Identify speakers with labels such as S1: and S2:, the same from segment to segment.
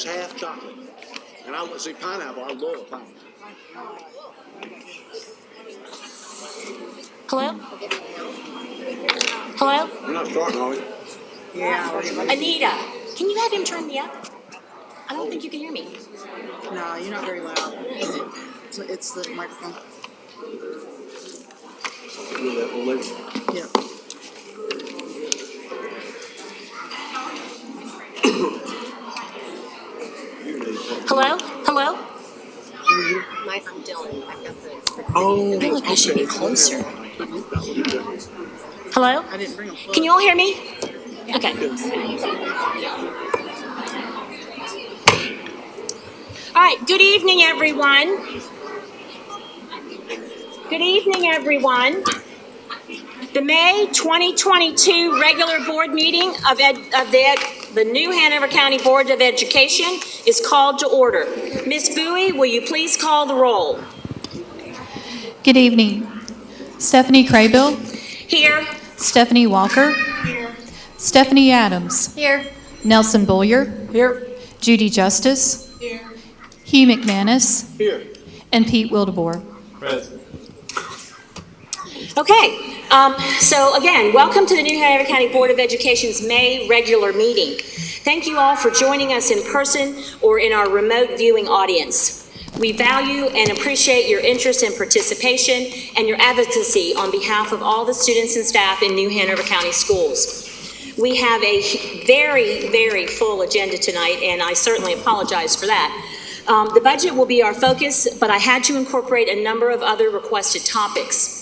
S1: is half chocolate. And I see pineapple. I love pineapple.
S2: Hello? Hello?
S1: We're not starting, are we?
S3: Yeah.
S2: Anita, can you have him turn me up? I don't think you can hear me.
S3: No, you're not very loud. It's the microphone. Yeah.
S2: Hello? Hello?
S4: I'm Dylan. I've got the
S1: Oh,
S2: I feel like I should be closer.
S1: okay.
S2: Hello?
S3: I didn't bring a plug.
S2: Can you all hear me? Okay. All right, good evening, everyone. Good evening, everyone. The May 2022 regular board meeting of the New Hanover County Board of Education is called to order. Ms. Bowie, will you please call the roll?
S5: Good evening. Stephanie Craybill.
S2: Here.
S5: Stephanie Walker.
S2: Here.
S5: Stephanie Adams.
S2: Here.
S5: Nelson Boyer.
S2: Here.
S5: Judy Justice.
S2: Here.
S5: Hugh McManus.
S1: Here.
S5: And Pete Wildeboer.
S1: Present.
S2: Okay, so again, welcome to the New Hanover County Board of Education's May regular meeting. Thank you all for joining us in person or in our remote viewing audience. We value and appreciate your interest and participation and your advocacy on behalf of all the students and staff in New Hanover County Schools. We have a very, very full agenda tonight, and I certainly apologize for that. The budget will be our focus, but I had to incorporate a number of other requested topics.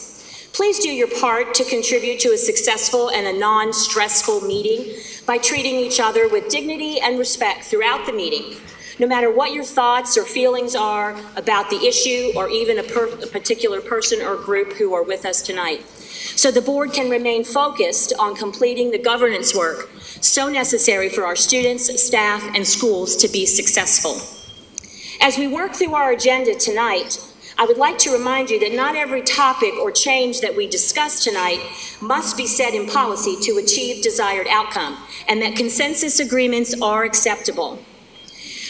S2: Please do your part to contribute to a successful and a non-stressful meeting by treating each other with dignity and respect throughout the meeting, no matter what your thoughts or feelings are about the issue or even a particular person or group who are with us tonight, so the board can remain focused on completing the governance work so necessary for our students, staff, and schools to be successful. As we work through our agenda tonight, I would like to remind you that not every topic or change that we discuss tonight must be set in policy to achieve desired outcome, and that consensus agreements are acceptable.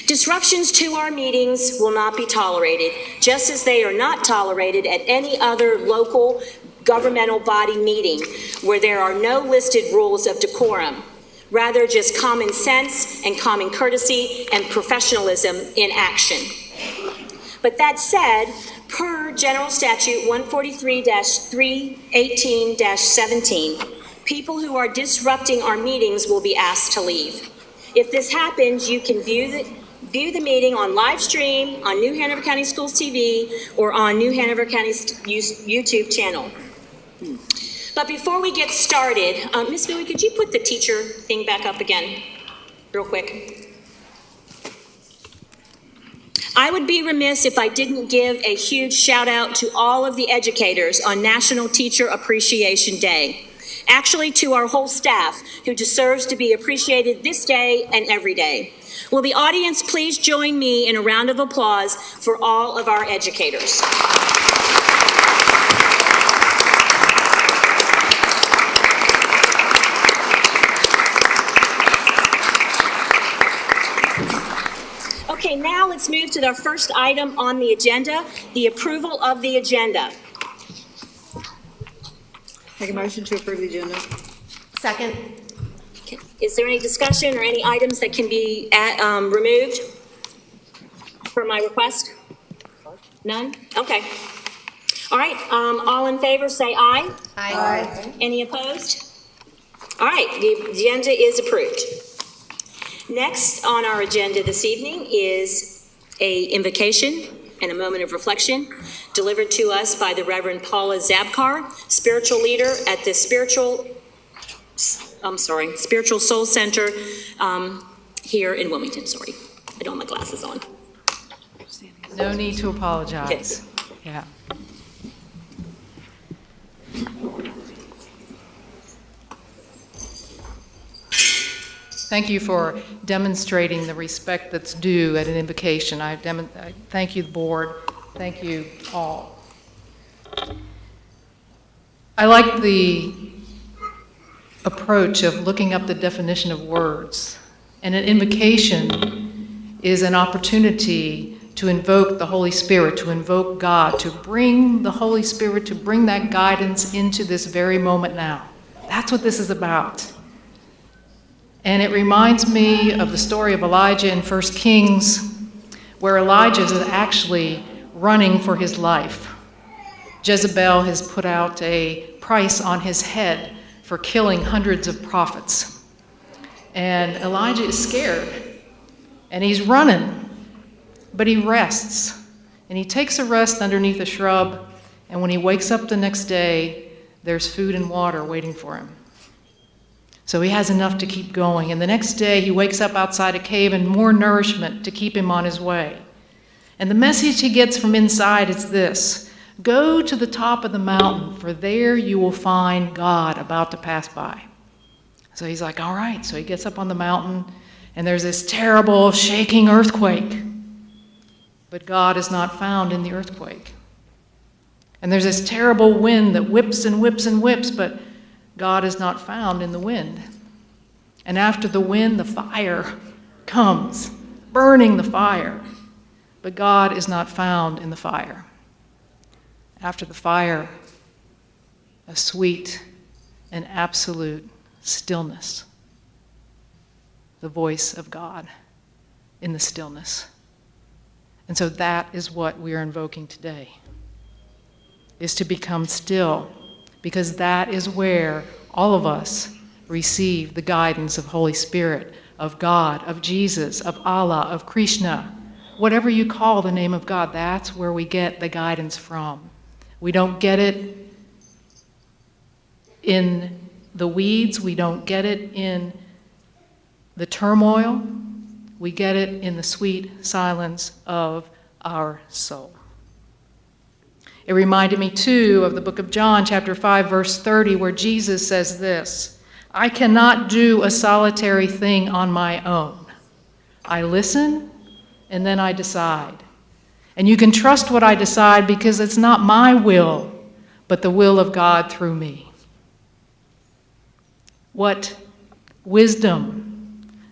S2: Disruptions to our meetings will not be tolerated, just as they are not tolerated at any other local governmental body meeting where there are no listed rules of decorum, rather just common sense and common courtesy and professionalism in action. But that said, per General Statute 143-318-17, people who are disrupting our meetings will be asked to leave. If this happens, you can view the meeting on live stream, on New Hanover County Schools TV, or on New Hanover County's YouTube channel. But before we get started, Ms. Bowie, could you put the teacher thing back up again, real quick? I would be remiss if I didn't give a huge shout out to all of the educators on National Teacher Appreciation Day. Actually, to our whole staff who deserves to be appreciated this day and every day. Will the audience please join me in a round of applause for all of our educators? Okay, now let's move to the first item on the agenda, the approval of the agenda.
S3: Make a motion to approve the agenda.
S4: Second.
S2: Okay. Is there any discussion or any items that can be removed for my request? None? Okay. All right, all in favor say aye.
S4: Aye.
S2: Any opposed? All right, the agenda is approved. Next on our agenda this evening is an invocation and a moment of reflection delivered to us by the Reverend Paula Zabkar, spiritual leader at the Spiritual Soul Center here in Wilmington. Sorry, I don't have my glasses on.
S6: No need to apologize. Yeah. Thank you for demonstrating the respect that's due at an invocation. I thank you, the board. Thank you all. I like the approach of looking up the definition of words. And an invocation is an opportunity to invoke the Holy Spirit, to invoke God, to bring the Holy Spirit, to bring that guidance into this very moment now. That's what this is about. And it reminds me of the story of Elijah in 1 Kings, where Elijah is actually running for his life. Jezebel has put out a price on his head for killing hundreds of prophets. And Elijah is scared, and he's running, but he rests. And he takes a rest underneath a shrub, and when he wakes up the next day, there's food and water waiting for him. So he has enough to keep going. And the next day, he wakes up outside a cave and more nourishment to keep him on his way. And the message he gets from inside is this: go to the top of the mountain, for there you will find God about to pass by. So he's like, all right. So he gets up on the mountain, and there's this terrible shaking earthquake. But God is not found in the earthquake. And there's this terrible wind that whips and whips and whips, but God is not found in the wind. And after the wind, the fire comes, burning the fire. But God is not found in the fire. After the fire, a sweet and absolute stillness. The voice of God in the stillness. And so that is what we are invoking today, is to become still, because that is where all of us receive the guidance of Holy Spirit, of God, of Jesus, of Allah, of Krishna. Whatever you call the name of God, that's where we get the guidance from. We don't get it in the weeds. We don't get it in the turmoil. We get it in the sweet silence of our soul. It reminded me, too, of the book of John, chapter 5, verse 30, where Jesus says this: I cannot do a solitary thing on my own. I listen, and then I decide. And you can trust what I decide, because it's not my will, but the will of God through me. What wisdom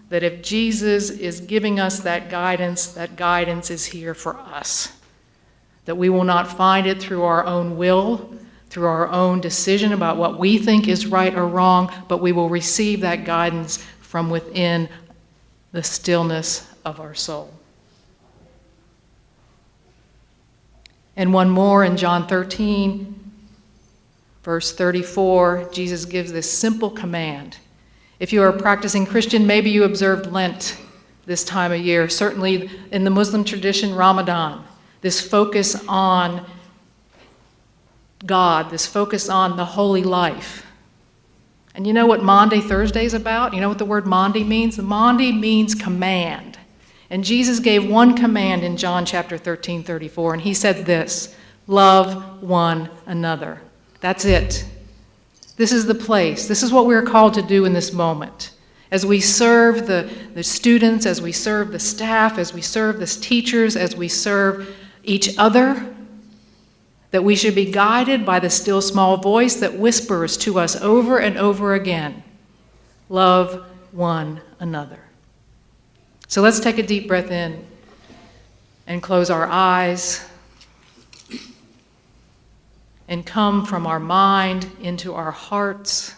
S6: that if Jesus is giving us that guidance is here for us. That we will not find it through our own will, through our own decision about what we think is right or wrong, but we will receive that guidance from within the stillness of our soul. And one more in John 13, verse 34, Jesus gives this simple command. If you are a practicing Christian, maybe you observed Lent this time of year. Certainly in the Muslim tradition, Ramadan. This focus on God, this focus on the holy life. And you know what Maundy Thursday is about? You know what the word Maundy means? The Maundy means command. And Jesus gave one command in John chapter 13, 34, and he said this: love one another. That's it. This is the place. This is what we're called to do in this moment. As we serve the students, as we serve the staff, as we serve the teachers, as we serve each other, that we should be guided by the still small voice that whispers to us over and over again, love one another. So let's take a deep breath in and close our eyes and come from our mind into our hearts,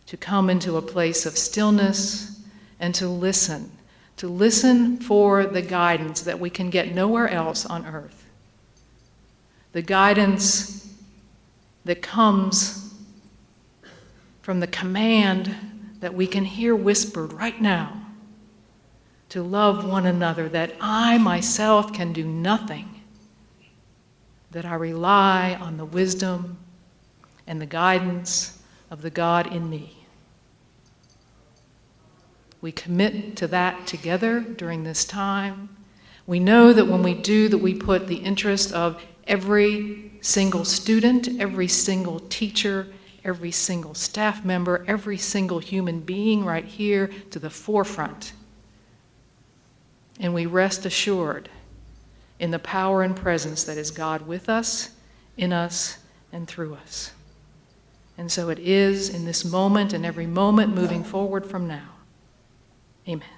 S6: to come into a place of stillness and to listen for the guidance that we can get nowhere else on earth. The guidance that comes from the command that we can hear whispered right now, to love one another, that I myself can do nothing, that I rely on the wisdom and the guidance of the God in me. We commit to that together during this time. We know that when we do, that we put the interest of every single student, every single teacher, every single staff member, every single human being right here to the forefront. And we rest assured in the power and presence that is God with us, in us, and through us. And so it is in this moment and every moment moving forward from now. Amen.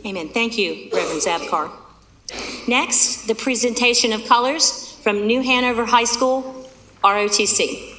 S2: Amen. Thank you, Reverend Zabkar. Next, the presentation of colors from New Hanover High School, ROTC.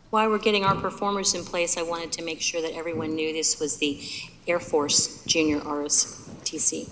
S2: While we're getting our performers in place, I wanted to make sure that everyone knew this was the Air Force Junior ROTC.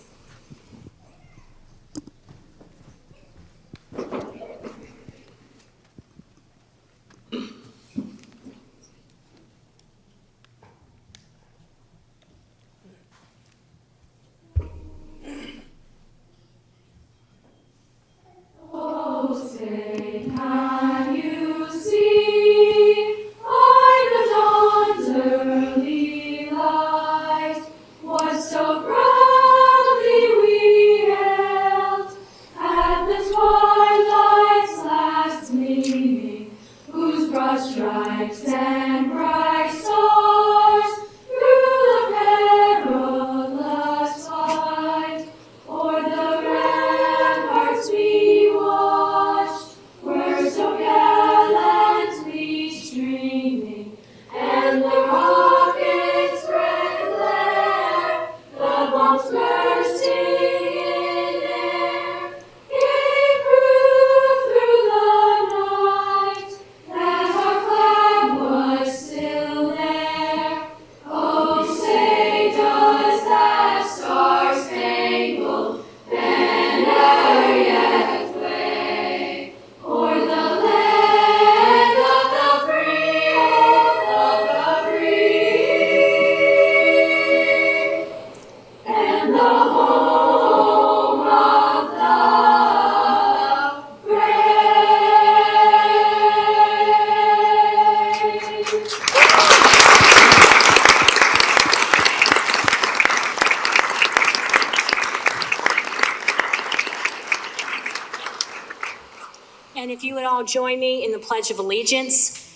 S2: And if you would all join me in the Pledge of Allegiance.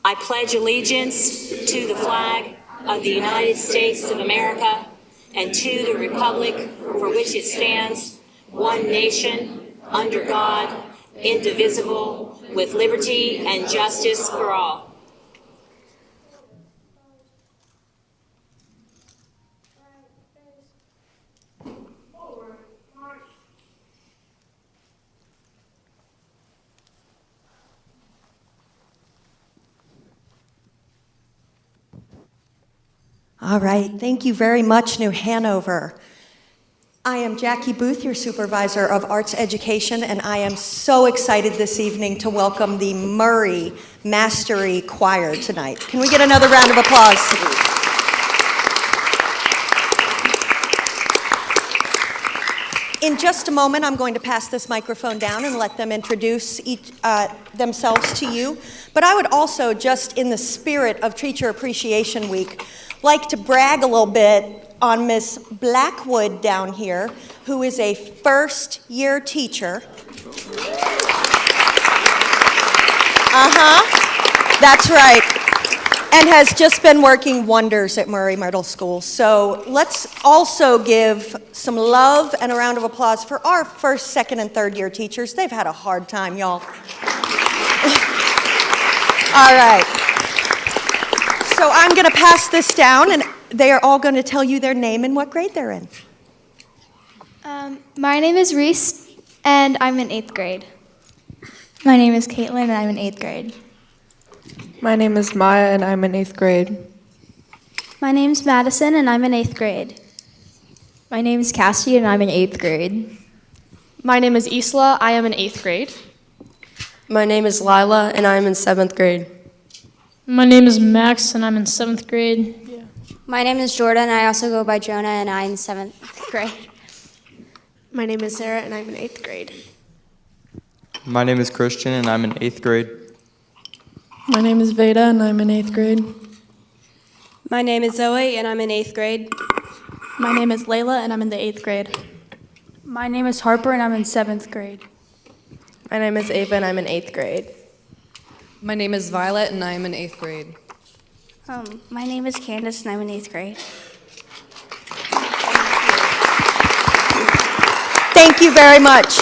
S2: I pledge allegiance to the flag of the United States of America and to the republic for which it stands, one nation, under God, indivisible, with liberty and justice for all.
S7: All right, thank you very much, New Hanover. I am Jackie Booth, your supervisor of arts education, and I am so excited this evening to welcome the Murray Mastery Choir tonight. Can we get another round of applause? In just a moment, I'm going to pass this microphone down and let them introduce themselves to you. But I would also, just in the spirit of Teacher Appreciation Week, like to brag a little bit on Miss Blackwood down here, who is a first-year teacher. That's right. And has just been working wonders at Murray Middle School. So let's also give some love and a round of applause for our first, second, and third-year teachers. They've had a hard time, y'all. All right. So I'm going to pass this down, and they are all going to tell you their name and what grade they're in.
S8: My name is Reese, and I'm in 8th grade. My name is Caitlin, and I'm in 8th grade.
S9: My name is Maya, and I'm in 8th grade.
S8: My name's Madison, and I'm in 8th grade.
S10: My name is Cassie, and I'm in 8th grade.
S11: My name is Isla. I am in 8th grade.
S12: My name is Lila, and I'm in 7th grade.
S13: My name is Max, and I'm in 7th grade. Yeah.
S14: My name is Jordan. I also go by Jonah, and I'm in 7th grade.
S15: My name is Sarah, and I'm in 8th grade.
S16: My name is Christian, and I'm in 8th grade.
S9: My name is Veda, and I'm in 8th grade.
S17: My name is Zoe, and I'm in 8th grade.
S18: My name is Layla, and I'm in the 8th grade.
S19: My name is Harper, and I'm in 7th grade.
S9: My name is Ava, and I'm in 8th grade.
S20: My name is Violet, and I am in 8th grade.
S19: My name is Candace, and I'm in 8th grade.
S7: Thank you very much.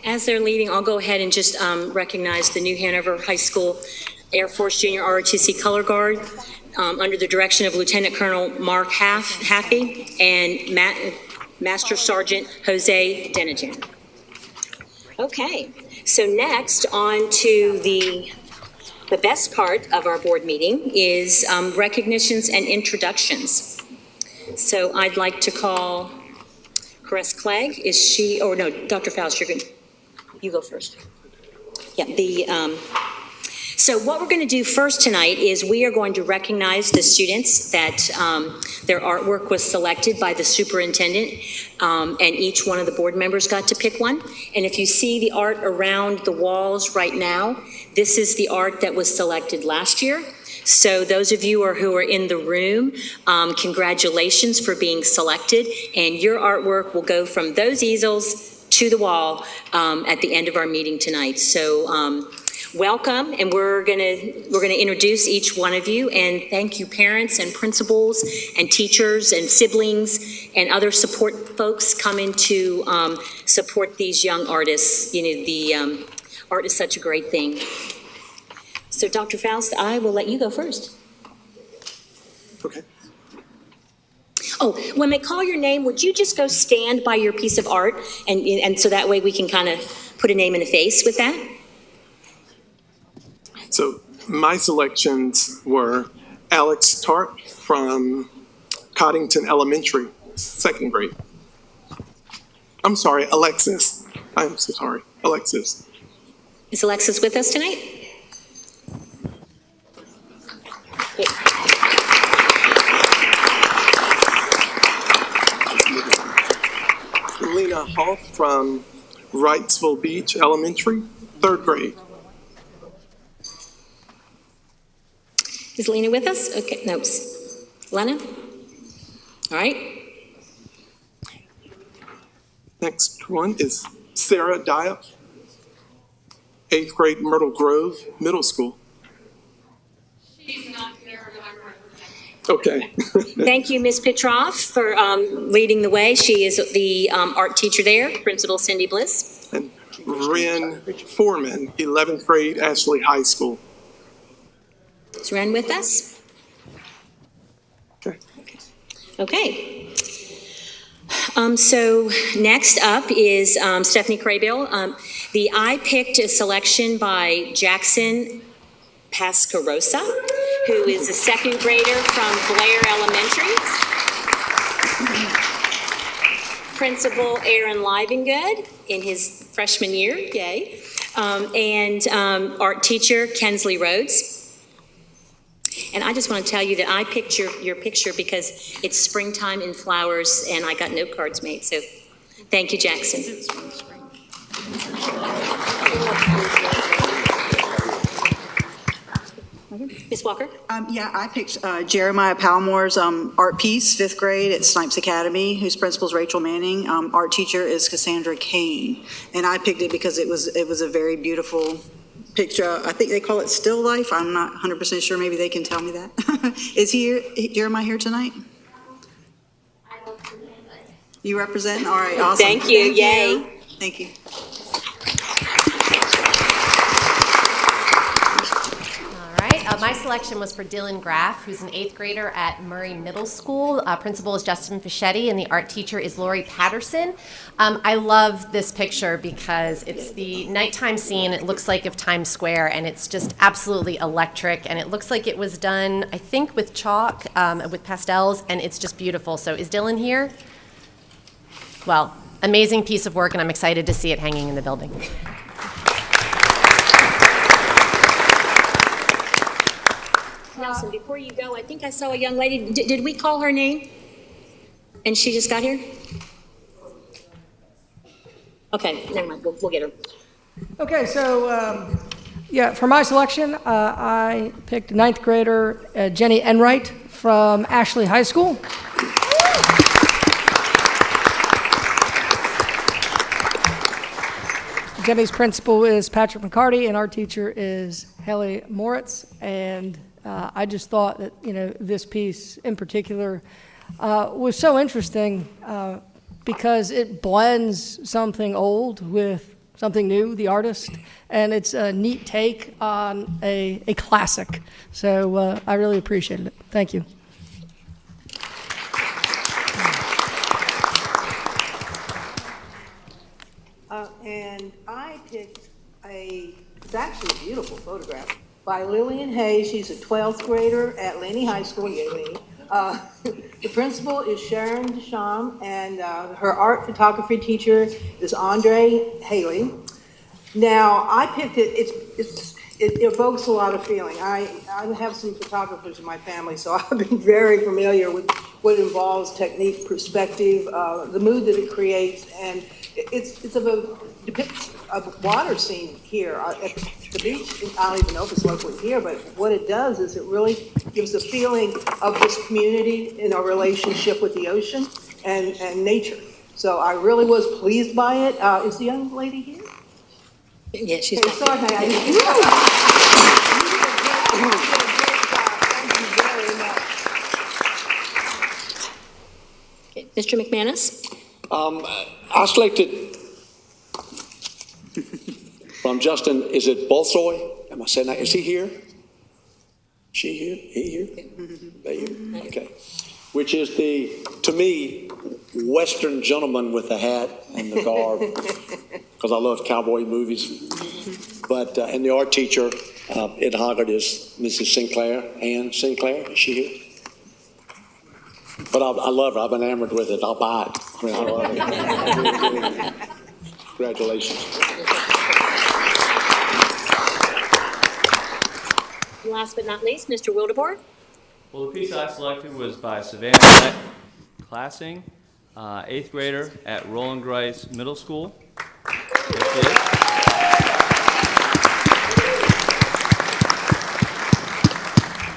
S2: As they're leaving, I'll go ahead and just recognize the new Hanover High School Air Force Junior ROTC Color Guard under the direction of Lieutenant Colonel Mark Haffey and Master Sergeant Jose Denijan. Okay, so next on to the best part of our board meeting is recognitions and introductions. So I'd like to call Caress Clegg. Is she, or no, Dr. Faust, you go first. Yeah, so what we're going to do first tonight is we are going to recognize the students that their artwork was selected by the superintendent, and each one of the board members got to pick one. And if you see the art around the walls right now, this is the art that was selected last year. So those of you who are in the room, congratulations for being selected, and your artwork will go from those easels to the wall at the end of our meeting tonight. So welcome, and we're gonna introduce each one of you, and thank you parents and principals and teachers and siblings and other support folks coming to support these young artists. You know, the art is such a great thing. So Dr. Faust, I will let you go first.
S1: Okay.
S2: Oh, when they call your name, would you just go stand by your piece of art, and so that way we can kind of put a name and a face with that?
S21: So my selections were Alex Tart from Coddington Elementary, 2nd grade. I'm sorry, Alexis. I'm so sorry, Alexis.
S2: Is Alexis with us tonight?
S21: Lena Hoff from Wrightsville Beach Elementary, 3rd grade.
S2: Is Lena with us? Okay, no. Lena? All right.
S21: Next one is Sarah Diop, 8th grade, Myrtle Grove Middle School.
S2: She's not here.
S21: Okay.
S2: Thank you, Ms. Petroff, for leading the way. She is the art teacher there, Principal Cindy Bliss.
S21: And Ren Foreman, 11th grade, Ashley High School.
S2: Is Ren with us?
S21: Okay.
S2: Okay. So next up is Stephanie Craybill. I picked a selection by Jackson Pascarosa, who is a 2nd grader from Blair Elementary. Principal Aaron Livengood in his freshman year, yay. And art teacher Kensley Rhodes. And I just want to tell you that I picked your picture because it's springtime in flowers, and I got note cards made, so thank you, Jackson. Ms. Walker?
S3: Yeah, I picked Jeremiah Palmore's art piece, 5th grade at Snipes Academy, whose principal is Rachel Manning. Art teacher is Cassandra Kane. And I picked it because it was a very beautiful picture. I think they call it still life. I'm not 100% sure. Maybe they can tell me that. Is Jeremiah here tonight? You represent? All right, awesome.
S2: Thank you. Yay.
S3: Thank you.
S4: My selection was for Dylan Graff, who's an 8th grader at Murray Middle School. Principal is Justin Fischetti, and the art teacher is Lori Patterson. I love this picture because it's the nighttime scene. It looks like of Times Square, and it's just absolutely electric. And it looks like it was done, I think, with chalk, with pastels, and it's just beautiful. So is Dylan here? Well, amazing piece of work, and I'm excited to see it hanging in the building.
S2: Nelson, before you go, I think I saw a young lady. Did we call her name? And she just got here? Okay, never mind. We'll get her.
S22: Okay, so yeah, for my selection, I picked 9th grader Jenny Enright from Ashley High School. Jenny's principal is Patrick McCarty, and our teacher is Haley Moritz. And I just thought that, this piece in particular was so interesting because it blends something old with something new, the artist, and it's a neat take on a classic. So I really appreciated it. Thank you.
S5: And I picked it's actually a beautiful photograph by Lillian Hayes. She's a 12th grader at Laney High School, yay Laney. The principal is Sharon Desham, and her art photography teacher is Andre Haley. Now, I picked it, it evokes a lot of feeling. I have some photographers in my family, so I've been very familiar with what involves technique, perspective, the mood that it creates, and depicts a water scene here at the beach. I don't even know if it's locally here, but what it does is it really gives a feeling of this community in our relationship with the ocean and nature. So I really was pleased by it. Is the young lady here?
S2: Yeah, she's
S5: okay, sorry, man. Thank you very much.
S2: Okay, Mr. McManus?
S1: I selected from Justin, is it Bolsoy? Am I saying that? Is he here? She here? He here? They here? Okay. Which is to me, Western gentleman with the hat and the garb, because I love cowboy movies. But, and the art teacher at Hoggard is Mrs. Sinclair, Ann Sinclair. Is she here? But I love her. I'm enamored with it. I'll buy it. I mean, I love it. Congratulations.
S2: Last but not least, Mr. Wildebohr.
S6: Well, the piece I selected was by Savannah Classing, 8th grader at Roland Grice Middle School.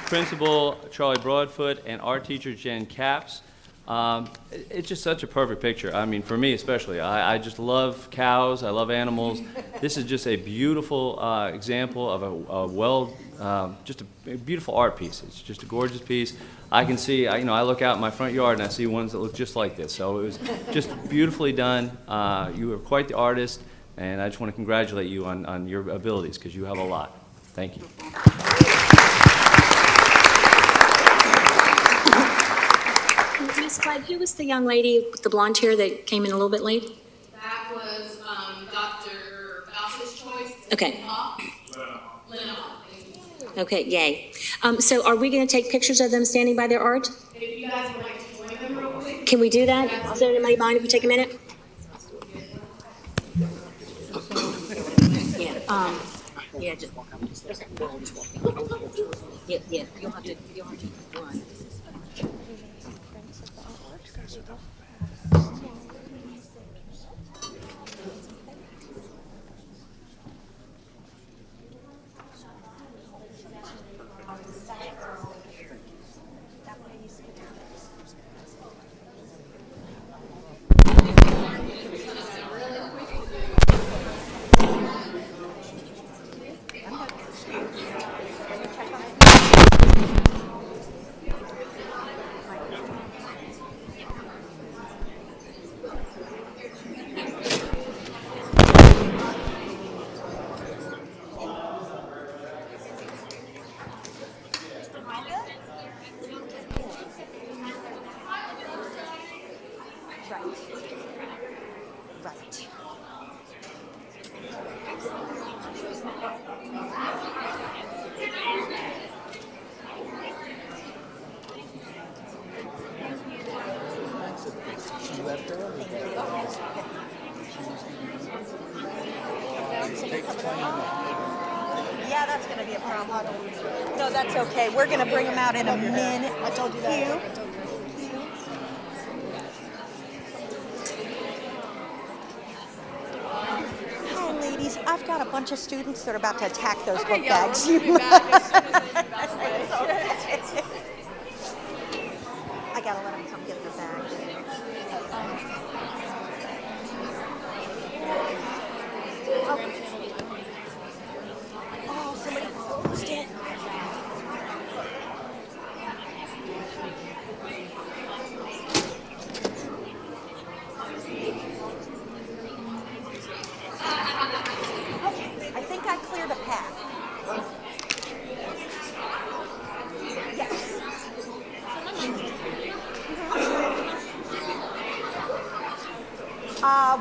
S6: Principal Charlie Broadfoot and art teacher Jen Capps. It's just such a perfect picture. I mean, for me especially, I just love cows. I love animals. This is just a beautiful example of just a beautiful art piece. It's just a gorgeous piece. I can see, I look out in my front yard and I see ones that look just like this. So it was just beautifully done. You were quite the artist, and I just want to congratulate you on your abilities, because you have a lot. Thank you.
S2: Miss Clyde, who was the young lady with the blonde hair that came in a little bit late?
S23: That was Dr. Boucher's choice.
S2: Okay. Okay, yay. So are we going to take pictures of them standing by their art?
S23: If you guys would like to join them real quick.
S2: Can we do that? Does anybody mind if we take a minute? Yeah, just walk up. Yeah, you'll have to run.
S7: Yeah, that's going to be a problem. No, that's okay. We're going to bring them out in a minute. I told you that. Hi, ladies. I've got a bunch of students that are about to attack those book bags. I got to let them come get their bags. Okay.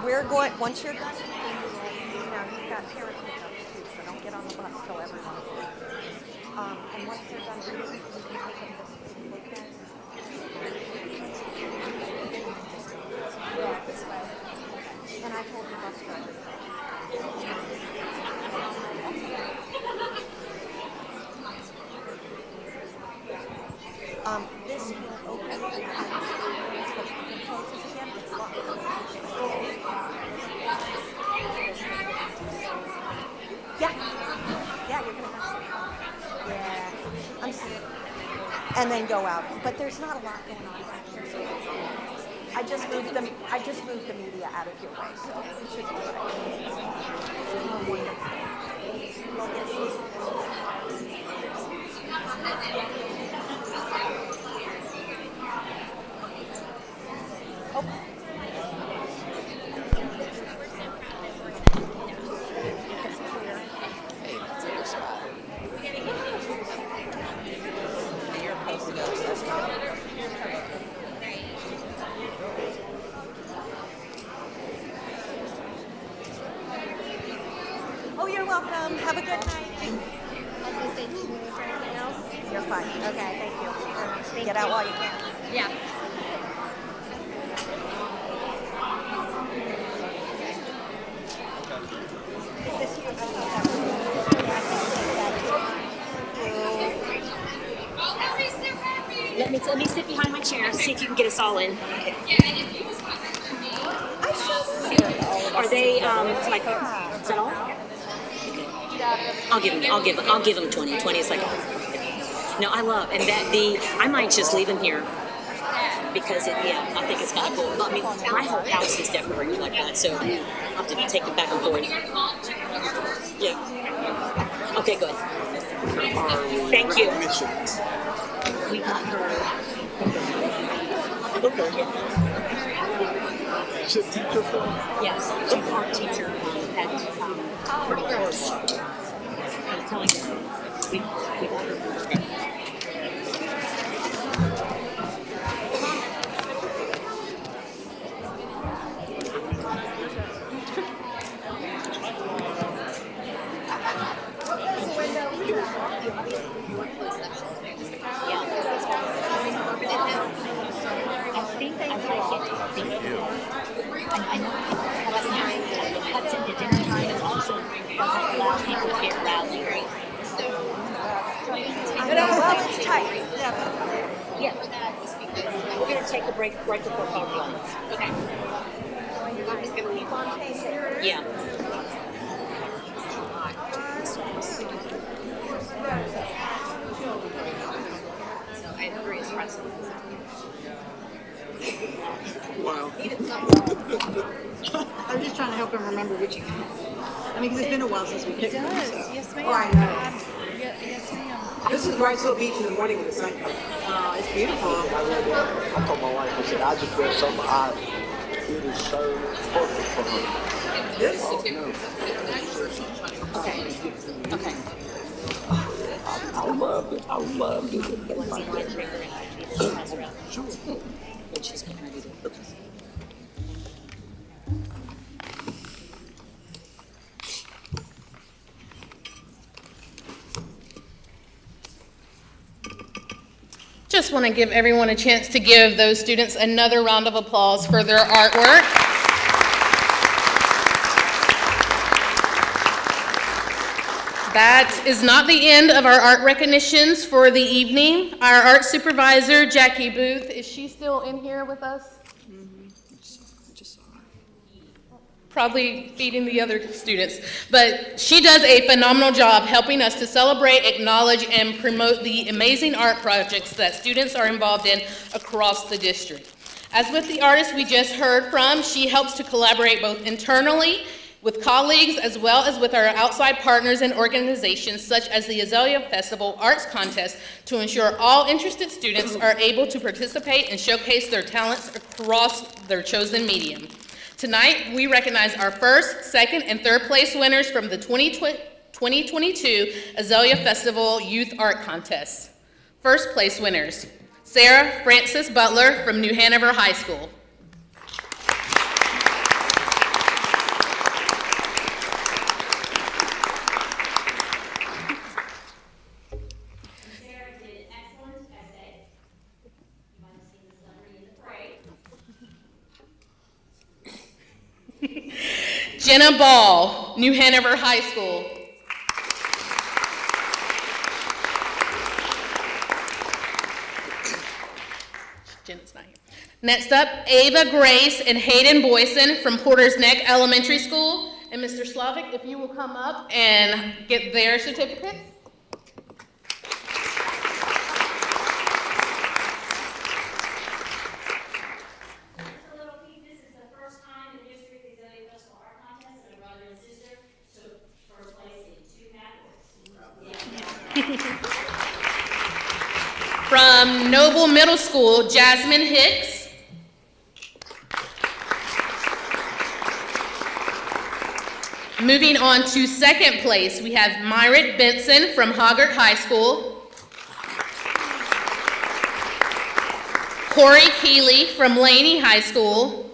S7: We're going, once you're done, you've got parent pickups too, so don't get on the bus till everyone's done. And once they're done reading, you can take them to look at. Yeah, this way. And I told the bus driver. This will open and closes again. It's locked. Yeah, you're gonna have to. Yeah, I'm sorry. And then go out. But there's not a lot going on back here. So I just moved the media out of your way, so it should be Oh, you're welcome. Have a good night. You're fine. Okay, thank you. Get out while you can.
S2: Yeah. Let me sit behind my chair, see if you can get us all in. Okay. Are they like? Is that all? Okay. I'll give them 20. 20 is like. No, I love and I might just leave them here because I think it's kind of cool. I mean, my whole house is decorated like that, so I'll have to take it back and forth. Yeah. Okay, good. Thank you. We got her.
S21: Okay. She's a teacher from?
S2: Yes, she's an art teacher at Myrtle Grove. I was telling you, we got her. I know it cuts into dinner time and also allows people to get rally.
S7: Well, it's tight.
S2: Yeah. We're going to take a break right before coffee on this. Okay. I'm just going to leave on. Yeah. So I agree, it's impressive.
S21: Wow.
S3: I'm just trying to help him remember which you. I mean, because it's been a while since we picked them. So.
S5: Yes, ma'am.
S3: Oh, I know.
S5: Yes, ma'am.
S3: This is Wrightsville Beach in the morning when the sun comes. Oh, it's beautiful.
S1: I told my wife, I said, I just read something. It is so perfect for her.
S3: This?
S2: Okay.
S1: I loved it. I loved it.
S2: Lindsay might bring her in. She has her own. When she's getting ready to.
S23: Just want to give everyone a chance to give those students another round of applause for their artwork. That is not the end of our art recognitions for the evening. Our art supervisor, Jackie Booth, is she still in here with us? Probably feeding the other students, but she does a phenomenal job helping us to celebrate, acknowledge, and promote the amazing art projects that students are involved in across the district. As with the artist we just heard from, she helps to collaborate both internally with colleagues as well as with our outside partners and organizations such as the Azalea Festival Arts Contest to ensure all interested students are able to participate and showcase their talents across their chosen medium. Tonight, we recognize our first, second, and third place winners from the 2022 Azalea Festival Youth Art Contest. First place winners, Sarah Frances Butler from New Hanover High School. Jenna Ball, New Hanover High School. Jenna's not here. Next up, Ava Grace and Hayden Boyson from Porter's Neck Elementary School. And Mr. Slavic, if you will come up and get their certificates. From Noble Middle School, Jasmine Hicks. Moving on to second place, we have Myrit Benson from Hoggart High School. Corey Keeley from Laney High School.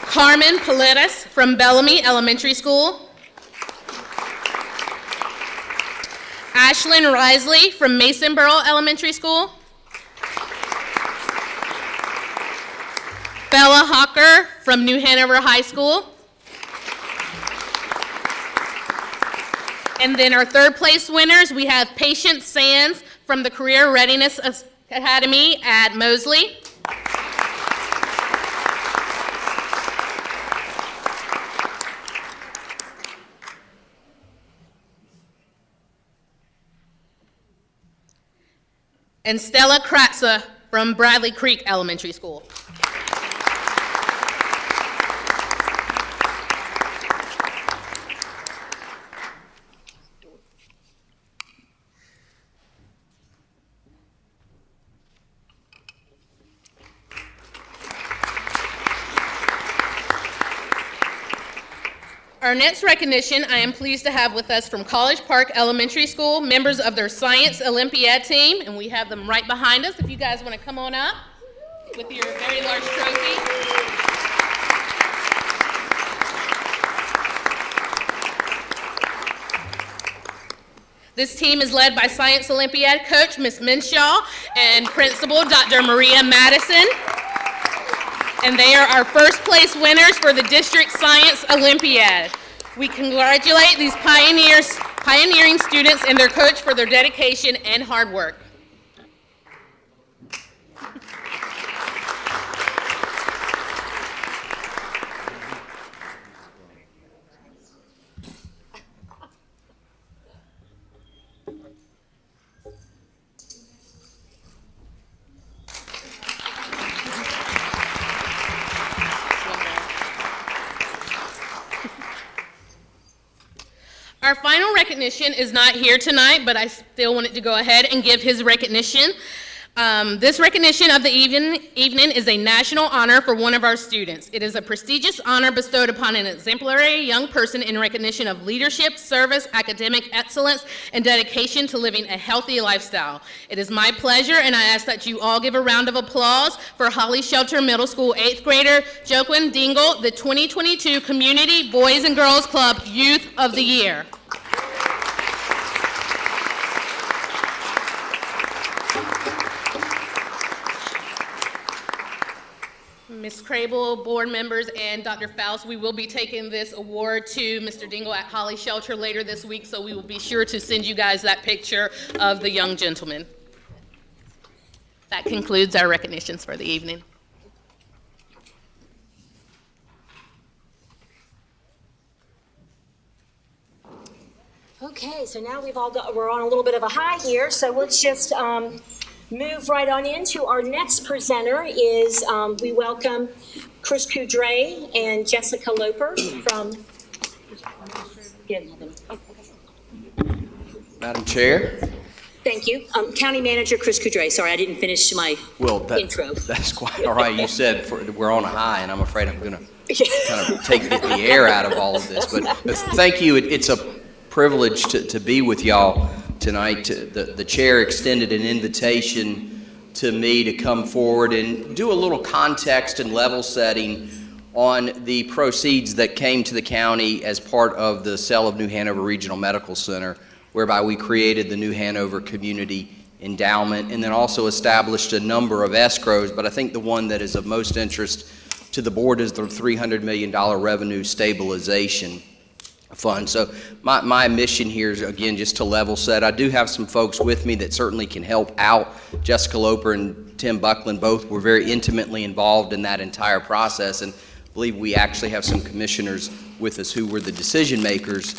S23: Carmen Paletas from Bellamy Elementary School. Ashlyn Risley from Masonboro Elementary School. Bella Hawker from New Hanover High School. And then our third place winners, we have Patience Sands from the Career Readiness Academy at Mosley. And Stella Kratza from Bradley Creek Elementary School. Our next recognition, I am pleased to have with us from College Park Elementary School, members of their Science Olympiad team, and we have them right behind us. If you guys want to come on up with your very large trophy. This team is led by Science Olympiad coach, Ms. Minshaw, and principal, Dr. Maria Madison. And they are our first place winners for the District Science Olympiad. We congratulate these pioneering students and their coach for their dedication and hard work. Our final recognition is not here tonight, but I still wanted to go ahead and give his recognition. This recognition of the evening is a national honor for one of our students. It is a prestigious honor bestowed upon an exemplary young person in recognition of leadership, service, academic excellence, and dedication to living a healthy lifestyle. It is my pleasure, and I ask that you all give a round of applause for Holly Shelter Middle School 8th grader Joaquin Dingle, the 2022 Community Boys and Girls Club Youth of the Year. Ms. Crable, board members, and Dr. Faust, we will be taking this award to Mr. Dingle at Holly Shelter later this week, so we will be sure to send you guys that picture of the young gentleman. That concludes our recognitions for the evening.
S2: Okay, so now we're on a little bit of a high here, so let's just move right on into our next presenter is, we welcome Chris Coudray and Jessica Loper from,
S8: Madam Chair.
S2: Thank you. County Manager Chris Coudray. Sorry, I didn't finish my intro.
S8: That's quite all right. You said we're on a high, and I'm afraid I'm going to kind of take the air out of all of this. But thank you. It's a privilege to be with y'all tonight. The chair extended an invitation to me to come forward and do a little context and level setting on the proceeds that came to the county as part of the sale of New Hanover Regional Medical Center, whereby we created the New Hanover Community Endowment and then also established a number of escrows. But I think the one that is of most interest to the board is the $300 million revenue stabilization fund. So my mission here is, again, just to level set. I do have some folks with me that certainly can help out. Jessica Loper and Tim Buckland both were very intimately involved in that entire process, and I believe we actually have some commissioners with us who were the decision makers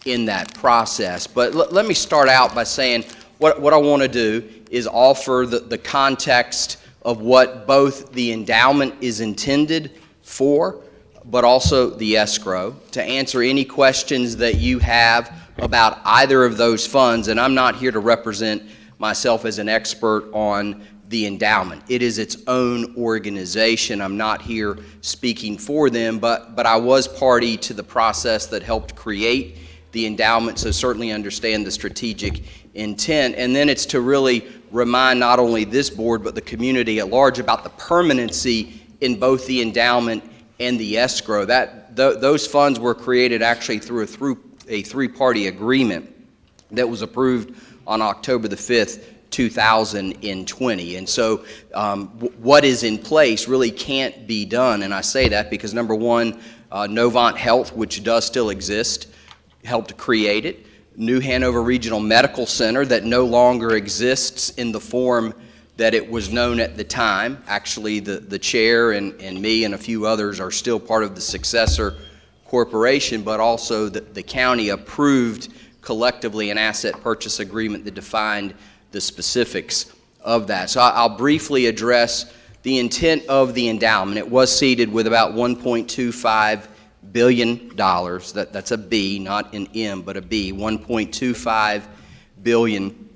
S8: in that process. But let me start out by saying what I want to do is offer the context of what both the endowment is intended for, but also the escrow, to answer any questions that you have about either of those funds. And I'm not here to represent myself as an expert on the endowment. It is its own organization. I'm not here speaking for them, but I was party to the process that helped create the endowment, so certainly understand the strategic intent. And then it's to really remind not only this board, but the community at large about the permanency in both the endowment and the escrow. Those funds were created actually through a three-party agreement that was approved on October the 5th, 2020. And so what is in place really can't be done. And I say that because, number one, Novant Health, which does still exist, helped create it. New Hanover Regional Medical Center, that no longer exists in the form that it was known at the time. Actually, the chair and me and a few others are still part of the successor corporation, but also the county approved collectively an asset purchase agreement that defined the specifics of that. So I'll briefly address the intent of the endowment. It was seeded with about $1.25 billion. That's a B, not an M, but a B. $1.25 billion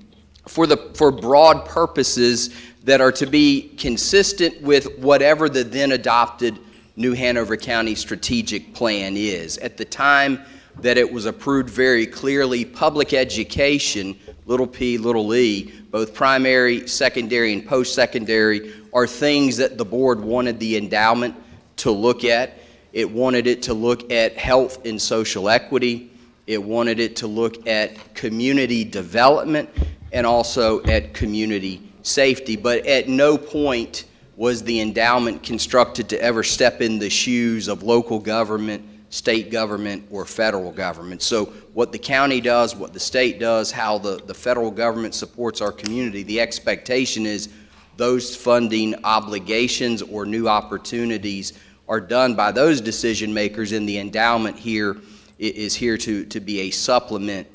S8: for broad purposes that are to be consistent with whatever the then adopted New Hanover County strategic plan is. At the time that it was approved very clearly, public education, little p, little e, both primary, secondary, and post-secondary, are things that the board wanted the endowment to look at. It wanted it to look at health and social equity. It wanted it to look at community development and also at community safety. But at no point was the endowment constructed to ever step in the shoes of local government, state government, or federal government. So what the county does, what the state does, how the federal government supports our community, the expectation is those funding obligations or new opportunities are done by those decision makers, and the endowment here is here to be a supplement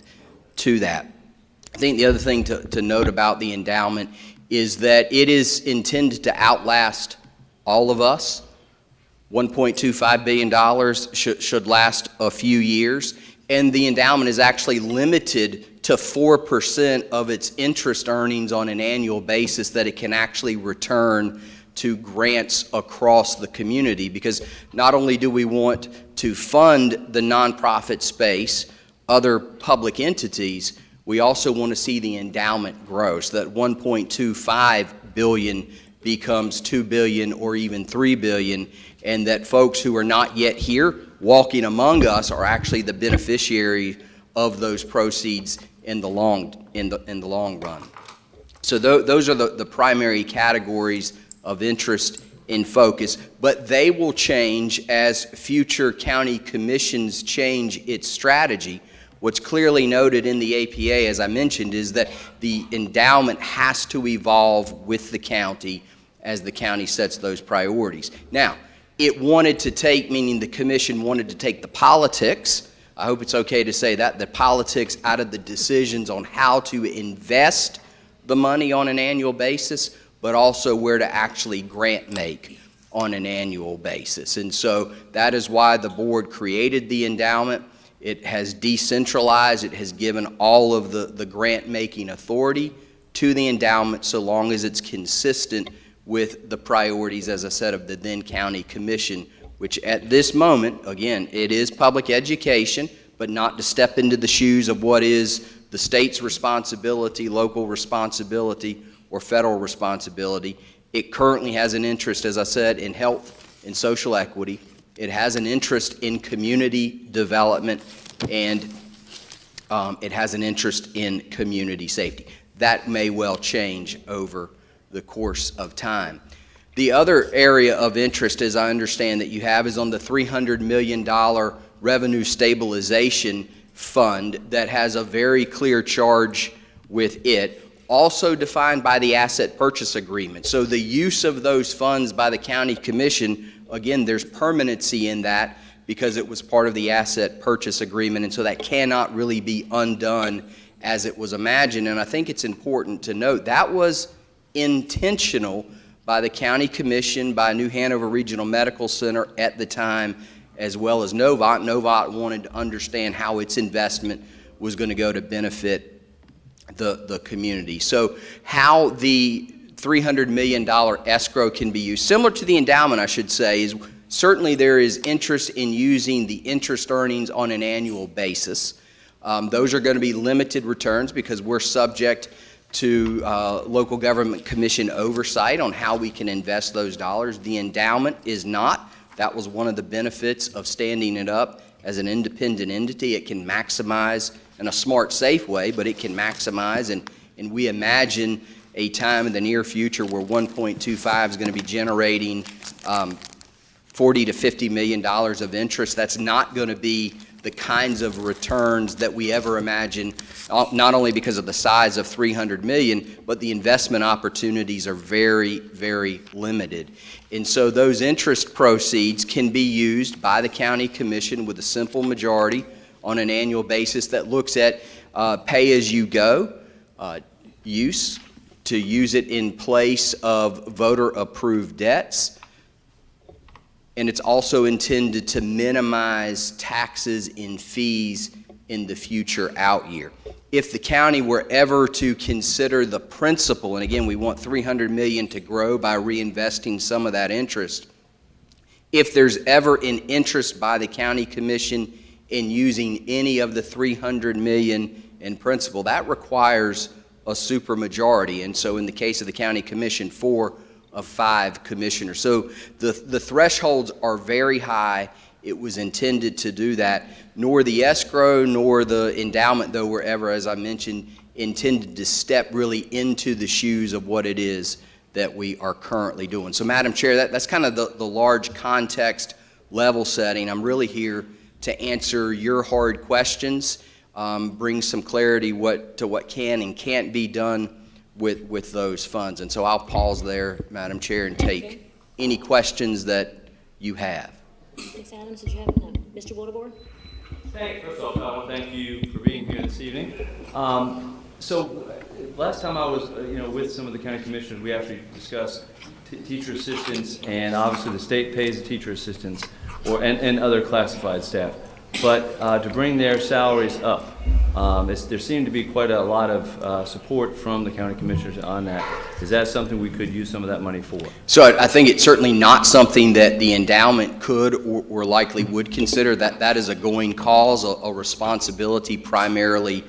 S8: to that. I think the other thing to note about the endowment is that it is intended to outlast all of us. $1.25 billion should last a few years, and the endowment is actually limited to 4% of its interest earnings on an annual basis that it can actually return to grants across the community, because not only do we want to fund the nonprofit space, other public entities, we also want to see the endowment grow so that $1.25 billion becomes $2 billion or even $3 billion, and that folks who are not yet here walking among us are actually the beneficiary of those proceeds in the long run. So those are the primary categories of interest in focus, but they will change as future county commissions change its strategy. What's clearly noted in the APA, as I mentioned, is that the endowment has to evolve with the county as the county sets those priorities. Now, it wanted to take, meaning the commission wanted to take the politics, I hope it's okay to say that, the politics out of the decisions on how to invest the money on an annual basis, but also where to actually grant make on an annual basis. And so that is why the board created the endowment. It has decentralized, it has given all of the grant-making authority to the endowment so long as it's consistent with the priorities, as I said, of the then county commission, which at this moment, again, it is public education, but not to step into the shoes of what is the state's responsibility, local responsibility, or federal responsibility. It currently has an interest, as I said, in health and social equity. It has an interest in community development, and it has an interest in community safety. That may well change over the course of time. The other area of interest, as I understand that you have, is on the $300 million revenue stabilization fund that has a very clear charge with it, also defined by the asset purchase agreement. So the use of those funds by the county commission, again, there's permanency in that because it was part of the asset purchase agreement, and so that cannot really be undone as it was imagined. And I think it's important to note that was intentional by the county commission, by New Hanover Regional Medical Center at the time, as well as Novant. Novant wanted to understand how its investment was going to go to benefit the community. So how the $300 million escrow can be used, similar to the endowment, I should say, is certainly there is interest in using the interest earnings on an annual basis. Those are going to be limited returns because we're subject to local government commission oversight on how we can invest those dollars. The endowment is not. That was one of the benefits of standing it up as an independent entity. It can maximize in a smart, safe way, but it can maximize, and we imagine a time in the near future where 1.25 is going to be generating $40 to $50 million of interest. That's not going to be the kinds of returns that we ever imagine, not only because of the size of $300 million, but the investment opportunities are very, very limited. And so those interest proceeds can be used by the county commission with a simple majority on an annual basis that looks at pay-as-you-go use, to use it in place of voter-approved debts. And it's also intended to minimize taxes and fees in the future out year. If the county were ever to consider the principal, and again, we want $300 million to grow by reinvesting some of that interest, if there's ever an interest by the county commission in using any of the $300 million in principal, that requires a supermajority. And so in the case of the county commission, 4 of 5 commissioners. So the thresholds are very high. It was intended to do that. Nor the escrow nor the endowment, though, were ever, as I mentioned, intended to step really into the shoes of what it is that we are currently doing. So, Madam Chair, that's kind of the large context level setting. I'm really here to answer your hard questions, bring some clarity to what can and can't be done with those funds. And so I'll pause there, Madam Chair, and take any questions that you have.
S2: Ms. Adams, did you have Mr. Wildebohr?
S6: First off, I want to thank you for being here this evening. So last time I was with some of the county commissioners, we actually discussed teacher assistants, and obviously the state pays the teacher assistants and other classified staff. But to bring their salaries up, there seemed to be quite a lot of support from the county commissioners on that. Is that something we could use some of that money for?
S8: So I think it's certainly not something that the endowment could or likely would consider. That is a going cause, a responsibility primarily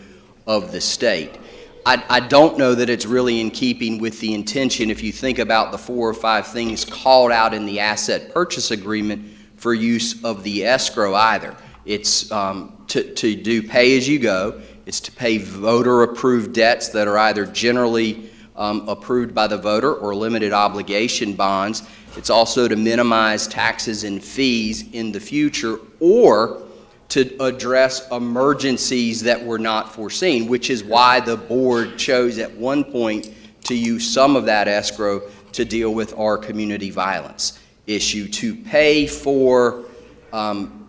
S8: of the state. I don't know that it's really in keeping with the intention, if you think about the 4 or 5 things called out in the asset purchase agreement for use of the escrow either. It's to do pay-as-you-go. It's to pay voter-approved debts that are either generally approved by the voter or limited obligation bonds. It's also to minimize taxes and fees in the future, or to address emergencies that were not foreseen, which is why the board chose at one point to use some of that escrow to deal with our community violence issue, to pay for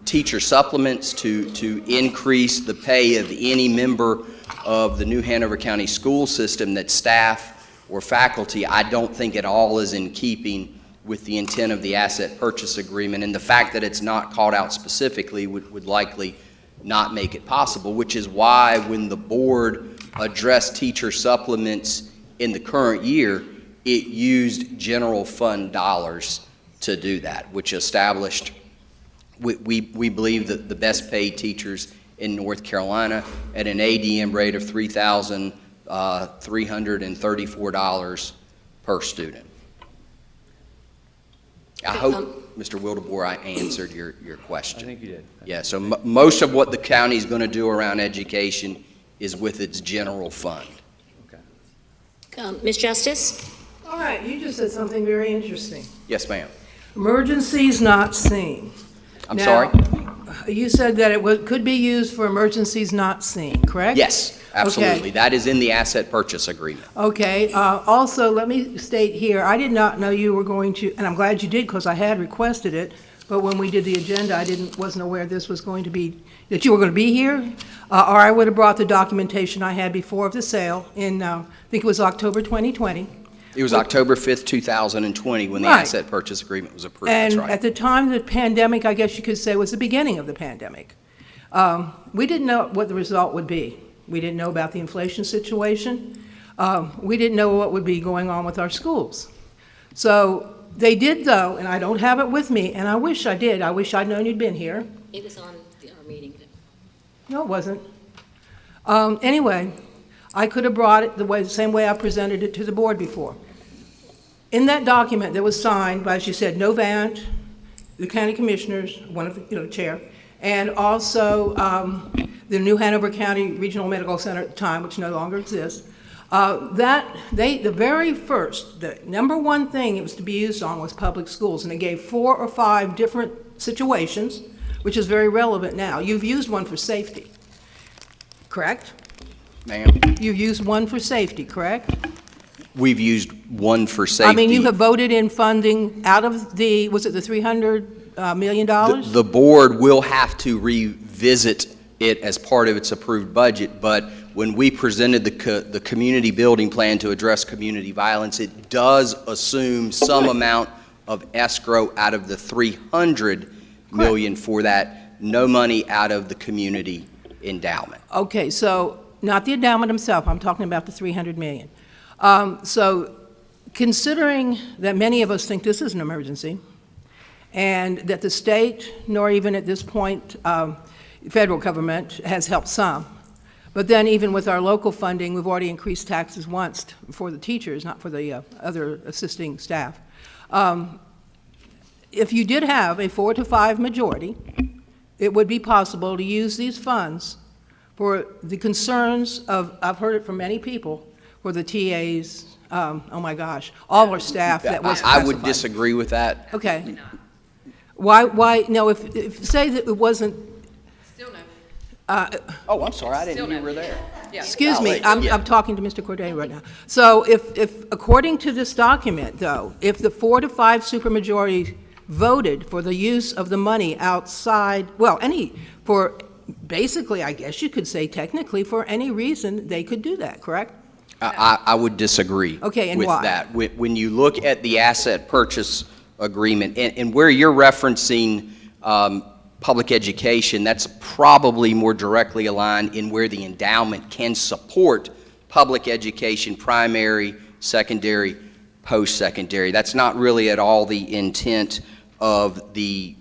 S8: teacher supplements, to increase the pay of any member of the New Hanover County school system that staff or faculty. I don't think at all is in keeping with the intent of the asset purchase agreement, and the fact that it's not called out specifically would likely not make it possible, which is why when the board addressed teacher supplements in the current year, it used general fund dollars to do that, which established, we believe, that the best paid teachers in North Carolina at an ADM rate of $3,334 per student. I hope, Mr. Wildebohr, I answered your question.
S6: I think you did.
S8: Yeah, so most of what the county is going to do around education is with its general fund.
S2: Ms. Justice?
S5: All right, you just said something very interesting.
S8: Yes, ma'am.
S5: Emergencies not seen.
S8: I'm
S5: Now,
S8: sorry?
S5: You said that it could be used for emergencies not seen, correct?
S8: Yes, absolutely.
S5: Okay.
S8: That is in the asset purchase agreement.
S5: Okay, also, let me state here, I did not know you were going to, and I'm glad you did because I had requested it, but when we did the agenda, wasn't aware this was going to be, that you were going to be here, or I would have brought the documentation I had before of the sale in, I think it was October 2020.
S8: It was October 5th, 2020, when the
S5: Right.
S8: asset purchase agreement was approved. That's
S5: And
S8: right.
S5: at the time of the pandemic, I guess you could say was the beginning of the pandemic. We didn't know what the result would be. We didn't know about the inflation situation. We didn't know what would be going on with our schools. So they did though, and I don't have it with me, and I wish I did. I wish I'd known you'd been here.
S2: It was on our meeting.
S5: No, it wasn't. Anyway, I could have brought it the same way I presented it to the board before. In that document that was signed by, as you said, Novant, the county commissioners, one of the, chair, and also the new Hanover County Regional Medical Center at the time, which no longer exists, the very first, the number one thing it was to be used on was public schools, and it gave 4 or 5 different situations, which is very relevant now. You've used one for safety, correct?
S8: Ma'am?
S5: You've used one for safety, correct?
S8: We've used one for safety.
S5: I mean, you have voted in funding out of the, was it the $300 million?
S8: The board will have to revisit it as part of its approved budget, but when we presented the community building plan to address community violence, it does assume some amount of escrow out of the $300 million for that, no money out of the community endowment.
S5: Okay, so not the endowment himself, I'm talking about the $300 million. So considering that many of us think this is an emergency, and that the state, nor even at this point, federal government has helped some, but then even with our local funding, we've already increased taxes once for the teachers, not for the other assisting staff. If you did have a 4 to 5 majority, it would be possible to use these funds for the concerns of, I've heard it from many people, for the TAs, oh my gosh, all our staff that was
S8: I would
S5: classified.
S8: disagree with that.
S5: Okay. Why, no, if say that it wasn't.
S23: Still no.
S8: Oh, I'm sorry, I didn't know you were there.
S23: Yeah.
S5: Excuse me,
S8: Yeah.
S5: I'm talking to Mr. Corday right now. So if, according to this document, though, if the 4 to 5 supermajority voted for the use of the money outside, well, basically, I guess you could say technically, for any reason, they could do that, correct?
S8: I would disagree
S5: Okay, and
S8: with
S5: why?
S8: that. When you look at the asset purchase agreement, and where you're referencing public education, that's probably more directly aligned in where the endowment can support public education, primary, secondary, post-secondary. That's not really at all the intent of the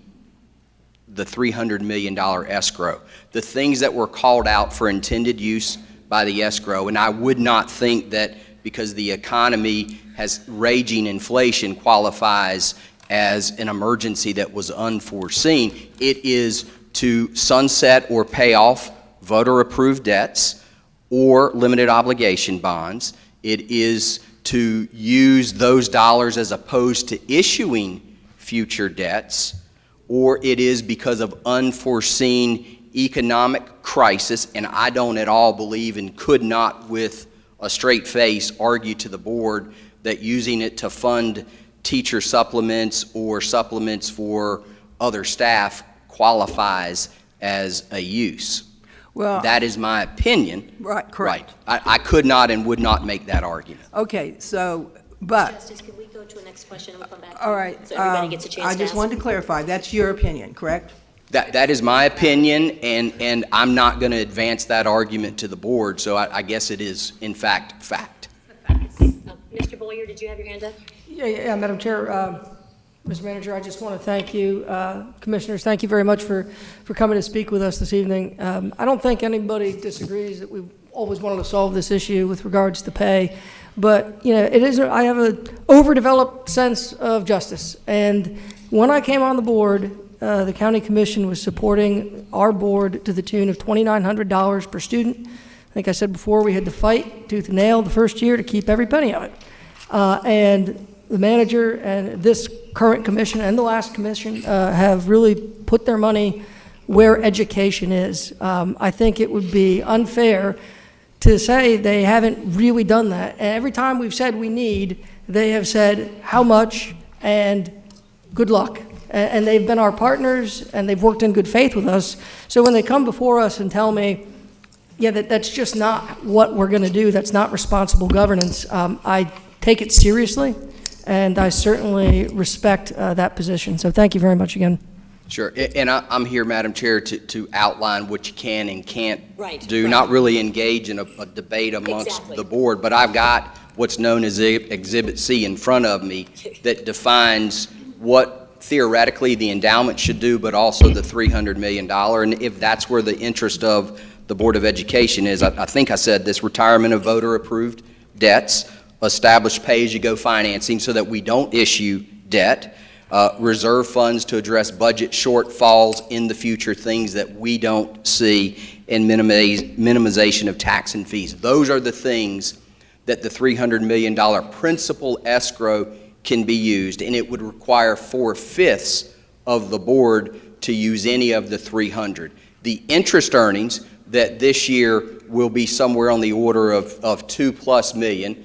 S8: $300 million escrow. The things that were called out for intended use by the escrow, and I would not think that because the economy has raging inflation qualifies as an emergency that was unforeseen. It is to sunset or pay off voter-approved debts or limited obligation bonds. It is to use those dollars as opposed to issuing future debts, or it is because of unforeseen economic crisis, and I don't at all believe and could not with a straight face argue to the board that using it to fund teacher supplements or supplements for other staff qualifies as a use.
S5: Well,
S8: that is my opinion.
S5: Right, correct.
S8: Right. I could not and would not make that argument.
S5: Okay, so, but,
S2: Justice, can we go to the next question and we'll come back?
S5: all right.
S2: So everybody gets a chance to
S5: I just
S2: ask.
S5: wanted to clarify, that's your opinion, correct?
S8: That is my opinion, and I'm not going to advance that argument to the board, so I guess it is, in fact, fact.
S2: Mr. Boyer, did you have your hand up?
S22: Yeah, Madam Chair, Mr. Manager, I just want to thank you, Commissioners, thank you very much for coming to speak with us this evening. I don't think anybody disagrees that we've always wanted to solve this issue with regards to pay, but, I have an overdeveloped sense of justice, and when I came on the board, the County Commission was supporting our board to the tune of $2,900 per student. I think I said before we had to fight tooth and nail the first year to keep every penny of it. And the manager and this current commission and the last commission have really put their money where education is. I think it would be unfair to say they haven't really done that. And every time we've said we need, they have said how much and good luck. And they've been our partners and they've worked in good faith with us. So when they come before us and tell me, yeah, that's just not what we're going to do, that's not responsible governance, I take it seriously, and I certainly respect that position. So thank you very much again.
S8: Sure, and I'm here, Madam Chair, to outline what you can and can't do,
S2: right.
S8: not really engage in a debate amongst the board, but I've got what's known as Exhibit C in front of me that defines what theoretically the endowment should do, but also the $300 million, and if that's where the interest of the Board of Education is, I think I said this: retirement of voter-approved debts, establish pay-as-you-go financing so that we don't issue debt, reserve funds to address budget shortfalls in the future, things that we don't see, and minimization of tax and fees. Those are the things that the $300 million principal escrow can be used, and it would require 4/5 of the board to use any of the 300. The interest earnings that this year will be somewhere on the order of $2+ million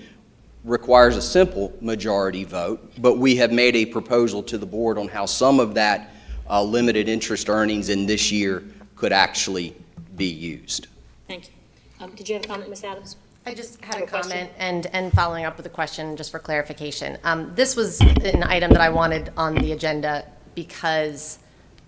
S8: requires a simple majority vote, but we have made a proposal to the board on how some of that limited interest earnings in this year could actually be used.
S2: Thank you. Did you have a comment, Ms. Adams?
S4: I just had a comment and following up with a question just for clarification. This was an item that I wanted on the agenda because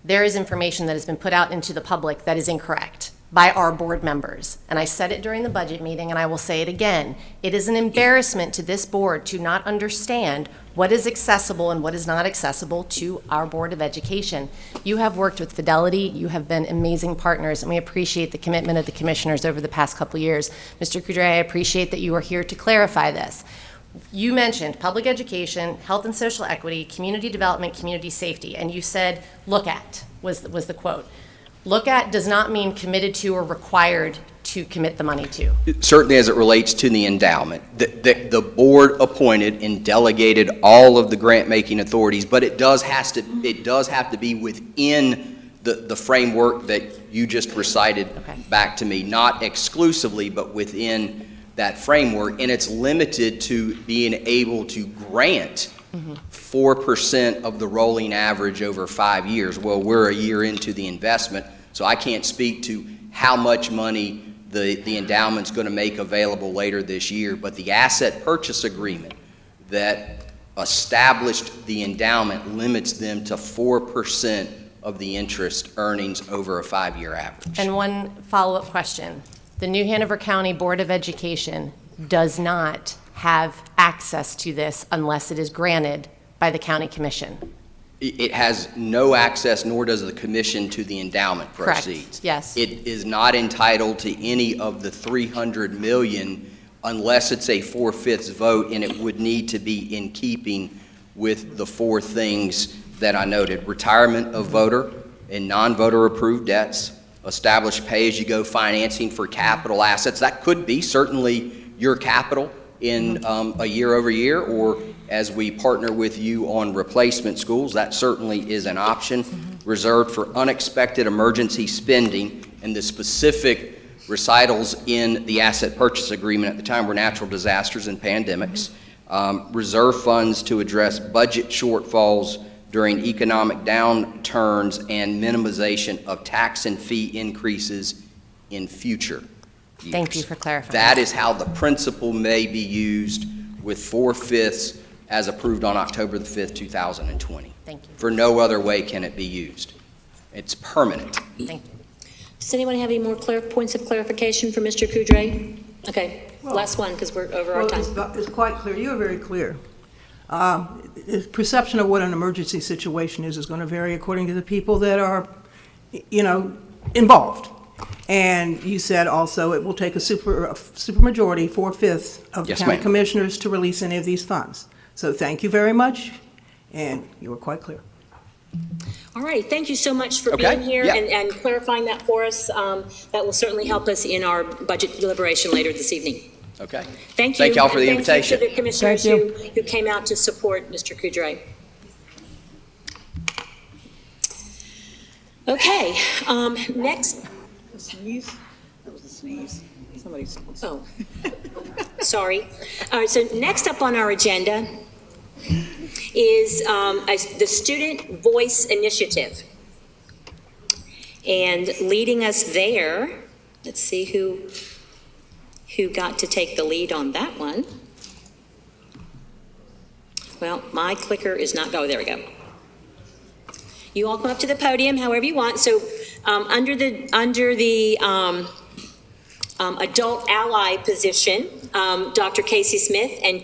S4: there is information that has been put out into the public that is incorrect by our board members. And I said it during the budget meeting, and I will say it again. It is an embarrassment to this board to not understand what is accessible and what is not accessible to our Board of Education. You have worked with fidelity, you have been amazing partners, and we appreciate the commitment of the commissioners over the past couple years. Mr. Coudray, I appreciate that you are here to clarify this. You mentioned public education, health and social equity, community development, community safety, and you said, look at, was the quote. Look at does not mean committed to or required to commit the money to.
S8: Certainly as it relates to the endowment. The board appointed and delegated all of the grant-making authorities, but it does have to be within the framework that you just recited back to me, not exclusively, but within that framework, and it's limited to being able to grant 4% of the rolling average over 5 years. Well, we're a year into the investment, so I can't speak to how much money the endowment's going to make available later this year, but the asset purchase agreement that established the endowment limits them to 4% of the interest earnings over a 5-year average.
S4: And one follow-up question. The New Hanover County Board of Education does not have access to this unless it is granted by the county commission.
S8: It has no access, nor does the commission, to the endowment proceeds.
S4: Correct. Yes.
S8: It is not entitled to any of the $300 million unless it's a 4/5 vote, and it would need to be in keeping with the 4 things that I noted: retirement of voter and non-voter approved debts, establish pay-as-you-go financing for capital assets. That could be certainly your capital in a year-over-year, or as we partner with you on replacement schools, that certainly is an option. Reserved for unexpected emergency spending, and the specific recitals in the asset purchase agreement at the time were natural disasters and pandemics. Reserve funds to address budget shortfalls during economic downturns and minimization of tax and fee increases in future years.
S4: Thank you for clarifying.
S8: That is how the principal may be used, with 4/5 as approved on October the 5th, 2020.
S4: Thank you.
S8: For no other way can it be used. It's permanent.
S2: Thank you. Does anyone have any more points of clarification for Mr. Coudray? Okay, last one, because we're over our time.
S5: It's quite clear. You are very clear. Perception of what an emergency situation is going to vary according to the people that are, involved. And you said also it will take a supermajority, 4/5 of the county commissioners to release any of these funds. So thank you very much, and you were quite clear.
S2: All right, thank you so much for being here and clarifying that for us. That will certainly help us in our budget deliberation later this evening.
S8: Okay.
S2: Thank you.
S8: Thank y'all for the
S2: And
S8: invitation.
S2: thank you to the commissioners
S22: Thank
S2: who came out to support Mr. Kudray. Okay, next.
S3: Sneeze? That was a sneeze. Somebody sneezed.
S2: Oh, sorry. All right, so next up on our agenda is the Student Voice Initiative. And leading us there, let's see who got to take the lead on that one. Well, my clicker is not, oh, there we go. You all come up to the podium however you want. So under the adult ally position, Dr. Casey Smith and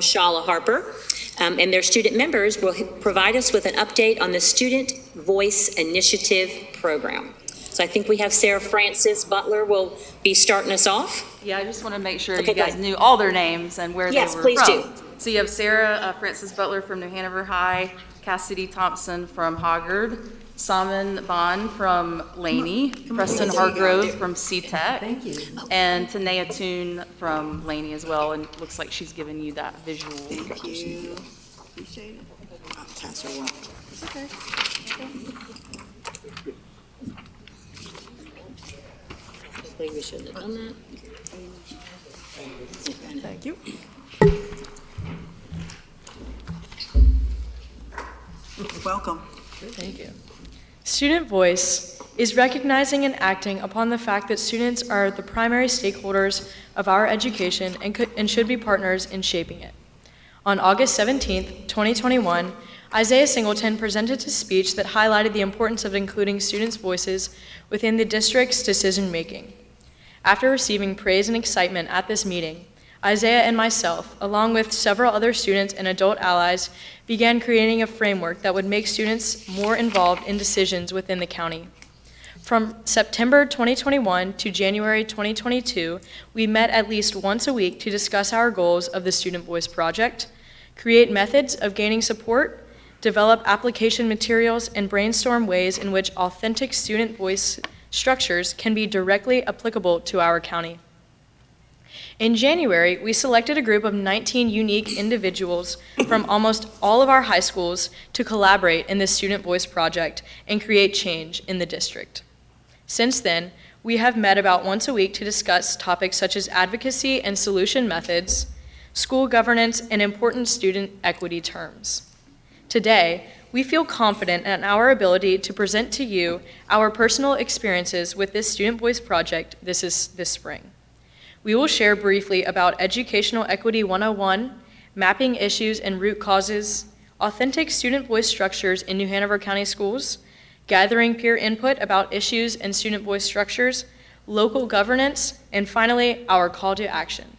S2: Shala Harper and their student members will provide us with an update on the Student Voice Initiative program. So I think we have Sarah Francis Butler will be starting us off.
S10: Yeah, I just want to make sure
S2: Okay,
S10: you guys knew all their names and where they were from.
S2: Yes, please do.
S10: So you have Sarah Francis Butler from New Hanover High, Cassidy Thompson from Hoggard, Salmon Bond from Laney, Preston Hargrove from C-Tech. Thank you. And Tanea Toon from Laney as well, and looks like she's given you that visual.
S3: Thank you. Appreciate it. I'll pass her one. It's okay.
S2: We shouldn't have done that.
S22: Thank you.
S3: Welcome.
S10: Thank you.
S18: Student voice is recognizing and acting upon the fact that students are the primary stakeholders of our education and should be partners in shaping it. On August 17th, 2021, Isaiah Singleton presented a speech that highlighted the importance of including students' voices within the district's decision-making. After receiving praise and excitement at this meeting, Isaiah and myself, along with several other students and adult allies, began creating a framework that would make students more involved in decisions within the county. From September 2021 to January 2022, we met at least once a week to discuss our goals of the Student Voice Project, create methods of gaining support, develop application materials, and brainstorm ways in which authentic student voice structures can be directly applicable to our county. In January, we selected a group of 19 unique individuals from almost all of our high schools to collaborate in the Student Voice Project and create change in the district. Since then, we have met about once a week to discuss topics such as advocacy and solution methods, school governance, and important student equity terms. Today, we feel confident in our ability to present to you our personal experiences with this Student Voice Project this spring. We will share briefly about Educational Equity 101, mapping issues and root causes, authentic student voice structures in New Hanover County schools, gathering peer input about issues and student voice structures, local governance, and finally, our call to action.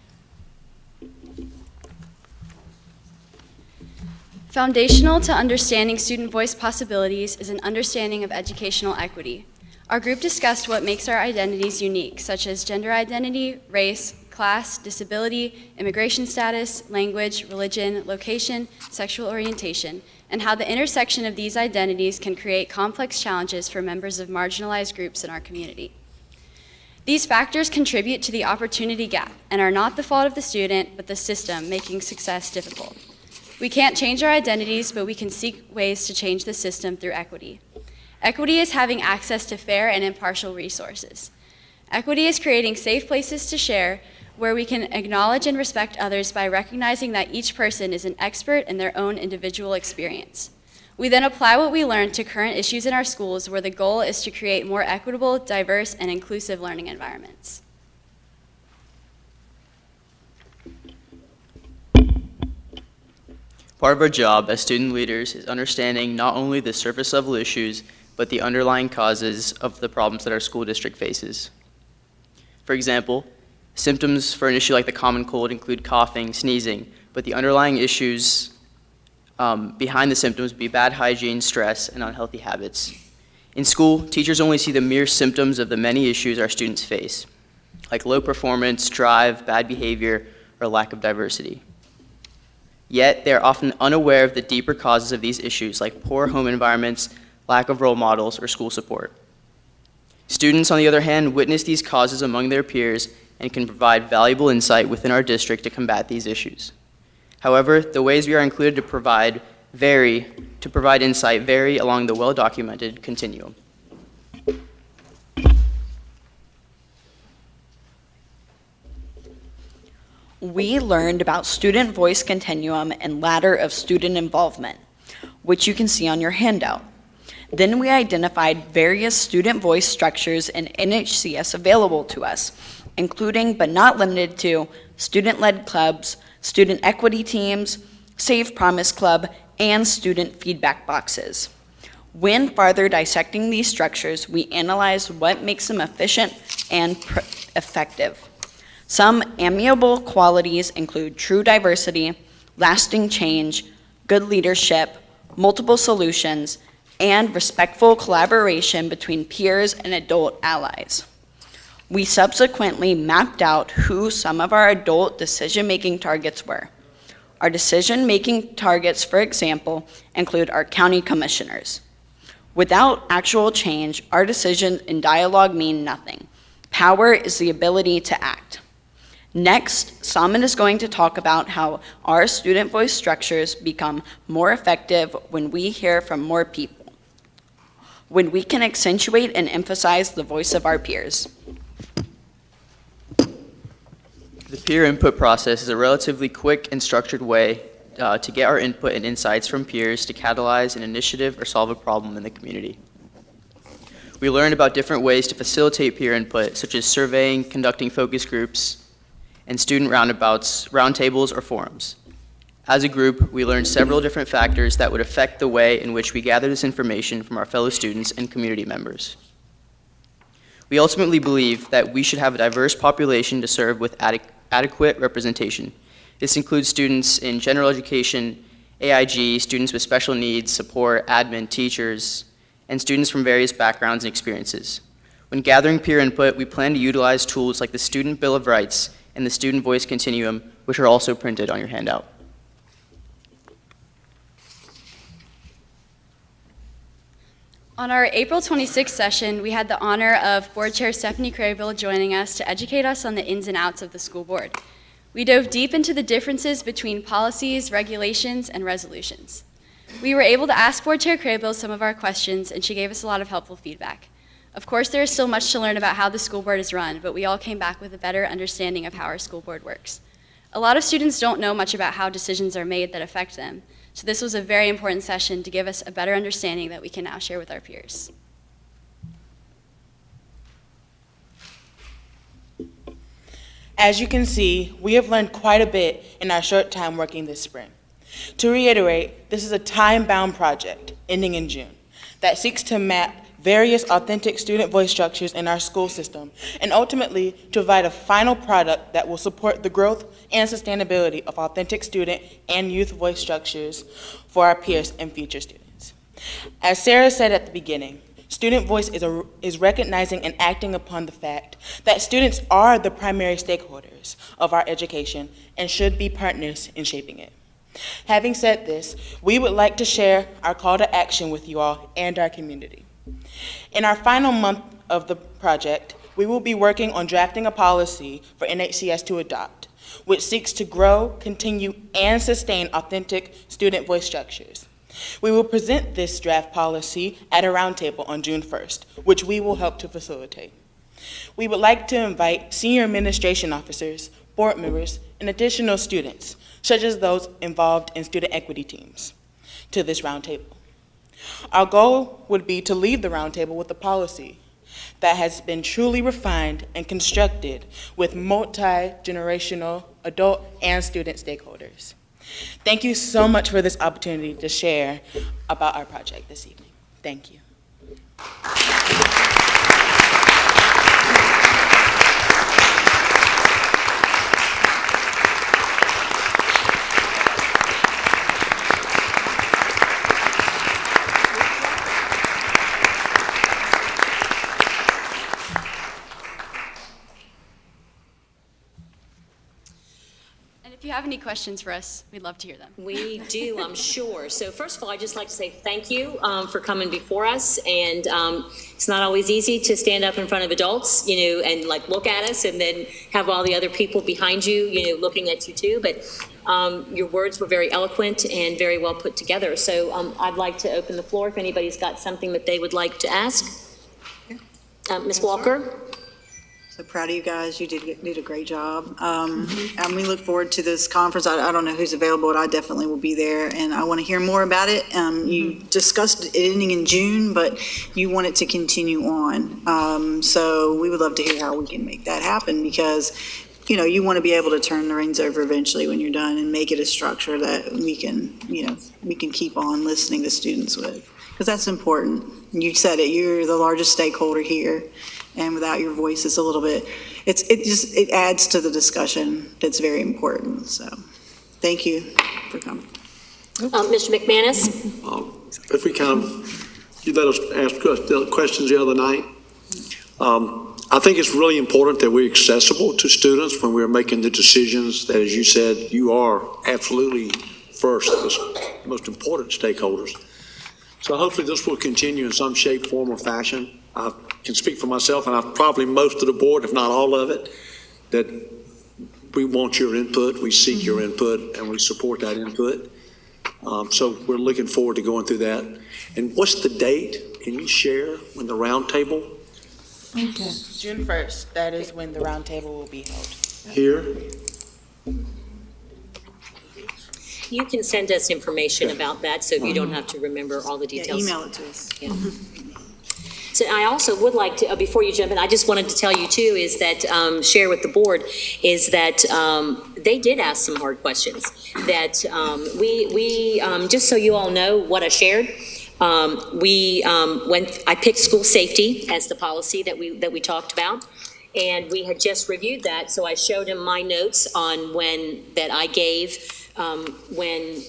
S17: Foundational to understanding student voice possibilities is an understanding of educational equity. Our group discussed what makes our identities unique, such as gender identity, race, class, disability, immigration status, language, religion, location, sexual orientation, and how the intersection of these identities can create complex challenges for members of marginalized groups in our community. These factors contribute to the opportunity gap and are not the fault of the student, but the system making success difficult. We can't change our identities, but we can seek ways to change the system through equity. Equity is having access to fair and impartial resources. Equity is creating safe places to share where we can acknowledge and respect others by recognizing that each person is an expert in their own individual experience. We then apply what we learn to current issues in our schools where the goal is to create more equitable, diverse, and inclusive learning environments.
S11: Part of our job as student leaders is understanding not only the surface level issues, but the underlying causes of the problems that our school district faces. For example, symptoms for an issue like the common cold include coughing, sneezing, but the underlying issues behind the symptoms would be bad hygiene, stress, and unhealthy habits. In school, teachers only see the mere symptoms of the many issues our students face, like low performance, drive, bad behavior, or lack of diversity. Yet, they are often unaware of the deeper causes of these issues, like poor home environments, lack of role models, or school support. Students, on the other hand, witness these causes among their peers and can provide valuable insight within our district to combat these issues. However, the ways we are included to provide insight vary along the well-documented continuum.
S12: We learned about student voice continuum and ladder of student involvement, which you can see on your handout. Then we identified various student voice structures in NHCS available to us, including but not limited to student-led clubs, student equity teams, Safe Promise Club, and student feedback boxes. When further dissecting these structures, we analyzed what makes them efficient and effective. Some amiable qualities include true diversity, lasting change, good leadership, multiple solutions, and respectful collaboration between peers and adult allies. We subsequently mapped out who some of our adult decision-making targets were. Our decision-making targets, for example, include our county commissioners. Without actual change, our decisions and dialogue mean nothing. Power is the ability to act. Next, Salman is going to talk about how our student voice structures become more effective when we hear from more people, when we can accentuate and emphasize the voice of our peers.
S11: The peer input process is a relatively quick and structured way to get our input and insights from peers to catalyze an initiative or solve a problem in the community. We learned about different ways to facilitate peer input, such as surveying, conducting focus groups, and student roundtables, or forums. As a group, we learned several different factors that would affect the way in which we gather this information from our fellow students and community members. We ultimately believe that we should have a diverse population to serve with adequate representation. This includes students in general education, AIG, students with special needs, support, admin, teachers, and students from various backgrounds and experiences. When gathering peer input, we plan to utilize tools like the Student Bill of Rights and the Student Voice Continuum, which are also printed on your handout.
S17: On our April 26th session, we had the honor of Board Chair Stephanie Craybill joining us to educate us on the ins and outs of the school board. We dove deep into the differences between policies, regulations, and resolutions. We were able to ask Board Chair Craybill some of our questions, and she gave us a lot of helpful feedback. Of course, there is still much to learn about how the school board is run, but we all came back with a better understanding of how our school board works. A lot of students don't know much about how decisions are made that affect them, so this was a very important session to give us a better understanding that we can now share with our peers.
S13: As you can see, we have learned quite a bit in our short time working this spring. To reiterate, this is a time-bound project ending in June that seeks to map various authentic student voice structures in our school system, and ultimately to provide a final product that will support the growth and sustainability of authentic student and youth voice structures for our peers and future students. As Sarah said at the beginning, student voice is recognizing and acting upon the fact that students are the primary stakeholders of our education and should be partners in shaping it. Having said this, we would like to share our call to action with you all and our community. In our final month of the project, we will be working on drafting a policy for NHCS to adopt, which seeks to grow, continue, and sustain authentic student voice structures. We will present this draft policy at a roundtable on June 1st, which we will help to facilitate. We would like to invite senior administration officers, board members, and additional students, such as those involved in student equity teams, to this roundtable. Our goal would be to leave the roundtable with a policy that has been truly refined and constructed with multi-generational adult and student stakeholders. Thank you so much for this opportunity to share about our project this evening. Thank you.
S17: If you have any questions for us, we'd love to hear them.
S2: We do, I'm sure. So first of all, I'd just like to say thank you for coming before us. And it's not always easy to stand up in front of adults, and like look at us and then have all the other people behind you, looking at you too. But your words were very eloquent and very well put together. So I'd like to open the floor if anybody's got something that they would like to ask. Ms. Walker?
S3: So proud of you guys. You did a great job. And we look forward to this conference. I don't know who's available, but I definitely will be there. And I want to hear more about it. You discussed it ending in June, but you want it to continue on. So we would love to hear how we can make that happen because, you want to be able to turn the reins over eventually when you're done and make it a structure that we can keep on listening to students with. Because that's important. You said it, you're the largest stakeholder here. And without your voice, it's a little bit, it adds to the discussion that's very important. So thank you for coming.
S2: Mr. McManus?
S1: If we you let us ask questions the other night. I think it's really important that we're accessible to students when we're making the decisions that, as you said, you are absolutely first, the most important stakeholders. So hopefully this will continue in some shape, form, or fashion. I can speak for myself, and probably most of the board, if not all of it, that we want your input, we seek your input, and we support that input. So we're looking forward to going through that. And what's the date? Can you share when the roundtable?
S13: Okay. June 1st, that is when the roundtable will be held.
S1: Here?
S2: You can send us information about that so you don't have to remember all the details.
S3: Yeah, email it to us.
S2: Yeah. So I also would like to, before you jump in, I just wanted to tell you too, is that, share with the board, is that they did ask some hard questions. That we just so you all know what I shared, I picked school safety as the policy that we talked about. And we had just reviewed that, so I showed him my notes on that I gave when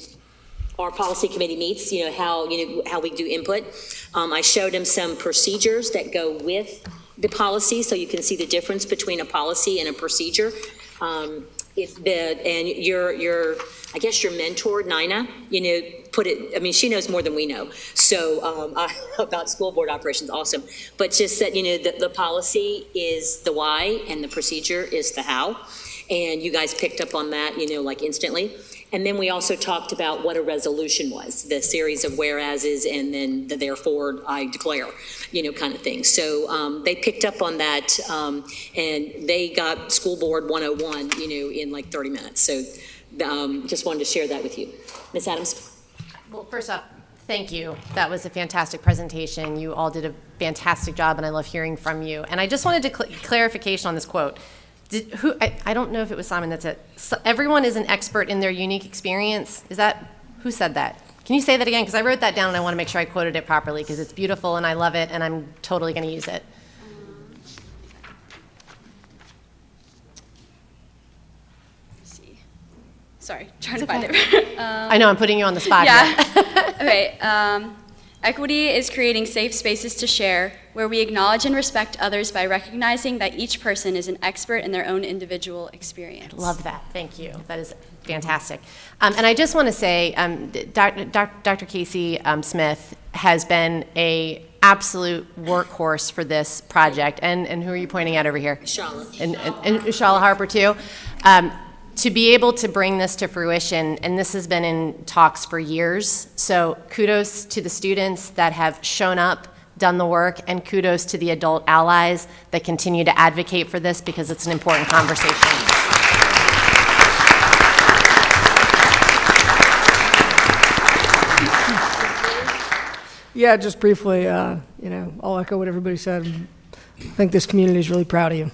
S2: our policy committee meets, how we do input. I showed him some procedures that go with the policy, so you can see the difference between a policy and a procedure. And I guess your mentor, Nina, put it, I mean, she knows more than we know. So about school board operations, awesome. But just that, the policy is the why and the procedure is the how. And you guys picked up on that, like instantly. And then we also talked about what a resolution was, the series of whereases and then the therefore I declare, kind of thing. So they picked up on that and they got School Board 101, in like 30 minutes. So just wanted to share that with you. Ms. Adams?
S4: Well, first off, thank you. That was a fantastic presentation. You all did a fantastic job and I love hearing from you. And I just wanted to clarification on this quote. I don't know if it was Simon that said, everyone is an expert in their unique experience. Who said that? Can you say that again? Because I wrote that down and I want to make sure I quoted it properly because it's beautiful and I love it and I'm totally going to use it.
S17: Let's see. Sorry, trying to find it.
S4: I know, I'm putting you on the spot
S17: here. Okay. Equity is creating safe spaces to share, where we acknowledge and respect others by recognizing that each person is an expert in their own individual experience.
S4: Love that. Thank you. That is fantastic. And I just want to say, Dr. Casey Smith has been an absolute workhorse for this project. And who are you pointing at over here?
S2: Shala.
S4: And Shala Harper, too. To be able to bring this to fruition, and this has been in talks for years, so kudos to the students that have shown up, done the work, and kudos to the adult allies that continue to advocate for this because it's an important conversation.
S22: Yeah, just briefly, I'll echo what everybody said. I think this community is really proud of you.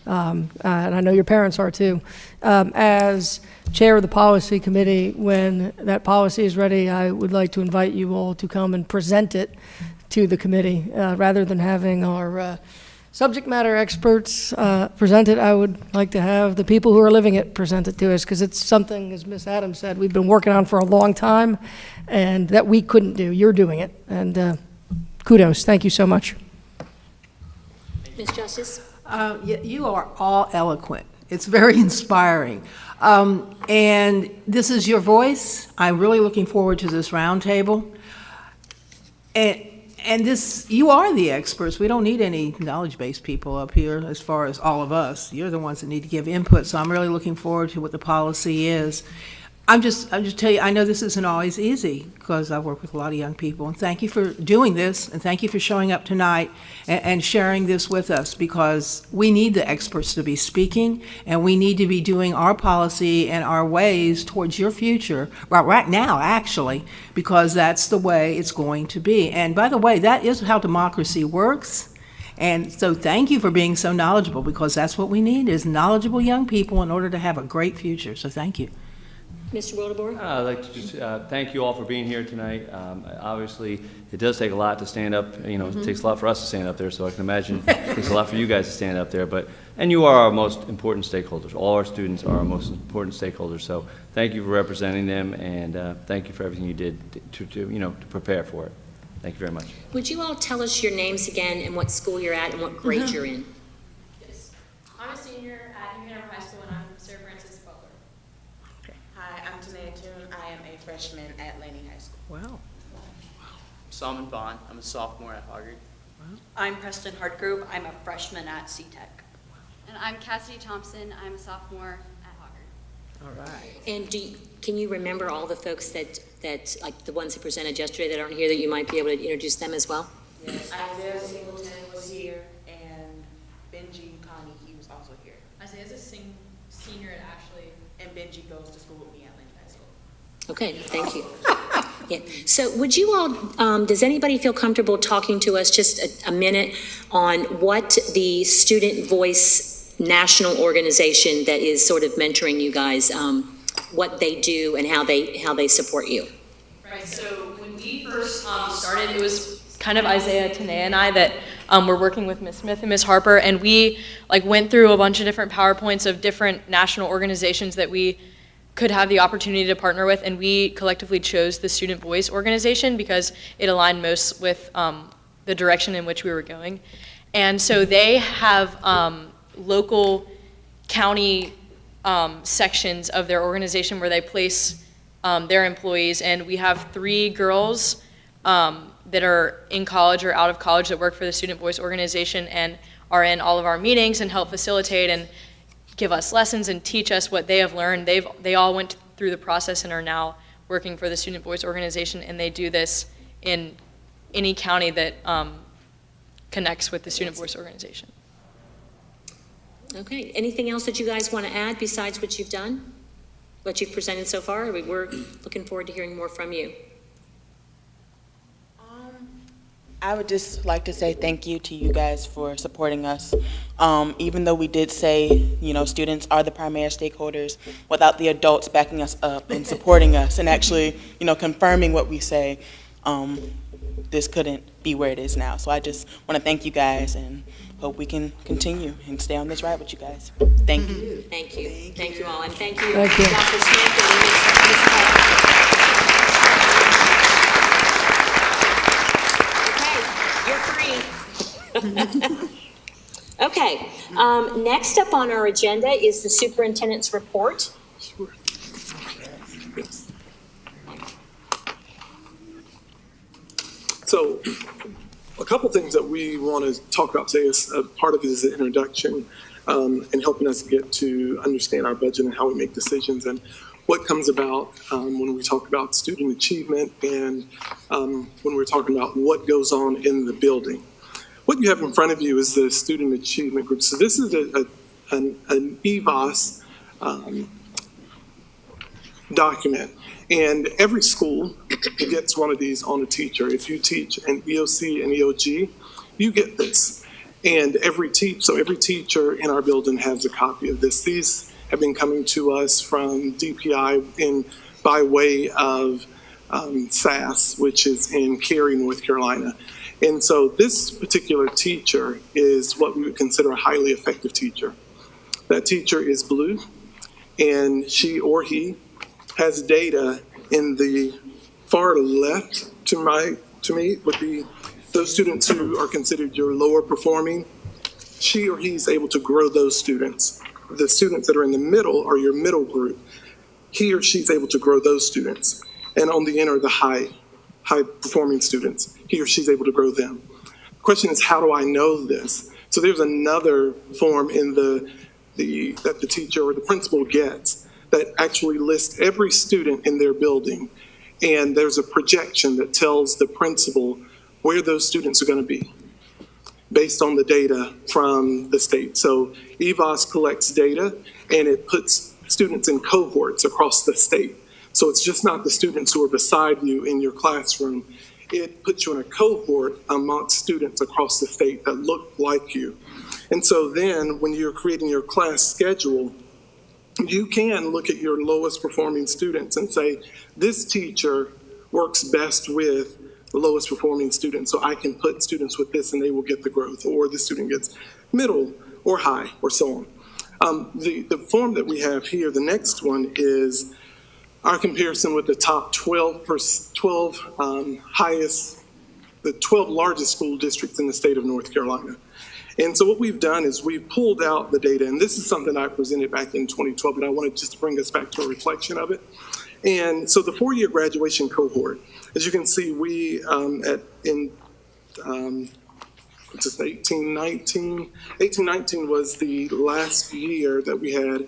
S22: And I know your parents are too. As chair of the policy committee, when that policy is ready, I would like to invite you all to come and present it to the committee. Rather than having our subject matter experts present it, I would like to have the people who are living it present it to us, because it's something, as Ms. Adams said, we've been working on for a long time, and that we couldn't do. You're doing it, and kudos. Thank you so much.
S2: Ms. Justice?
S14: You are all eloquent. It's very inspiring. And this is your voice. I'm really looking forward to this roundtable. And this, you are the experts. We don't need any knowledge-based people up here as far as all of us. You're the ones that need to give input, so I'm really looking forward to what the policy is. I'm just tell you, I know this isn't always easy because I work with a lot of young people, and thank you for doing this, and thank you for showing up tonight and sharing this with us, because we need the experts to be speaking, and we need to be doing our policy and our ways towards your future, right now, actually, because that's the way it's going to be. And by the way, that is how democracy works. And so thank you for being so knowledgeable, because that's what we need, is knowledgeable young people in order to have a great future. So thank you.
S2: Mr. Wildeboer?
S6: I'd like to just thank you all for being here tonight. Obviously, it does take a lot to stand up. You know, It takes a lot for us to stand up there, so I can imagine it takes a lot for you guys to stand up there. And you are our most important stakeholders. All our students are our most important stakeholders. So thank you for representing them, and thank you for everything you did to prepare for it. Thank you very much.
S2: Would you all tell us your names again and what school you're at and what grade you're in?
S18: Yes. I'm a senior at New Hanover High School, and I'm from Sir Francis Butler.
S13: Hi, I'm Tanea Toon. I am a freshman at Laney High School.
S14: Wow.
S11: Salmon Bond, I'm a sophomore at Hoggard.
S12: I'm Preston Hartgrove. I'm a freshman at CTEC.
S17: And I'm Cassidy Thompson. I'm a sophomore at Hoggard.
S14: All right.
S2: And can you remember all the folks that like the ones who presented yesterday that aren't here, that you might be able to introduce them as well?
S13: Yes, Isaiah Singleton was here, and Benji Connie, he was also here.
S18: Isaiah's a senior at Ashley.
S13: And Benji goes to school with me at Laney High School.
S2: Okay, thank you. Yeah. So would you all, does anybody feel comfortable talking to us just a minute on what the Student Voice National Organization that is sort of mentoring you guys, what they do and how they support you?
S18: Right, so when we first started, it was kind of Isaiah, Tanea, and I that were working with Ms. Smith and Ms. Harper, and we went through a bunch of different PowerPoints of different national organizations that we could have the opportunity to partner with, and we collectively chose the Student Voice organization because it aligned most with the direction in which we were going. And so they have local county sections of their organization where they place their employees, and we have 3 girls that are in college or out of college that work for the Student Voice organization and are in all of our meetings and help facilitate and give us lessons and teach us what they have learned. They all went through the process and are now working for the Student Voice organization, and they do this in any county that connects with the Student Voice organization.
S2: Okay, anything else that you guys want to add besides what you've done? What you've presented so far? We're looking forward to hearing more from you.
S13: I would just like to say thank you to you guys for supporting us. Even though we did say, students are the primary stakeholders, without the adults backing us up and supporting us and actually, confirming what we say, this couldn't be where it is now. So I just want to thank you guys and hope we can continue and stay on this ride with you guys. Thank you.
S2: Thank you. Thank you all. And thank you,
S14: Thank you.
S2: Dr. Smith and Ms. Okay, next up on our agenda is the superintendent's report.
S21: So a couple things that we want to talk about today is part of it is the introduction and helping us get to understand our budget and how we make decisions and what comes about when we talk about student achievement and when we're talking about what goes on in the building. What you have in front of you is the Student Achievement Group. So this is an EVOS document. And every school gets one of these on a teacher. If you teach an EOC and EOG, you get this. And every teacher in our building has a copy of this. These have been coming to us from DPI by way of SAS, which is in Cary, North Carolina. And so this particular teacher is what we would consider a highly effective teacher. That teacher is blue, and she or he has data in the far left to me would be those students who are considered your lower performing. She or he is able to grow those students. the students that are in the middle are your middle group. He or she's able to grow those students. And on the end are the high performing students. He or she's able to grow them. The question is, how do I know this? So there's another form in that the teacher or the principal gets that actually lists every student in their building. And there's a projection that tells the principal where those students are going to be based on the data from the state. So EVOS collects data and it puts students in cohorts across the state. So it's just not the students who are beside you in your classroom. It puts you in a cohort amongst students across the state that look like you. And so then when you're creating your class schedule, you can look at your lowest performing students and say, this teacher works best with the lowest performing students, so I can put students with this and they will get the growth, or the student gets middle or high, or so on. The form that we have here, the next one, is our comparison with the top 12 largest school districts in the state of North Carolina. And so what we've done is we've pulled out the data, and this is something I presented back in 2012, but I wanted just to bring us back to a reflection of it. And so the four-year graduation cohort, as you can see, we in 1819 was the last year that we had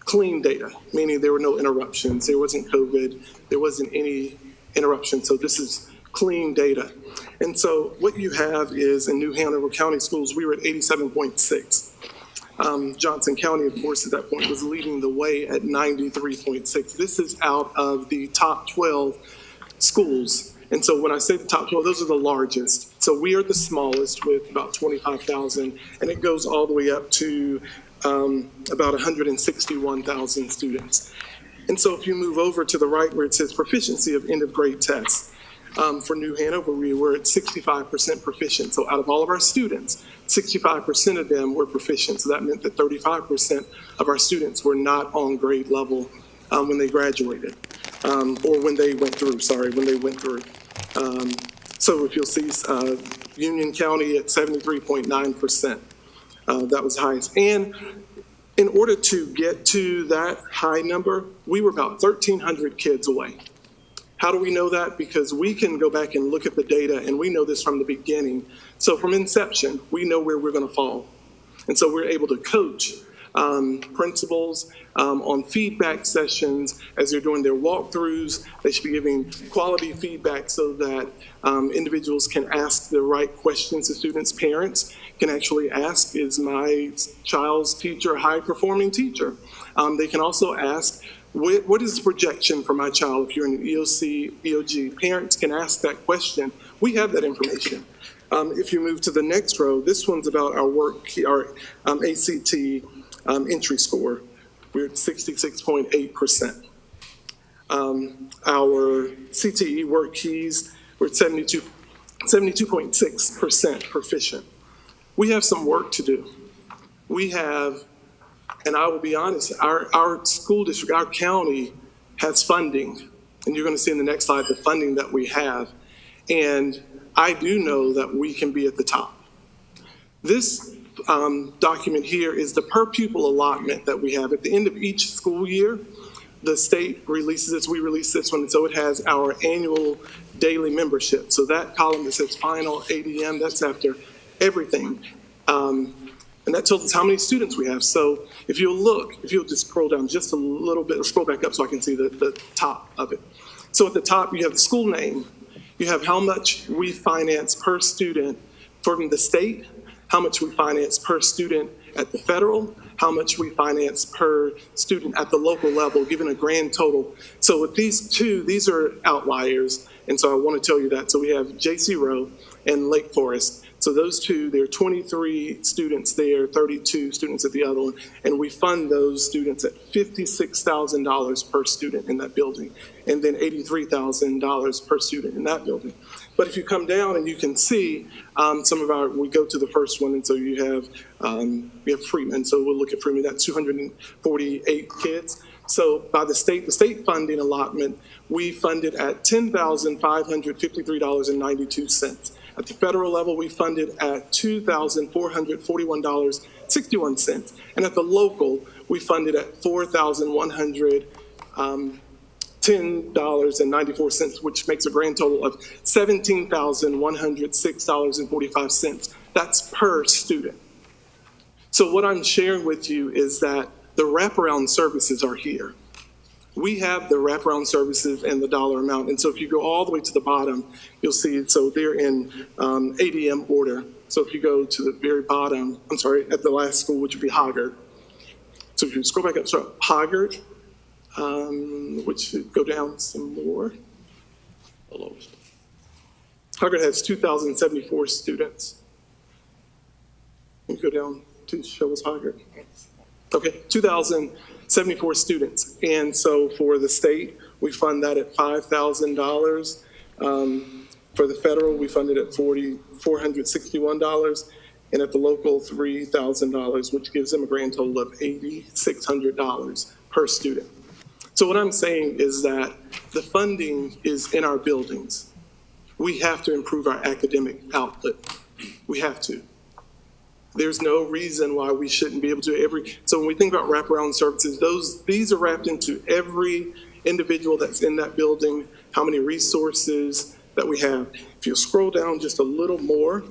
S21: clean data, meaning there were no interruptions. There wasn't COVID. There wasn't any interruption. So this is clean data. And so what you have is in New Hanover County schools, we were at 87.6. Johnson County, of course, at that point was leading the way at 93.6. This is out of the top 12 schools. And so when I say the top 12, those are the largest. So we are the smallest with about 25,000, and it goes all the way up to about 161,000 students. And so if you move over to the right where it says proficiency of end of grade tests, for New Hanover, we were at 65% proficient. So out of all of our students, 65% of them were proficient. So that meant that 35% of our students were not on grade level when they graduated, or when they went through, so if you'll see Union County at 73.9%, that was highest. And in order to get to that high number, we were about 1,300 kids away. How do we know that? Because we can go back and look at the data, and we know this from the beginning. So from inception, we know where we're going to fall. And so we're able to coach principals on feedback sessions as they're doing their walkthroughs. They should be giving quality feedback so that individuals can ask the right questions to students. Parents can actually ask, is my child's teacher a high-performing teacher? They can also ask, what is the projection for my child? If you're in an EOC, EOG, parents can ask that question. We have that information. If you move to the next row, this one's about our ACT entry score. We're at 66.8%. Our CTE work keys, we're at 72.6% proficient. We have some work to do. We have, and I will be honest, our school district, our county has funding. And you're going to see in the next slide the funding that we have. And I do know that we can be at the top. This document here is the per pupil allotment that we have. At the end of each school year, the state releases this, we release this one, and so it has our annual daily membership. So that column that says final ADM, that's after everything. And that tells us how many students we have. So if you'll just scroll down just a little bit, or scroll back up so I can see the top of it. So at the top, you have the school name. You have how much we finance per student from the state, how much we finance per student at the federal, how much we finance per student at the local level, given a grand total. So with these two, these are outliers, and so I want to tell you that. So we have J.C. Rowe and Lake Forest. So those two, there are 23 students there, 32 students at the other one, and we fund those students at $56,000 per student in that building, and then $83,000 per student in that building. But if you come down and you can see some of our, we go to the first one, and so we have Freeman. So we'll look at Freeman, that's 248 kids. So by the state funding allotment, we funded at $10,553.92. At the federal level, we funded at $2,441.97. 61 cents. And at the local, we funded at $4,110.94, which makes a grand total of $17,106.45. That's per student. So what I'm sharing with you is that the wraparound services are here. We have the wraparound services and the dollar amount. And so if you go all the way to the bottom, you'll see, so they're in ADM order. So if you go to the very bottom, I'm sorry, at the last school, which would be Hoggard. So if you scroll back up, so Hoggard, which should go down some more. The lowest. Hoggard has 2,074 students. You go down to show us Hoggard. Okay, 2,074 students. And so for the state, we fund that at $5,000. For the federal, we fund it at $461. And at the local, $3,000, which gives them a grand total of $8,600 per student. So what I'm saying is that the funding is in our buildings. We have to improve our academic output. We have to. There's no reason why we shouldn't be able to so when we think about wraparound services, these are wrapped into every individual that's in that building, how many resources that we have. If you scroll down just a little more,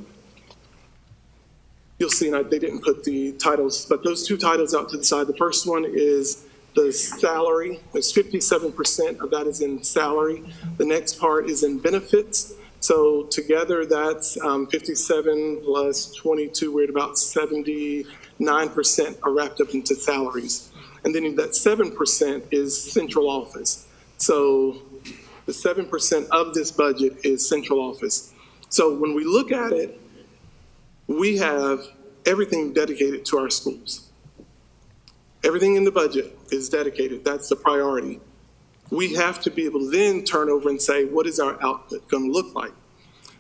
S21: you'll see, and they didn't put the titles, but those two titles out to the side. The first one is the salary. There's 57% of that is in salary. The next part is in benefits. So together, that's 57 plus 22, we're at about 79% are wrapped up into salaries. And then that 7% is central office. So the 7% of this budget is central office. So when we look at it, we have everything dedicated to our schools. Everything in the budget is dedicated. That's the priority. We have to be able to then turn over and say, what is our output going to look like?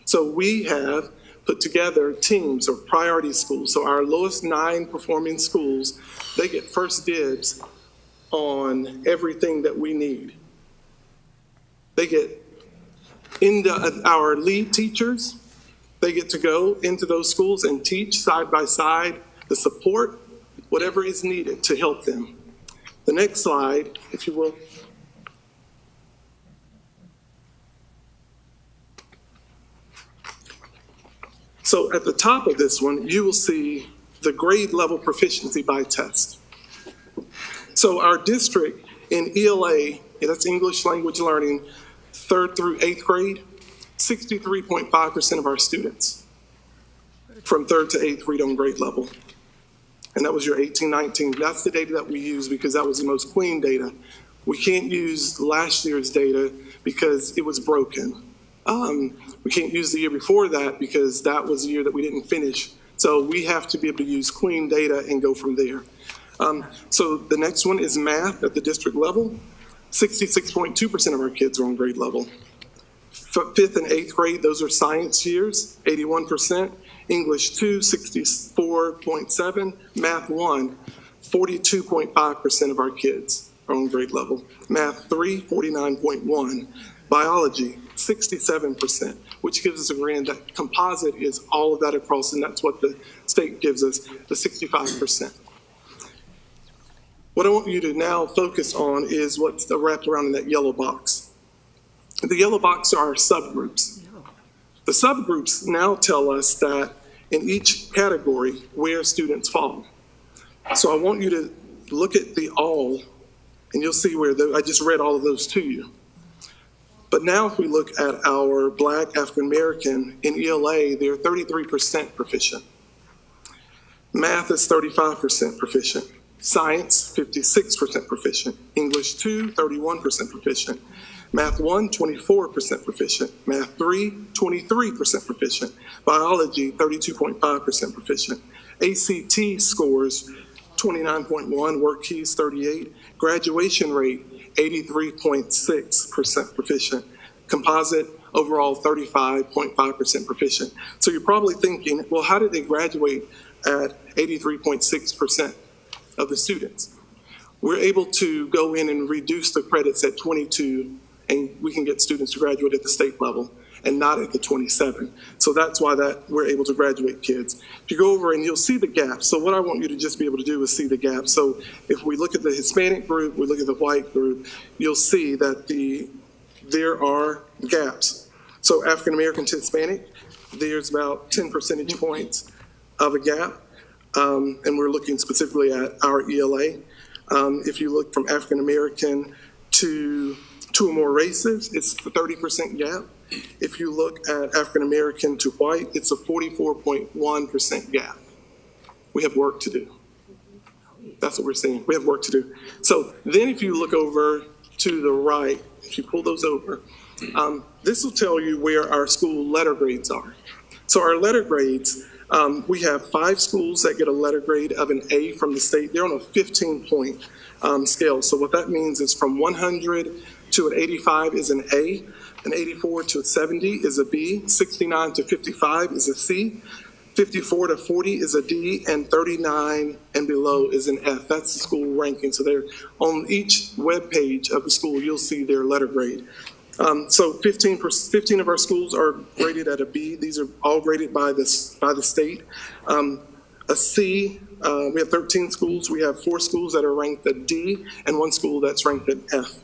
S21: So we have put together teams of priority schools. So our lowest 9 performing schools, they get first dibs on everything that we need. They get into our lead teachers. They get to go into those schools and teach side by side the support, whatever is needed to help them. The next slide, if you will. So at the top of this one, you will see the grade level proficiency by test. So our district in ELA, that's English Language Learning, 3rd through 8th grade, 63.5% of our students from 3rd to 8th read on grade level. And that was your 18-19. That's the data that we use because that was the most clean data. We can't use last year's data because it was broken. We can't use the year before that because that was the year that we didn't finish. So we have to be able to use clean data and go from there. So the next one is math at the district level. 66.2% of our kids are on grade level. 5th and 8th grade, those are science years, 81%. English 2, 64.7. Math 1, 42.5% of our kids are on grade level. Math 3, 49.1. Biology, 67%, which gives us a grand that composite is all of that across, and that's what the state gives us, the 65%. What I want you to now focus on is what's wrapped around in that yellow box. The yellow box are our subgroups. The subgroups now tell us that in each category where students fall. So I want you to look at the all, and you'll see where I just read all of those to you. But now if we look at our Black African American in ELA, they're 33% proficient. Math is 35% proficient. Science, 56% proficient. English 2, 31% proficient. Math 1, 24% proficient. Math 3, 23% proficient. Biology, 32.5% proficient. ACT scores, 29.1, work keys, 38. Graduation rate, 83.6% proficient. Composite, overall 35.5% proficient. So you're probably thinking, well, how did they graduate at 83.6% of the students? We're able to go in and reduce the credits at 22, and we can get students to graduate at the state level. and not at the 27. So that's why we're able to graduate kids. If you go over and you'll see the gaps. So what I want you to just be able to do is see the gaps. So if we look at the Hispanic group, we look at the white group, you'll see that there are gaps. So African American to Hispanic, there's about 10 percentage points of a gap. And we're looking specifically at our ELA. If you look from African American to two or more races, it's a 30% gap. If you look at African American to white, it's a 44.1% gap. We have work to do. That's what we're saying. We have work to do. So then if you look over to the right, if you pull those over, this will tell you where our school letter grades are. So our letter grades, we have 5 schools that get a letter grade of an A from the state. They're on a 15-point scale. So what that means is from 100 to an 85 is an A, an 84 to a 70 is a B, 69 to 55 is a C, 54 to 40 is a D, and 39 and below is an F. That's the school ranking. So they're on each web page of the school, you'll see their letter grade. So 15 of our schools are graded at a B. These are all graded by the state. A C, we have 13 schools. We have 4 schools that are ranked at D and 1 school that's ranked at F.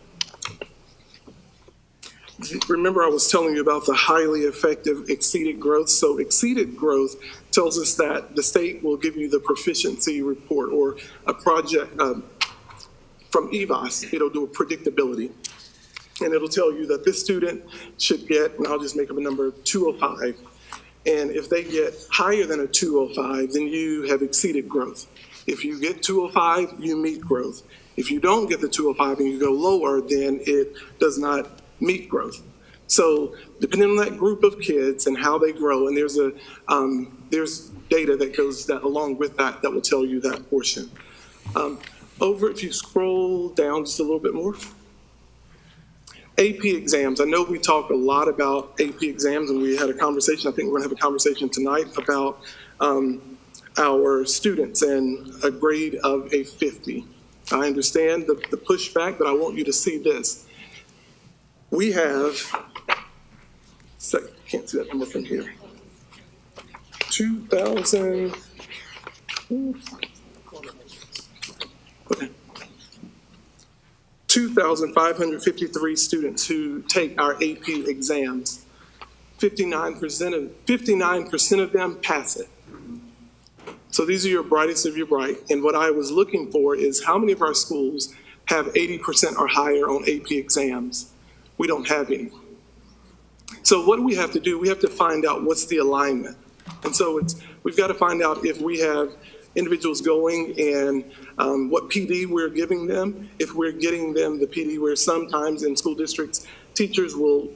S21: Remember I was telling you about the highly effective exceeded growth. So exceeded growth tells us that the state will give you the proficiency report or a project from EVOS. It'll do a predictability. And it'll tell you that this student should get, and I'll just make up a number, 205. And if they get higher than a 205, then you have exceeded growth. If you get 205, you meet growth. If you don't get the 205 and you go lower, then it does not meet growth. So depending on that group of kids and how they grow, and there's data that goes along with that will tell you that portion. If you scroll down just a little bit more. AP exams. I know we talk a lot about AP exams, and we had a conversation. I think we're going to have a conversation tonight about our students and a grade of a 50. I understand the pushback, but I want you to see this. We have, can't see that number from here, 2,000, okay. 2,553 students who take our AP exams. 59% of them pass it. So these are your brightest of your bright. And what I was looking for is how many of our schools have 80% or higher on AP exams. We don't have any. So what do we have to do? We have to find out what's the alignment. And so we've got to find out if we have individuals going and what PD we're giving them. If we're getting them the PD where sometimes in school districts, teachers will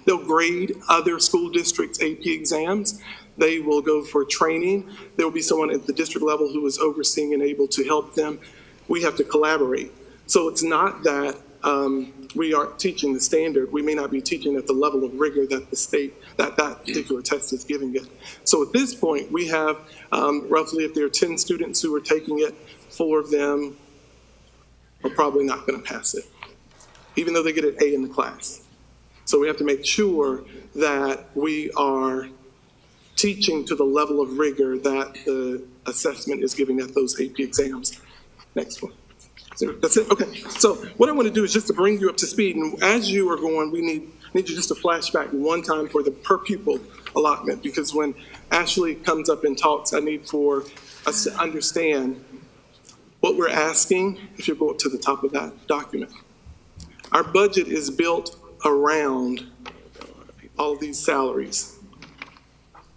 S21: they'll grade other school districts' AP exams. They will go for training. There will be someone at the district level who is overseeing and able to help them. We have to collaborate. So it's not that we aren't teaching the standard. We may not be teaching at the level of rigor that the state, that particular test is giving it. So at this point, we have roughly, if there are 10 students who are taking it, 4 of them are probably not going to pass it, even though they get an A in the class. So we have to make sure that we are teaching to the level of rigor that the assessment is giving at those AP exams. Next one. That's it? Okay. So what I want to do is just to bring you up to speed. And as you are going, we need you just to flash back one time for the per pupil allotment, because when Ashley comes up and talks, I need for us to understand what we're asking. If you go up to the top of that document, our budget is built around all of these salaries.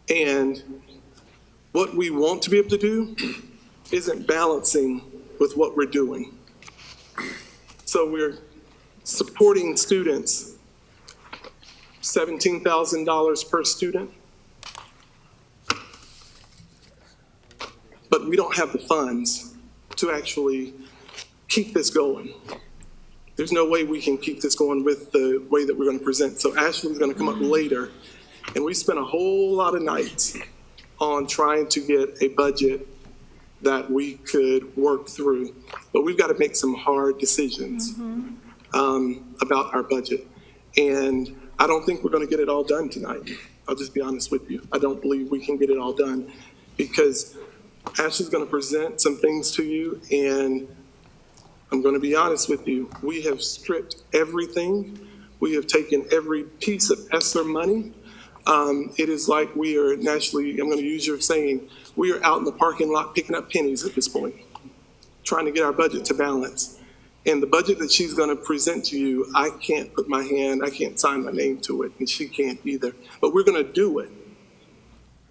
S21: And what we want to be able to do isn't balancing with what we're doing. So we're supporting students, $17,000 per student, but we don't have the funds to actually keep this going. There's no way we can keep this going with the way that we're going to present. So Ashley's going to come up later, and we spent a whole lot of nights on trying to get a budget that we could work through. But we've got to make some hard decisions about our budget. And I don't think we're going to get it all done tonight. I'll just be honest with you. I don't believe we can get it all done because Ashley's going to present some things to you, and I'm going to be honest with you. We have stripped everything. We have taken every piece of ESSER money. It is like we are nationally, I'm going to use your saying, we are out in the parking lot picking up pennies at this point, trying to get our budget to balance. And the budget that she's going to present to you, I can't put my hand, I can't sign my name to it, and she can't either. But we're going to do it.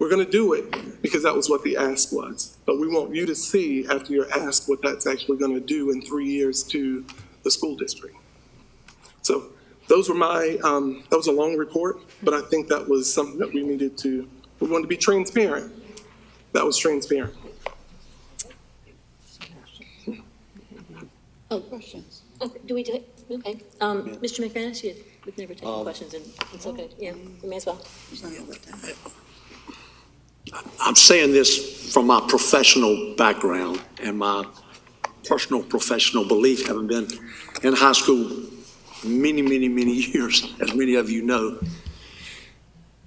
S21: We're going to do it because that was what the ask was. But we want you to see after your ask what that's actually going to do in 3 years to the school district. So those were that was a long report, but I think that was something that we wanted to be transparent. That was transparent.
S2: Oh, questions. Okay, do we do it? Okay. Mr. McManus, we've never taken questions, and it's okay. Yeah, you may as well.
S1: I'm saying this from my professional background and my personal professional belief, having been in high school many, many, many years, as many of you know.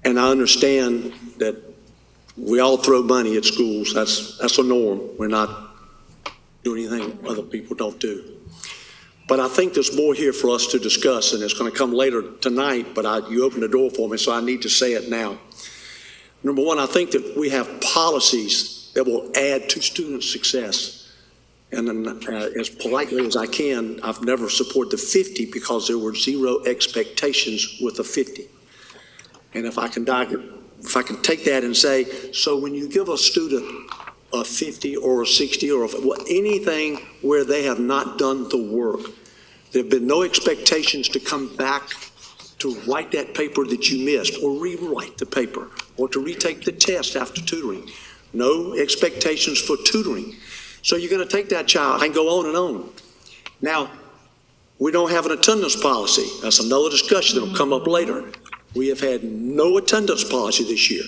S1: And I understand that we all throw money at schools. That's a norm. We're not doing anything other people don't do. But I think there's more here for us to discuss, and it's going to come later tonight, but you opened the door for me, so I need to say it now. Number one, I think that we have policies that will add to student success. And then, as politely as I can, I've never supported the 50 because there were zero expectations with the 50. And if I can take that and say, so when you give a student a 50 or a 60 or anything where they have not done the work, there have been no expectations to come back to write that paper that you missed or rewrite the paper or to retake the test after tutoring. No expectations for tutoring. So you're going to take that child and go on and on. Now, we don't have an attendance policy. That's another discussion that will come up later. We have had no attendance policy this year.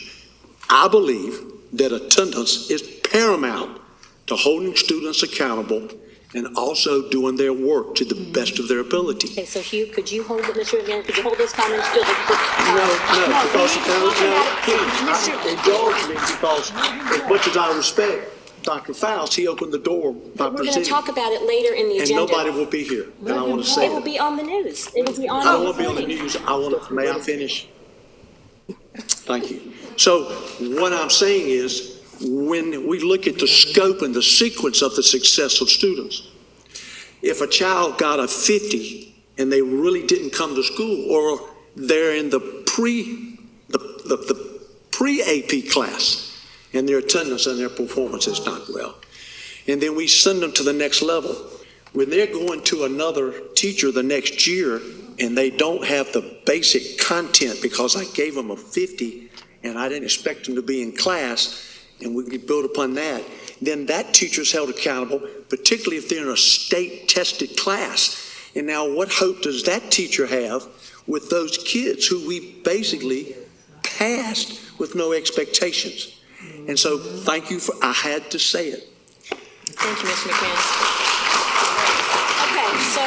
S1: I believe that attendance is paramount to holding students accountable and also doing their work to the best of their ability.
S2: Okay, so Hugh, could you hold it, Mr. McManus? Could you hold those comments till
S1: Indulge me because as much as I respect Dr. Faust, he opened the door by
S2: We're going to talk about it later in the agenda.
S1: And nobody will be here. And I want to say
S2: it will be on the news. It will be on.
S1: I don't want to be on the news. May I finish? Thank you. So what I'm saying is, when we look at the scope and the sequence of the success of students, if a child got a 50 and they really didn't come to school, or they're in the pre-AP class and their attendance and their performance is not well, and then we send them to the next level, when they're going to another teacher the next year and they don't have the basic content because I gave them a 50 and I didn't expect them to be in class, and we can build upon that, then that teacher is held accountable, particularly if they're in a state-tested class. And now what hope does that teacher have with those kids who we basically passed with no expectations? And so thank you I had to say it.
S2: Thank you, Mr. McManus. Okay, so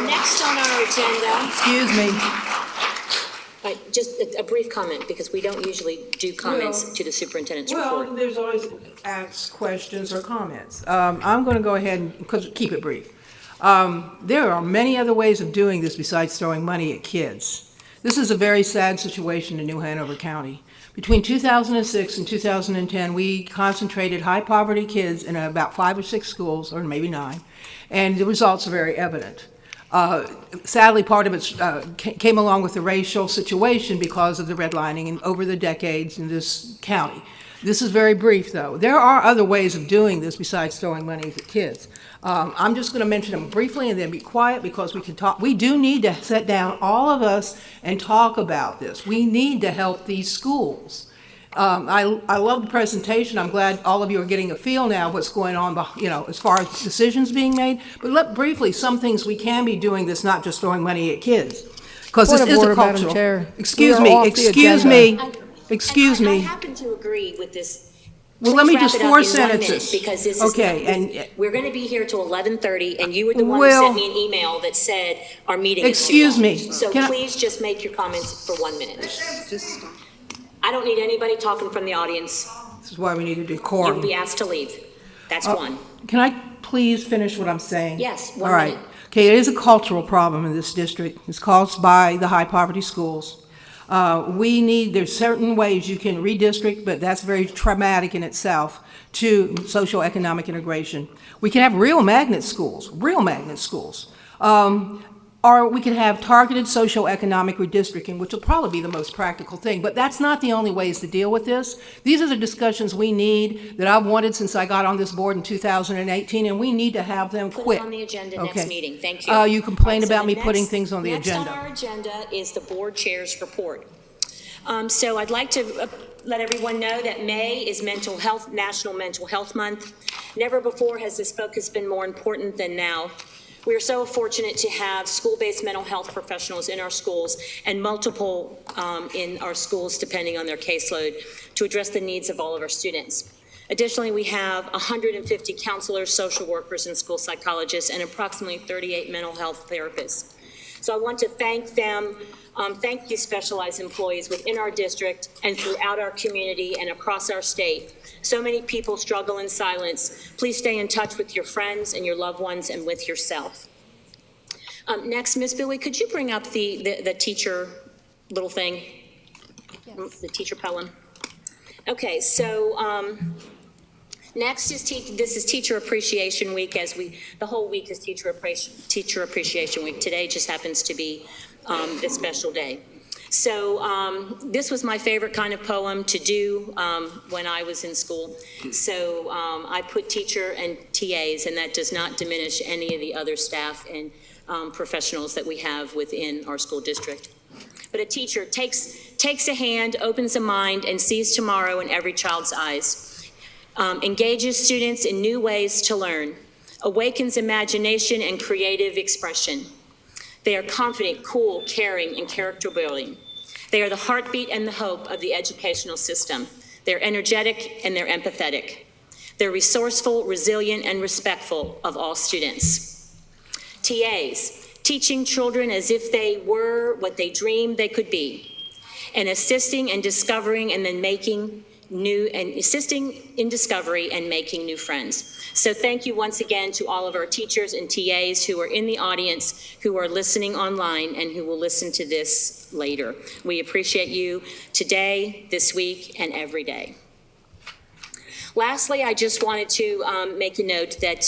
S2: next on our agenda.
S14: Excuse me.
S2: Just a brief comment, because we don't usually do comments to the superintendent's report.
S14: Well, there's always asked questions or comments. I'm going to go ahead and keep it brief. There are many other ways of doing this besides throwing money at kids. This is a very sad situation in New Hanover County. Between 2006 and 2010, we concentrated high poverty kids in about 5 or 6 schools, or maybe 9, and the results are very evident. Sadly, part of it came along with the racial situation because of the redlining over the decades in this county. This is very brief, though. There are other ways of doing this besides throwing money at kids. I'm just going to mention them briefly and then be quiet because we can talk. We do need to sit down, all of us, and talk about this. We need to help these schools. I love the presentation. I'm glad all of you are getting a feel now of what's going on, as far as decisions being made. But briefly, some things we can be doing that's not just throwing money at kids. Because this is a cultural. Excuse me.
S2: I happen to agree with this
S14: Well, let me
S2: Please
S14: just
S2: wrap it up
S14: four
S2: in 1 minute,
S14: sentences.
S2: because this is
S14: Okay,
S2: not-
S14: and
S2: we're going to be here till 11:30, and you were the one who
S14: Well-
S2: sent me an email that said our meeting is too
S14: Excuse
S2: long.
S14: me,
S2: So
S14: can I-
S2: please just make your comments for 1 minute. I don't need anybody talking from the audience.
S14: this is why we need a
S2: You'll
S14: decorum.
S2: be asked to leave. That's
S14: Uh,
S2: one.
S14: Can I please finish what I'm saying?
S2: Yes,
S14: All
S2: 1
S14: right.
S2: minute.
S14: Okay, it is a cultural problem in this district. It's caused by the high poverty schools. There's certain ways you can redistrict, but that's very traumatic in itself to social economic integration. We can have real magnet schools. Or we can have targeted socioeconomic redistricting, which will probably be the most practical thing. But that's not the only ways to deal with this. These are the discussions we need, that I've wanted since I got on this board in 2018, and we need to have them
S2: Put
S14: quick.
S2: it on the agenda
S14: Okay.
S2: next meeting. Thank you.
S14: You complained
S2: All right, so
S14: about
S2: the
S14: me putting
S2: next-
S14: things on the agenda.
S2: Next on our agenda is the board chair's report. So I'd like to let everyone know that May is National Mental Health Month. Never before has this focus been more important than now. We are so fortunate to have school-based mental health professionals in our schools, and multiple in our schools depending on their caseload, to address the needs of all of our students. Additionally, we have 150 counselors, social workers, and school psychologists, and approximately 38 mental health therapists. So I want to thank them, thank you specialized employees within our district and throughout our community and across our state. So many people struggle in silence. Please stay in touch with your friends and your loved ones and with yourself. Next, Ms. Billy, could you bring up the teacher little thing? Yes. The teacher poem. Okay, so next is this is Teacher Appreciation Week, the whole week is Teacher Appreciation Week. Today just happens to be this special day. So this was my favorite kind of poem to do when I was in school. So I put teacher and TAs, and that does not diminish any of the other staff and professionals that we have within our school district. But a teacher takes a hand, opens a mind, and sees tomorrow in every child's eyes. Engages students in new ways to learn, awakens imagination and creative expression. They are confident, cool, caring, and character building. They are the heartbeat and the hope of the educational system. They're energetic and they're empathetic. They're resourceful, resilient, and respectful of all students. TAs, teaching children as if they were what they dreamed they could be, and assisting in discovering and then making assisting in discovery and making new friends. So thank you once again to all of our teachers and TAs who are in the audience, who are listening online, and who will listen to this later. We appreciate you today, this week, and every day. Lastly, I just wanted to make a note that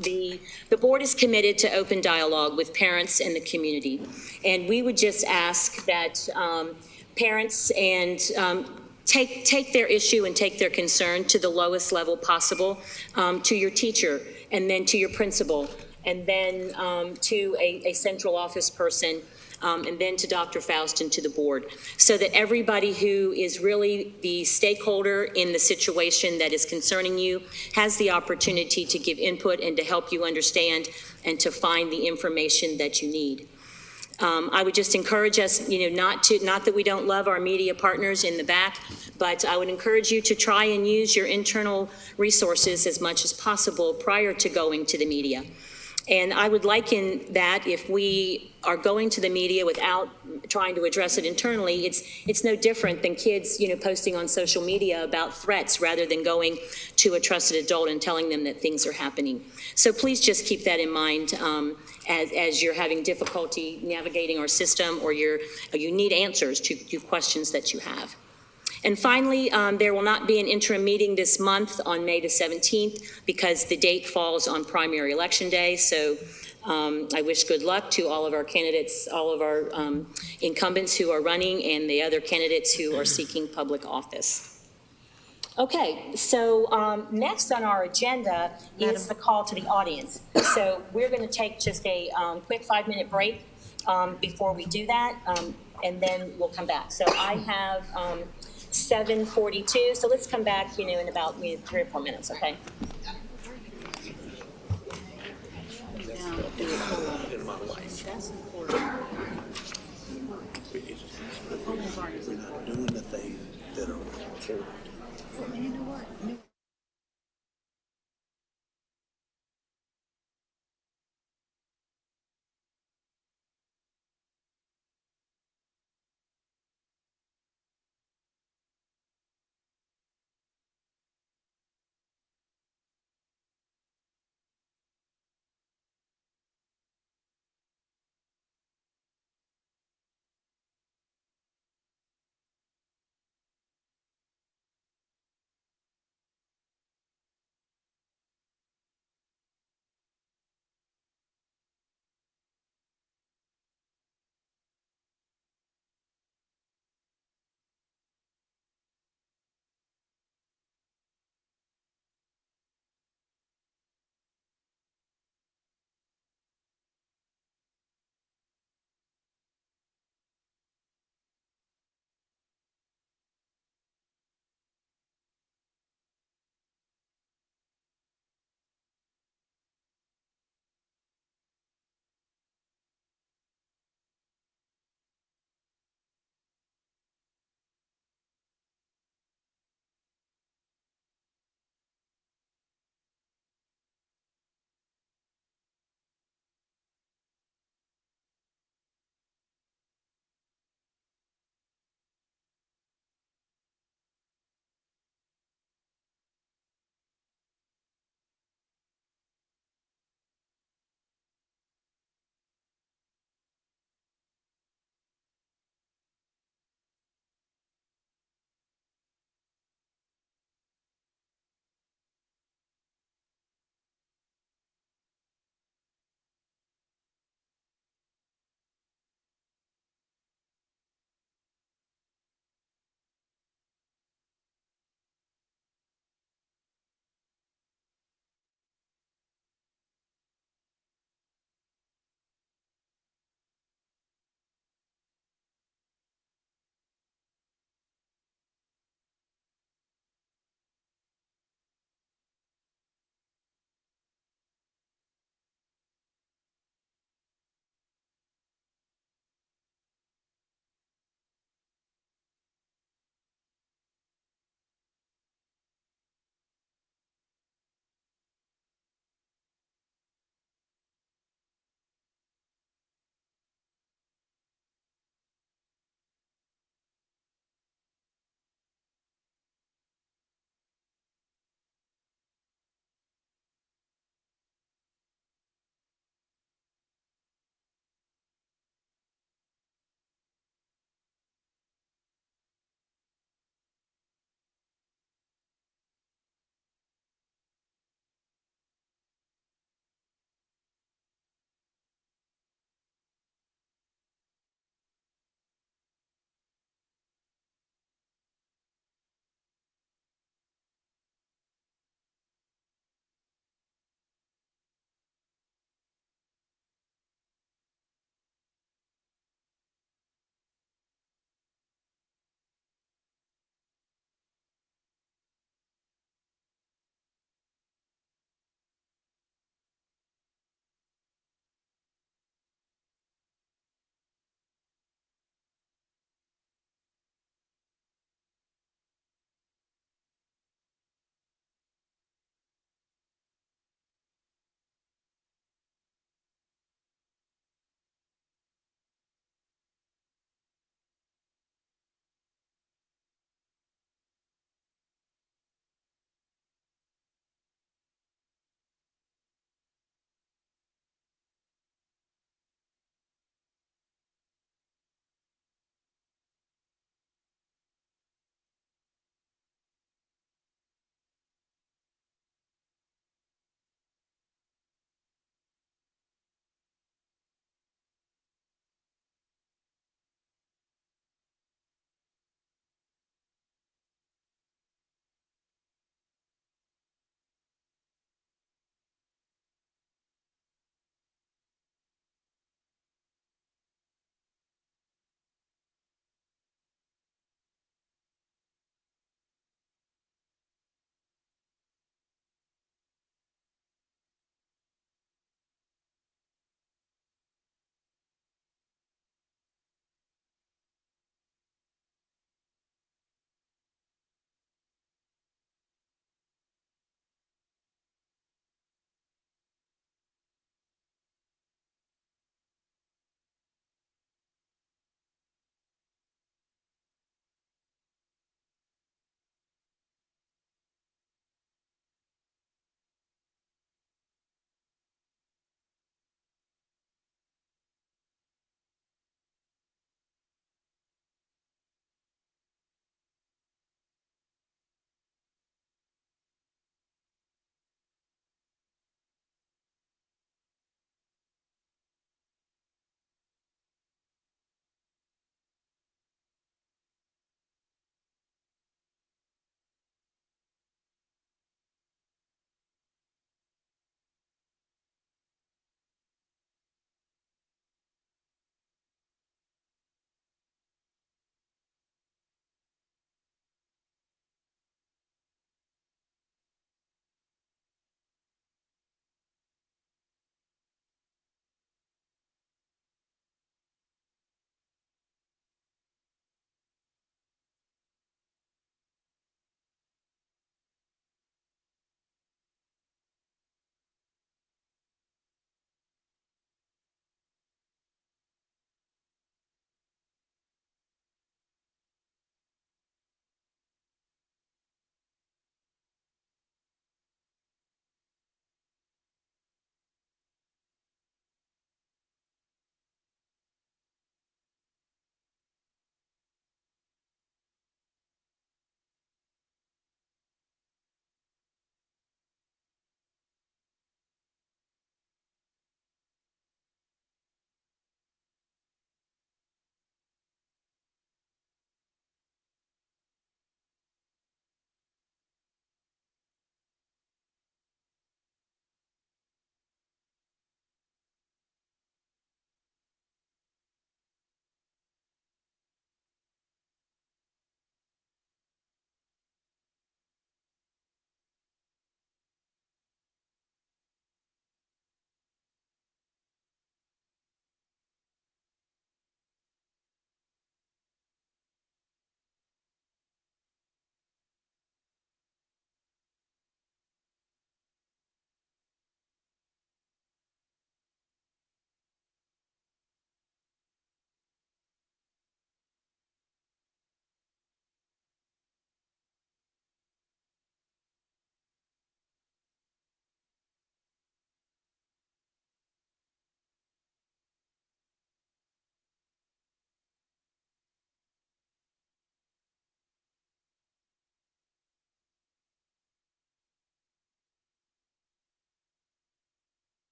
S2: the board is committed to open dialogue with parents and the community. And we would just ask that parents and take their issue and take their concern to the lowest level possible, to your teacher, and then to your principal, and then to a central office person, and then to Dr. Faust and to the board, so that everybody who is really the stakeholder in the situation that is concerning you has the opportunity to give input and to help you understand and to find the information that you need. I would just encourage us, not that we don't love our media partners in the back, but I would encourage you to try and use your internal resources as much as possible prior to going to the media. And I would liken that if we are going to the media without trying to address it internally, it's no different than kids, posting on social media about threats rather than going to a trusted adult and telling them that things are happening. So please just keep that in mind as you're having difficulty navigating our system, or you need answers to questions that you have. And finally, there will not be an interim meeting this month on May the 17th because the date falls on primary election day. So I wish good luck to all of our candidates, all of our incumbents who are running, and the other candidates who are seeking public office. Okay, so next on our agenda is the call to the audience. So we're going to take just a quick 5-minute break before we do that, and then we'll come back. So I have 7:42, so let's come back, in about 3 or 4 minutes, okay?
S1: In my life. We're not doing the things that are important.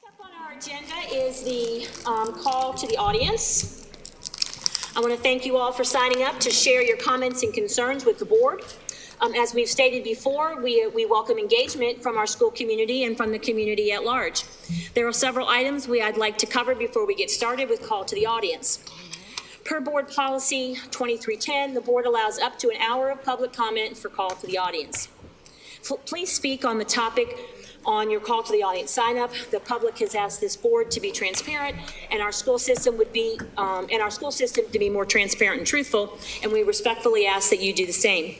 S2: On our agenda is the call to the audience. I want to thank you all for signing up to share your comments and concerns with the board. As we've stated before, we welcome engagement from our school community and from the community at large. There are several items I'd like to cover before we get started with call to the audience. Per board policy 2310, the board allows up to an hour of public comment for call to the audience. Please speak on the topic on your call to the audience sign up. The public has asked this board to be transparent, and our school system to be more transparent and truthful, and we respectfully ask that you do the same.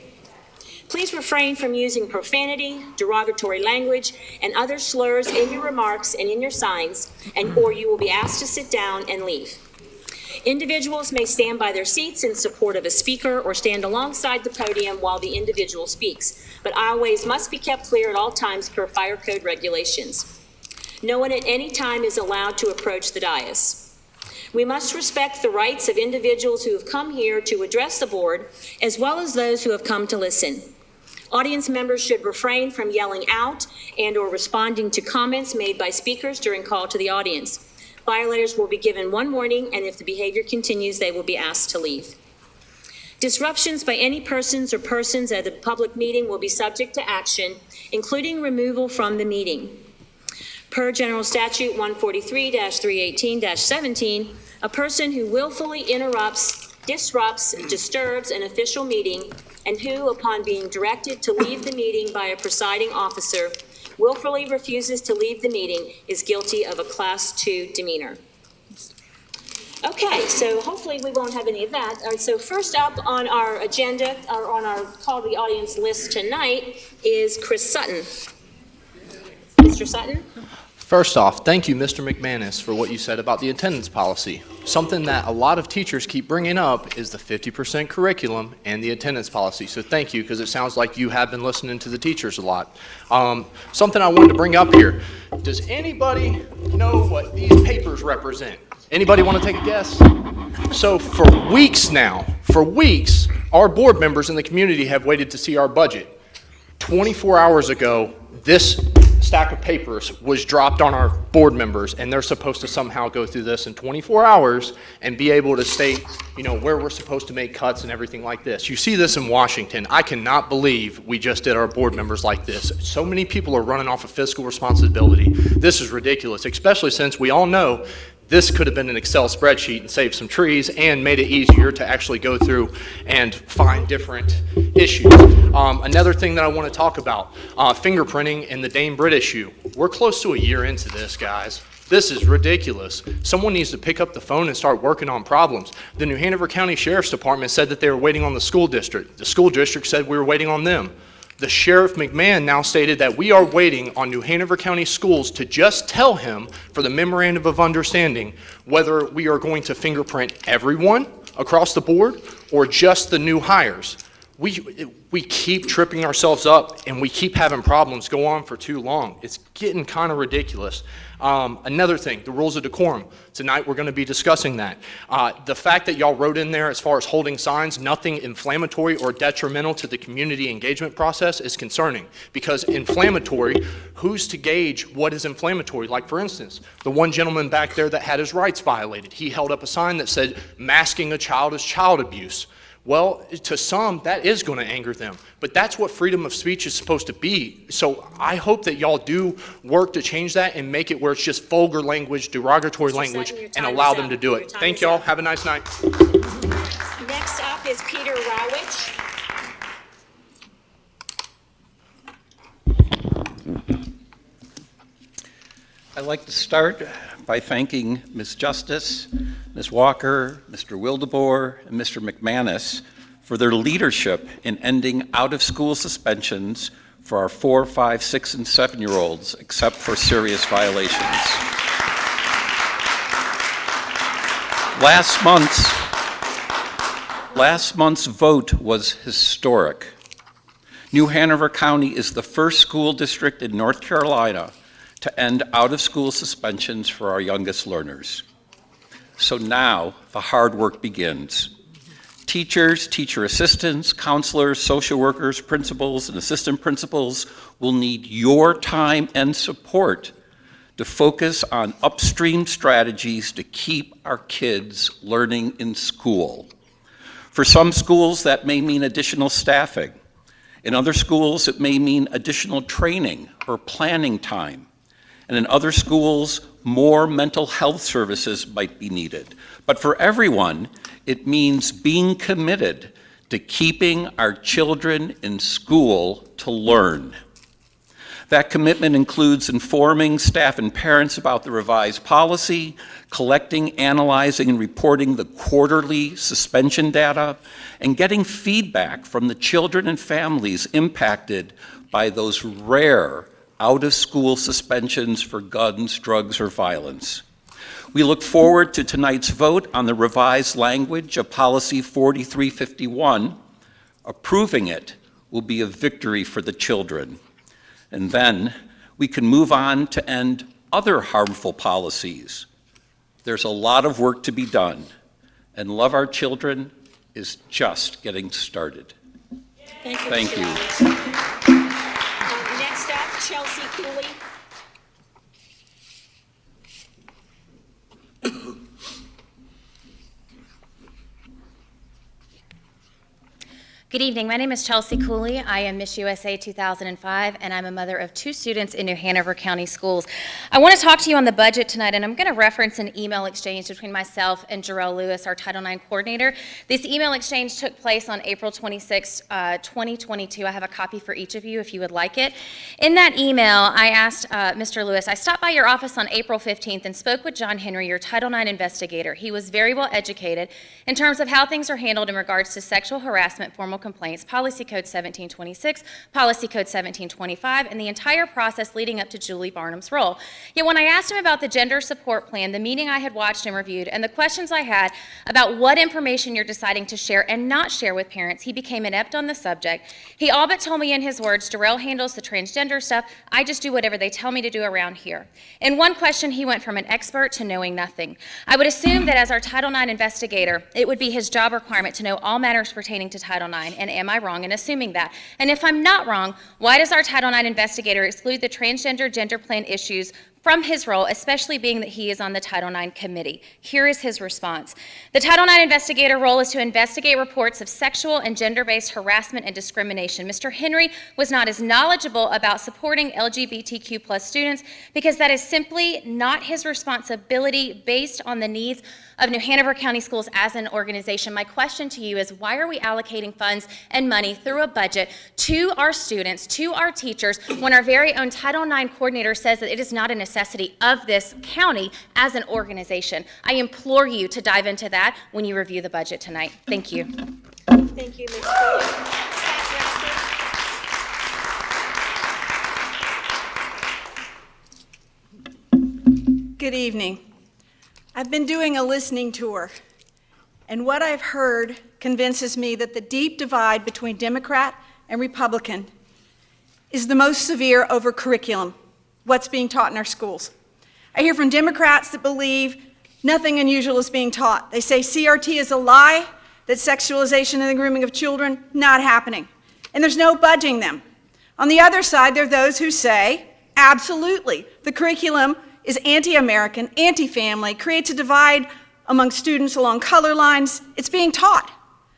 S2: Please refrain from using profanity, derogatory language, and other slurs in your remarks and in your signs, or you will be asked to sit down and leave. Individuals may stand by their seats in support of a speaker or stand alongside the podium while the individual speaks, but aisleways must be kept clear at all times per fire code regulations. No one at any time is allowed to approach the dais. We must respect the rights of individuals who have come here to address the board, as well as those who have come to listen. Audience members should refrain from yelling out and/or responding to comments made by speakers during call to the audience. Violators will be given one warning, and if the behavior continues, they will be asked to leave. Disruptions by any persons or persons at a public meeting will be subject to action, including removal from the meeting. Per General Statute 143-318-17, a person who willfully interrupts, disrupts, disturbs an official meeting, and who, upon being directed to leave the meeting by a presiding officer, willfully refuses to leave the meeting is guilty of a Class 2 demeanor. Okay, so hopefully we won't have any of that. All right, so first up on our agenda, or on our call to the audience list tonight, is Chris Sutton. Mr. Sutton?
S9: First off, thank you, Mr. McManus, for what you said about the attendance policy. Something that a lot of teachers keep bringing up is the 50% curriculum and the attendance policy. So thank you, because it sounds like you have been listening to the teachers a lot. Something I wanted to bring up here. Does anybody know what these papers represent? Anybody want to take a guess? So for weeks now, our board members in the community have waited to see our budget. 24 hours ago, this stack of papers was dropped on our board members, and they're supposed to somehow go through this in 24 hours and be able to state, where we're supposed to make cuts and everything like this. You see this in Washington. I cannot believe we just did our board members like this. So many people are running off of fiscal responsibility. This is ridiculous, especially since we all know this could have been an Excel spreadsheet and saved some trees and made it easier to actually go through and find different issues. Another thing that I want to talk about, fingerprinting and the Dane Britt issue. We're close to a year into this, guys. This is ridiculous. Someone needs to pick up the phone and start working on problems. The New Hanover County Sheriff's Department said that they were waiting on the school district. The school district said we were waiting on them. The Sheriff McMahon now stated that we are waiting on New Hanover County Schools to just tell him, for the memorandum of understanding, whether we are going to fingerprint everyone across the board or just the new hires. We keep tripping ourselves up, and we keep having problems go on for too long. It's getting kind of ridiculous. Another thing, the rules of decorum. Tonight we're going to be discussing that. The fact that y'all wrote in there as far as holding signs, nothing inflammatory or detrimental to the community engagement process is concerning, because inflammatory, who's to gauge what is inflammatory? Like, for instance, the one gentleman back there that had his rights violated, he held up a sign that said masking a child is child abuse. Well, to some, that is going to anger them, but that's what freedom of speech is supposed to be. So I hope that y'all do work to change that and make it where it's just vulgar language, derogatory language, and allow them to do it. Thank y'all. Have a nice night.
S2: Next up is Peter Rowich.
S15: I'd like to start by thanking Ms. Justice, Ms. Walker, Mr. Wildeboer, and Mr. McManus for their leadership in ending out-of-school suspensions for our 4, 5, 6, and 7-year-olds, except for serious violations. Last month's vote was historic. New Hanover County is the first school district in North Carolina to end out-of-school suspensions for our youngest learners. So now the hard work begins. Teachers, teacher assistants, counselors, social workers, principals, and assistant principals will need your time and support to focus on upstream strategies to keep our kids learning in school. For some schools, that may mean additional staffing. In other schools, it may mean additional training or planning time. And in other schools, more mental health services might be needed. But for everyone, it means being committed to keeping our children in school to learn. That commitment includes informing staff and parents about the revised policy, collecting, analyzing, and reporting the quarterly suspension data, and getting feedback from the children and families impacted by those rare out-of-school suspensions for guns, drugs, or violence. We look forward to tonight's vote on the revised language of Policy 4351. Approving it will be a victory for the children. And then we can move on to end other harmful policies. There's a lot of work to be done, and Love Our Children is just getting started. Thank you.
S2: Next up, Chelsea Cooley.
S16: Good evening. My name is Chelsea Cooley. I am Miss USA 2005, and I'm a mother of 2 students in New Hanover County Schools. I want to talk to you on the budget tonight, and I'm going to reference an email exchange between myself and Jarrell Lewis, our Title IX coordinator. This email exchange took place on April 26, 2022. I have a copy for each of you if you would like it. In that email, I asked Mr. Lewis, I stopped by your office on April 15th and spoke with John Henry, your Title IX investigator. He was very well educated in terms of how things are handled in regards to sexual harassment, formal complaints, Policy Code 1726, Policy Code 1725, and the entire process leading up to Julie Barnum's role. Yet when I asked him about the gender support plan, the meeting I had watched and reviewed, and the questions I had about what information you're deciding to share and not share with parents, he became inept on the subject. He all but told me in his words, Darrell handles the transgender stuff, I just do whatever they tell me to do around here. In one question, he went from an expert to knowing nothing. I would assume that as our Title IX investigator, it would be his job requirement to know all matters pertaining to Title IX, and am I wrong in assuming that? And if I'm not wrong, why does our Title IX investigator exclude the transgender gender plan issues from his role, especially being that he is on the Title IX committee? Here is his response. The Title IX investigator role is to investigate reports of sexual and gender-based harassment and discrimination. Mr. Henry was not as knowledgeable about supporting LGBTQ plus students because that is simply not his responsibility based on the needs of New Hanover County Schools as an organization. My question to you is, why are we allocating funds and money through a budget to our students, to our teachers, when our very own Title IX coordinator says that it is not a necessity of this county as an organization? I implore you to dive into that when you review the budget tonight. Thank you.
S2: Thank you, Ms. Cooley.
S19: Good evening. I've been doing a listening tour, and what I've heard convinces me that the deep divide between Democrat and Republican is the most severe over curriculum, what's being taught in our schools. I hear from Democrats that believe nothing unusual is being taught. They say CRT is a lie, that sexualization and the grooming of children, not happening, and there's no budging them. On the other side, there are those who say, absolutely, the curriculum is anti-American, anti-family, creates a divide among students along color lines. It's being taught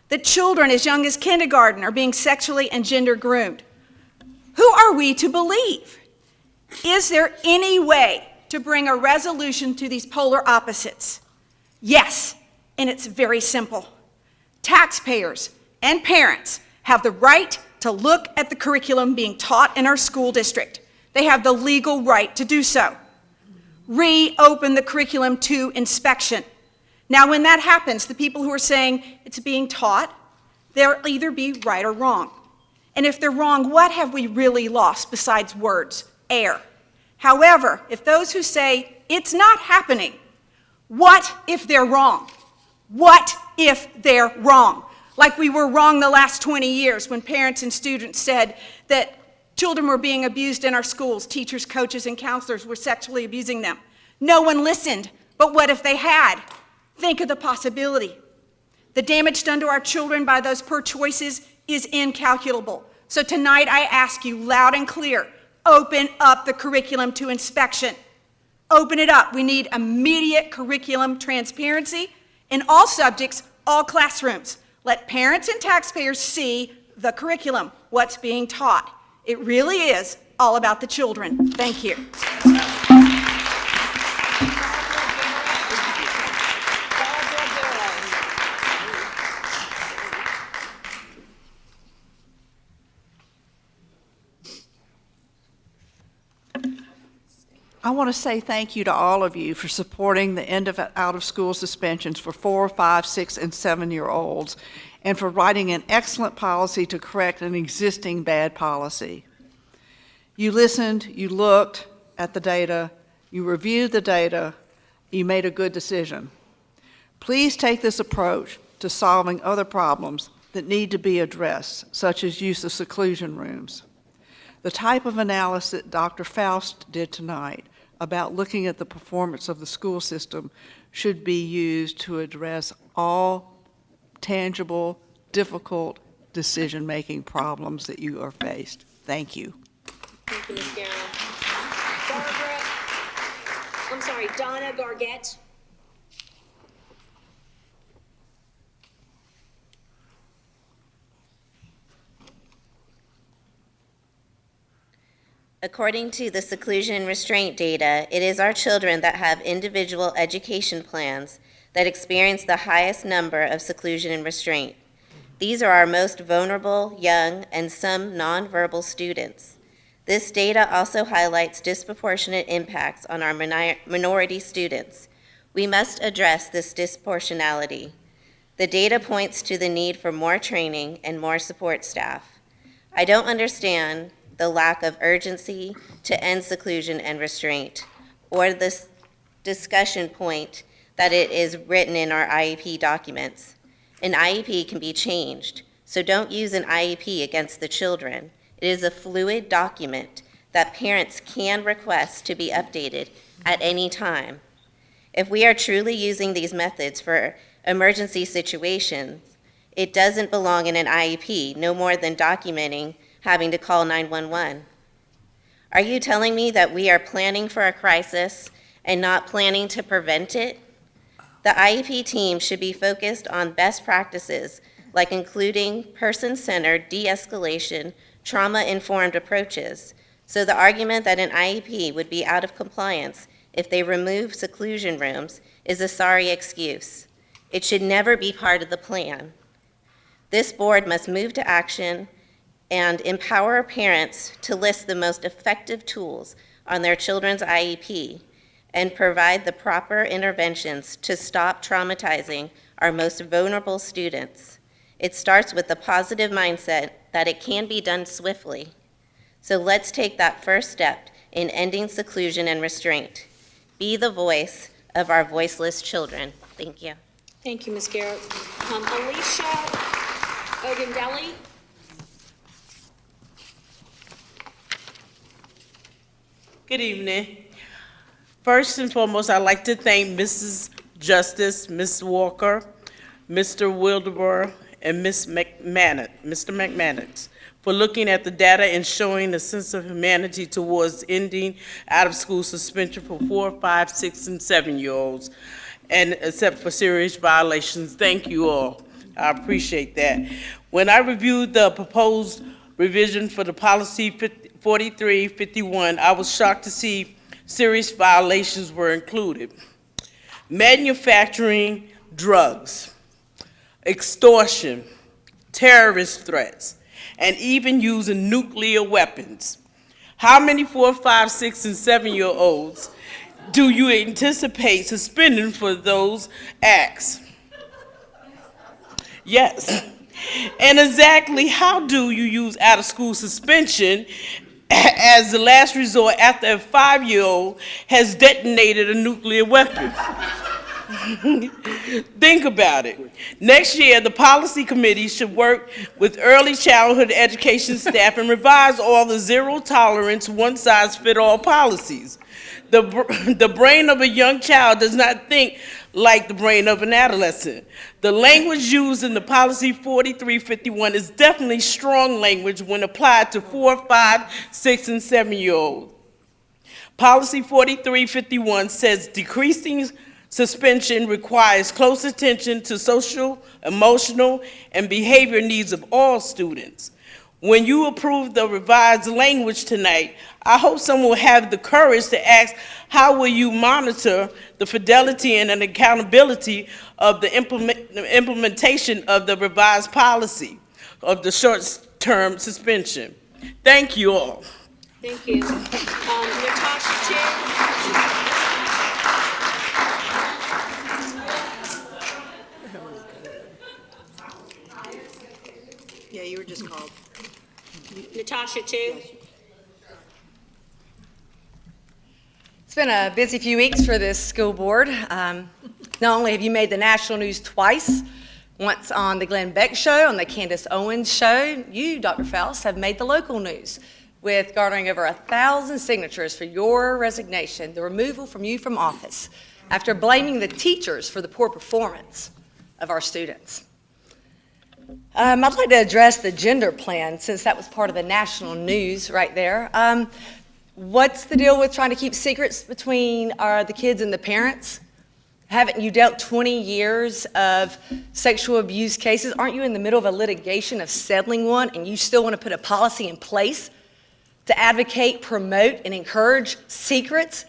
S19: that children as young as kindergarten are being sexually and gender groomed. Who are we to believe? Is there any way to bring a resolution to these polar opposites? Yes, and it's very simple. Taxpayers and parents have the right to look at the curriculum being taught in our school district. They have the legal right to do so. Reopen the curriculum to inspection. Now, when that happens, the people who are saying it's being taught, they'll either be right or wrong. And if they're wrong, what have we really lost besides words? Air. However, if those who say it's not happening, what if they're wrong? What if they're wrong? Like we were wrong the last 20 years when parents and students said that children were being abused in our schools. Teachers, coaches, and counselors were sexually abusing them. No one listened, but what if they had? Think of the possibility. The damage done to our children by those poor choices is incalculable. So tonight I ask you loud and clear, open up the curriculum to inspection. Open it up. We need immediate curriculum transparency in all subjects, all classrooms. Let parents and taxpayers see the curriculum, what's being taught. It really is all about the children. Thank you.
S7: I want to say thank you to all of you for supporting the end of out-of-school suspensions for 4, 5, 6, and 7-year-olds, and for writing an excellent policy to correct an existing bad policy. You listened, you looked at the data, you reviewed the data, you made a good decision. Please take this approach to solving other problems that need to be addressed, such as use of seclusion rooms. The type of analysis that Dr. Faust did tonight about looking at the performance of the school system should be used to address all tangible, difficult decision-making problems that you are faced. Thank you.
S2: Thank you, Ms. Garrow. Barbara, I'm sorry, Donna Gargett.
S20: According to the seclusion and restraint data, it is our children that have individual education plans that experience the highest number of seclusion and restraint. These are our most vulnerable, young, and some nonverbal students. This data also highlights disproportionate impacts on our minority students. We must address this disproportionality. The data points to the need for more training and more support staff. I don't understand the lack of urgency to end seclusion and restraint, or this discussion point that it is written in our IEP documents. An IEP can be changed, so don't use an IEP against the children. It is a fluid document that parents can request to be updated at any time. If we are truly using these methods for emergency situations, it doesn't belong in an IEP, no more than documenting having to call 911. Are you telling me that we are planning for a crisis and not planning to prevent it? The IEP team should be focused on best practices, like including person-centered de-escalation, trauma-informed approaches. So the argument that an IEP would be out of compliance if they remove seclusion rooms is a sorry excuse. It should never be part of the plan. This board must move to action and empower parents to list the most effective tools on their children's IEP and provide the proper interventions to stop traumatizing our most vulnerable students. It starts with the positive mindset that it can be done swiftly. So let's take that first step in ending seclusion and restraint. Be the voice of our voiceless children. Thank you.
S2: Thank you, Ms. Garrett. Alicia Ogundelli.
S23: Good evening. First and foremost, I'd like to thank Mrs. Justice, Ms. Walker, Mr. Wildeborough, and Mr. McManus for looking at the data and showing a sense of humanity towards ending out-of-school suspension for 4, 5, 6, and 7-year-olds, and except for serious violations. Thank you all. I appreciate that. When I reviewed the proposed revision for the policy 4351, I was shocked to see serious violations were included. Manufacturing drugs, extortion, terrorist threats, and even using nuclear weapons. How many 4, 5, 6, and 7-year-olds do you anticipate suspending for those acts? Yes. And exactly how do you use out-of-school suspension as the last resort after a 5-year-old has detonated a nuclear weapon? Think about it. Next year, the policy committee should work with early childhood education staff and revise all the zero-tolerance, one-size-fits-all policies. The brain of a young child does not think like the brain of an adolescent. The language used in the policy 4351 is definitely strong language when applied to 4, 5, 6, and 7-year-olds. Policy 4351 says decreasing suspension requires close attention to social, emotional, and behavior needs of all students. When you approve the revised language tonight, I hope someone will have the courage to ask, how will you monitor the fidelity and an accountability of the implementation of the revised policy of the short-term suspension? Thank you all.
S2: Thank you. Natasha, too.
S3: Yeah, you were just called.
S2: Natasha, too.
S5: It's been a busy few weeks for this school board. Not only have you made the national news twice, once on the Glenn Beck show, on the Candace Owens show, you, Dr. Faust, have made the local news with garnering over 1,000 signatures for your resignation, the removal from you from office, after blaming the teachers for the poor performance of our students. I'd like to address the gender plan, since that was part of the national news right there. What's the deal with trying to keep secrets between the kids and the parents? Haven't you dealt 20 years of sexual abuse cases? Aren't you in the middle of a litigation of settling one, and you still want to put a policy in place to advocate, promote, and encourage secrets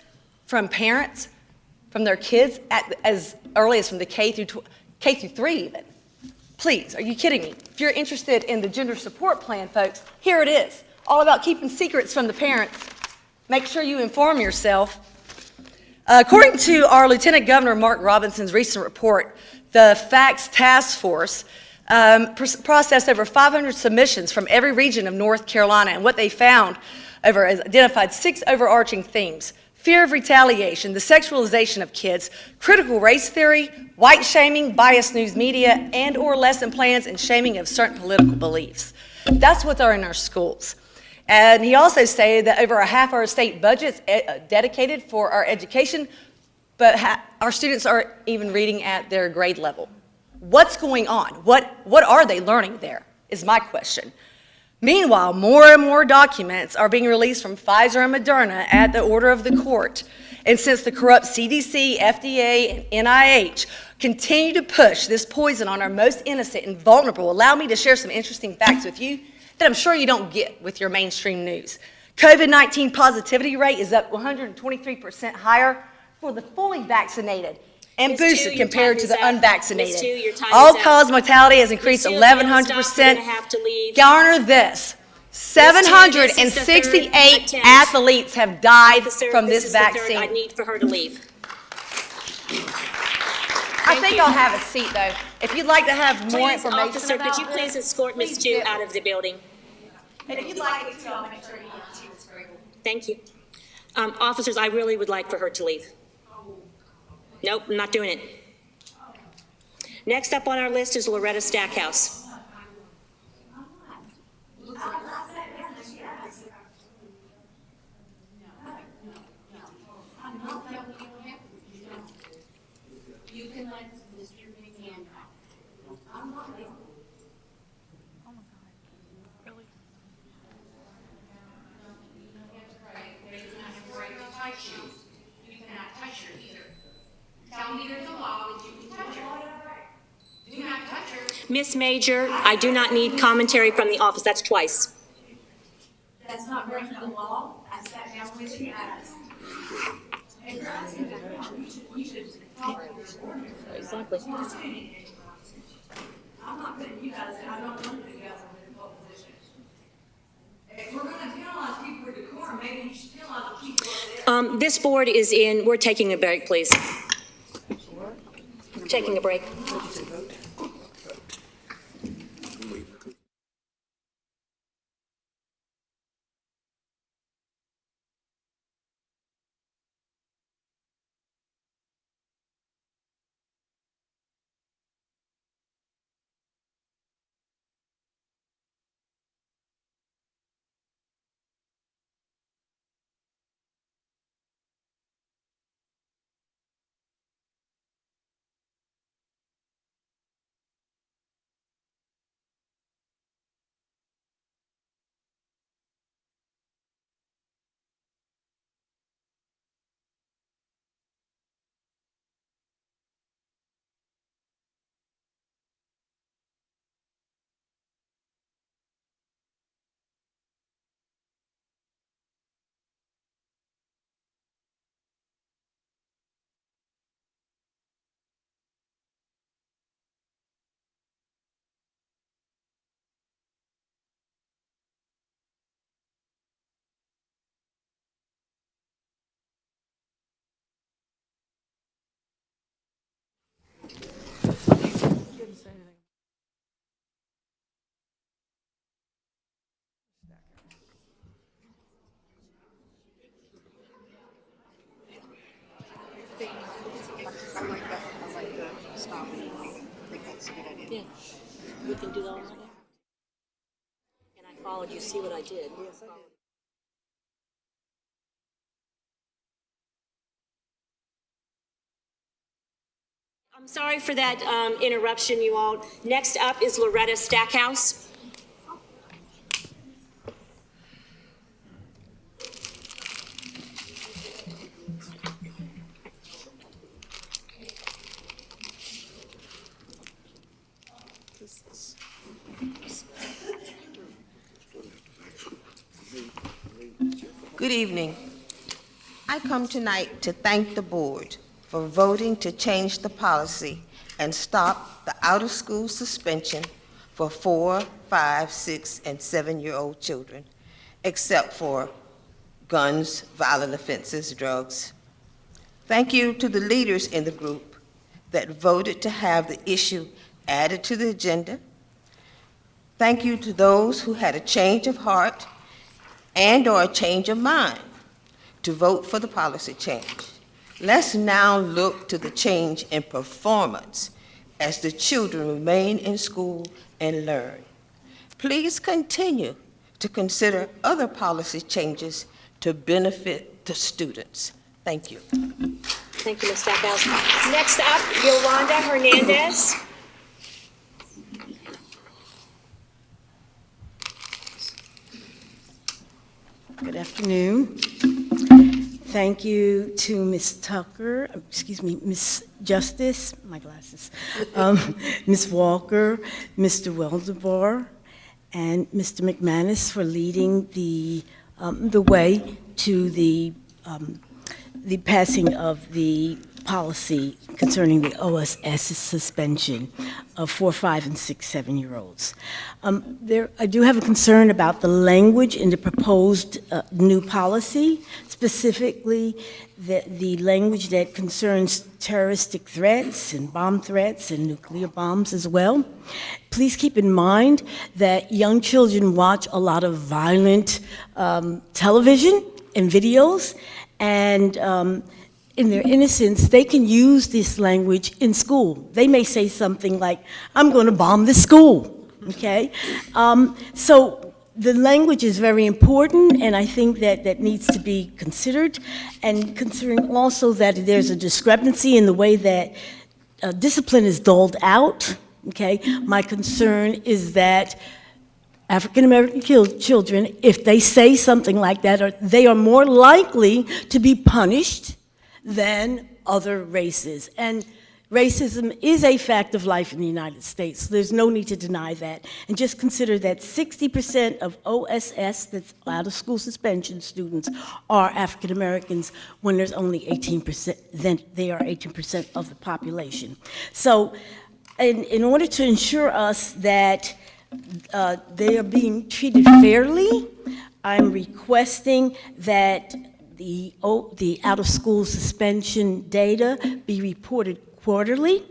S5: from parents, from their kids, as early as from the K through 3 even? Please, are you kidding me? If you're interested in the gender support plan, folks, here it is. All about keeping secrets from the parents. Make sure you inform yourself. According to our Lieutenant Governor Mark Robinson's recent report, the Facts Task Force processed over 500 submissions from every region of North Carolina, and what they found identified 6 overarching themes: fear of retaliation, the sexualization of kids, critical race theory, white shaming, biased news media, and or lesson plans and shaming of certain political beliefs. That's what's in our schools. And he also stated that over half our state budget's dedicated for our education, but our students aren't even reading at their grade level. What's going on? What are they learning there, is my question. Meanwhile, more and more documents are being released from Pfizer and Moderna at the order of the court. And since the corrupt CDC, FDA, and NIH continue to push this poison on our most innocent and vulnerable, allow me to share some interesting facts with you that I'm sure you don't get with your mainstream news. COVID-19 positivity rate is up 123% higher for the fully vaccinated and boosted compared to the unvaccinated. All-cause mortality has increased 1,100%. Garner this: 768 athletes have died from this vaccine.
S2: I need for her to leave.
S5: I think I'll have a seat, though. If you'd like to have more
S2: Please,
S5: information
S2: officer,
S5: about
S2: could you please escort Ms. Chu out of the building?
S5: And if you'd like me to, I'll make sure you see this very well.
S2: Thank you. Officers, I really would like for her to leave. Nope, I'm not doing it. Next up on our list is Loretta Stackhouse.
S8: You can let Mr. McMahon back. I'm not leaving. Oh my God. Really? There's not a break to touch you. You cannot touch her either. Tell me there's a law that you can touch her. Do not touch her.
S2: Miss Major, I do not need commentary from the office. That's twice.
S8: That's not breaking the law. I sat down with you. You should talk to your board.
S2: Exactly.
S8: I'm not putting you guys, I don't want to put you guys in a difficult position. If we're going to penalize people for decorum, maybe you should penalize the people over there.
S2: This board is we're taking a break, please. Taking a break. Yeah, we can do that all right now. And I followed you, see what I did? Yes, I did. I'm sorry for that interruption, you all. Next up is Loretta Stackhouse.
S4: Good evening. I come tonight to thank the board for voting to change the policy and stop the out-of-school suspension for 4, 5, 6, and 7-year-old children, except for guns, violent offenses, drugs. Thank you to the leaders in the group that voted to have the issue added to the agenda. Thank you to those who had a change of heart and/or a change of mind to vote for the policy change. Let's now look to the change in performance as the children remain in school and learn. Please continue to consider other policy changes to benefit the students. Thank you.
S2: Thank you, Ms. Stackhouse. Next up, Yolanda Hernandez.
S10: Good afternoon. Thank you to Ms. Tucker, Ms. Justice, my glasses, Ms. Walker, Mr. Wildebohr, and Mr. McManus for leading the way to the passing of the policy concerning the OSS suspension of 4, 5, and 6, 7-year-olds. I do have a concern about the language in the proposed new policy, specifically the language that concerns terroristic threats and bomb threats and nuclear bombs as well. Please keep in mind that young children watch a lot of violent television and videos, and in their innocence, they can use this language in school. They may say something like, "I'm going to bomb this school," okay? So the language is very important, and I think that needs to be considered, and considering also that there's a discrepancy in the way that discipline is doled out, okay? My concern is that African-American children, if they say something like that, they are more likely to be punished than other races. And racism is a fact of life in the United States. There's no need to deny that. And just consider that 60% of OSS, that's out-of-school suspension students, are African-Americans when there's only 18%, then they are 18% of the population. So in order to ensure us that they are being treated fairly, I'm requesting that the out-of-school suspension data be reported quarterly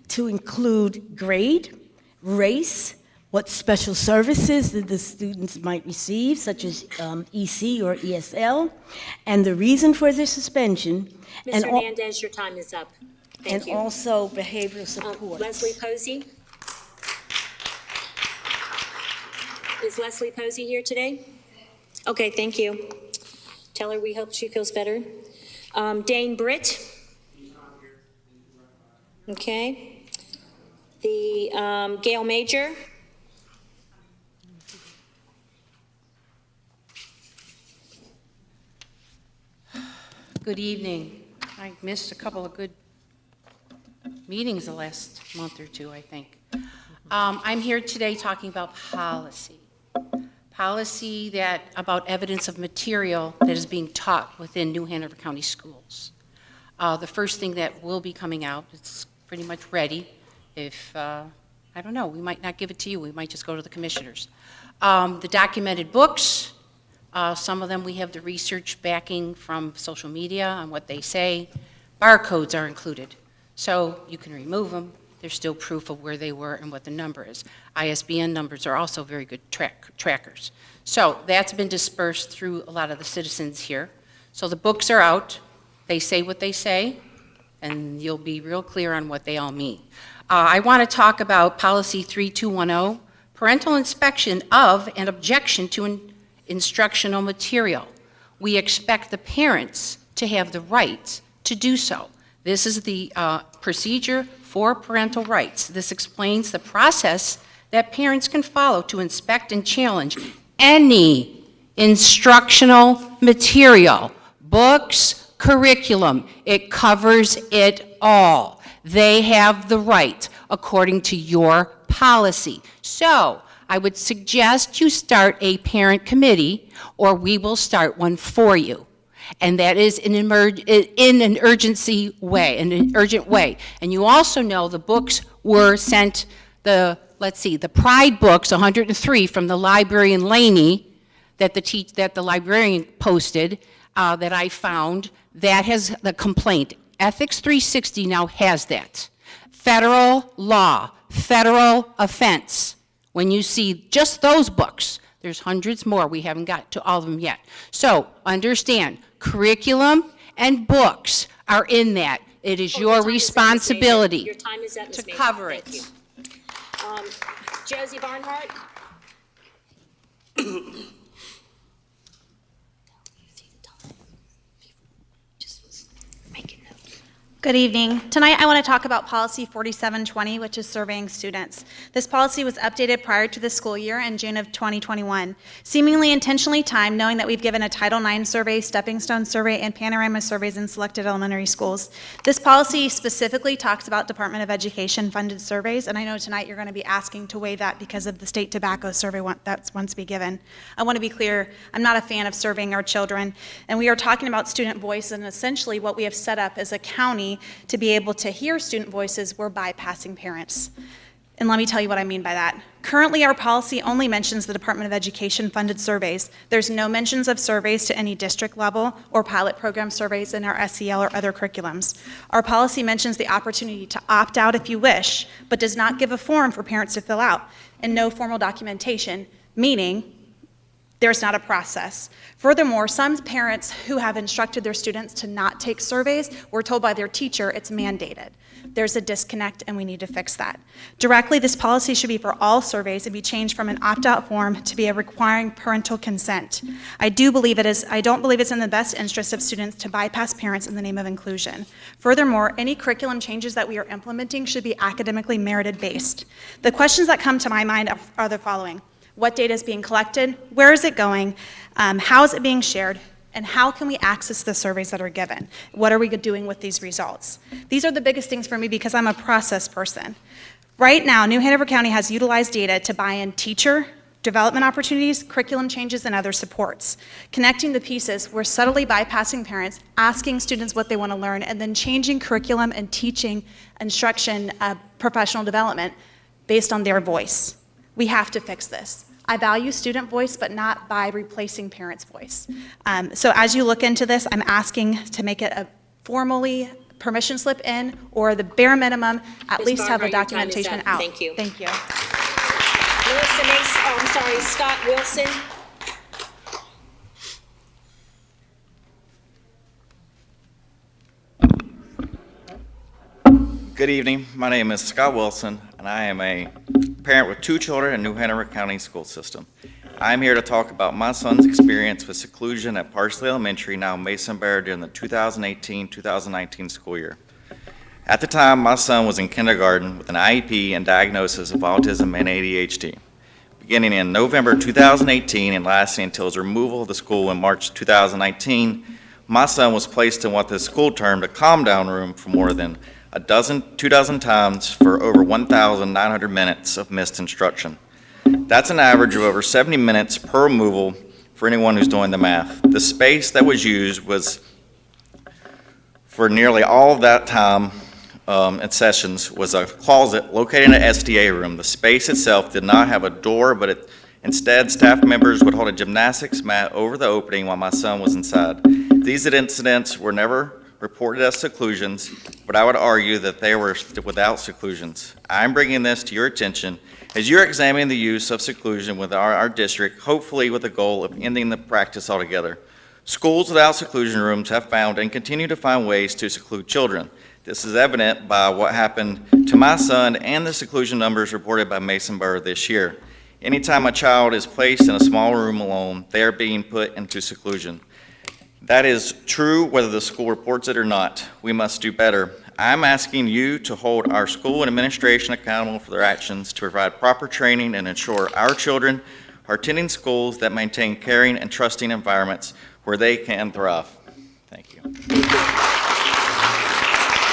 S10: to include grade, race, what special services that the students might receive, such as EC or ESL, and the reason for their suspension.
S2: Ms. Hernandez, your time is up. Thank you.
S10: And also behavioral support.
S2: Leslie Posey? Is Leslie Posey here today? Okay, thank you. Tell her we hope she feels better. Dane Britt? Okay. The Gail Major?
S22: Good evening. I missed a couple of good meetings the last month or two, I think. I'm here today talking about policy. Policy about evidence of material that is being taught within New Hanover County schools. The first thing that will be coming out, it's pretty much ready. If, I don't know, we might not give it to you, we might just go to the commissioners. The documented books, some of them we have the research backing from social media on what they say. Barcodes are included, so you can remove them. There's still proof of where they were and what the number is. ISBN numbers are also very good trackers. So that's been dispersed through a lot of the citizens here. So the books are out. They say what they say, and you'll be real clear on what they all mean. I want to talk about Policy 3210, parental inspection of and objection to instructional material. We expect the parents to have the right to do so. This is the procedure for parental rights. This explains the process that parents can follow to inspect and challenge any instructional material, books, curriculum. It covers it all. They have the right according to your policy. So I would suggest you start a parent committee, or we will start one for you. And that is in an urgency way, in an urgent way. And you also know the books were sent, the Pride books, 103 from the library in Laney, that the librarian posted, that I found, that has the complaint. Ethics 360 now has that. Federal law, federal offense. When you see just those books, there's hundreds more. We haven't got to all of them yet. So understand, curriculum and books are in that. It is your responsibility
S2: Your time is up, Ms.
S22: to
S2: Mason.
S22: cover
S2: Thank
S22: it.
S2: you. Josie Barnhart?
S6: Good evening. Tonight I want to talk about Policy 4720, which is surveying students. This policy was updated prior to the school year in June of 2021, seemingly intentionally timed, knowing that we've given a Title IX survey, Stepping Stone survey, and Panorama surveys in selected elementary schools. This policy specifically talks about Department of Education funded surveys, and I know tonight you're going to be asking to waive that because of the state tobacco survey that's once be given. I want to be clear, I'm not a fan of surveying our children, and we are talking about student voice, and essentially what we have set up as a county to be able to hear student voices, we're bypassing parents. And let me tell you what I mean by that. Currently, our policy only mentions the Department of Education funded surveys. There's no mentions of surveys to any district level or pilot program surveys in our SEL or other curriculums. Our policy mentions the opportunity to opt out if you wish, but does not give a form for parents to fill out, and no formal documentation, meaning there's not a process. Furthermore, some parents who have instructed their students to not take surveys were told by their teacher it's mandated. There's a disconnect and we need to fix that. Directly, this policy should be for all surveys and be changed from an opt-out form to be a requiring parental consent. I don't believe it's in the best interest of students to bypass parents in the name of inclusion. Furthermore, any curriculum changes that we are implementing should be academically merited based. The questions that come to my mind are the following. What data is being collected? Where is it going? How is it being shared? And how can we access the surveys that are given? What are we doing with these results? These are the biggest things for me because I'm a process person. Right now, New Hanover County has utilized data to buy in teacher development opportunities, curriculum changes, and other supports. Connecting the pieces, we're subtly bypassing parents, asking students what they want to learn, and then changing curriculum and teaching instruction, professional development based on their voice. We have to fix this. I value student voice, but not by replacing parents' voice. So as you look into this, I'm asking to make it a formally permission slip in, or the bare minimum, at
S2: Ms.
S6: least have a
S2: Barnhart, your time is
S6: documentation
S2: up.
S6: out.
S2: Thank you.
S6: Thank you.
S2: Scott Wilson.
S11: Good evening. My name is Scott Wilson, and I am a parent with 2 children in New Hanover County School System. I'm here to talk about my son's experience with seclusion at Parsley Elementary, now Mason Bear, during the 2018-2019 school year. At the time, my son was in kindergarten with an IEP and diagnosis of autism and ADHD. Beginning in November 2018 and lasting until his removal of the school in March 2019, my son was placed in what the school termed a calm-down room for more than 2 dozen times for over 1,900 minutes of missed instruction. That's an average of over 70 minutes per removal for anyone who's doing the math. The space that was used was, for nearly all of that time and sessions, was a closet located in an SDA room. The space itself did not have a door, but instead staff members would hold a gymnastics mat over the opening while my son was inside. These incidents were never reported as seclusions, but I would argue that they were without seclusions. I'm bringing this to your attention as you're examining the use of seclusion with our district, hopefully with the goal of ending the practice altogether. Schools without seclusion rooms have found and continue to find ways to seclude children. This is evident by what happened to my son and the seclusion numbers reported by Mason Borough this year. Anytime a child is placed in a small room alone, they are being put into seclusion. That is true whether the school reports it or not. We must do better. I'm asking you to hold our school and administration accountable for their actions, to provide proper training and ensure our children are attending schools that maintain caring and trusting environments where they can thrive. Thank you.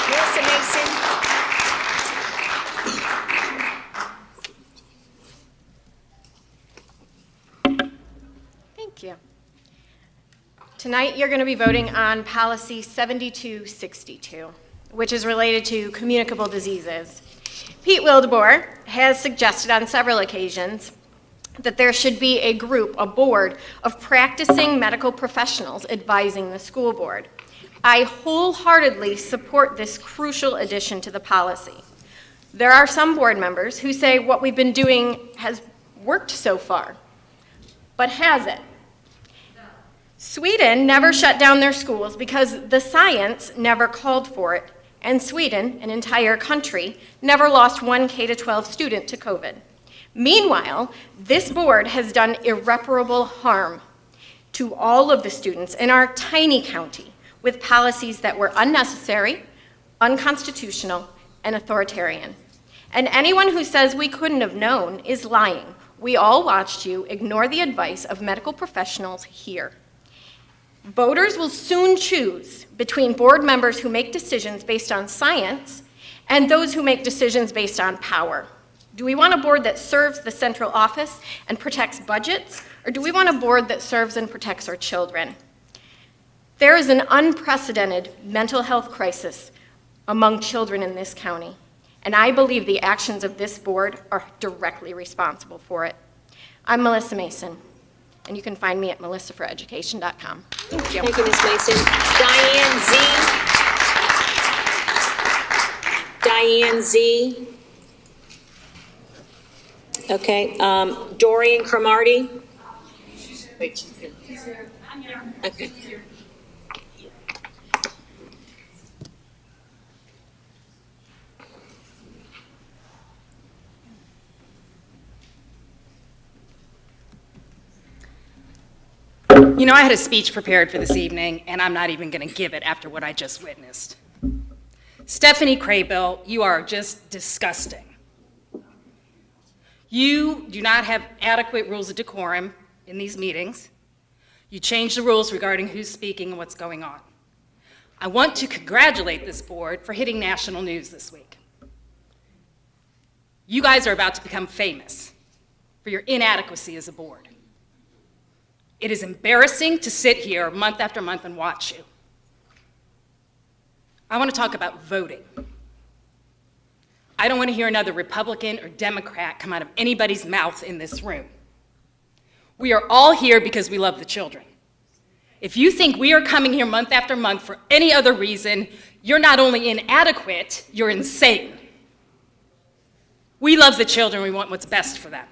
S2: Melissa Mason.
S12: Thank you. Tonight, you're going to be voting on Policy 7262, which is related to communicable diseases. Pete Wildeboer has suggested on several occasions that there should be a group, a board, of practicing medical professionals advising the school board. I wholeheartedly support this crucial addition to the policy. There are some board members who say what we've been doing has worked so far, but has it? Sweden never shut down their schools because the science never called for it, and Sweden, an entire country, never lost one K-12 student to COVID. Meanwhile, this board has done irreparable harm to all of the students in our tiny county with policies that were unnecessary, unconstitutional, and authoritarian. And anyone who says we couldn't have known is lying. We all watched you ignore the advice of medical professionals here. Voters will soon choose between board members who make decisions based on science and those who make decisions based on power. Do we want a board that serves the central office and protects budgets, or do we want a board that serves and protects our children? There is an unprecedented mental health crisis among children in this county, and I believe the actions of this board are directly responsible for it. I'm Melissa Mason, and you can find me at melissaforeducation.com. Thank you.
S2: Thank you, Ms. Mason. Diane Z. Okay, Dorian Cromartie. Okay.
S17: You know, I had a speech prepared for this evening, and I'm not even going to give it after what I just witnessed. Stephanie Craybill, you are just disgusting. You do not have adequate rules of decorum in these meetings. You changed the rules regarding who's speaking and what's going on. I want to congratulate this board for hitting national news this week. You guys are about to become famous for your inadequacy as a board. It is embarrassing to sit here month after month and watch you. I want to talk about voting. I don't want to hear another Republican or Democrat come out of anybody's mouth in this room. We are all here because we love the children. If you think we are coming here month after month for any other reason, you're not only inadequate, you're insane. We love the children, we want what's best for them.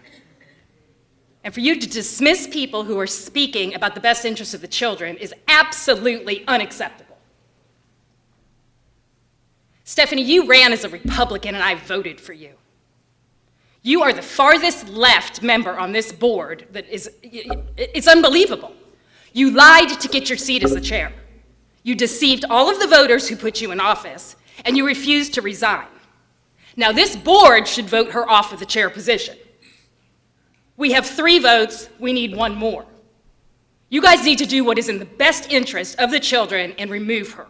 S17: And for you to dismiss people who are speaking about the best interests of the children is absolutely unacceptable. Stephanie, you ran as a Republican and I voted for you. You are the farthest left member on this board that is, it's unbelievable. You lied to get your seat as the chair. You deceived all of the voters who put you in office, and you refused to resign. Now this board should vote her off of the chair position. We have 3 votes, we need 1 more. You guys need to do what is in the best interest of the children and remove her.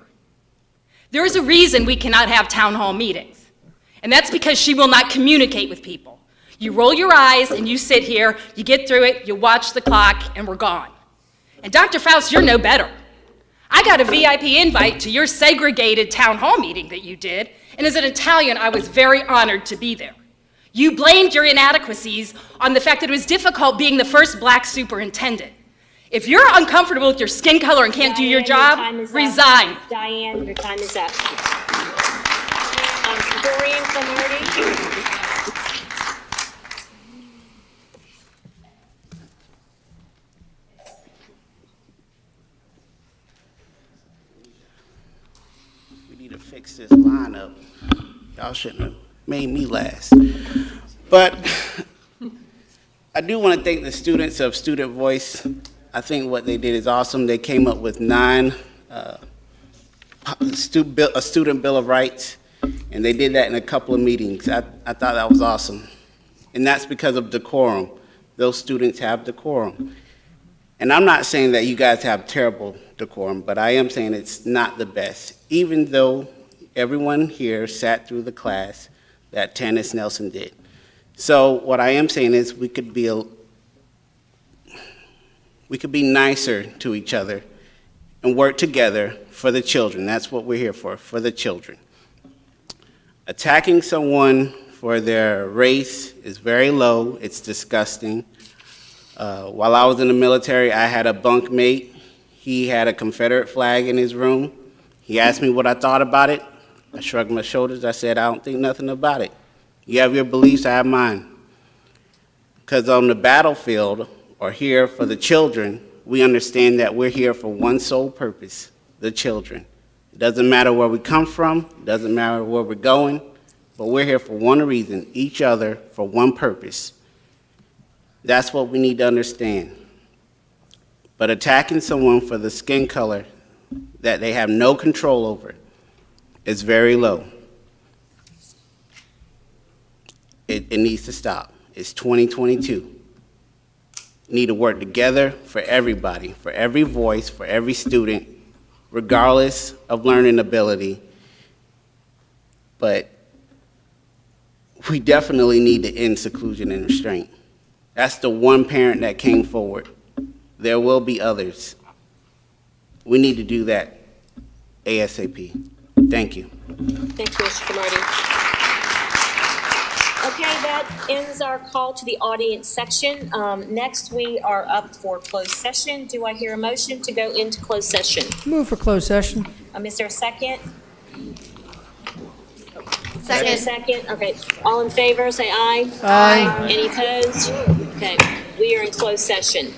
S17: There is a reason we cannot have town hall meetings, and that's because she will not communicate with people. You roll your eyes and you sit here, you get through it, you watch the clock, and we're gone. And Dr. Faust, you're no better. I got a VIP invite to your segregated town hall meeting that you did, and as an Italian, I was very honored to be there. You blamed your inadequacies on the fact that it was difficult being the first black superintendent. If you're uncomfortable with your skin color and can't do your job, resign.
S2: Diane, your time is up. Dorian Cromartie.
S18: We need a
S13: fix this line up. Y'all shouldn't have made me last. But I do want to thank the students of Student Voice. I think what they did is awesome. They came up with 9 a student bill of rights, and they did that in a couple of meetings. I thought that was awesome. And that's because of decorum. Those students have decorum. And I'm not saying that you guys have terrible decorum, but I am saying it's not the best, even though everyone here sat through the class that Tannis Nelson did. So what I am saying is we could be nicer to each other and work together for the children. That's what we're here for the children. Attacking someone for their race is very low. It's disgusting. While I was in the military, I had a bunkmate. He had a Confederate flag in his room. He asked me what I thought about it. I shrugged my shoulders. I said, I don't think nothing about it. You have your beliefs, I have mine. Because on the battlefield, or here for the children, we understand that we're here for one sole purpose, the children. It doesn't matter where we come from, it doesn't matter where we're going, but we're here for one reason, each other for one purpose. That's what we need to understand. But attacking someone for the skin color that they have no control over is very low. It needs to stop. It's 2022. We need to work together for everybody, for every voice, for every student, regardless of learning ability. But we definitely need to end seclusion and restraint. That's the one parent that came forward. There will be others. We need to do that ASAP. Thank you.
S2: Thank you, Mr. Cromartie. Okay, that ends our call to the audience section. Next, we are up for closed session. Do I hear a motion to go into closed session?
S18: Move for closed session.
S2: Is there a second?
S18: Second.
S2: Second, okay. All in favor, say aye.
S18: Aye.
S2: Any opposed? Okay, we are in closed session.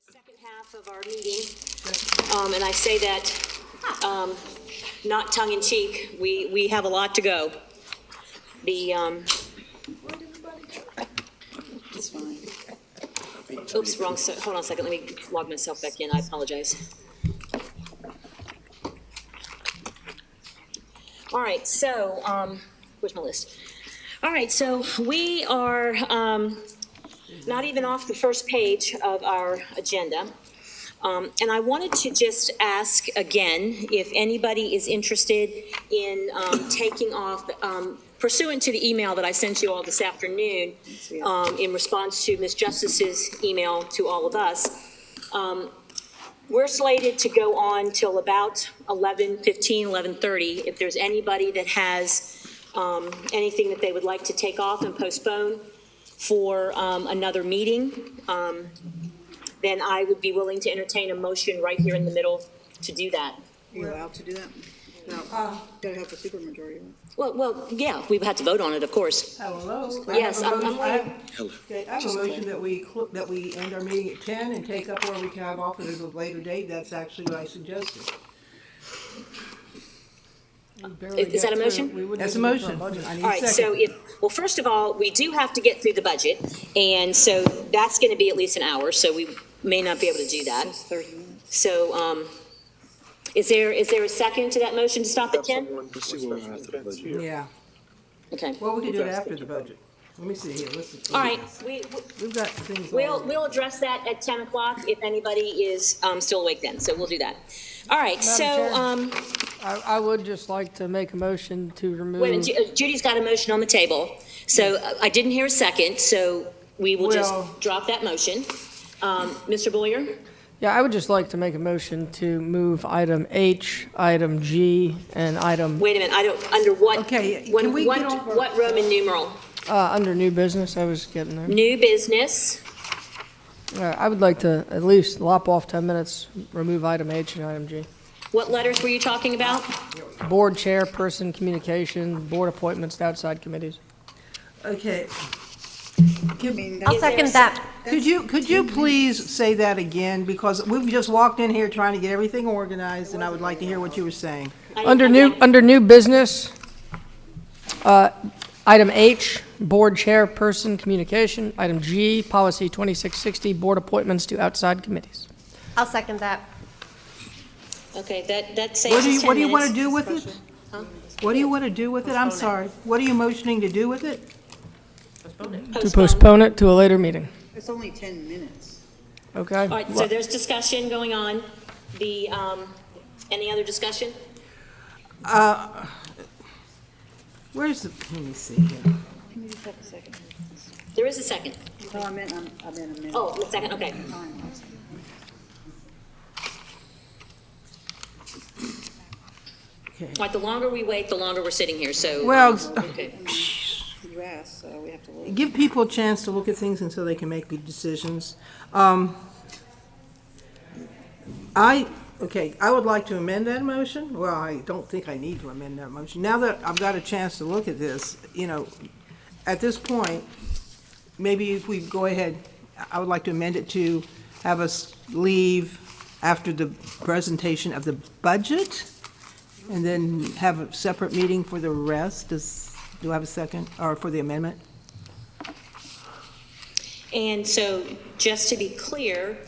S2: Second half of our meeting, and I say that not tongue-in-cheek. We have a lot to go.
S3: It's fine.
S2: Oops, wrong. Hold on a second. Let me log myself back in. I apologize. All right. So, where's my list? All right. So we are not even off the first page of our agenda. And I wanted to just ask again if anybody is interested in taking off, pursuant to the email that I sent you all this afternoon, in response to Ms. Justice's email to all of us. We're slated to go on till about 11:15, 11:30. If there's anybody that has anything that they would like to take off and postpone for another meeting, then I would be willing to entertain a motion right here in the middle to do that.
S3: Are you allowed to do that? No, gotta have the supermajority.
S2: Well, yeah, we've had to vote on it, of course.
S18: Hello?
S2: Yes, I'm
S18: Okay, I have a motion that we end our meeting at 10 and take up where we can have off at a later date. That's actually what I suggested.
S2: Is that a motion?
S18: That's a motion. I need
S2: All
S18: a
S2: right,
S18: second.
S2: well, first of all, we do have to get through the budget, and so that's gonna be at least an hour, so we may not be able to do that.
S3: It's 30 minutes.
S2: So, is there a second to that motion to stop at 10?
S18: Yeah.
S2: Okay.
S18: Well, we can do it after the budget. Let me see here. Let's.
S2: All right,
S18: We've got things.
S2: we'll address that at 10 o'clock if anybody is still awake then, so we'll do that. All right, so,
S18: Madam
S1: I would just like to make a motion to remove.
S2: wait a minute, Judy's got a motion on the table, so I didn't hear a second, so we will just drop that motion. Mr. Boyer?
S1: Yeah, I would just like to make a motion to move item H, item G, and item.
S2: Wait a minute, I don't, under what?
S18: Okay,
S2: what-
S18: can we
S2: what-
S18: get over-
S2: What Roman numeral?
S1: Under new business, I was getting there.
S2: New business,
S1: I would like to at least lop off 10 minutes, remove item H and item G.
S2: what letters were you talking about?
S1: Board chairperson, communication, board appointments to outside committees.
S18: Okay.
S2: I'll second that.
S18: Could you please say that again? Because we've just walked in here trying to get everything organized, and I would like to hear what you were saying.
S1: Under new business, item H, board chairperson, communication. Item G, policy 2660, board appointments to outside committees.
S12: I'll second that.
S2: Okay, that saves us 10 minutes.
S18: What do you want to do with it?
S2: Huh?
S18: What do you want to do with it? I'm sorry. What are you motioning to do with it?
S1: To postpone it to a later meeting.
S3: It's only 10 minutes.
S1: Okay?
S2: All right, so there's discussion going on. Any other discussion?
S18: Where's the, let me see here.
S3: Can you just have a second?
S2: There is a second.
S3: No, I meant a minute.
S2: Oh, a second, okay.
S18: Okay.
S2: All right, the longer we wait, the longer we're sitting here, so.
S18: Well,
S2: Okay.
S3: You asked, so we have to wait.
S18: Give people a chance to look at things until they can make good decisions. Okay, I would like to amend that motion. Well, I don't think I need to amend that motion. Now that I've got a chance to look at this, at this point, maybe if we go ahead, I would like to amend it to have us leave after the presentation of the budget, and then have a separate meeting for the rest. Do I have a second, or for the amendment?
S2: And so, just to be clear,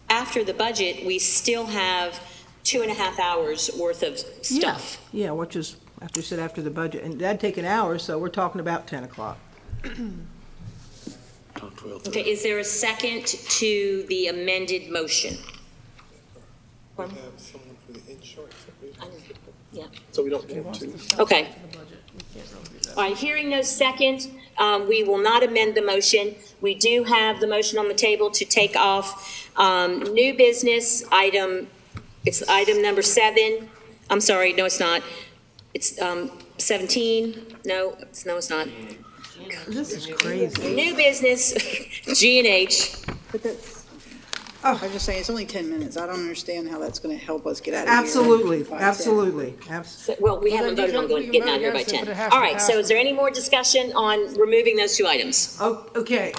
S2: after the budget, we still have 2.5 hours worth of stuff.
S18: Yeah, which is, after you said after the budget, and that'd take an hour, so we're talking about 10 o'clock.
S2: Okay, is there a second to the amended motion? Yeah.
S14: So we don't have to.
S2: Okay. All right, hearing no second, we will not amend the motion. We do have the motion on the table to take off new business item, it's item number 7. I'm sorry, no, it's not. It's 17. No, it's not.
S18: This is crazy.
S2: New business, G and H.
S3: But that's, I was just saying, it's only 10 minutes. I don't understand how that's going to help us get out of here.
S18: Absolutely,
S3: by 10.
S18: absolutely.
S2: Well, we haven't voted on getting out of here by 10. All right, so is there any more discussion on removing those two items?
S18: Okay.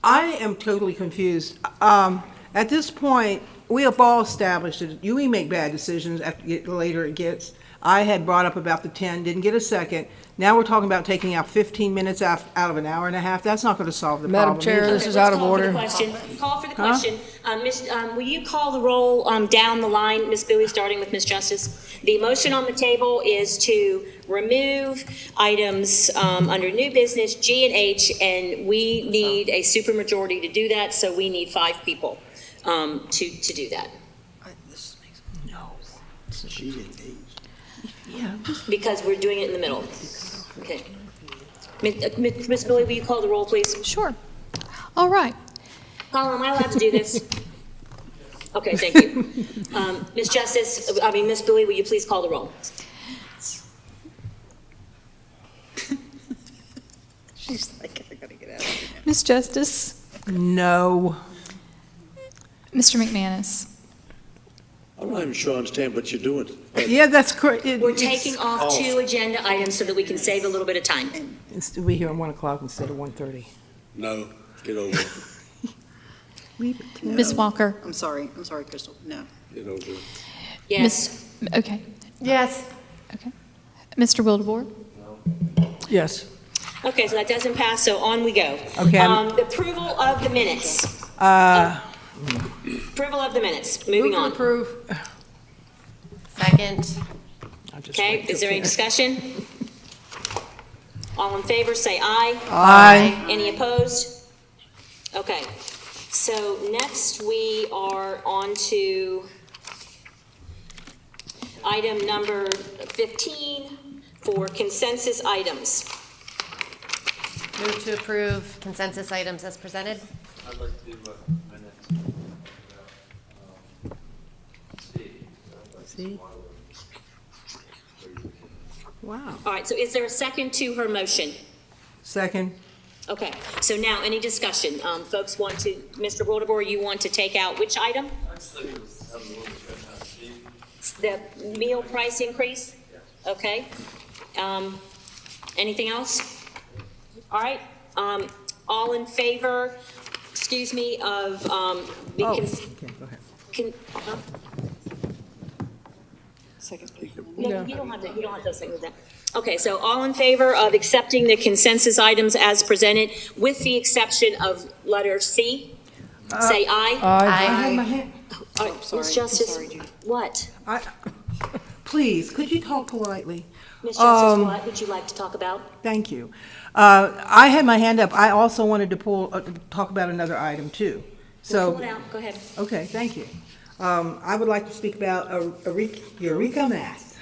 S18: I am totally confused. At this point, we have all established that we make bad decisions the later it gets. I had brought up about the 10, didn't get a second. Now we're talking about taking out 15 minutes out of an hour and a half. That's not going to solve the problem.
S1: Madam Chair,
S18: either.
S1: this is out of order.
S2: Call for the question. Will you call the roll down the line, Ms. Bowie, starting with Ms. Justice? The motion on the table is to remove items under new business, G and H, and we need a supermajority to do that, so we need 5 people to do that.
S18: Yeah.
S2: Because we're doing it in the middle. Okay. Ms. Bowie, will you call the roll, please?
S9: Sure. All right.
S2: Colin, am I allowed to do this? Okay, thank you. Ms. Bowie, will you please call the roll?
S10: She's like, I gotta get out of here.
S9: Ms. Justice?
S18: No.
S9: Mr. McManus?
S14: I'm not even sure I understand what you're doing.
S18: Yeah, that's correct.
S2: We're taking off 2 agenda items so that we can save a little bit of time.
S18: We're here at 1 o'clock instead of 1:30.
S14: No, get over it.
S18: Leave it to
S9: Ms. Walker?
S3: I'm sorry, Crystal, no.
S14: Get over it.
S2: Yes.
S9: Okay.
S12: Yes.
S9: Okay. Mr. Wildebohr?
S18: Yes.
S2: Okay, so that doesn't pass, so on we go.
S18: Okay.
S2: The approval of the minutes. Approval of the minutes, moving on.
S18: Approve.
S12: Second.
S2: Okay, is there any discussion? All in favor, say aye.
S18: Aye.
S2: Any opposed? Okay, so next we are on to item number 15 for consensus items.
S12: Move to approve consensus items as presented.
S21: I'd like to
S18: See? Wow.
S2: All right, so is there a second to her motion?
S18: Second.
S2: Okay, so now any discussion? Folks want to, Mr. Wildebohr, you want to take out which item? The meal price increase? Okay. Anything else? All right. All in favor, excuse me, of the
S18: Okay, go ahead.
S2: Second. No, you don't have to second that. Okay, so all in favor of accepting the consensus items as presented, with the exception of letter C? Say aye.
S18: I have my hand.
S2: All right, Ms. Justice, what?
S18: Please, could you talk politely?
S2: Ms. Justice, what would you like to talk about?
S18: Thank you. I had my hand up. I also wanted to talk about another item too. So.
S2: Pull it out, go ahead.
S18: Okay, thank you. I would like to speak about Eureka Math.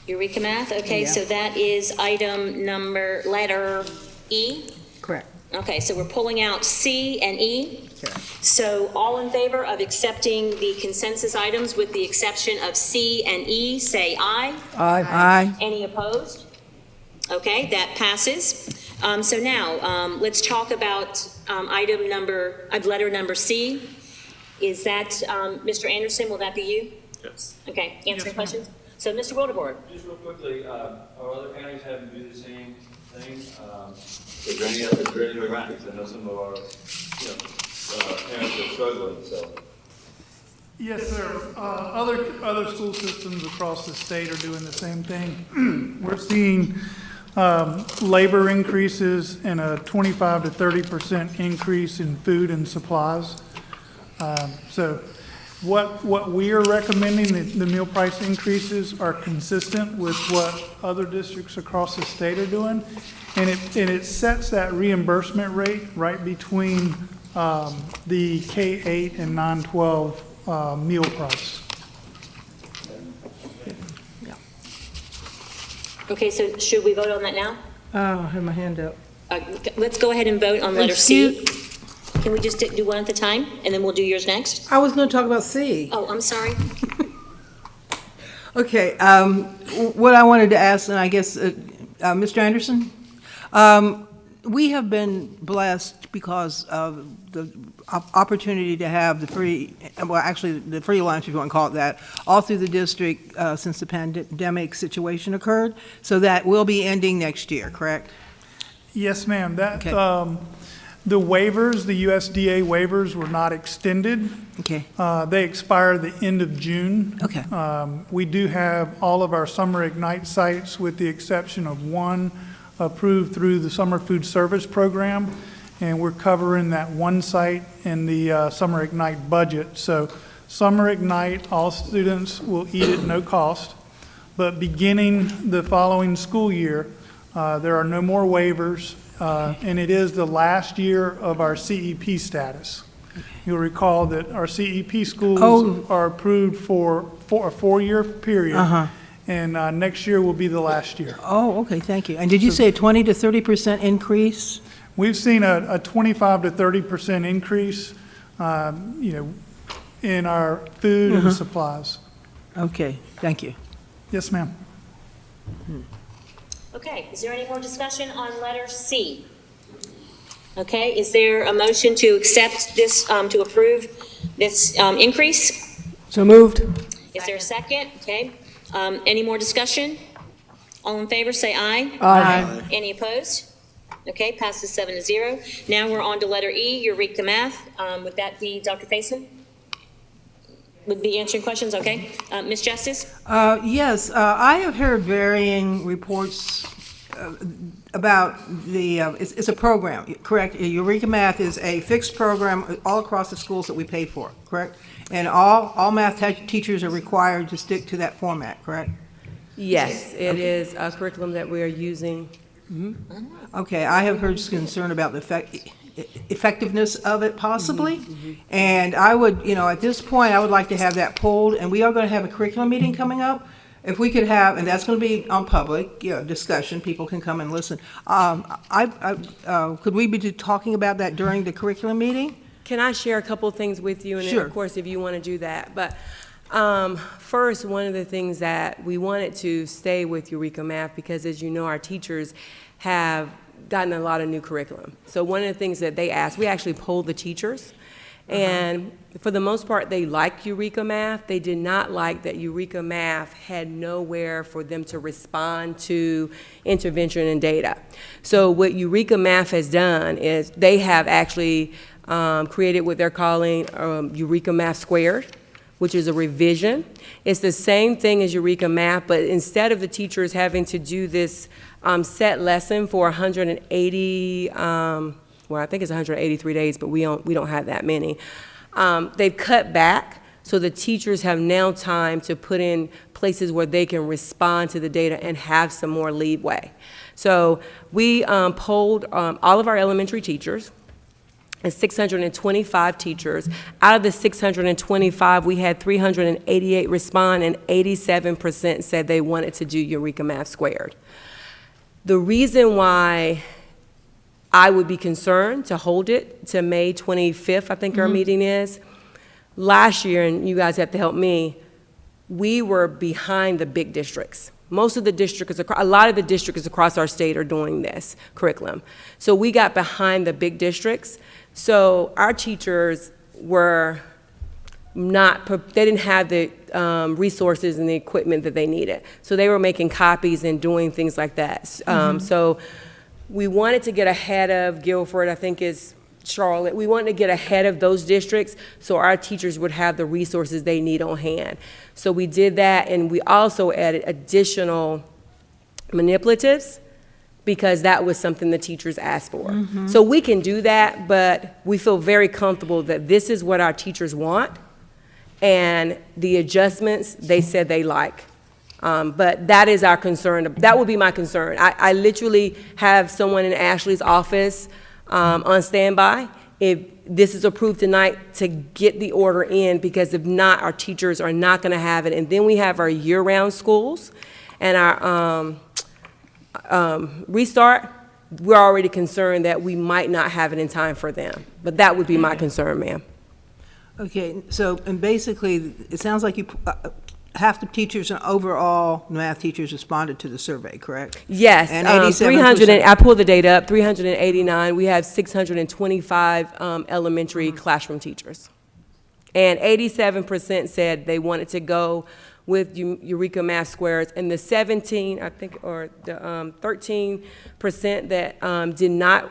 S2: Eureka Math, okay,
S18: Yeah.
S2: so that is item number, letter E?
S18: Correct.
S2: Okay, so we're pulling out C and E.
S18: Correct.
S2: So all in favor of accepting the consensus items with the exception of C and E, say aye.
S18: Aye. Aye.
S2: Any opposed? Okay, that passes. So now, let's talk about letter number C. Is that, Mr. Anderson, will that be you?
S21: Yes.
S2: Okay, answering questions? So, Mr. Wildebohr.
S21: Just real quickly, are other counties having to do the same thing? Is there any way around it? 'Cause I know some of our, parents are struggling, so.
S24: Yes, sir. Other school systems across the state are doing the same thing. We're seeing labor increases and a 25 to 30% increase in food and supplies. So what we are recommending, the meal price increases are consistent with what other districts across the state are doing. And it sets that reimbursement rate right between the K-8 and non-12 meal price.
S2: Okay, so should we vote on that now?
S18: I have my hand up.
S2: Let's go ahead and vote on letter C. Can we just do one at a time, and then we'll do yours next?
S18: I was going to talk about C.
S2: Oh, I'm sorry.
S18: Okay, what I wanted to ask, and I guess, Mr. Anderson, we have been blessed because of the opportunity to have the free lunch, if you want to call it that, all through the district since the pandemic situation occurred. So that will be ending next year, correct?
S24: Yes, ma'am. The waivers, the USDA waivers were not extended.
S18: Okay.
S24: They expire the end of June.
S18: Okay.
S24: We do have all of our Summer Ignite sites, with the exception of one, approved through the Summer Food Service Program, and we're covering that one site in the Summer Ignite budget. So Summer Ignite, all students will eat at no cost, but beginning the following school year, there are no more waivers, and it is the last year of our CEP status. You'll recall that our CEP schools are approved for a four-year period, and next year will be the last year.
S18: Oh, okay, thank you. And did you say a 20 to 30% increase?
S24: We've seen a 25 to 30% increase, in our food and supplies.
S18: Okay, thank you.
S24: Yes, ma'am.
S2: Okay, is there any more discussion on letter C? Okay, is there a motion to accept this, to approve this increase?
S1: So moved.
S2: Is there a second? Okay. Any more discussion? All in favor, say aye.
S1: Aye.
S2: Any opposed? Okay, passes 7-0. Now we're on to letter E, Eureka Math. Would that be Dr. Faison? Would be answering questions, okay. Ms. Justice?
S18: Yes, I have heard varying reports about the, it's a program, correct? Eureka Math is a fixed program all across the schools that we pay for, correct? And all math teachers are required to stick to that format, correct?
S7: Yes, it is a curriculum that we are using.
S18: Okay, I have heard concern about the effectiveness of it possibly. And I would, at this point, I would like to have that pulled, and we are going to have a curriculum meeting coming up. If we could have, and that's going to be on public, discussion, people can come and listen. Could we be talking about that during the curriculum meeting?
S7: Can I share a couple of things with you? And
S18: Sure.
S7: then, of course, if you want to do that. But first, one of the things that we wanted to stay with Eureka Math, because as you know, our teachers have gotten a lot of new curriculum. So one of the things that they asked, we actually polled the teachers, and for the most part, they liked Eureka Math. They did not like that Eureka Math had nowhere for them to respond to intervention and data. So what Eureka Math has done is they have actually created what they're calling Eureka Math Squared, which is a revision. It's the same thing as Eureka Math, but instead of the teachers having to do this set lesson for 180, well, I think it's 183 days, but we don't have that many. They've cut back, so the teachers have now time to put in places where they can respond to the data and have some more leeway. So we polled all of our elementary teachers, and 625 teachers. Out of the 625, we had 388 respond, and 87% said they wanted to do Eureka Math Squared. The reason why I would be concerned to hold it to May 25th, I think our meeting is, last year, and you guys have to help me, we were behind the big districts. Most of the districts, a lot of the districts across our state are doing this curriculum. So we got behind the big districts. So our teachers were not, they didn't have the resources and the equipment that they needed. So they were making copies and doing things like that. So we wanted to get ahead of Guilford, I think is Charlotte. We wanted to get ahead of those districts so our teachers would have the resources they need on hand. So we did that, and we also added additional manipulatives because that was something the teachers asked for. So we can do that, but we feel very comfortable that this is what our teachers want, and the adjustments they said they like. But that is our concern. That would be my concern. I literally have someone in Ashley's office on standby if this is approved tonight to get the order in, because if not, our teachers are not going to have it. And then we have our year-round schools and our restart. We're already concerned that we might not have it in time for them. But that would be my concern, ma'am.
S18: Okay, so, and basically, it sounds like you, half the teachers and overall math teachers responded to the survey, correct?
S7: Yes,
S18: And
S7: 300,
S18: 87%.
S7: I pulled the data up, 389. We have 625 elementary classroom teachers. And 87% said they wanted to go with Eureka Math Squares, and the 17, I think, or the 13% that did not,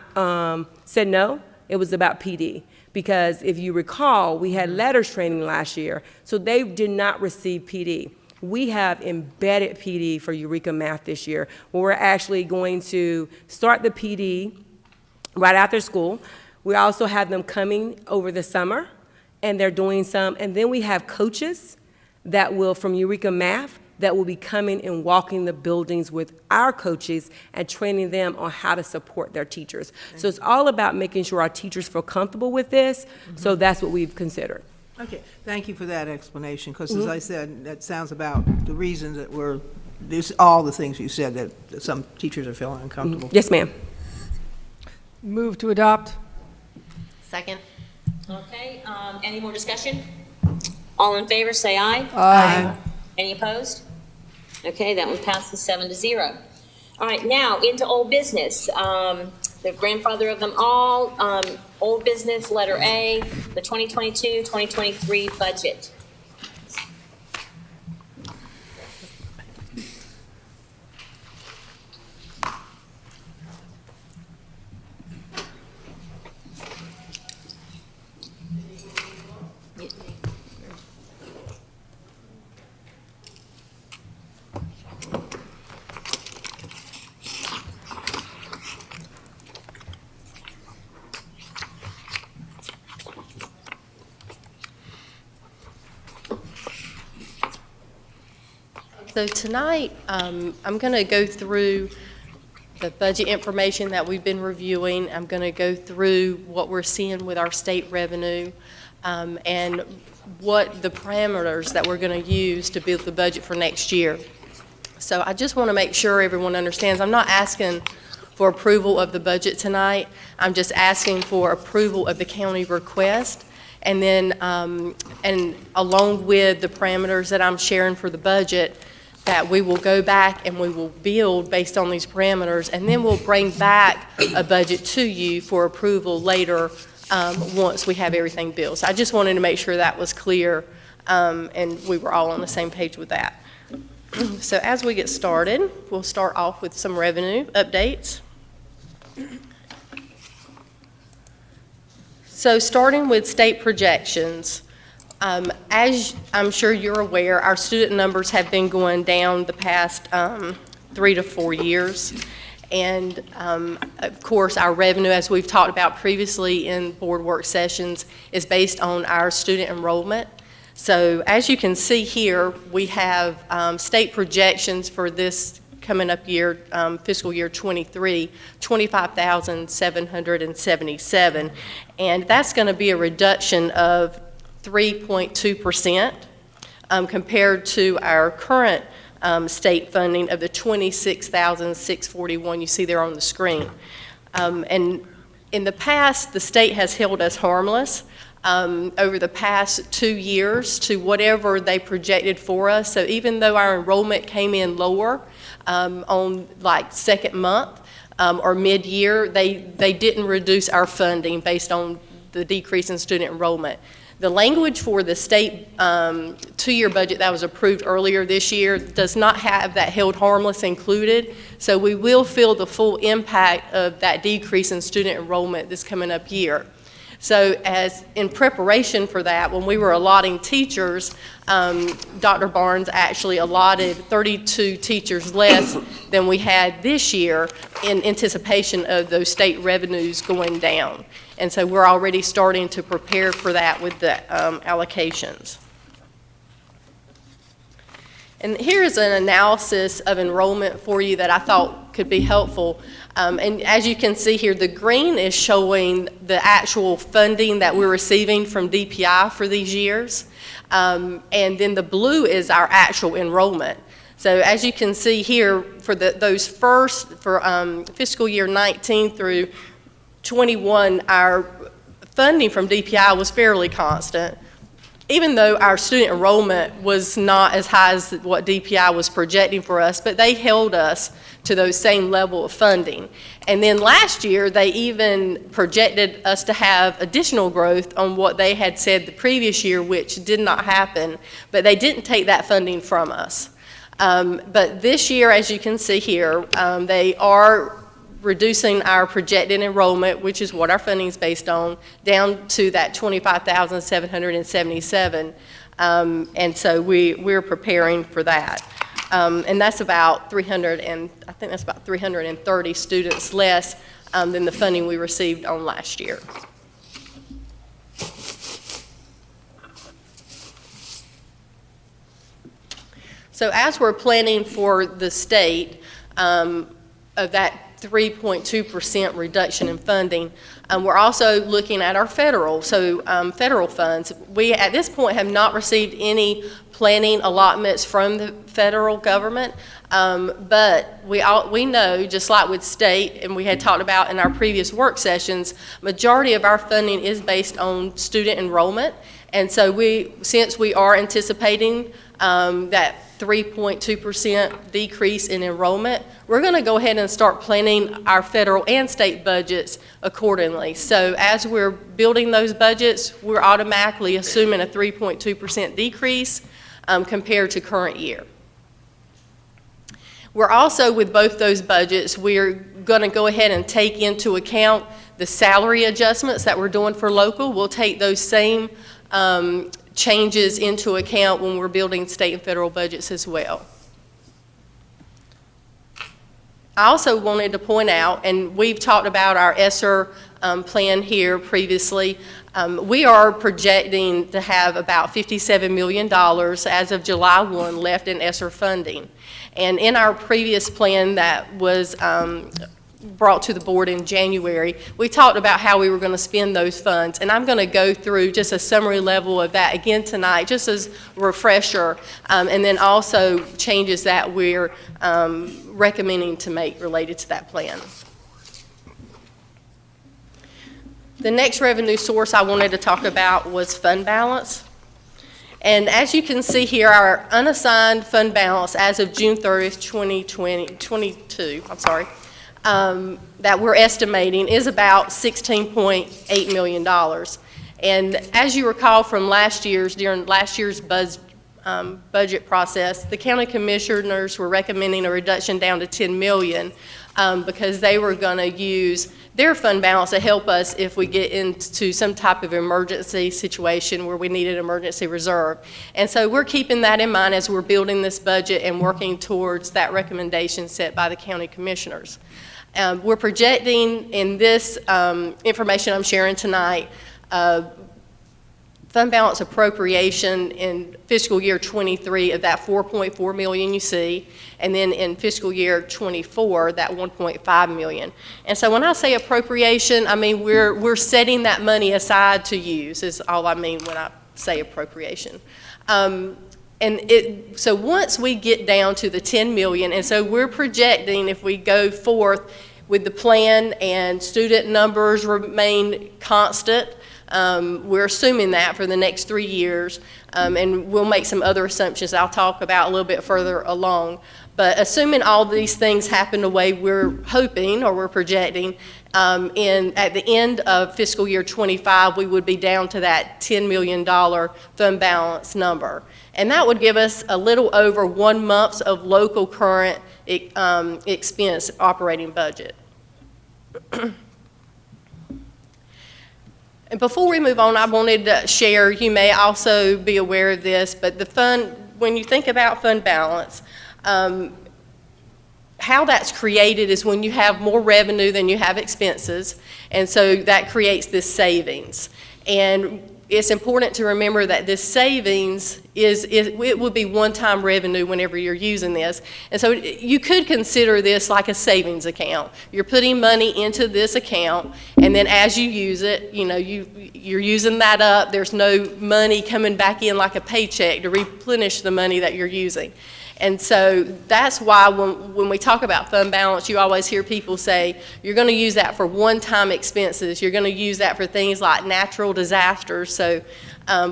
S7: said no, it was about PD. Because if you recall, we had letters training last year, so they did not receive PD. We have embedded PD for Eureka Math this year, where we're actually going to start the PD right after school. We also have them coming over the summer, and they're doing some, and then we have coaches that will, from Eureka Math, that will be coming and walking the buildings with our coaches and training them on how to support their teachers. So it's all about making sure our teachers feel comfortable with this, so that's what we've considered.
S18: Okay, thank you for that explanation, because as I said, that sounds about the reasons that there's all the things you said that some teachers are feeling uncomfortable.
S7: Yes, ma'am.
S1: Move to adopt.
S2: Second. Okay, any more discussion? All in favor, say aye.
S1: Aye.
S2: Any opposed? Okay, that one passes 7-0. All right, now into old business. The grandfather of them all, old business, letter A, the 2022-2023 budget.
S15: So tonight, I'm going to go through the budget information that we've been reviewing. I'm going to go through what we're seeing with our state revenue and what the parameters that we're going to use to build the budget for next year. So I just want to make sure everyone understands, I'm not asking for approval of the budget tonight. I'm just asking for approval of the county request. And then, and along with the parameters that I'm sharing for the budget, that we will go back and we will build based on these parameters, and then we'll bring back a budget to you for approval later once we have everything built. So I just wanted to make sure that was clear and we were all on the same page with that. So as we get started, we'll start off with some revenue updates. So starting with state projections, as I'm sure you're aware, our student numbers have been going down the past 3 to 4 years. And of course, our revenue, as we've talked about previously in board work sessions, is based on our student enrollment. So as you can see here, we have state projections for this coming up year, fiscal year 23, 25,777. And that's going to be a reduction of 3.2% compared to our current state funding of the 26,641 you see there on the screen. And in the past, the state has held us harmless over the past 2 years to whatever they projected for us. So even though our enrollment came in lower on like second month or mid-year, they didn't reduce our funding based on the decrease in student enrollment. The language for the state 2-year budget that was approved earlier this year does not have that held harmless included, so we will feel the full impact of that decrease in student enrollment this coming up year. So as in preparation for that, when we were allotting teachers, Dr. Barnes actually allotted 32 teachers less than we had this year in anticipation of those state revenues going down. And so we're already starting to prepare for that with the allocations. And here's an analysis of enrollment for you that I thought could be helpful. And as you can see here, the green is showing the actual funding that we're receiving from DPI for these years. And then the blue is our actual enrollment. So as you can see here, for those first, for fiscal year 19 through 21, our funding from DPI was fairly constant, even though our student enrollment was not as high as what DPI was projecting for us, but they held us to those same level of funding. And then last year, they even projected us to have additional growth on what they had said the previous year, which did not happen, but they didn't take that funding from us. But this year, as you can see here, they are reducing our projected enrollment, which is what our funding is based on, down to that 25,777. And so we're preparing for that. And that's about 330 students less than the funding we received on last year. So as we're planning for the state of that 3.2% reduction in funding, we're also looking at our federal funds. We, at this point, have not received any planning allotments from the federal government, but we know, just like with state, and we had talked about in our previous work sessions, majority of our funding is based on student enrollment, and so since we are anticipating that 3.2% decrease in enrollment, we're going to go ahead and start planning our federal and state budgets accordingly. So as we're building those budgets, we're automatically assuming a 3.2% decrease compared to current year. We're also, with both those budgets, we're going to go ahead and take into account the salary adjustments that we're doing for local. We'll take those same changes into account when we're building state and federal budgets as well. I also wanted to point out, and we've talked about our ESSER plan here previously, we are projecting to have about $57 million as of July 1 left in ESSER funding. And in our previous plan that was brought to the board in January, we talked about how we were going to spend those funds, and I'm going to go through just a summary level of that again tonight, just as a refresher, and then also changes that we're recommending to make related to that plan. The next revenue source I wanted to talk about was fund balance. And as you can see here, our unassigned fund balance as of June 30th, 2022, that we're estimating is about $16.8 million. And as you recall from during last year's budget process, the county commissioners were recommending a reduction down to $10 million because they were going to use their fund balance to help us if we get into some type of emergency situation where we need an emergency reserve. And so we're keeping that in mind as we're building this budget and working towards that recommendation set by the county commissioners. We're projecting in this information I'm sharing tonight fund balance appropriation in fiscal year 23 of that $4.4 million you see, and then in fiscal year 24 that $1.5 million. And so when I say appropriation, I mean we're setting that money aside to use is all I mean when I say appropriation. So once we get down to the 10 million, and so we're projecting if we go forth with the plan and student numbers remain constant, we're assuming that for the next 3 years, and we'll make some other assumptions I'll talk about a little bit further along. But assuming all these things happen the way we're hoping or we're projecting, at the end of fiscal year 25, we would be down to that $10 million fund balance number. And that would give us a little over 1 month of local current expense operating budget. And before we move on, I wanted to share, you may also be aware of this, but when you think about fund balance, how that's created is when you have more revenue than you have expenses, and so that creates this savings. And it's important to remember that this savings it would be one-time revenue whenever you're using this. And so you could consider this like a savings account. You're putting money into this account, and then as you use it, you're using that up. There's no money coming back in like a paycheck to replenish the money that you're using. And so that's why when we talk about fund balance, you always hear people say, you're going to use that for one-time expenses. You're going to use that for things like natural disasters. So,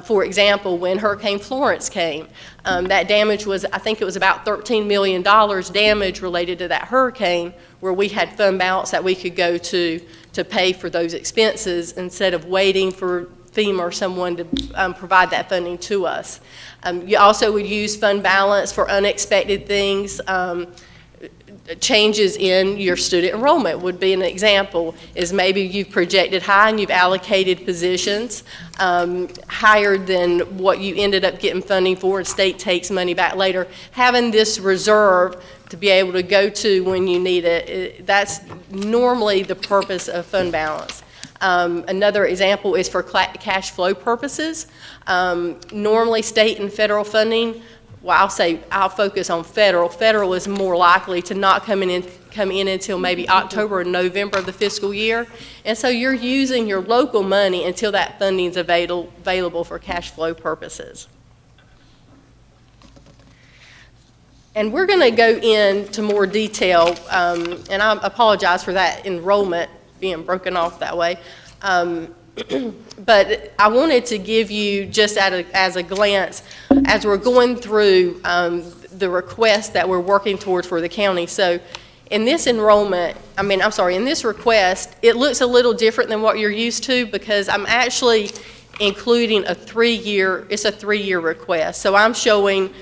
S15: for example, when Hurricane Florence came, that damage was, I think it was about $13 million damage related to that hurricane, where we had fund balance that we could go to pay for those expenses instead of waiting for FEMA or someone to provide that funding to us. You also would use fund balance for unexpected things. changes in your student enrollment would be an example, is maybe you've projected high and you've allocated positions higher than what you ended up getting funding for, and state takes money back later. Having this reserve to be able to go to when you need it, that's normally the purpose of fund balance. Another example is for cash flow purposes. Normally state and federal funding, well, I'll focus on federal. Federal is more likely to not come in until maybe October or November of the fiscal year. And so you're using your local money until that funding is available for cash flow purposes. And we're going to go into more detail, and I apologize for that enrollment being broken off that way. But I wanted to give you just as a glance, as we're going through the requests that we're working towards for the county. So in this in this request, it looks a little different than what you're used to, because I'm actually including it's a 3-year request. So I'm showing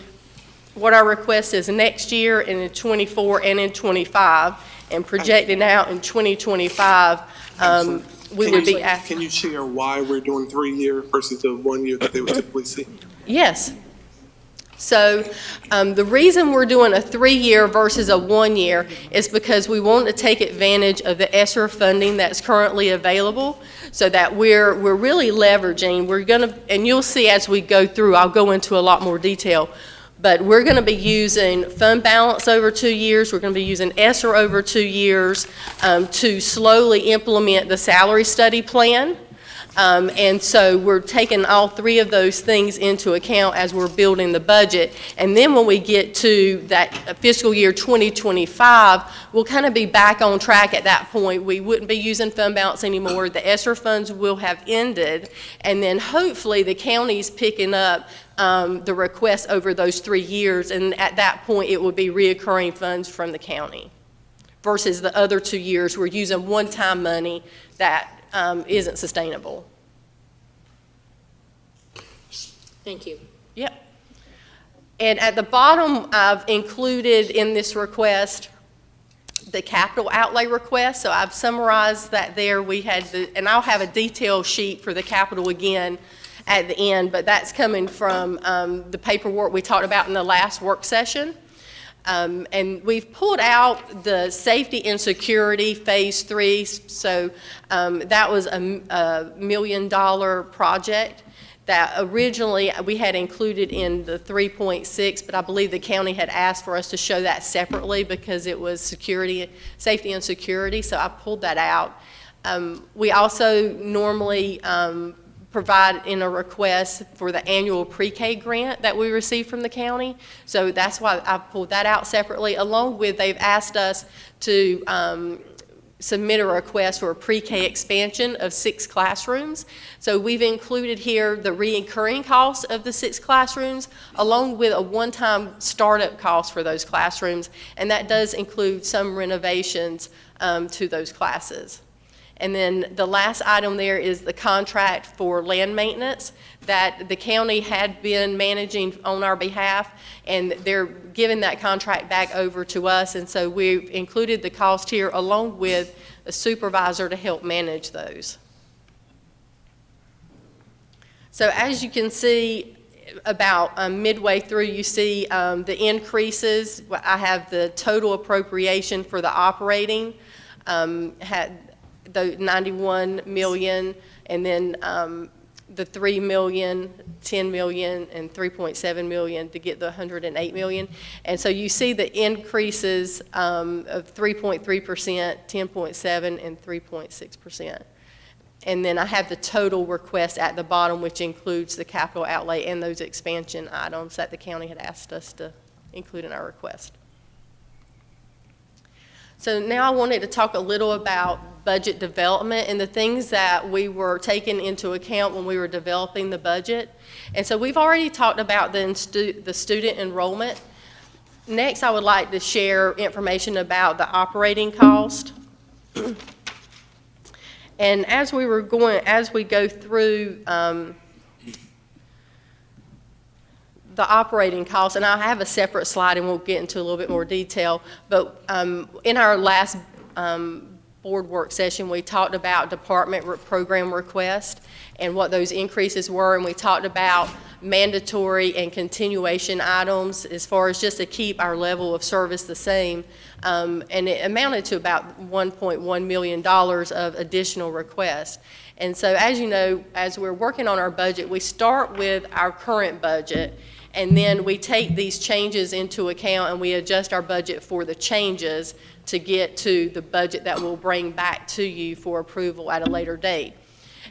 S15: what our request is next year and in 24 and in 25, and projecting out in 2025.
S16: Can you share why we're doing 3-year versus the 1 year that they would typically see?
S15: Yes. So the reason we're doing a 3-year versus a 1 year is because we want to take advantage of the ESSER funding that's currently available, so that we're really leveraging. And you'll see as we go through, I'll go into a lot more detail. But we're going to be using fund balance over 2 years. We're going to be using ESSER over 2 years to slowly implement the salary study plan. And so we're taking all 3 of those things into account as we're building the budget. And then when we get to that fiscal year 2025, we'll kind of be back on track at that point. We wouldn't be using fund balance anymore. The ESSER funds will have ended. And then hopefully the county's picking up the request over those 3 years, and at that point it will be reoccurring funds from the county, versus the other 2 years we're using one-time money that isn't sustainable.
S2: Thank you.
S15: Yep. And at the bottom, I've included in this request the capital outlay request. So I've summarized that there. We had and I'll have a detailed sheet for the capital again at the end, but that's coming from the paperwork we talked about in the last work session. And we've pulled out the safety and security phase 3. So that was a $1 million project that originally we had included in the 3.6, but I believe the county had asked for us to show that separately because it was safety and security, so I pulled that out. We also normally provide in a request for the annual pre-K grant that we receive from the county. So that's why I pulled that out separately, along with they've asked us to submit a request for a pre-K expansion of 6 classrooms. So we've included here the recurring cost of the 6 classrooms, along with a one-time startup cost for those classrooms, and that does include some renovations to those classes. And then the last item there is the contract for land maintenance that the county had been managing on our behalf, and they're giving that contract back over to us. And so we've included the cost here along with a supervisor to help manage those. So as you can see, about midway through, you see the increases. I have the total appropriation for the operating, had the 91 million, and then the 3 million, 10 million, and 3.7 million to get the 108 million. And so you see the increases of 3.3%, 10.7%, and 3.6%. And then I have the total request at the bottom, which includes the capital outlay and those expansion items that the county had asked us to include in our request. So now I wanted to talk a little about budget development and the things that we were taking into account when we were developing the budget. And so we've already talked about the student enrollment. Next, I would like to share information about the operating cost. And as we go through the operating costs, and I have a separate slide and we'll get into a little bit more detail, but in our last board work session, we talked about department program request and what those increases were, and we talked about mandatory and continuation items as far as just to keep our level of service the same, and it amounted to about $1.1 million of additional requests. And so as you know, as we're working on our budget, we start with our current budget, and then we take these changes into account and we adjust our budget for the changes to get to the budget that we'll bring back to you for approval at a later date.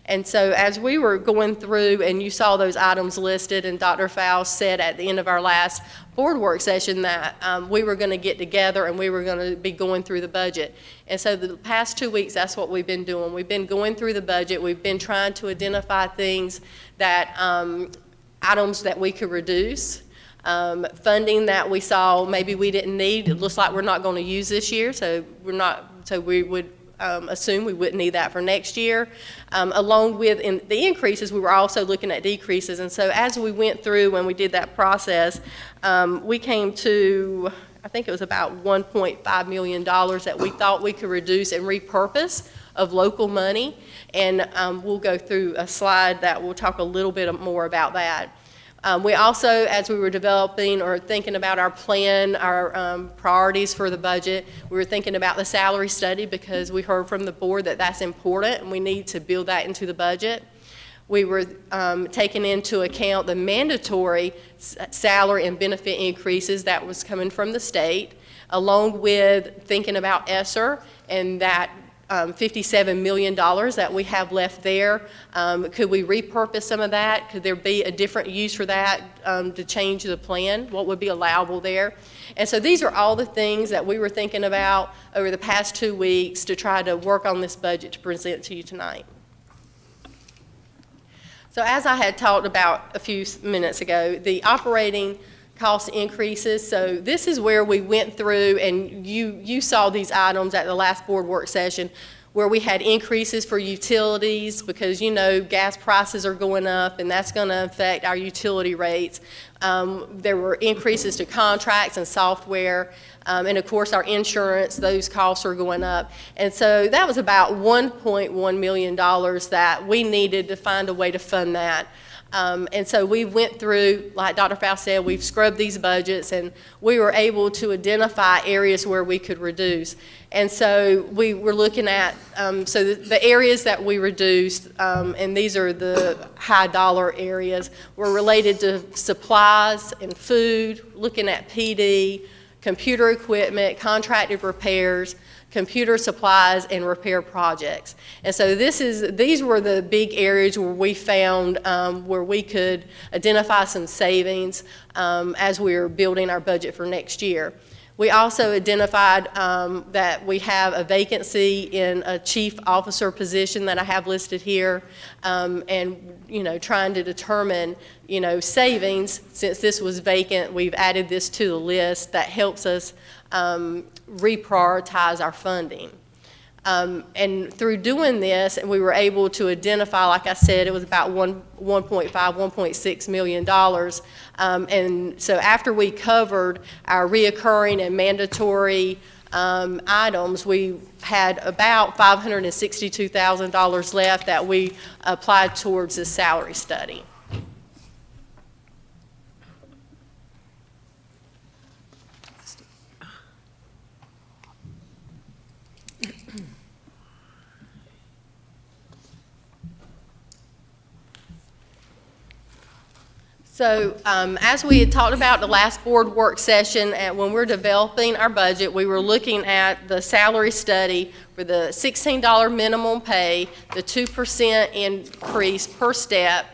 S15: And so as we were going through, and you saw those items listed, and Dr. Faust said at the end of our last board work session that we were going to get together and we were going to be going through the budget. And so the past 2 weeks, that's what we've been doing. We've been going through the budget. We've been trying to identify things that, items that we could reduce, funding that we saw maybe we didn't need. It looks like we're not going to use this year, so we would assume we wouldn't need that for next year. Along with the increases, we were also looking at decreases. And so as we went through when we did that process, we came to, I think it was about $1.5 million that we thought we could reduce and repurpose of local money. And we'll go through a slide that will talk a little bit more about that. We also, as we were developing or thinking about our plan, our priorities for the budget, we were thinking about the salary study because we heard from the board that that's important and we need to build that into the budget. We were taking into account the mandatory salary and benefit increases that was coming from the state, along with thinking about ESSER and that $57 million that we have left there. Could we repurpose some of that? Could there be a different use for that to change the plan? What would be allowable there? And so these are all the things that we were thinking about over the past 2 weeks to try to work on this budget to present to you tonight. So as I had talked about a few minutes ago, the operating cost increases. So this is where we went through, and you saw these items at the last board work session where we had increases for utilities because, you know, gas prices are going up and that's going to affect our utility rates. There were increases to contracts and software, and of course our insurance, those costs are going up. And so that was about $1.1 million that we needed to find a way to fund that. And so we went through, like Dr. Faust said, we've scrubbed these budgets and we were able to identify areas where we could reduce. And so we were looking at, so the areas that we reduced, and these are the high dollar areas, were related to supplies and food, looking at PD, computer equipment, contracted repairs, computer supplies, and repair projects. And so these were the big areas where we found where we could identify some savings as we were building our budget for next year. We also identified that we have a vacancy in a chief officer position that I have listed here, and trying to determine savings. Since this was vacant, we've added this to the list that helps us reprioritize our funding. And through doing this, we were able to identify, like I said, it was about $1.6 million. And so after we covered our reoccurring and mandatory items, we had about $562,000 left that we applied towards the salary study. So as we had talked about the last board work session, when we're developing our budget, we were looking at the salary study for the $16 minimum pay, the 2% increase per step,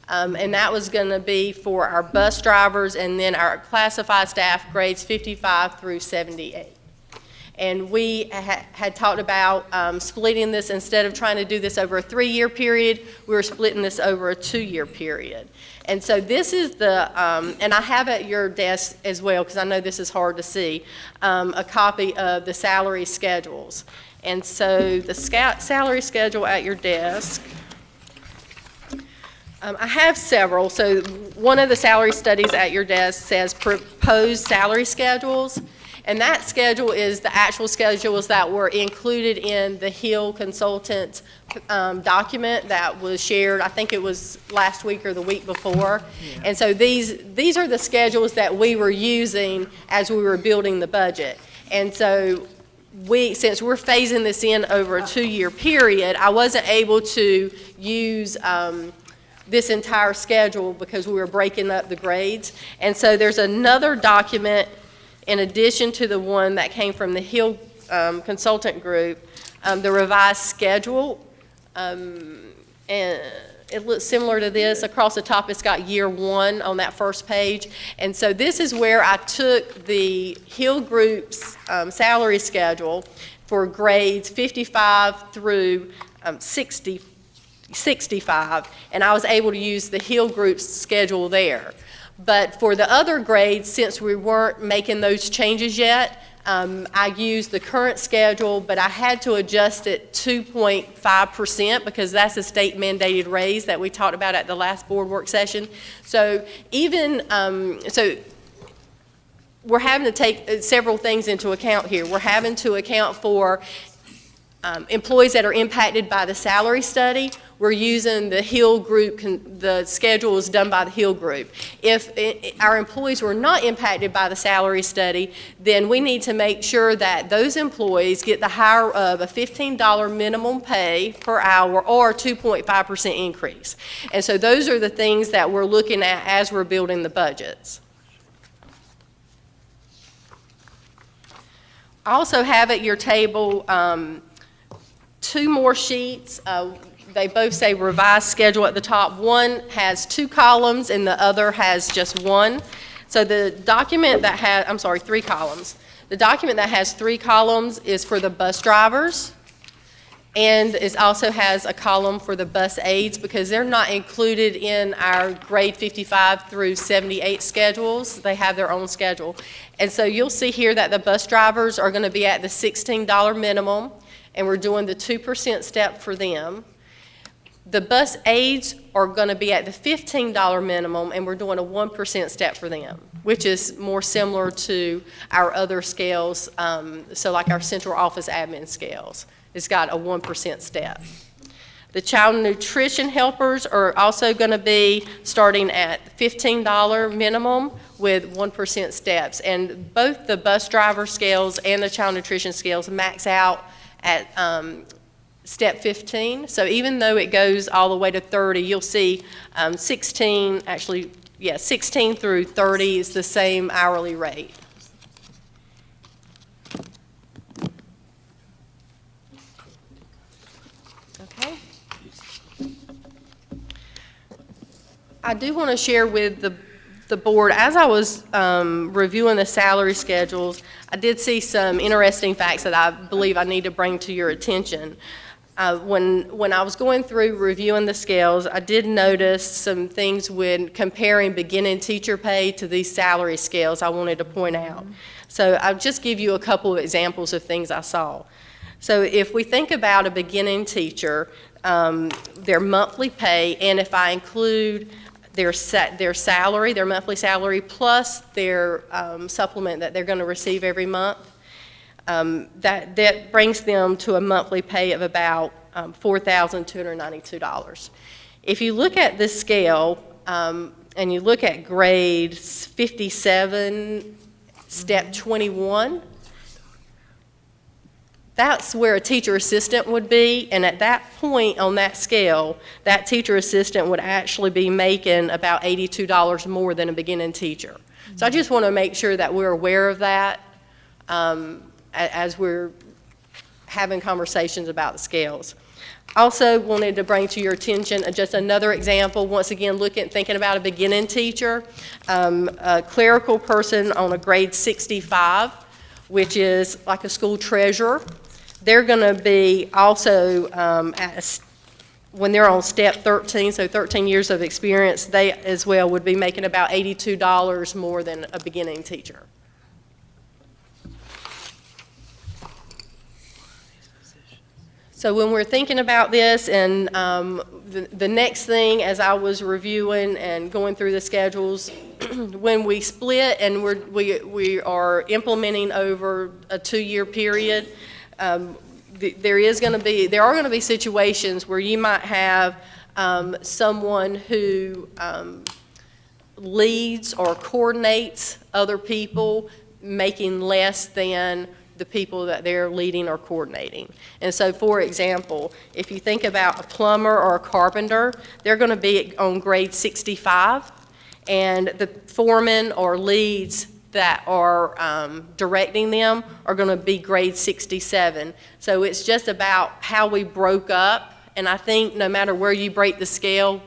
S15: and that was going to be for our bus drivers and then our classified staff grades 55 through 78. And we had talked about splitting this. Instead of trying to do this over a 3-year period, we were splitting this over a 2-year period. And so this is the, and I have at your desk as well, because I know this is hard to see, a copy of the salary schedules. And so the salary schedule at your desk I have several. So one of the salary studies at your desk says proposed salary schedules. And that schedule is the actual schedules that were included in the Hill Consultant document that was shared, I think it was last week or the week before. Yeah. And so these are the schedules that we were using as we were building the budget. And so since we're phasing this in over a 2-year period, I wasn't able to use this entire schedule because we were breaking up the grades. And so there's another document in addition to the one that came from the Hill Consultant Group, the revised schedule, and it looks similar to this. Across the top, it's got year 1 on that first page. And so this is where I took the Hill Group's salary schedule for grades 55 through 65, and I was able to use the Hill Group's schedule there. But for the other grades, since we weren't making those changes yet, I used the current schedule, but I had to adjust it 2.5% because that's a state mandated raise that we talked about at the last board work session. So even, so we're having to take several things into account here. We're having to account for employees that are impacted by the salary study. We're using the Hill Group, the schedule is done by the Hill Group. If our employees were not impacted by the salary study, then we need to make sure that those employees get the higher of a $15 minimum pay per hour or 2.5% increase. And so those are the things that we're looking at as we're building the budgets. I also have at your table 2 more sheets. They both say revised schedule at the top. One has 2 columns and the other has just 1. So the document that has, 3 columns. The document that has 3 columns is for the bus drivers, and it also has a column for the bus aides because they're not included in our grade 55 through 78 schedules. They have their own schedule. And so you'll see here that the bus drivers are going to be at the $16 minimum, and we're doing the 2% step for them. The bus aides are going to be at the $15 minimum, and we're doing a 1% step for them, which is more similar to our other scales, so like our central office admin scales. It's got a 1% step. The child nutrition helpers are also going to be starting at $15 minimum with 1% steps, and both the bus driver scales and the child nutrition scales max out at step 15. So even though it goes all the way to 30, you'll see 16 through 30 is the same hourly rate. Okay. I do want to share with the board, as I was reviewing the salary schedules, I did see some interesting facts that I believe I need to bring to your attention. When I was going through reviewing the scales, I did notice some things when comparing beginning teacher pay to these salary scales I wanted to point out. So I'll just give you a couple of examples of things I saw. So if we think about a beginning teacher, their monthly pay, and if I include their salary, their monthly salary, plus their supplement that they're going to receive every month, that brings them to a monthly pay of about $4,292. If you look at this scale and you look at grades 57, step 21, that's where a teacher assistant would be, and at that point on that scale, that teacher assistant would actually be making about $82 more than a beginning teacher. So I just want to make sure that we're aware of that as we're having conversations about the scales. Also wanted to bring to your attention just another example, once again thinking about a beginning teacher, a clerical person on a grade 65, which is like a school treasurer. They're going to be also, when they're on step 13, so 13 years of experience, they as well would be making about $82 more than a beginning teacher. So when we're thinking about this, and the next thing, as I was reviewing and going through the schedules, when we split and we are implementing over a 2-year period, there are going to be situations where you might have someone who leads or coordinates other people making less than the people that they're leading or coordinating. And so, for example, if you think about a plumber or a carpenter, they're going to be on grade 65, and the foreman or leads that are directing them are going to be grade 67. So it's just about how we broke up, and I think no matter where you break the scale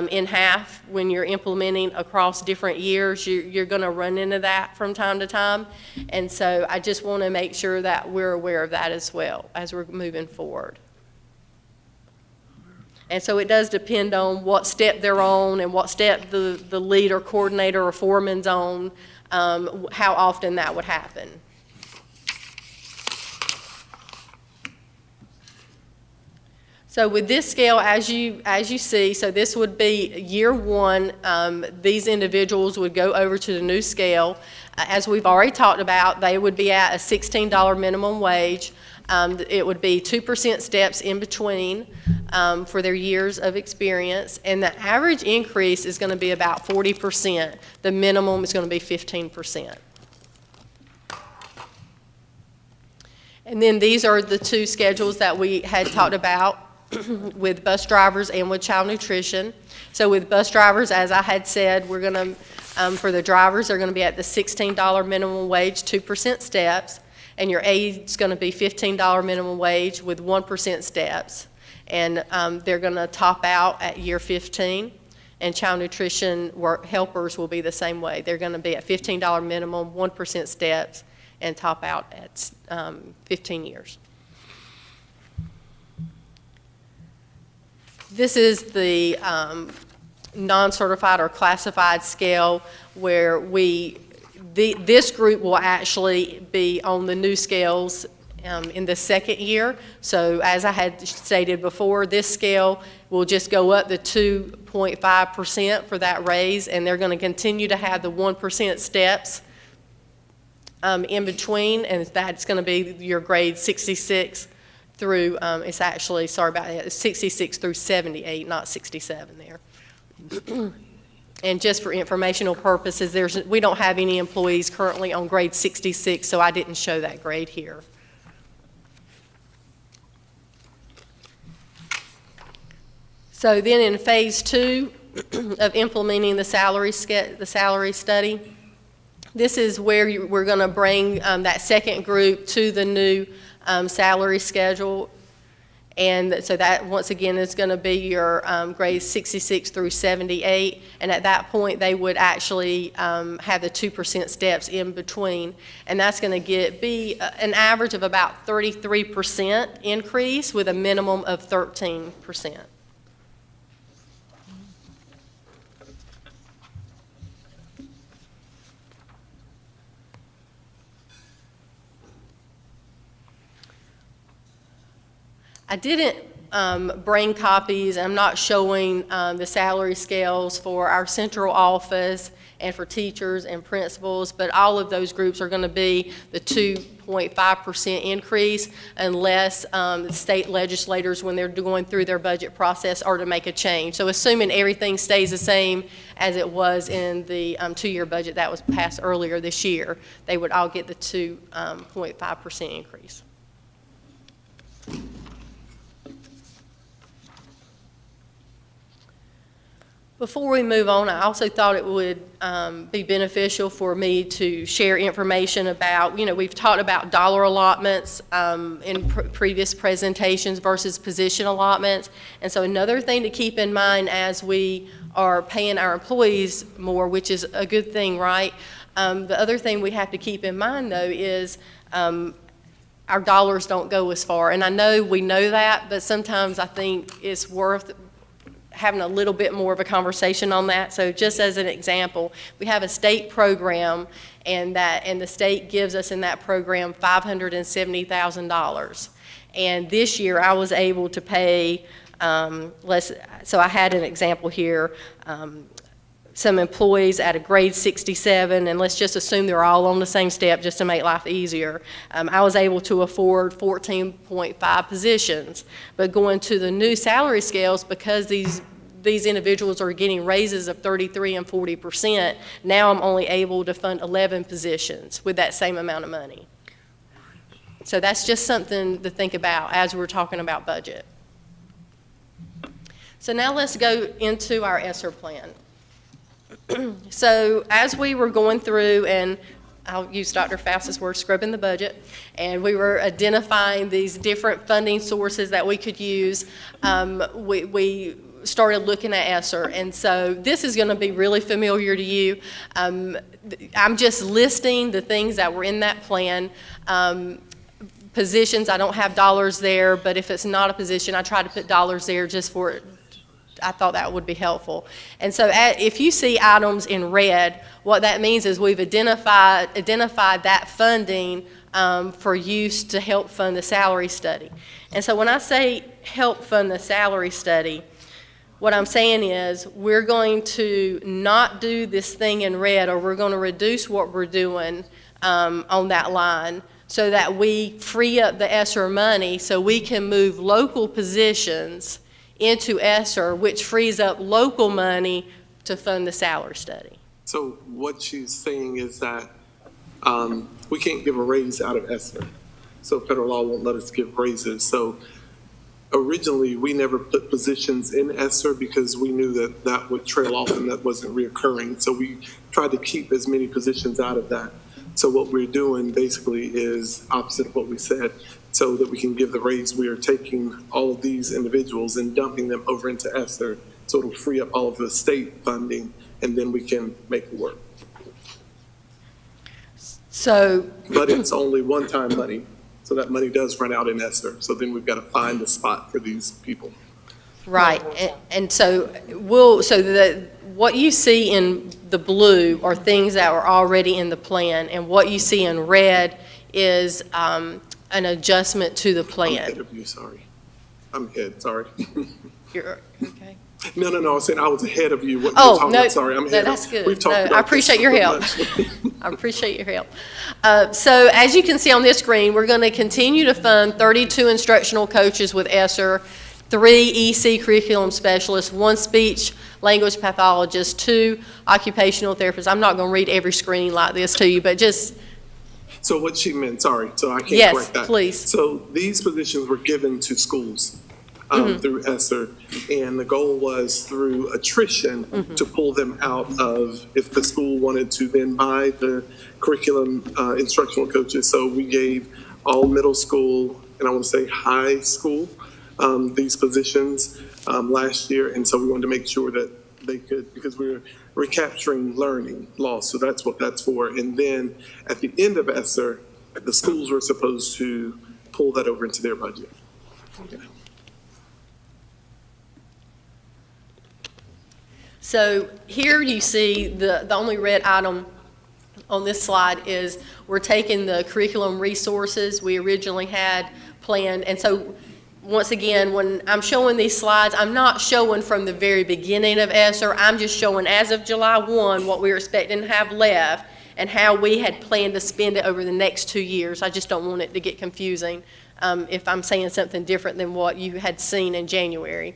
S15: in half when you're implementing across different years, you're going to run into that from time to time. And so I just want to make sure that we're aware of that as well as we're moving forward. And so it does depend on what step they're on and what step the lead or coordinator or foreman's on, how often that would happen. So with this scale, as you see, so this would be year one. These individuals would go over to the new scale. As we've already talked about, they would be at a $16 minimum wage. It would be 2% steps in between for their years of experience, and the average increase is going to be about 40%. The minimum is going to be 15%. And then these are the two schedules that we had talked about with bus drivers and with child nutrition. So with bus drivers, as I had said, we're going to, for the drivers, they're going to be at the $16 minimum wage, 2% steps, and your aid's going to be $15 minimum wage with 1% steps. And they're going to top out at year 15. And child nutrition helpers will be the same way. They're going to be at $15 minimum, 1% steps, and top out at 15 years. This is the non-certified or classified scale where this group will actually be on the new scales in the second year. So as I had stated before, this scale will just go up to 2.5% for that raise, and they're going to continue to have the 1% steps in between, and that's going to be your grade 66 through, it's actually, sorry about that, 66 through 78, not 67 there. And just for informational purposes, we don't have any employees currently on grade 66, so I didn't show that grade here. So then in phase 2 of implementing the salary study, this is where we're going to bring that second group to the new salary schedule. And so that, once again, is going to be your grades 66 through 78. And at that point, they would actually have the 2% steps in between. And that's going to be an average of about 33% increase with a minimum of 13%. I didn't bring copies. I'm not showing the salary scales for our central office and for teachers and principals, but all of those groups are going to be the 2.5% increase unless state legislators, when they're going through their budget process, are to make a change. So assuming everything stays the same as it was in the 2-year budget that was passed earlier this year, they would all get the 2.5% increase. Before we move on, I also thought it would be beneficial for me to share information about, we've talked about dollar allotments in previous presentations versus position allotments. And so another thing to keep in mind as we are paying our employees more, which is a good thing, right? The other thing we have to keep in mind, though, is our dollars don't go as far. And I know we know that, but sometimes I think it's worth having a little bit more of a conversation on that. So just as an example, we have a state program, and the state gives us in that program $570,000. And this year, I was able to pay less. So I had an example here. Some employees at a grade 67, and let's just assume they're all on the same step just to make life easier. I was able to afford 14.5 positions. But going to the new salary scales, because these individuals are getting raises of 33 and 40%, now I'm only able to fund 11 positions with that same amount of money. So that's just something to think about as we're talking about budget. So now let's go into our ESSER plan. So as we were going through, and I'll use Dr. Faust's word, scrubbing the budget, and we were identifying these different funding sources that we could use, we started looking at ESSER. And so this is going to be really familiar to you. I'm just listing the things that were in that plan. Positions, I don't have dollars there, but if it's not a position, I try to put dollars there just for it. I thought that would be helpful. And so if you see items in red, what that means is we've identified that funding for use to help fund the salary study. And so when I say help fund the salary study, what I'm saying is we're going to not do this thing in red, or we're going to reduce what we're doing on that line so that we free up the ESSER money so we can move local positions into ESSER, which frees up local money to fund the salary study.
S16: So what she's saying is that we can't give a raise out of ESSER. So federal law won't let us give raises. So originally, we never put positions in ESSER because we knew that that would trail off and that wasn't reoccurring. So we tried to keep as many positions out of that. So what we're doing basically is opposite of what we said. So that we can give the raise, we are taking all of these individuals and dumping them over into ESSER. So it'll free up all of the state funding, and then we can make it work.
S15: So,
S16: but it's only one-time money. So that money does run out in ESSER. So then we've got to find a spot for these people.
S15: Right, and so what you see in the blue are things that were already in the plan, and what you see in red is an adjustment to the plan.
S16: I'm ahead of you, sorry. I'm ahead, sorry.
S15: You're okay.
S16: No, I was saying I was ahead of you. What
S15: Oh,
S16: you're talking
S15: no,
S16: about. Sorry, I'm ahead.
S15: no, that's good.
S16: We've talked
S15: No,
S16: about
S15: I appreciate
S16: this
S15: your
S16: so
S15: help.
S16: much.
S15: I appreciate your help. So as you can see on this screen, we're going to continue to fund 32 instructional coaches with ESSER, 3 EC curriculum specialists, 1 speech language pathologist, 2 occupational therapists. I'm not going to read every screen like this to you, but just...
S16: So what she meant, sorry, so I can't
S15: Yes,
S16: correct that.
S15: please.
S16: So these positions were given to schools through ESSER, and the goal was through attrition to pull them out of, if the school wanted to then buy the curriculum instructional coaches. So we gave all middle school, and I want to say high school, these positions last year, and so we wanted to make sure that they could, because we're recapturing learning loss, so that's what that's for. And then at the end of ESSER, the schools were supposed to pull that over into their budget. Okay.
S15: So here you see the only red item on this slide is we're taking the curriculum resources we originally had planned. And so once again, when I'm showing these slides, I'm not showing from the very beginning of ESSER. I'm just showing as of July 1 what we're expecting to have left and how we had planned to spend it over the next 2 years. I just don't want it to get confusing if I'm saying something different than what you had seen in January.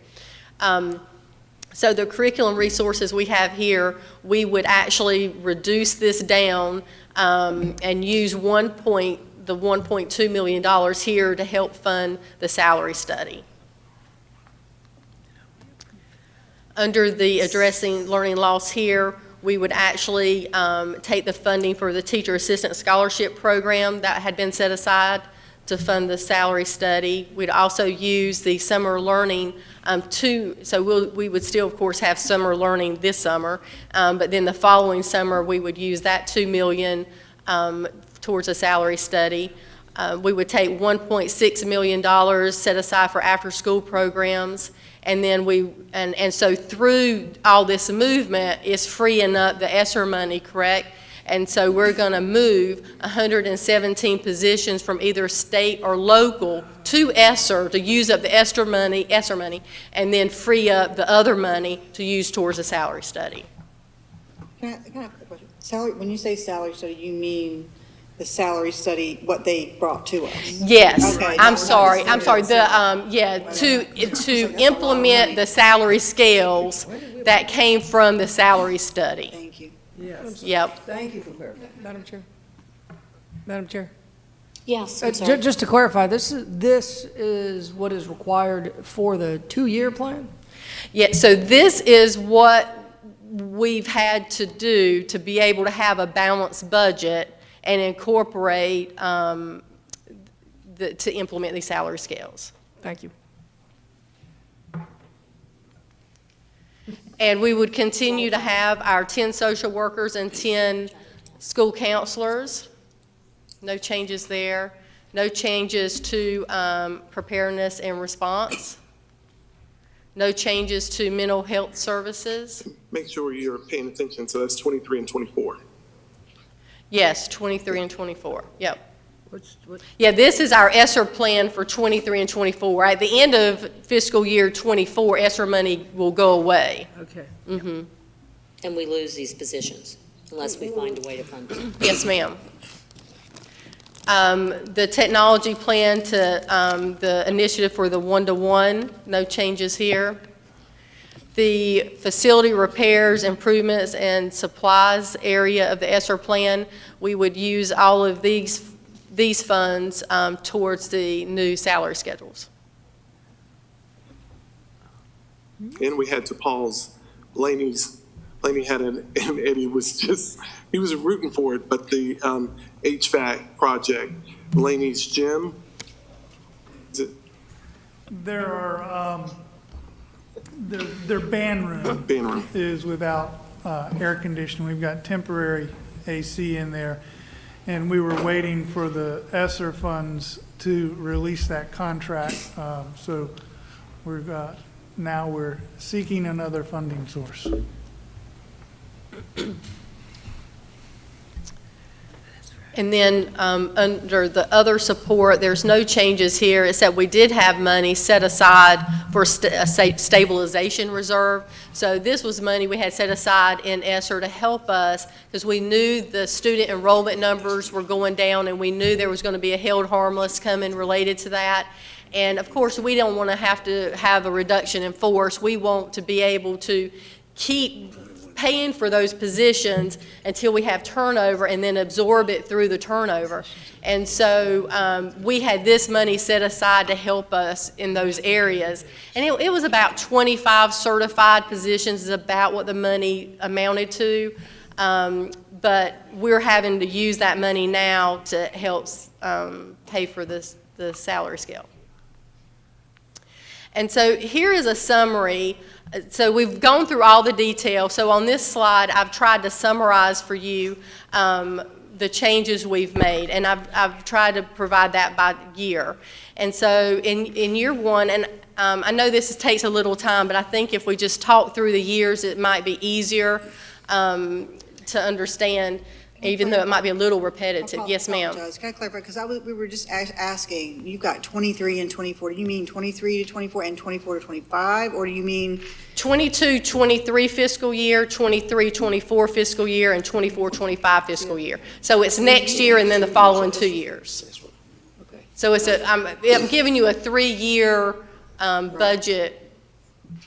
S15: So the curriculum resources we have here, we would actually reduce this down and use the $1.2 million here to help fund the salary study. Under the addressing learning loss here, we would actually take the funding for the teacher assistant scholarship program that had been set aside to fund the salary study. We'd also use the summer learning we would still, of course, have summer learning this summer, but then the following summer we would use that $2 million towards a salary study. We would take $1.6 million set aside for after-school programs, and then so through all this movement is freeing up the ESSER money, correct? And so we're going to move 117 positions from either state or local to ESSER to use up the ESSER money, and then free up the other money to use towards a salary study.
S3: Can I have a question? Salary, when you say salary study, you mean the salary study, what they brought to us?
S15: Yes,
S3: Okay.
S15: I'm sorry, to implement the salary scales that came from the salary study.
S3: Thank you.
S18: Yes.
S15: Yep.
S18: Thank you for clarifying.
S1: Madam Chair.
S2: Yes, I'm sorry.
S1: Just to clarify, this is what is required for the 2-year plan?
S15: Yeah, so this is what we've had to do to be able to have a balanced budget and incorporate to implement these salary scales.
S1: Thank you.
S15: And we would continue to have our 10 social workers and 10 school counselors. No changes there. No changes to preparedness and response. No changes to mental health services.
S16: Make sure you're paying attention. So that's 23 and 24.
S15: Yes, 23 and 24. Yep. Yeah, this is our ESSER plan for 23 and 24. At the end of fiscal year 24, ESSER money will go away.
S18: Okay.
S15: Mm-hmm.
S2: And we lose these positions unless we find a way to fund them.
S15: Yes, ma'am. The technology plan to the initiative for the one-to-one, no changes here. The facility repairs, improvements, and supplies area of the ESSER plan, we would use all of these funds towards the new salary schedules.
S16: And we had to pause Laney had and Eddie was he was rooting for it, but the HVAC project, Laney's gym.
S24: There are, their band room is without air conditioning. We've got temporary AC in there, and we were waiting for the ESSER funds to release that contract. So now we're seeking another funding source.
S15: And then under the other support, there's no changes here, except we did have money set aside for a stabilization reserve. So this was money we had set aside in ESSER to help us, because we knew the student enrollment numbers were going down, and we knew there was going to be a held harmless coming related to that. And of course, we don't want to have a reduction in force. We want to be able to keep paying for those positions until we have turnover and then absorb it through the turnover. And so we had this money set aside to help us in those areas. And it was about 25 certified positions is about what the money amounted to. But we're having to use that money now to help pay for the salary scale. And so here is a summary. So we've gone through all the detail. So on this slide, I've tried to summarize for you the changes we've made, and I've tried to provide that by year. And so in year one, and I know this takes a little time, but I think if we just talk through the years, it might be easier to understand, even though it might be a little repetitive. Yes, ma'am.
S3: Can I clarify? Because we were just asking, you've got 23 and 24. Do you mean 23 to 24 and 24 to 25? Or do you mean
S15: 22-23 fiscal year, 23-24 fiscal year, and 24-25 fiscal year. So it's next year and then the following 2 years. So I'm giving you a 3-year budget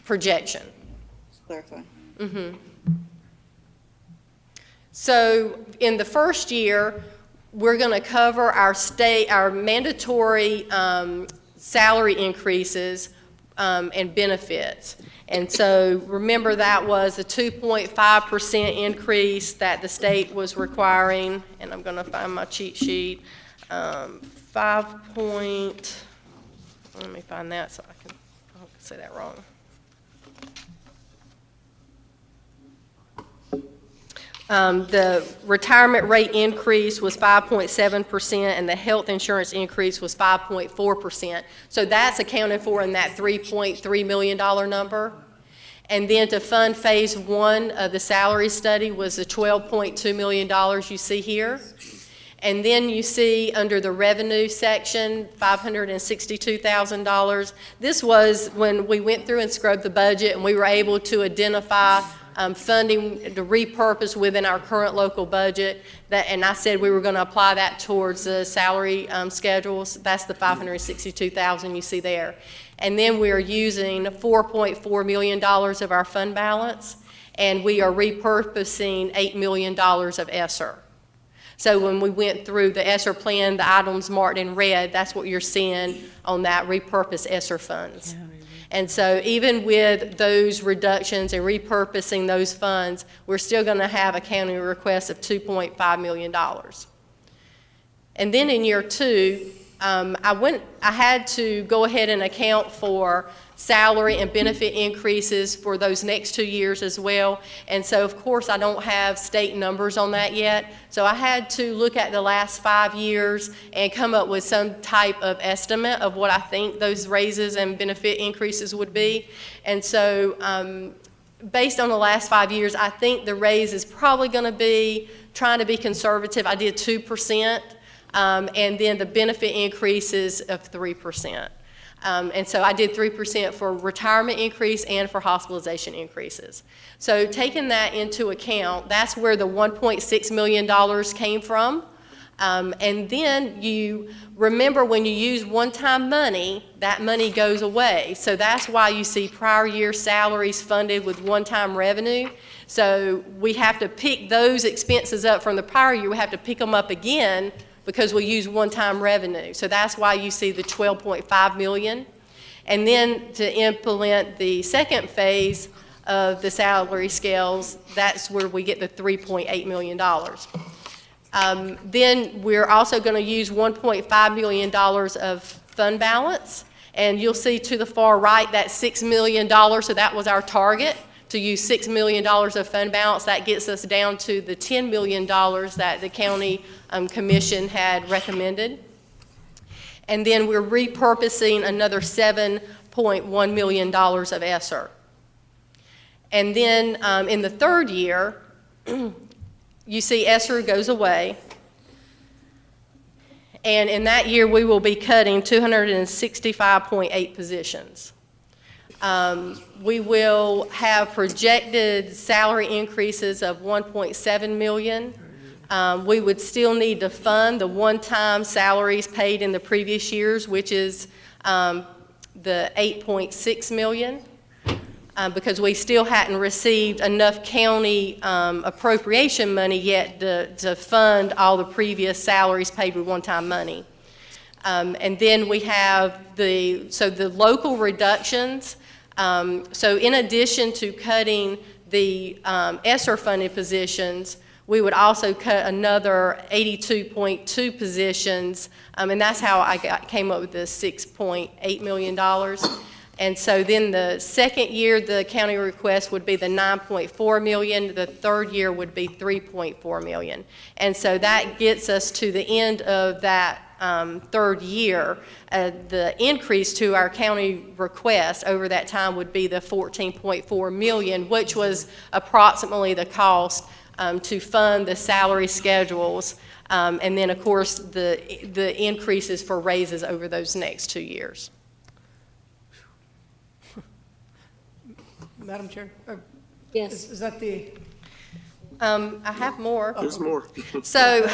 S15: projection.
S3: Clarify.
S15: Mm-hmm. So in the first year, we're going to cover our mandatory salary increases and benefits. And so remember, that was a 2.5% increase that the state was requiring, and I'm going to find my cheat sheet. Let me find that so I don't say that wrong. The retirement rate increase was 5.7%, and the health insurance increase was 5.4%. So that's accounted for in that $3.3 million number. And then to fund phase 1 of the salary study was the $12.2 million you see here. And then you see under the revenue section, $562,000. This was when we went through and scrubbed the budget and we were able to identify funding to repurpose within our current local budget. And I said we were going to apply that towards the salary schedules. That's the $562,000 you see there. And then we are using $4.4 million of our fund balance, and we are repurposing $8 million of ESSER. So when we went through the ESSER plan, the items marked in red, that's what you're seeing on that repurposed ESSER funds. And so even with those reductions and repurposing those funds, we're still going to have a county request of $2.5 million. And then in year 2, I had to go ahead and account for salary and benefit increases for those next 2 years as well. And so, of course, I don't have state numbers on that yet. So I had to look at the last 5 years and come up with some type of estimate of what I think those raises and benefit increases would be. And so based on the last 5 years, I think the raise is probably going to be, trying to be conservative, I did 2%, and then the benefit increases of 3%. And so I did 3% for retirement increase and for hospitalization increases. So taking that into account, that's where the $1.6 million came from. And then you remember when you use one-time money, that money goes away. So that's why you see prior year salaries funded with one-time revenue. So we have to pick those expenses up from the prior year. We have to pick them up again because we use one-time revenue. So that's why you see the $12.5 million. And then to implement the second phase of the salary scales, that's where we get the $3.8 million. Then we're also going to use $1.5 million of fund balance. And you'll see to the far right that $6 million, so that was our target, to use $6 million of fund balance. That gets us down to the $10 million that the county commission had recommended. And then we're repurposing another $7.1 million of ESSER. And then in the third year, you see ESSER goes away. And in that year, we will be cutting 265.8 positions. We will have projected salary increases of $1.7 million. We would still need to fund the one-time salaries paid in the previous years, which is the $8.6 million, because we still hadn't received enough county appropriation money yet to fund all the previous salaries paid with one-time money. And then we have the local reductions. So in addition to cutting the ESSER funded positions, we would also cut another 82.2 positions, and that's how I came up with the $6.8 million. And so then the second year, the county request would be the $9.4 million. The third year would be $3.4 million. And so that gets us to the end of that third year. The increase to our county request over that time would be the $14.4 million, which was approximately the cost to fund the salary schedules, and then, of course, the increases for raises over those next 2 years.
S1: Madam Chair?
S2: Yes.
S1: Is that the?
S15: I have more.
S16: There's more.
S15: So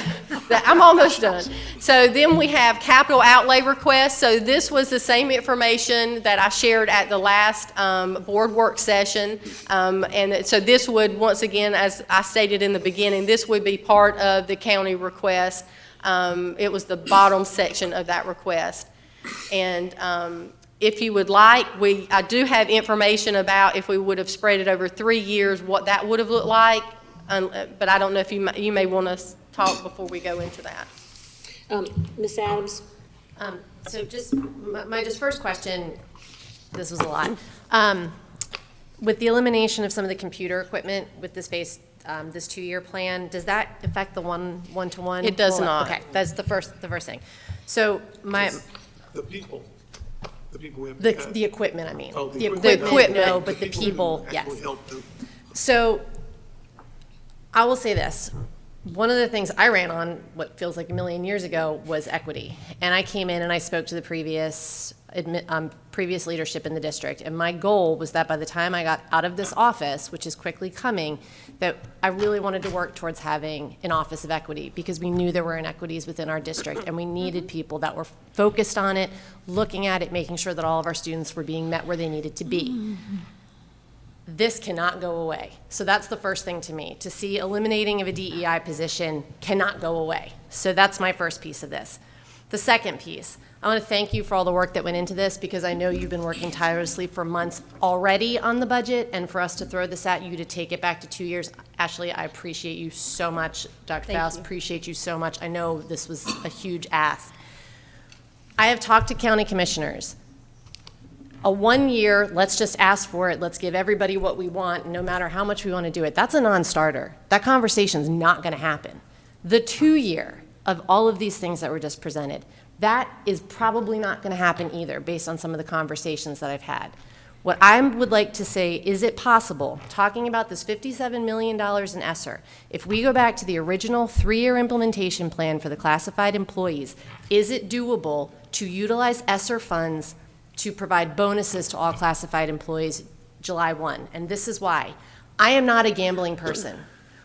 S15: I'm almost done. So then we have capital outlay requests. So this was the same information that I shared at the last board work session. And so this would, once again, as I stated in the beginning, this would be part of the county request. It was the bottom section of that request. And if you would like, I do have information about if we would have spread it over 3 years, what that would have looked like. But I don't know if you may want to talk before we go into that.
S2: Ms. Adams?
S5: So just my first question, this was a lot. With the elimination of some of the computer equipment with this phase, this 2-year plan, does that affect the one-to-one?
S15: It does not.
S5: Okay, that's the first thing. So
S16: The people we have to
S5: The,
S16: cut?
S5: the equipment, I mean.
S16: Oh,
S5: The
S16: equipment.
S5: equipment, no, but the
S16: People
S5: people,
S16: who
S5: yes.
S16: actually help them.
S5: So I will say this. One of the things I ran on, what feels like a million years ago, was equity. And I came in and I spoke to the previous leadership in the district. And my goal was that by the time I got out of this office, which is quickly coming, that I really wanted to work towards having an office of equity, because we knew there were inequities within our district and we needed people that were focused on it, looking at it, making sure that all of our students were being met where they needed to be. This cannot go away. So that's the first thing to me. To see eliminating of a DEI position cannot go away. So that's my first piece of this. The second piece, I want to thank you for all the work that went into this, because I know you've been working tirelessly for months already on the budget, and for us to throw this at you to take it back to 2 years, Ashley, I appreciate you so much. Dr. Faust, appreciate you so much. I know this was a huge ask. I have talked to county commissioners. A 1 year, let's just ask for it, let's give everybody what we want, no matter how much we want to do it, that's a non-starter. That conversation's not going to happen. The 2 year of all of these things that were just presented, that is probably not going to happen either, based on some of the conversations that I've had. What I would like to say, is it possible, talking about this $57 million in ESSER, if we go back to the original 3-year implementation plan for the classified employees, is it doable to utilize ESSER funds to provide bonuses to all classified employees July 1? And this is why. I am not a gambling person.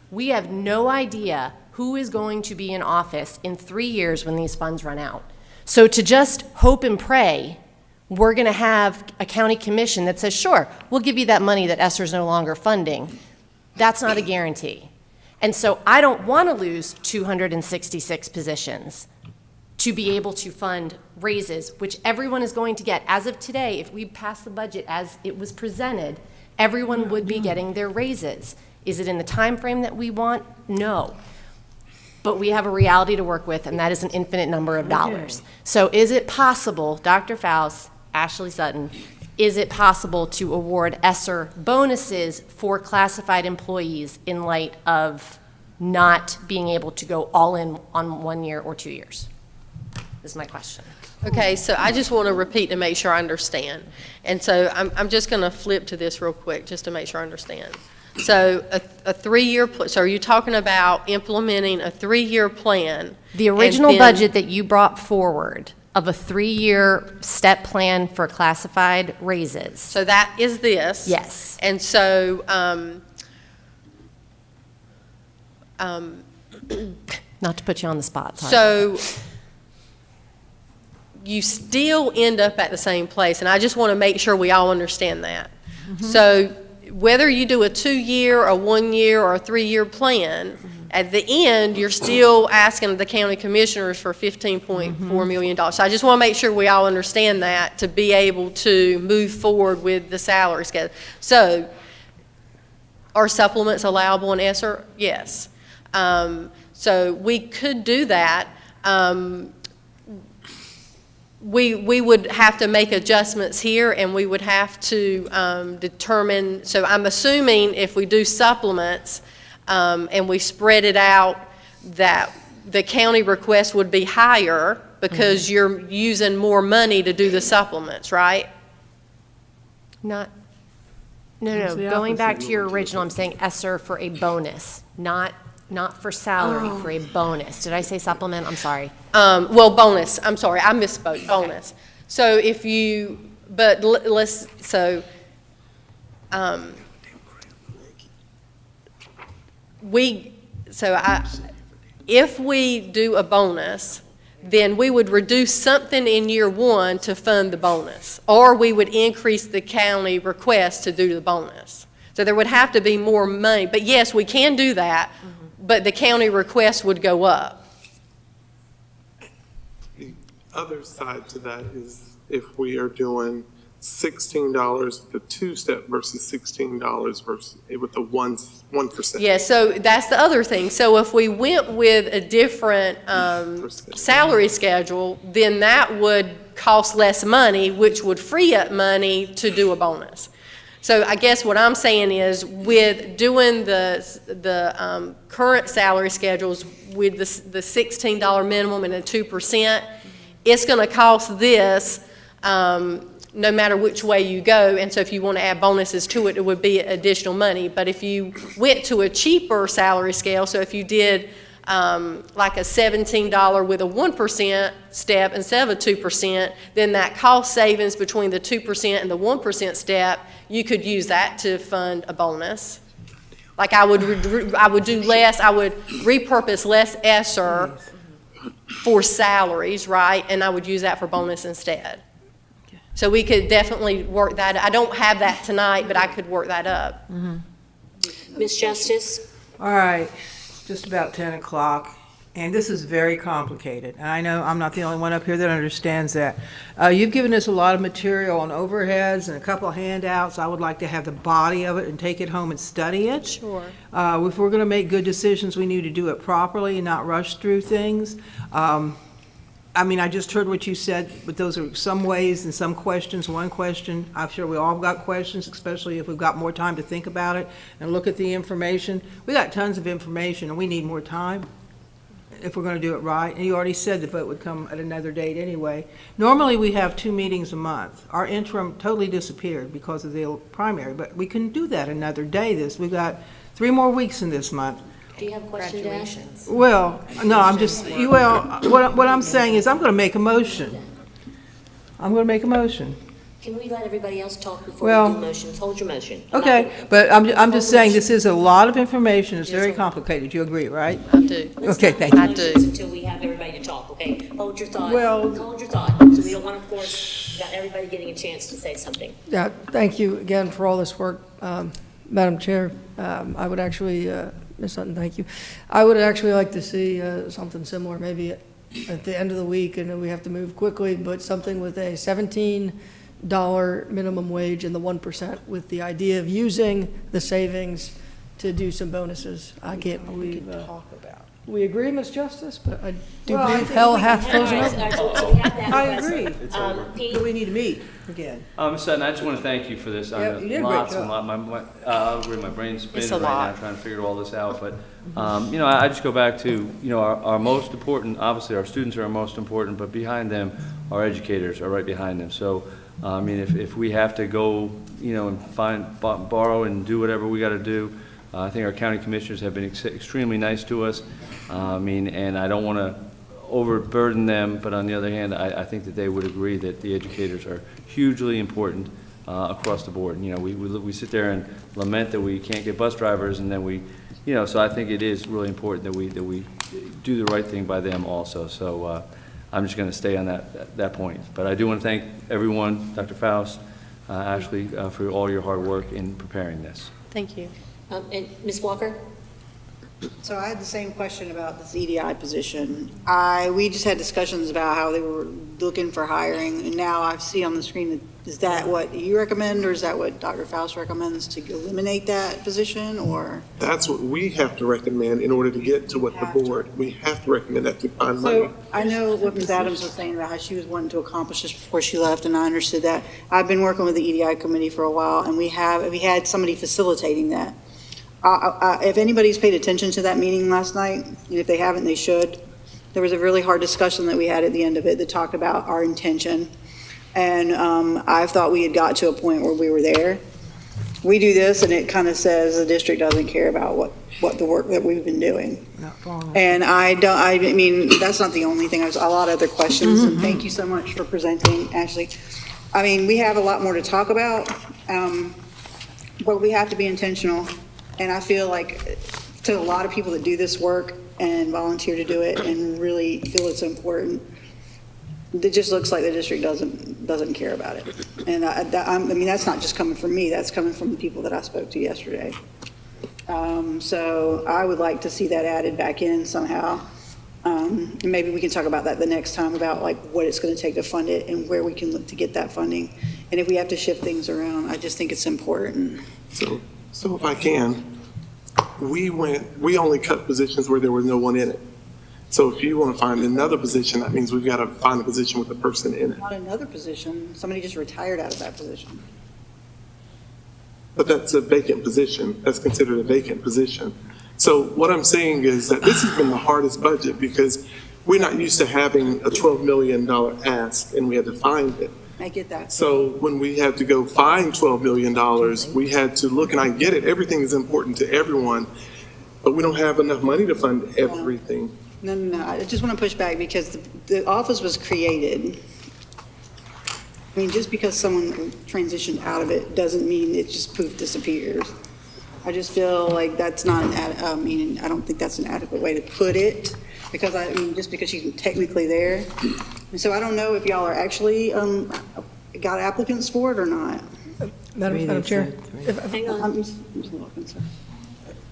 S5: We have no idea who is going to be in office in 3 years when these funds run out. So to just hope and pray we're going to have a county commission that says, sure, we'll give you that money that ESSER is no longer funding, that's not a guarantee. And so I don't want to lose 266 positions to be able to fund raises, which everyone is going to get. As of today, if we pass the budget as it was presented, everyone would be getting their raises. Is it in the time frame that we want? No. But we have a reality to work with, and that is an infinite number of dollars. So is it possible, Dr. Faust, Ashley Sutton, is it possible to award ESSER bonuses for classified employees in light of not being able to go all in on 1 year or 2 years? Is my question.
S15: Okay, so I just want to repeat to make sure I understand. And so I'm just going to flip to this real quick just to make sure I understand. So a 3-year, so are you talking about implementing a 3-year plan?
S5: The original budget that you brought forward of a 3-year step plan for classified raises.
S15: So that is this?
S5: Yes.
S15: And so,
S5: not to put you on the spot, sorry.
S15: So you still end up at the same place, and I just want to make sure we all understand that. So whether you do a 2-year, a 1 year, or a 3-year plan, at the end, you're still asking the county commissioners for $15.4 million. So I just want to make sure we all understand that to be able to move forward with the salary schedule. So are supplements allowable in ESSER? Yes. So we could do that. We would have to make adjustments here, and we would have to determine, so I'm assuming if we do supplements and we spread it out, that the county request would be higher because you're using more money to do the supplements, right?
S5: No, going back to your original, I'm saying ESSER for a bonus, not for salary, for a bonus. Did I say supplement? I'm sorry.
S15: Well, bonus, I'm sorry, I misspoke, bonus. So if you, but let's, so, if we do a bonus, then we would reduce something in year 1 to fund the bonus, or we would increase the county request to do the bonus. So there would have to be more money, but yes, we can do that, but the county request would go up.
S16: The other side to that is if we are doing $16 the 2-step versus $16 versus with the 1%.
S15: Yeah, so that's the other thing. So if we went with a different salary schedule, then that would cost less money, which would free up money to do a bonus. So I guess what I'm saying is, with doing the current salary schedules with the $16 minimum and the 2%, it's going to cost this no matter which way you go. And so if you want to add bonuses to it, it would be additional money. But if you went to a cheaper salary scale, so if you did like a $17 with a 1% step instead of a 2%, then that cost savings between the 2% and the 1% step, you could use that to fund a bonus. Like I would do less, I would repurpose less ESSER for salaries, right? And I would use that for bonus instead. So we could definitely work that. I don't have that tonight, but I could work that up.
S2: Ms. Justice?
S18: All right, just about 10 o'clock, and this is very complicated. And I know I'm not the only one up here that understands that. You've given us a lot of material on overheads and a couple of handouts. I would like to have the body of it and take it home and study it.
S15: Sure.
S18: If we're going to make good decisions, we need to do it properly and not rush through things. I mean, I just heard what you said, but those are some ways and some questions. One question, I'm sure we all got questions, especially if we've got more time to think about it and look at the information. We got tons of information, and we need more time if we're going to do it right. And you already said the vote would come at another date anyway. Normally, we have 2 meetings a month. Our interim totally disappeared because of the primary, but we can do that another day. We've got 3 more weeks in this month.
S2: Do you have a question to ask?
S18: Well, no, I'm just, what I'm saying is I'm going to make a motion. I'm going to make a motion.
S2: Can we let everybody else talk before
S18: Well-
S2: we do motions? Hold your motion.
S18: Okay, but I'm just saying this is a lot of information. It's very complicated. You agree, right?
S15: I do.
S18: Okay, thank you.
S15: I do.
S2: Until we have everybody to talk, okay? Hold your thought.
S18: Well-
S2: Hold your thought. So we don't want to force, got everybody getting a chance to say something.
S1: Yeah, thank you again for all this work, Madam Chair. I would actually, Ms. Sutton, thank you. I would actually like to see something similar, maybe at the end of the week, and we have to move quickly, but something with a $17 minimum wage and the 1%, with the idea of using the savings to do some bonuses. I can't believe. We agree, Ms. Justice, but I do
S18: Well, I
S1: believe
S18: think
S1: hell
S18: we
S1: hath
S18: can
S1: frozen
S18: have-
S1: over.
S18: I agree. But we need to meet again.
S21: Ms. Sutton, I just want to thank you for this.
S18: Yeah, you did a great
S21: Lots and
S18: job.
S21: my brain's
S15: It's
S21: spinning
S15: a
S21: right
S15: lot.
S21: now trying to figure all this out. But, I just go back to, our most important, obviously our students are our most important, but behind them, our educators are right behind them. So, if we have to go, and borrow and do whatever we got to do, I think our county commissioners have been extremely nice to us. And I don't want to overburden them, but on the other hand, I think that they would agree that the educators are hugely important across the board. We sit there and lament that we can't get bus drivers, and then so I think it is really important that we do the right thing by them also. So I'm just going to stay on that point. But I do want to thank everyone, Dr. Faust, Ashley, for all your hard work in preparing this.
S15: Thank you.
S2: And Ms. Walker?
S3: So I had the same question about this EDI position. We just had discussions about how they were looking for hiring, and now I see on the screen that, is that what you recommend, or is that what Dr. Faust recommends, to eliminate that position, or?
S16: That's what we have to recommend in order to get to what the board, we have to recommend that to find money.
S3: So I know what Ms. Adams was saying about how she was wanting to accomplish this before she left, and I understood that. I've been working with the EDI committee for a while, and we had somebody facilitating that. If anybody's paid attention to that meeting last night, and if they haven't, they should. There was a really hard discussion that we had at the end of it that talked about our intention. And I thought we had got to a point where we were there. We do this, and it kind of says the district doesn't care about what the work that we've been doing. And I mean, that's not the only thing. There's a lot of other questions, and thank you so much for presenting, Ashley. I mean, we have a lot more to talk about, but we have to be intentional. And I feel like to a lot of people that do this work and volunteer to do it and really feel it's important, it just looks like the district doesn't care about it. And I mean, that's not just coming from me, that's coming from the people that I spoke to yesterday. So I would like to see that added back in somehow. And maybe we can talk about that the next time, about like what it's going to take to fund it and where we can look to get that funding. And if we have to shift things around, I just think it's important.
S16: So if I can, we only cut positions where there was no one in it. So if you want to find another position, that means we've got to find a position with a person in it.
S3: Not another position, somebody just retired out of that position.
S16: But that's a vacant position. That's considered a vacant position. So what I'm saying is that this has been the hardest budget because we're not used to having a $12 million ask and we had to find it.
S3: I get that.
S16: So when we had to go find $12 million, we had to look, and I get it, everything is important to everyone, but we don't have enough money to fund everything.
S3: No, I just want to push back because the office was created. I mean, just because someone transitioned out of it doesn't mean it just poof disappears. I just feel like that's not I don't think that's an adequate way to put it, because just because she's technically there. And so I don't know if y'all are actually got applicants for it or not.
S1: Madam Chair.
S2: Hang on.
S3: I'm just a little concerned.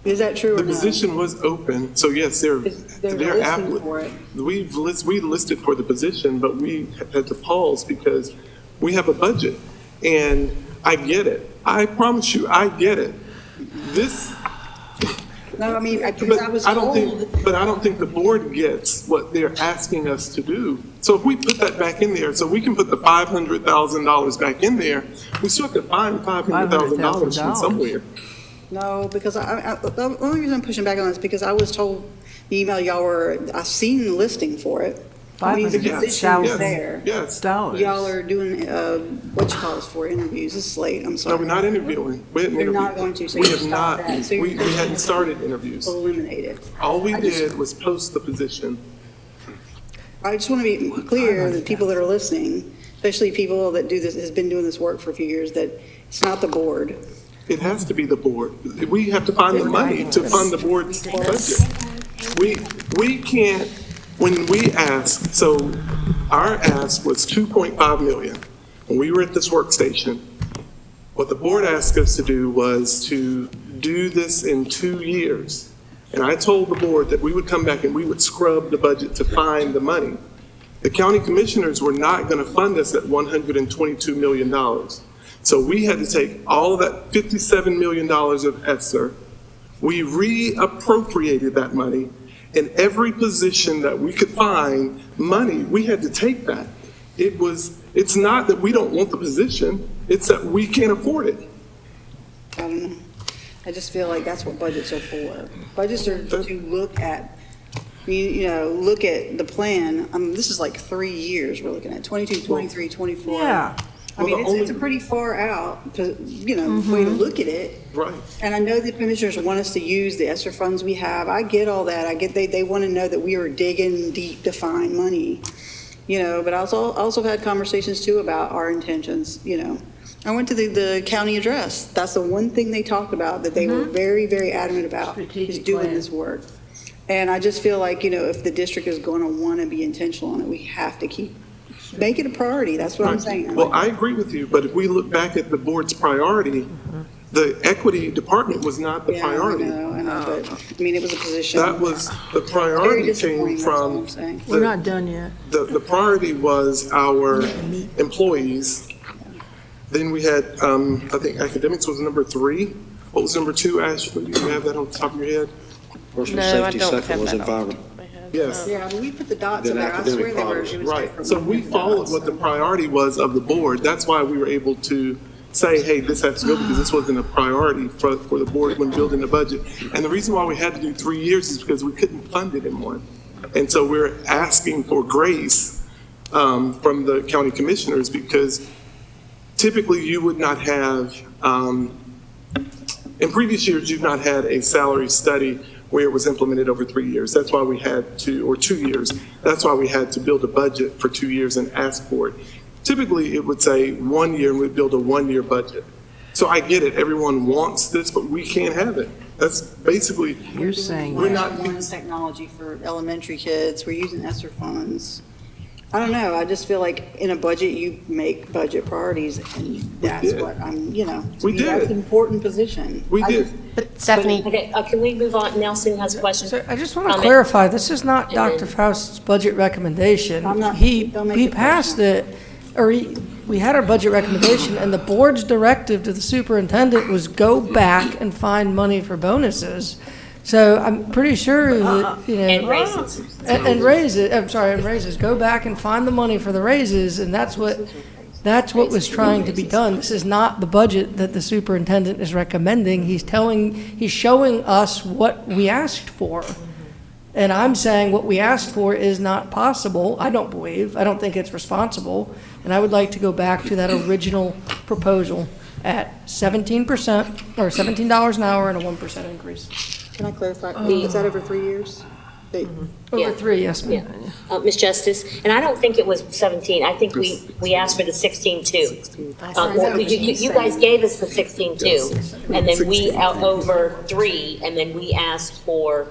S3: Is that true or
S16: The
S3: not?
S16: position was open, so yes, they're
S3: listing for it.
S16: we listed for the position, but we had to pause because we have a budget, and I get it. I promise you, I get it. This.
S3: No, I mean, because I was told.
S16: But I don't think the board gets what they're asking us to do. So if we put that back in there, so we can put the $500,000 back in there, we still have to find $500,000 from somewhere.
S3: No, because the only reason I'm pushing back on this is because I was told the email y'all were, I've seen the listing for it. I mean, the position is there.
S16: Yes.
S3: Y'all are doing, what you call it for interviews. It's late, I'm sorry.
S16: No, we're not interviewing. We hadn't
S3: You're
S16: interviewed.
S3: not going to, so
S16: We
S3: you
S16: have
S3: stop
S16: not.
S3: that. So
S16: We hadn't started interviews.
S3: Eliminate it.
S16: All we did was post the position.
S3: I just want to be clear that people that are listening, especially people that do this, has been doing this work for a few years, that it's not the board.
S16: It has to be the board. We have to find the money to fund the board's budget. We can't, when we ask, so our ask was 2.5 million. When we were at this workstation, what the board asked us to do was to do this in 2 years. And I told the board that we would come back and we would scrub the budget to find the money. The county commissioners were not going to fund us at $122 million. So we had to take all of that $57 million of ESSER, we reappropriated that money, and every position that we could find money, we had to take that. It's not that we don't want the position, it's that we can't afford it.
S3: I don't know. I just feel like that's what budgets are for. Budgets are to look at, look at the plan. This is like 3 years we're looking at, 22, 23, 24.
S18: Yeah.
S3: I mean, it's a pretty far out, way to look at it.
S16: Right.
S3: And I know the commissioners want us to use the ESSER funds we have. I get all that. I get they want to know that we are digging deep to find money, but I also had conversations too about our intentions, I went to the county address. That's the one thing they talked about that they were very, very adamant about is doing this work. And I just feel like, if the district is going to want to be intentional on it, we have to make it a priority. That's what I'm saying.
S16: Well, I agree with you, but if we look back at the board's priority, the equity department was not the priority.
S3: I know, but it was a position.
S16: That was, the priority came from.
S18: We're not done yet.
S16: The priority was our employees. Then we had, I think academics was number 3. What was number 2, Ashley? Do you have that on the top of your head?
S14: Personal safety, second was environment.
S16: Yes.
S3: Yeah, but we put the dots
S14: Then
S3: in there. I
S14: academic
S3: swear they were.
S14: problems.
S3: It was
S16: Right,
S3: different.
S16: so we followed what the priority was of the board. That's why we were able to say, hey, this has to go, because this wasn't a priority for the board when building the budget. And the reason why we had to do 3 years is because we couldn't fund it in one. And so we're asking for grace from the county commissioners, because typically you would not have, in previous years, you've not had a salary study where it was implemented over 3 years. That's why we had to, or 2 years. That's why we had to build a budget for 2 years and ask for it. Typically, it would say 1 year, and we'd build a 1-year budget. So I get it, everyone wants this, but we can't have it. That's basically.
S18: You're saying
S16: we're not.
S3: One technology for elementary kids. We're using ESSER funds. I don't know. I just feel like in a budget, you make budget priorities, and that's what I'm, to me, that's an important position.
S16: We did.
S2: But Stephanie. Okay, can we move on? Nelson has a question.
S1: So I just want to clarify, this is not Dr. Faust's budget recommendation. He passed it, or we had our budget recommendation, and the board's directive to the superintendent was go back and find money for bonuses. So I'm pretty sure that,
S2: And raises.
S1: And raises, I'm sorry, and raises, go back and find the money for the raises, and that's what was trying to be done. This is not the budget that the superintendent is recommending. He's showing us what we asked for. And I'm saying what we asked for is not possible, I don't believe. I don't think it's responsible. And I would like to go back to that original proposal at 17% or $17 an hour and a 1% increase.
S3: Can I clarify? Is that over 3 years?
S1: Over 3, yes, ma'am.
S2: Ms. Justice, and I don't think it was 17, I think we asked for the 16 too. You guys gave us the 16 too, and then we over 3, and then we asked for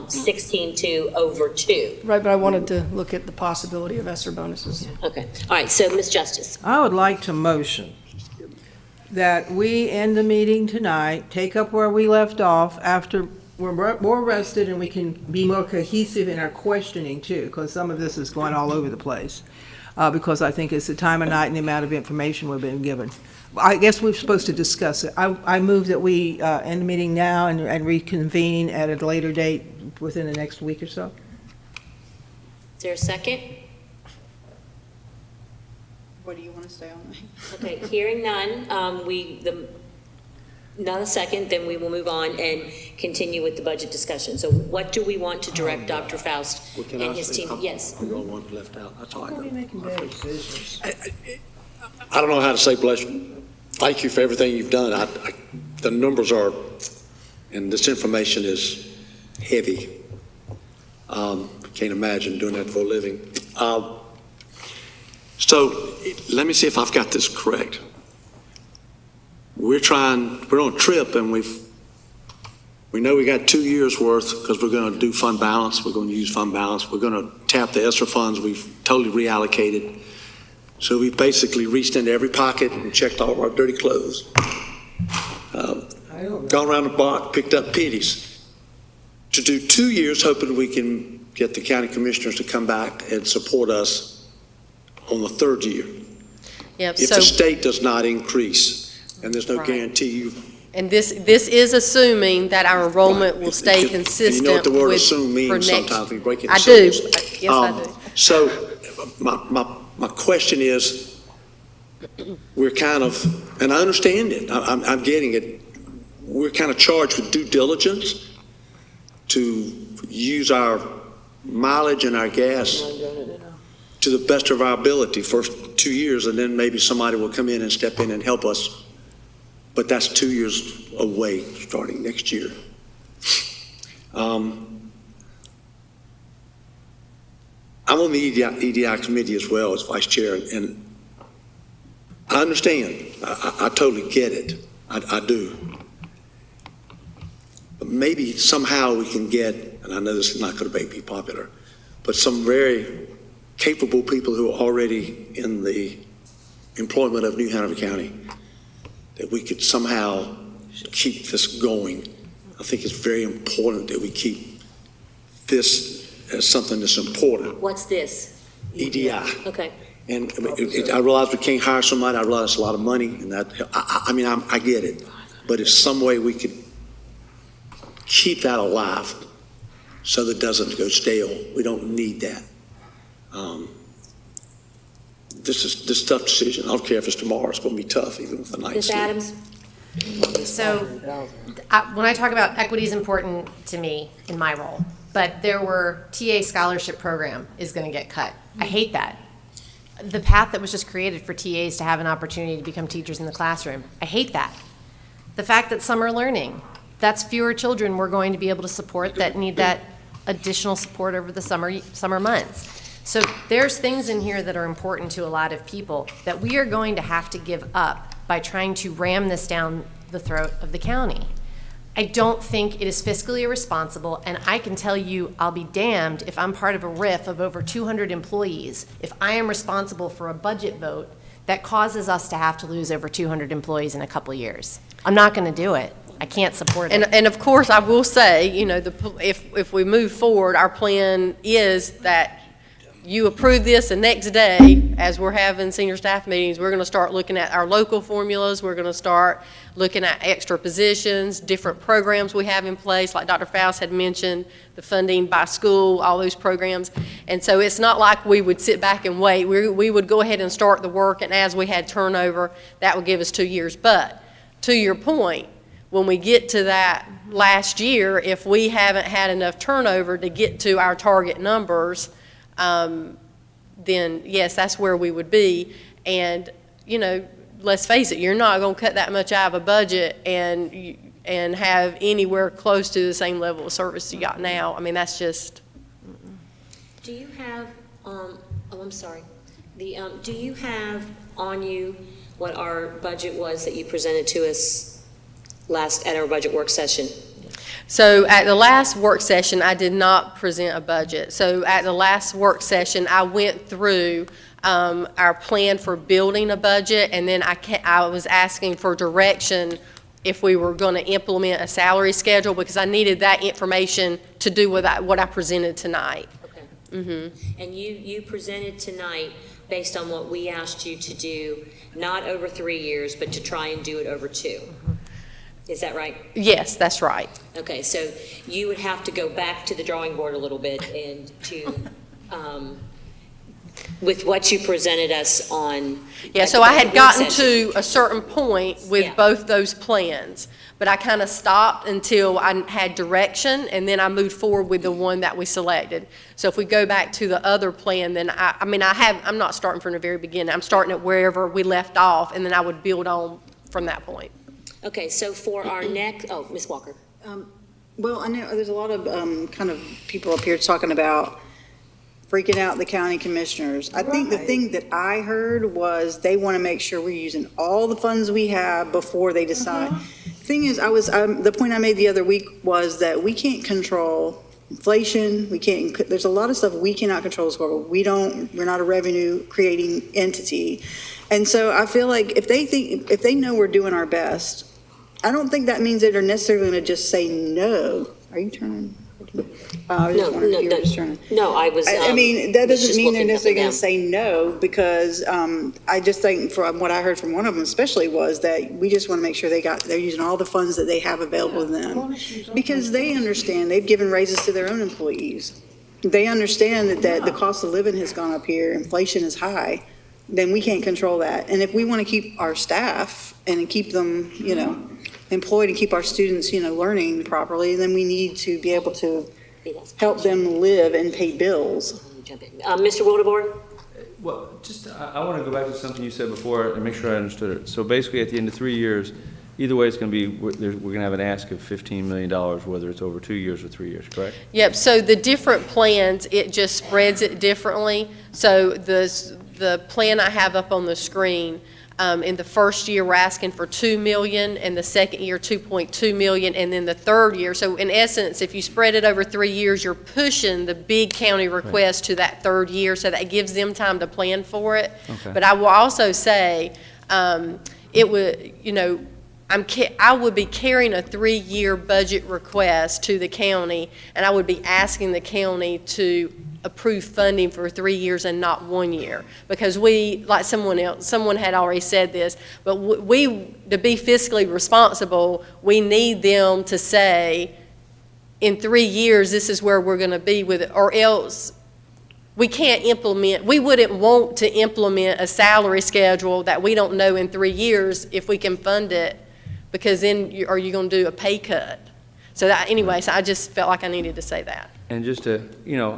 S2: 16 2 over 2.
S1: Right, but I wanted to look at the possibility of ESSER bonuses.
S2: Okay, all right, so Ms. Justice.
S18: I would like to motion that we end the meeting tonight, take up where we left off after we're more rested and we can be more cohesive in our questioning too, because some of this is going all over the place. Because I think it's the time of night and the amount of information we've been given. I guess we're supposed to discuss it. I move that we end the meeting now and reconvene at a later date within the next week or so.
S2: Is there a second?
S3: What do you want to say on that?
S2: Okay, hearing none, not a second, then we will move on and continue with the budget discussion. So what do we want to direct Dr. Faust and his team? Yes.
S14: I'm the one left out. That's all I know.
S18: Making bad decisions.
S14: I don't know how to say bless you. Thank you for everything you've done. The numbers are, and this information is heavy. Can't imagine doing that for a living. So let me see if I've got this correct. We're on a trip, and we know we got 2 years worth because we're going to do fund balance. We're going to use fund balance. We're going to tap the ESSER funds we've totally reallocated. So we've basically reached into every pocket and checked all of our dirty clothes. Gone around the block, picked up pennies. To do 2 years, hoping we can get the county commissioners to come back and support us on the 3rd year.
S15: Yep,
S14: If the state does not increase, and there's no guarantee you.
S15: And this is assuming that our enrollment will stay consistent.
S14: You know what the word
S15: with,
S14: assume means
S15: for next,
S14: sometimes we break it.
S15: I do. Yes, I do.
S14: So my question is, we're kind of, and I understand it, I'm getting it, we're kind of charged with due diligence to use our mileage and our gas to the best of our ability first 2 years, and then maybe somebody will come in and step in and help us. But that's 2 years away, starting next year. I'm on the EDI committee as well as vice chair, and I understand. I totally get it. I do. But maybe somehow we can get, and I know this is not going to be popular, but some very capable people who are already in the employment of New Hanover County, that we could somehow keep this going. I think it's very important that we keep this as something that's important.
S2: What's this?
S14: EDI.
S2: Okay.
S14: And I realize we can't hire somebody. I realize it's a lot of money, and that I get it. But if some way we could keep that alive so that it doesn't go stale, we don't need that. This is a tough decision. I don't care if it's tomorrow. It's going to be tough, even with the night.
S2: Ms. Adams?
S5: So when I talk about equity is important to me in my role, but there were TA scholarship program is going to get cut. I hate that. The path that was just created for TAs to have an opportunity to become teachers in the classroom, I hate that. The fact that summer learning, that's fewer children we're going to be able to support that need that additional support over the summer months. So there's things in here that are important to a lot of people that we are going to have to give up by trying to ram this down the throat of the county. I don't think it is fiscally irresponsible, and I can tell you I'll be damned if I'm part of a RIF of over 200 employees, if I am responsible for a budget vote that causes us to have to lose over 200 employees in a couple of years. I'm not going to do it. I can't support it.
S15: And of course, I will say, you know, if we move forward, our plan is that you approve this, the next day, as we're having senior staff meetings, we're going to start looking at our local formulas. We're going to start looking at extra positions, different programs we have in place, like Dr. Faust had mentioned, the funding by school, all those programs. And so it's not like we would sit back and wait. We would go ahead and start the work, and as we had turnover, that would give us 2 years. But to your point, when we get to that last year, if we haven't had enough turnover to get to our target numbers, then yes, that's where we would be. And, you know, let's face it, you're not going to cut that much out of a budget and have anywhere close to the same level of service you got now. I mean, that's just.
S2: Do you have, I'm sorry. Do you have on you what our budget was that you presented to us at our budget work session?
S15: So at the last work session, I did not present a budget. So at the last work session, I went through our plan for building a budget, and then I was asking for direction if we were going to implement a salary schedule, because I needed that information to do what I presented tonight.
S2: Okay.
S15: Mm-hmm.
S2: And you presented tonight based on what we asked you to do, not over 3 years, but to try and do it over 2. Mm-hmm. Is that right?
S15: Yes, that's right.
S2: Okay, so you would have to go back to the drawing board a little bit and to, with what you presented us on.
S15: Yeah, so I had gotten to a certain point with both those plans, but I kind of stopped until I had direction, and then I moved forward with the one that we selected. So if we go back to the other plan, then I'm not starting from the very beginning. I'm starting at wherever we left off, and then I would build on from that point.
S2: Okay, so for our next, Ms. Walker.
S3: Well, I know there's a lot of kind of people up here talking about freaking out the county commissioners. I think the thing that I heard was they want to make sure we're using all the funds we have before they decide. Thing is, the point I made the other week was that we can't control inflation. There's a lot of stuff we cannot control as well. We're not a revenue creating entity. And so I feel like if they know we're doing our best, I don't think that means that they're necessarily going to just say no. Are you turning? I was just wondering if you were just turning.
S2: No, I was.
S3: I mean, that doesn't mean they're necessarily going to say no, because I just think from what I heard from one of them especially was that we just want to make sure they're using all the funds that they have available to them, because they understand they've given raises to their own employees. They understand that the cost of living has gone up here, inflation is high, then we can't control that. And if we want to keep our staff and keep them, employed and keep our students, learning properly, then we need to be able to help them live and pay bills.
S2: Mr. Wildebohr?
S21: Well, I want to go back to something you said before and make sure I understood it. So basically, at the end of 3 years, either way, it's going to be, we're going to have an ask of $15 million, whether it's over 2 years or 3 years, correct?
S15: Yep, so the different plans, it just spreads it differently. So the plan I have up on the screen, in the first year, we're asking for $2 million, and the second year, $2.2 million, and then the third year. So in essence, if you spread it over 3 years, you're pushing the big county request to that third year, so that gives them time to plan for it.
S21: Okay.
S15: But I will also say, it would, I would be carrying a 3-year budget request to the county, and I would be asking the county to approve funding for 3 years and not 1 year, because we, like someone had already said this, but we, to be fiscally responsible, we need them to say, in 3 years, this is where we're going to be with it, or else we can't implement, we wouldn't want to implement a salary schedule that we don't know in 3 years if we can fund it, because then are you going to do a pay cut? So anyways, I just felt like I needed to say that.
S21: And just to,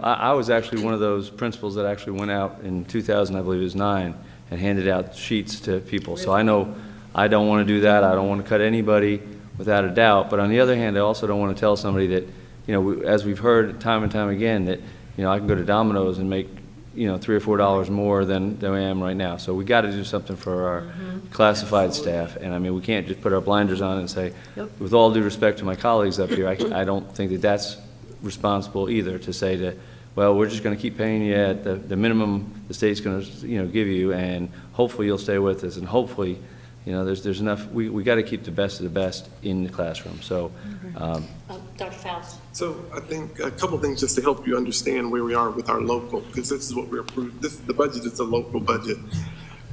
S21: I was actually one of those principals that actually went out in 2000, I believe it was 9, and handed out sheets to people. So I know I don't want to do that. I don't want to cut anybody without a doubt. But on the other hand, I also don't want to tell somebody that, as we've heard time and time again, that, I can go to Domino's and make, $3 or $4 more than I am right now. So we got to do something for our classified staff. And I mean, we can't just put our blinders on and say, with all due respect to my colleagues up here, I don't think that that's responsible either, to say that, well, we're just going to keep paying you at the minimum the state's going to give you, and hopefully you'll stay with us, and hopefully there's enough. We got to keep the best of the best in the classroom. So
S2: Dr. Faust.
S16: So I think a couple things just to help you understand where we are with our local, because this is what we're approved. The budget is a local budget.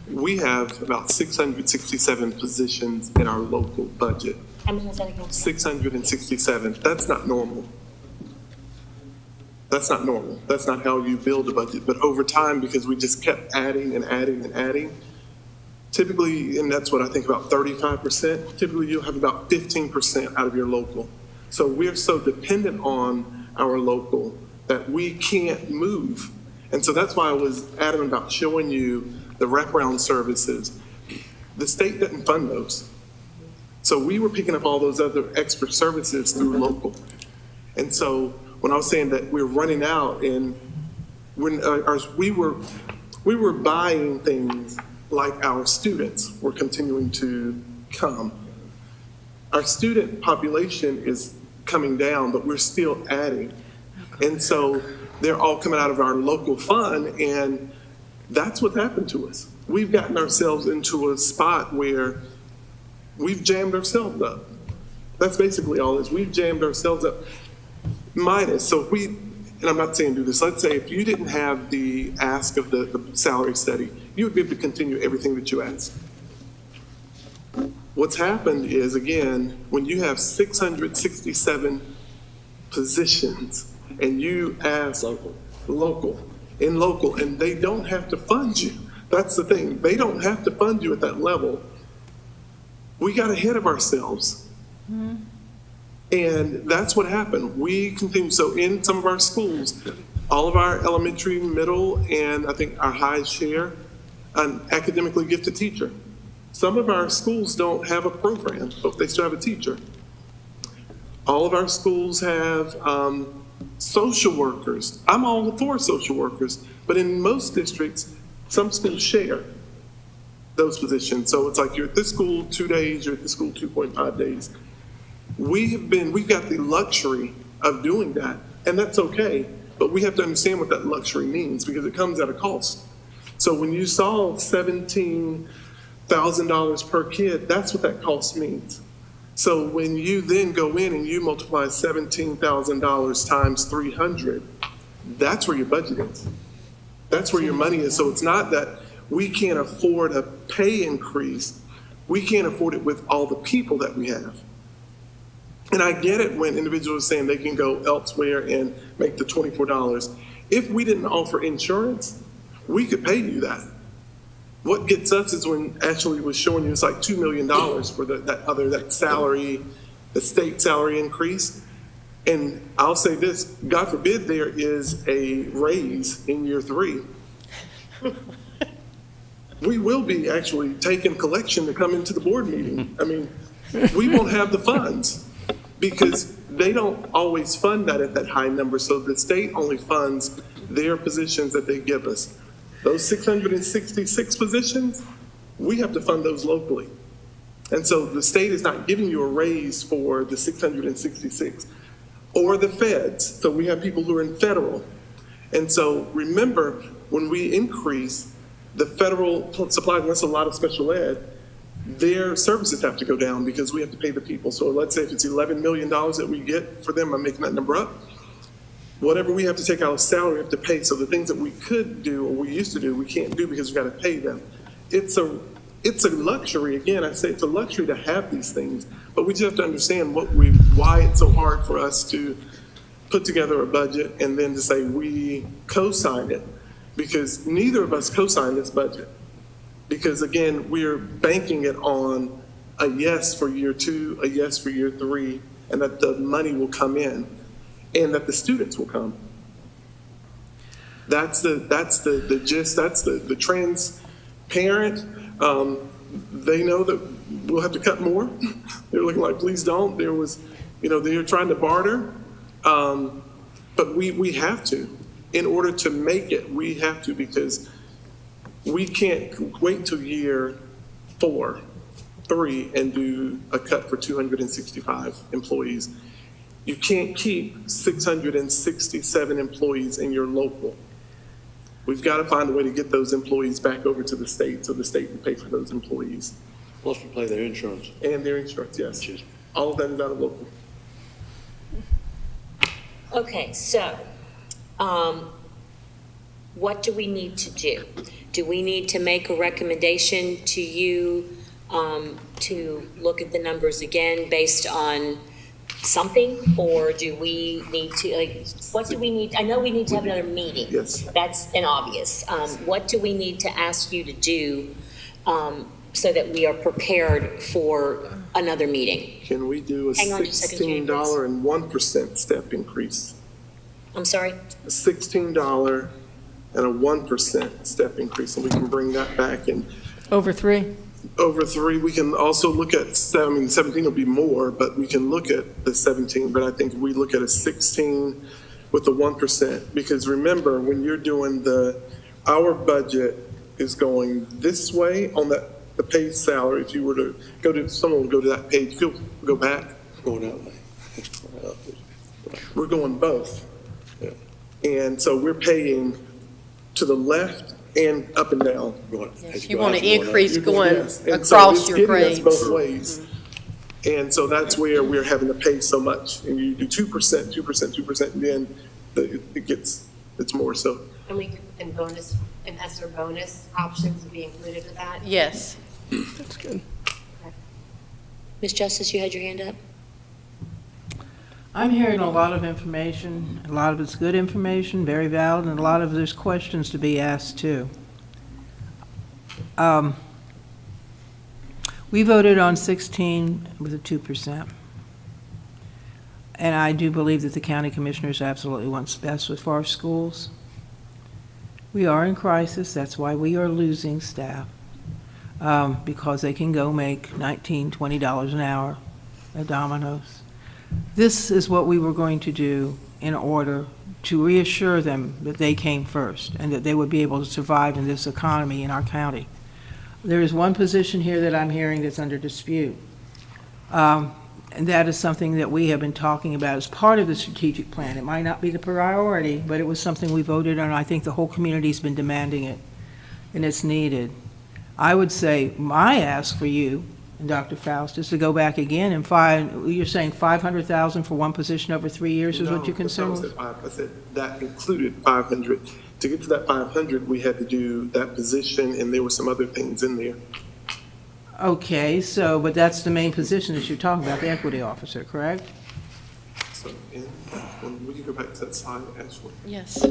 S16: We have about 667 positions in our local budget.
S2: How many is that again?
S16: 667. That's not normal. That's not normal. That's not how you build a budget. But over time, because we just kept adding and adding and adding, Typically, and that's what I think about 35%, typically you'll have about 15% out of your local. So we're so dependent on our local that we can't move. And so that's why I was adamant about showing you the wraparound services. The state doesn't fund those. So we were picking up all those other extra services through local. And so when I was saying that we're running out, and when we were buying things like our students were continuing to come. Our student population is coming down, but we're still adding. And so they're all coming out of our local fund, and that's what happened to us. We've gotten ourselves into a spot where we've jammed ourselves up. That's basically all it is. We've jammed ourselves up. Minus, so if we, and I'm not saying do this, let's say if you didn't have the ask of the salary study, you would be able to continue everything that you asked. What's happened is, again, when you have 667 positions and you ask local, and they don't have to fund you. That's the thing. They don't have to fund you at that level. We got ahead of ourselves. Mm-hmm. And that's what happened. We continue. So in some of our schools, all of our elementary, middle, and I think our highest share, an academically gifted teacher. Some of our schools don't have a program, but they still have a teacher. All of our schools have social workers. I'm all for social workers, but in most districts, some schools share those positions. So it's like you're at this school 2 days, you're at this school 2.5 days. We've got the luxury of doing that, and that's okay, but we have to understand what that luxury means because it comes at a cost. So when you saw $17,000 per kid, that's what that cost means. So when you then go in and you multiply $17,000 times 300, that's where your budget is. That's where your money is. So it's not that we can't afford a pay increase. We can't afford it with all the people that we have. And I get it when individuals are saying they can go elsewhere and make the $24. If we didn't offer insurance, we could pay you that. What gets us is when Ashley was showing you it's like $2 million for that salary, the state salary increase. And I'll say this, God forbid there is a raise in year 3. We will be actually taking collection to come into the board meeting. I mean, we won't have the funds because they don't always fund that at that high number. So the state only funds their positions that they give us. Those 666 positions, we have to fund those locally. And so the state is not giving you a raise for the 666 or the feds. So we have people who are in federal. And so remember, when we increase the federal supplies, and that's a lot of special ed, their services have to go down because we have to pay the people. So let's say if it's $11 million that we get for them, I'm making that number up, whatever we have to take out of salary, we have to pay. So the things that we could do or we used to do, we can't do because we've got to pay them. It's a luxury. Again, I say it's a luxury to have these things, but we just have to understand why it's so hard for us to put together a budget and then to say we co-sign it, because neither of us co-sign this budget. Because again, we're banking it on a yes for year 2, a yes for year 3, and that the money will come in and that the students will come. That's the gist, that's the transparent. They know that we'll have to cut more. They're looking like, please don't. There was, they're trying to barter, but we have to. In order to make it, we have to, because we can't wait till year 4, 3 and do a cut for 265 employees. You can't keep 667 employees in your local. We've got to find a way to get those employees back over to the state so the state will pay for those employees.
S8: Plus we pay their insurance.
S16: And their insurance, yes. All of that is out of local.
S2: Okay, so what do we need to do? Do we need to make a recommendation to you to look at the numbers again based on something, or do we need to, what do we need? I know we need to have another meeting.
S16: Yes.
S2: That's an obvious. What do we need to ask you to do so that we are prepared for another meeting.
S16: Can we do a
S2: Hang on just a second, Jane, please.
S16: $16.01 step increase?
S2: I'm sorry?
S16: A $16 and a 1% step increase, and we can bring that back in.
S1: Over 3?
S16: Over 3, we can also look at 17 will be more, but we can look at the 17, but I think we look at a 16 with the 1%, because remember, when you're doing our budget is going this way on the paid salary. If you were to someone would go to that page, you'll go back.
S14: Going that way.
S16: We're going both. And so we're paying to the left and up and down.
S15: You want to increase going
S16: Yes. And
S15: across
S16: so
S15: your
S16: it's getting us
S15: grades.
S16: both ways. And so that's where we're having to pay so much. And you do 2%, 2%, 2%, and then it's more. So
S5: And bonus, and ESSER bonus options would be included with that?
S15: Yes.
S1: That's good.
S2: Ms. Justice, you had your hand up?
S18: I'm hearing a lot of information. A lot of it's good information, very valid, and a lot of there's questions to be asked too. We voted on 16 with a 2%. And I do believe that the county commissioners absolutely want best for our schools. We are in crisis. That's why we are losing staff, because they can go make $19, $20 an hour at Domino's. This is what we were going to do in order to reassure them that they came first and that they would be able to survive in this economy in our county. There is one position here that I'm hearing that's under dispute. And that is something that we have been talking about as part of the strategic plan. It might not be the priority, but it was something we voted on. I think the whole community's been demanding it, and it's needed. I would say my ask for you, and Dr. Faust, is to go back again and find, you're saying 500,000 for one position over 3 years is what you're concerned with?
S16: I said that included 500. To get to that 500, we had to do that position, and there were some other things in there.
S18: Okay, so, but that's the main position that you're talking about, the equity officer, correct?
S16: So, we can go back to that slide, actually.
S15: Yes.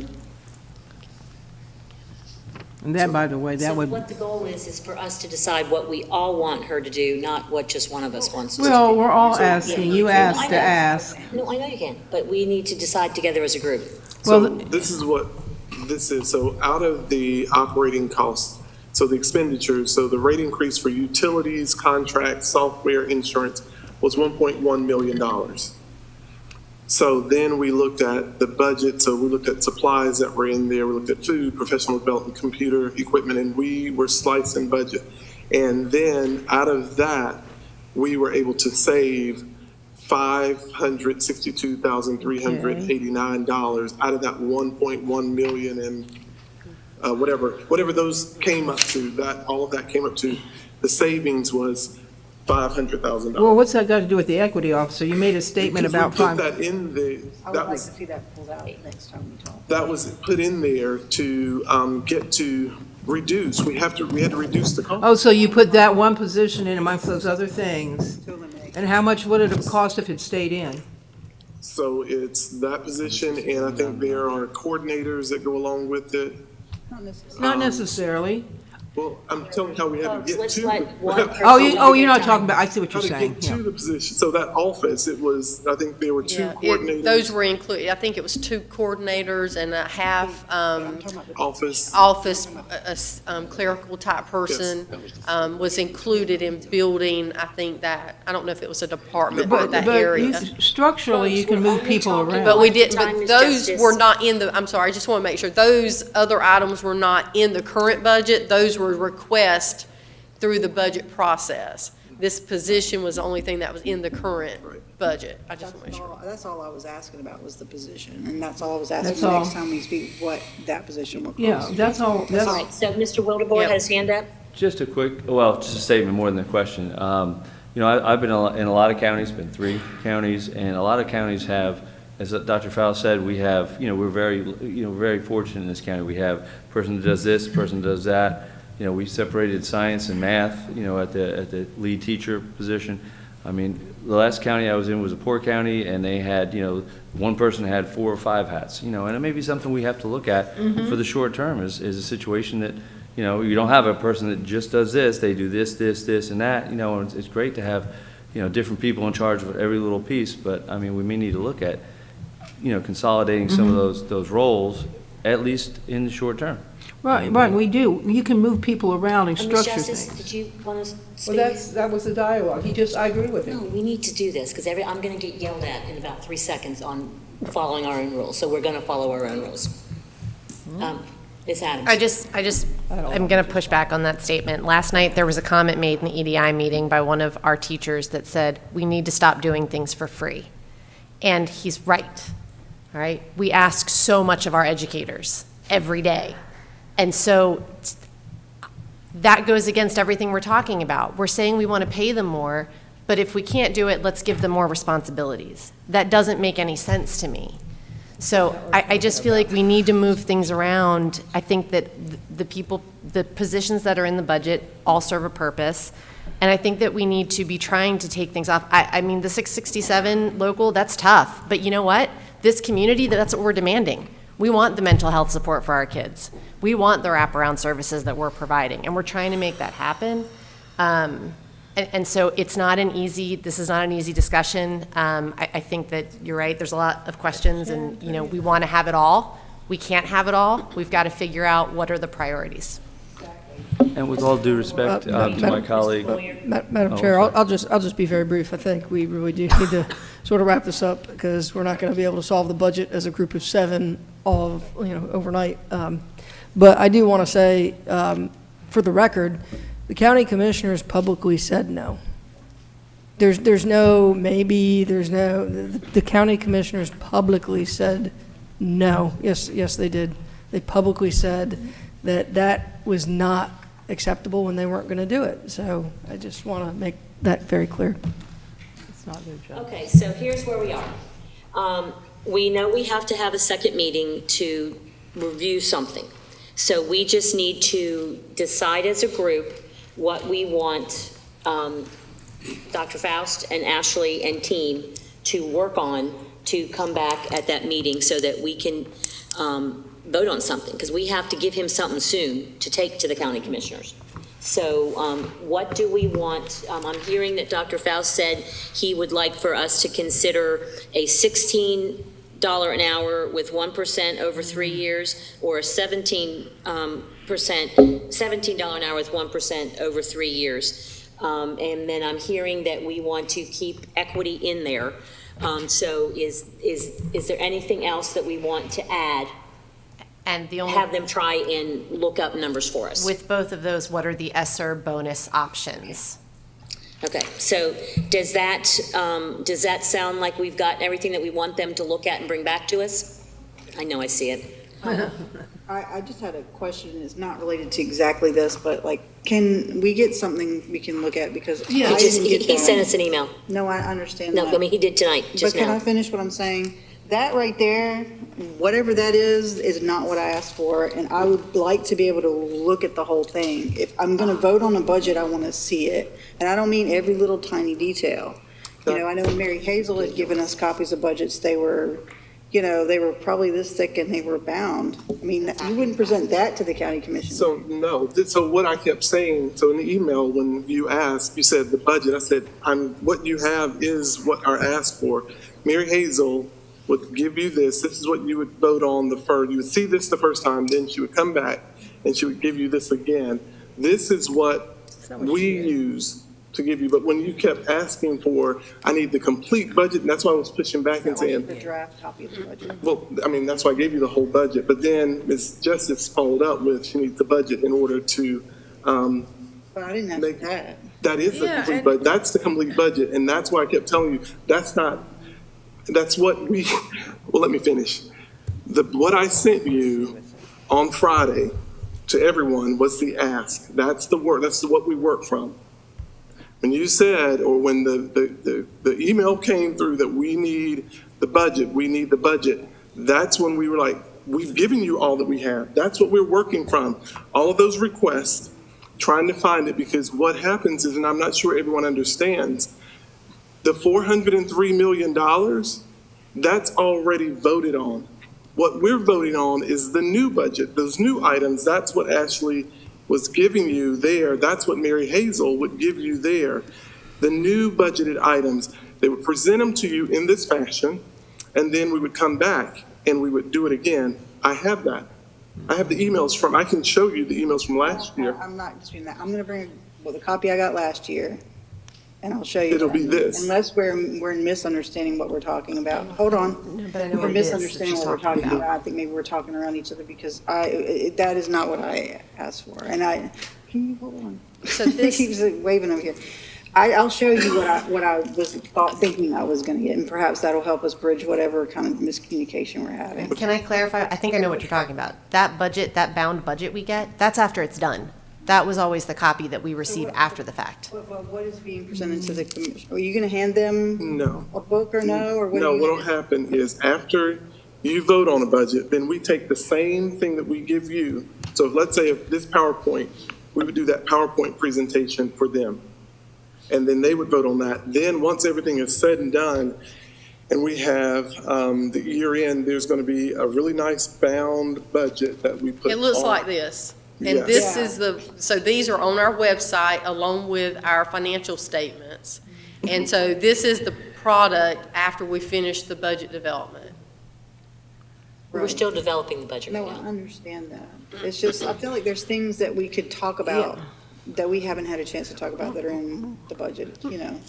S18: And that, by the way, that
S2: So
S18: would...
S2: what the goal is for us to decide what we all want her to do, not what just one of us wants to do.
S18: Well, we're all
S2: So,
S18: asking,
S2: yeah.
S18: you
S2: No,
S18: asked
S2: I
S18: to
S2: know.
S18: ask.
S2: No, I know you can, but we need to decide together as a group.
S16: So this is what this is. So out of the operating costs, so the expenditures, so the rate increase for utilities, contracts, software, insurance was $1.1 million. So then we looked at the budget, so we looked at supplies that were in there, we looked at food, professional development, computer equipment, and we were slicing budget. And then out of that, we were able to save $562,389 out of that 1.1 million and whatever those came up to, that all of that came up to, the savings was $500,000.
S18: Well, what's that got to do with the equity officer? You made a statement
S16: Because
S18: about
S16: we put
S18: five...
S16: that in the,
S3: I would like to see that pulled out next time we talk.
S16: that was put in there to get to reduce. We had to reduce the cost.
S18: Oh, so you put that one position in amongst those other things. And how much would it have cost if it stayed in?
S16: So it's that position, and I think there are coordinators that go along with it.
S18: Not necessarily.
S16: Well, I'm telling you how we had to get
S2: Let's
S16: to.
S2: let one person
S18: You're not talking about, I see what
S16: How
S18: you're
S16: to
S18: saying.
S16: get to the position. So that office, it was, I think there were two
S15: Yeah,
S16: coordinators.
S15: those were included, I think it was 2 coordinators and a half
S16: Office.
S15: clerical type person was included in building, I think that, I don't know if it was a department or that area.
S18: Structurally, you can move people around.
S15: But we didn't,
S2: Time
S15: but
S2: is
S15: those
S2: justice.
S15: were not in the, I'm sorry, I just want to make sure, those other items were not in the current budget. Those were requests through the budget process. This position was the only thing that was in the current budget. I just want to make sure.
S3: That's all I was asking about was the position, and that's all I was asking
S18: That's
S3: the
S18: all.
S3: next time we speak, what that position will cost.
S18: Yeah, that's all.
S2: All right, so Mr. Wildebohr
S15: Yep.
S2: had his hand up.
S21: Just a quick, well, just a statement more than a question. I've been in a lot of counties, been 3 counties, and a lot of counties have, as Dr. Faust said, we have, we're very fortunate in this county. We have a person that does this, a person that does that. We separated science and math, at the lead teacher position. I mean, the last county I was in was a poor county, and they had, one person had 4 or 5 hats, and it may be something we have to look at for the short term is a situation that, you know, you don't have a person that just does this, they do this, this, this, and that, you know, and it's great to have, you know, different people in charge of every little piece, but, I mean, we may need to look at, you know, consolidating some of those roles, at least in the short term.
S18: Right, we do. You can move people around and
S2: Ms.
S18: structure
S2: Justice,
S18: things.
S2: did you want to speak?
S18: Well, that was the dialogue. I agree with
S2: No,
S18: him.
S2: we need to do this, because I'm going to get yelled at in about 3 seconds on following our own rules, so we're going to follow our own rules. Ms. Adams?
S5: I'm going to push back on that statement. Last night, there was a comment made in the EDI meeting by one of our teachers that said, we need to stop doing things for free. And he's right, all right? We ask so much of our educators every day. And so that goes against everything we're talking about. We're saying we want to pay them more, but if we can't do it, let's give them more responsibilities. That doesn't make any sense to me. So I just feel like we need to move things around. I think that the positions that are in the budget all serve a purpose. And I think that we need to be trying to take things off. I mean, the 667 local, that's tough. But you know what? This community, that's what we're demanding. We want the mental health support for our kids. We want the wraparound services that we're providing, and we're trying to make that happen. And so this is not an easy discussion. I think that you're right, there's a lot of questions, and you know, we want to have it all. We can't have it all. We've got to figure out what are the priorities.
S21: And with all due respect to my colleague.
S1: Madam Chair, I'll just be very brief. I think we really do need to sort of wrap this up, because we're not going to be able to solve the budget as a group of 7 overnight. But I do want to say, for the record, the county commissioners publicly said no. There's no maybe, the county commissioners publicly said no. Yes, they did. They publicly said that was not acceptable when they weren't going to do it. So I just want to make that very clear.
S18: It's not their job.
S2: Okay, so here's where we are. We know we have to have a second meeting to review something. So we just need to decide as a group what we want Dr. Faust and Ashley and team to work on to come back at that meeting so that we can vote on something, because we have to give him something soon to take to the county commissioners. So what do we want? I'm hearing that Dr. Faust said he would like for us to consider a $16 an hour with 1% over 3 years, or a $17 an hour with 1% over 3 years. And then I'm hearing that we want to keep equity in there. So is there anything else that we want to add?
S5: And
S2: Have them try and look up numbers for us.
S5: With both of those, what are the ESSER bonus options?
S2: Okay, so does that sound like we've got everything that we want them to look at and bring back to us? I know I see it.
S3: I just had a question. It's not related to exactly this, but like, can we get something we can look at? Because
S2: He sent us an email.
S3: No, I understand
S2: No,
S3: that.
S2: I mean, he did tonight, just
S3: But can
S2: now.
S3: I finish what I'm saying? That right there, whatever that is not what I asked for, and I would like to be able to look at the whole thing. If I'm gonna vote on a budget, I wanna see it. And I don't mean every little tiny detail. You know, I know Mary Hazel had given us copies of budgets. They were probably this thick and they were bound. I mean, you wouldn't present that to the county commission.
S16: So, no, so what I kept saying, so in the email, when you asked, you said the budget, I said, what you have is what are asked for. Mary Hazel would give you this is what you would vote on you would see this the first time, then she would come back and she would give you this again. This is what we use to give you, but when you kept asking for, I need the complete budget, and that's why I was pushing back and saying.
S3: The draft copy of the budget.
S16: Well, I mean, that's why I gave you the whole budget, but then Ms. Justice followed up with, she needs the budget in order to,
S3: But I didn't ask that.
S16: that is the complete budget, that's the complete budget, and that's why I kept telling you, that's what we, well, let me finish. What I sent you on Friday to everyone was the ask. That's the work, that's what we work from. When you said, or when the email came through that we need the budget, that's when we were like, we've given you all that we have. That's what we're working from. All of those requests, trying to find it, because what happens is, and I'm not sure everyone understands, the $403 million, that's already voted on. What we're voting on is the new budget, those new items. That's what Ashley was giving you there, that's what Mary Hazel would give you there. The new budgeted items, they would present them to you in this fashion, and then we would come back and we would do it again. I have that. I have the emails I can show you the emails from last year.
S3: I'm not disputing that. I'm gonna bring, the copy I got last year, and I'll show you.
S16: It'll
S3: that.
S16: be this.
S3: Unless we're in misunderstanding what we're talking about. Hold on.
S5: No, but I know
S3: We're
S5: what it is that
S3: misunderstanding
S5: she's
S3: what we're
S5: talking
S3: talking
S5: about.
S3: about. I think maybe we're talking around each other because that is not what I asked for. And can you hold on?
S5: So
S3: He
S5: this,
S3: keeps waving over here. I'll show you what I was thinking I was gonna get, and perhaps that'll help us bridge whatever kind of miscommunication we're having.
S5: can I clarify? I think I know what you're talking about. That budget, that bound budget we get, that's after it's done. That was always the copy that we receive after the fact.
S3: What is being presented to the commission? Are you gonna hand them
S16: No.
S3: a book or no, or what?
S16: No, what'll happen is after you vote on a budget, then we take the same thing that we give you. So let's say if this PowerPoint, we would do that PowerPoint presentation for them. And then they would vote on that. Then once everything is said and done, and we have the year end, there's going to be a really nice bound budget that we put
S15: It looks
S16: on.
S15: like this. And
S16: Yes.
S15: this is so these are on our website along with our financial statements. And so this is the product after we finish the budget development.
S2: We're still developing the budget
S3: No,
S2: right
S3: I
S2: now.
S3: understand that. It's just, I feel like there's things that we could talk about that we haven't had a chance to talk about that are in the budget, you know?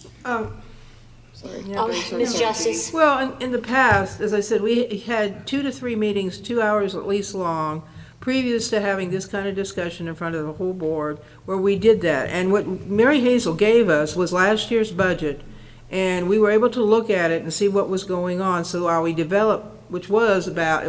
S3: Sorry.
S2: Ms. Justice?
S18: Well, in the past, as I said, we had 2 to 3 meetings, 2 hours at least long, previous to having this kind of discussion in front of the whole board, where we did that. And what Mary Hazel gave us was last year's budget, and we were able to look at it and see what was going on. So while we developed, which was about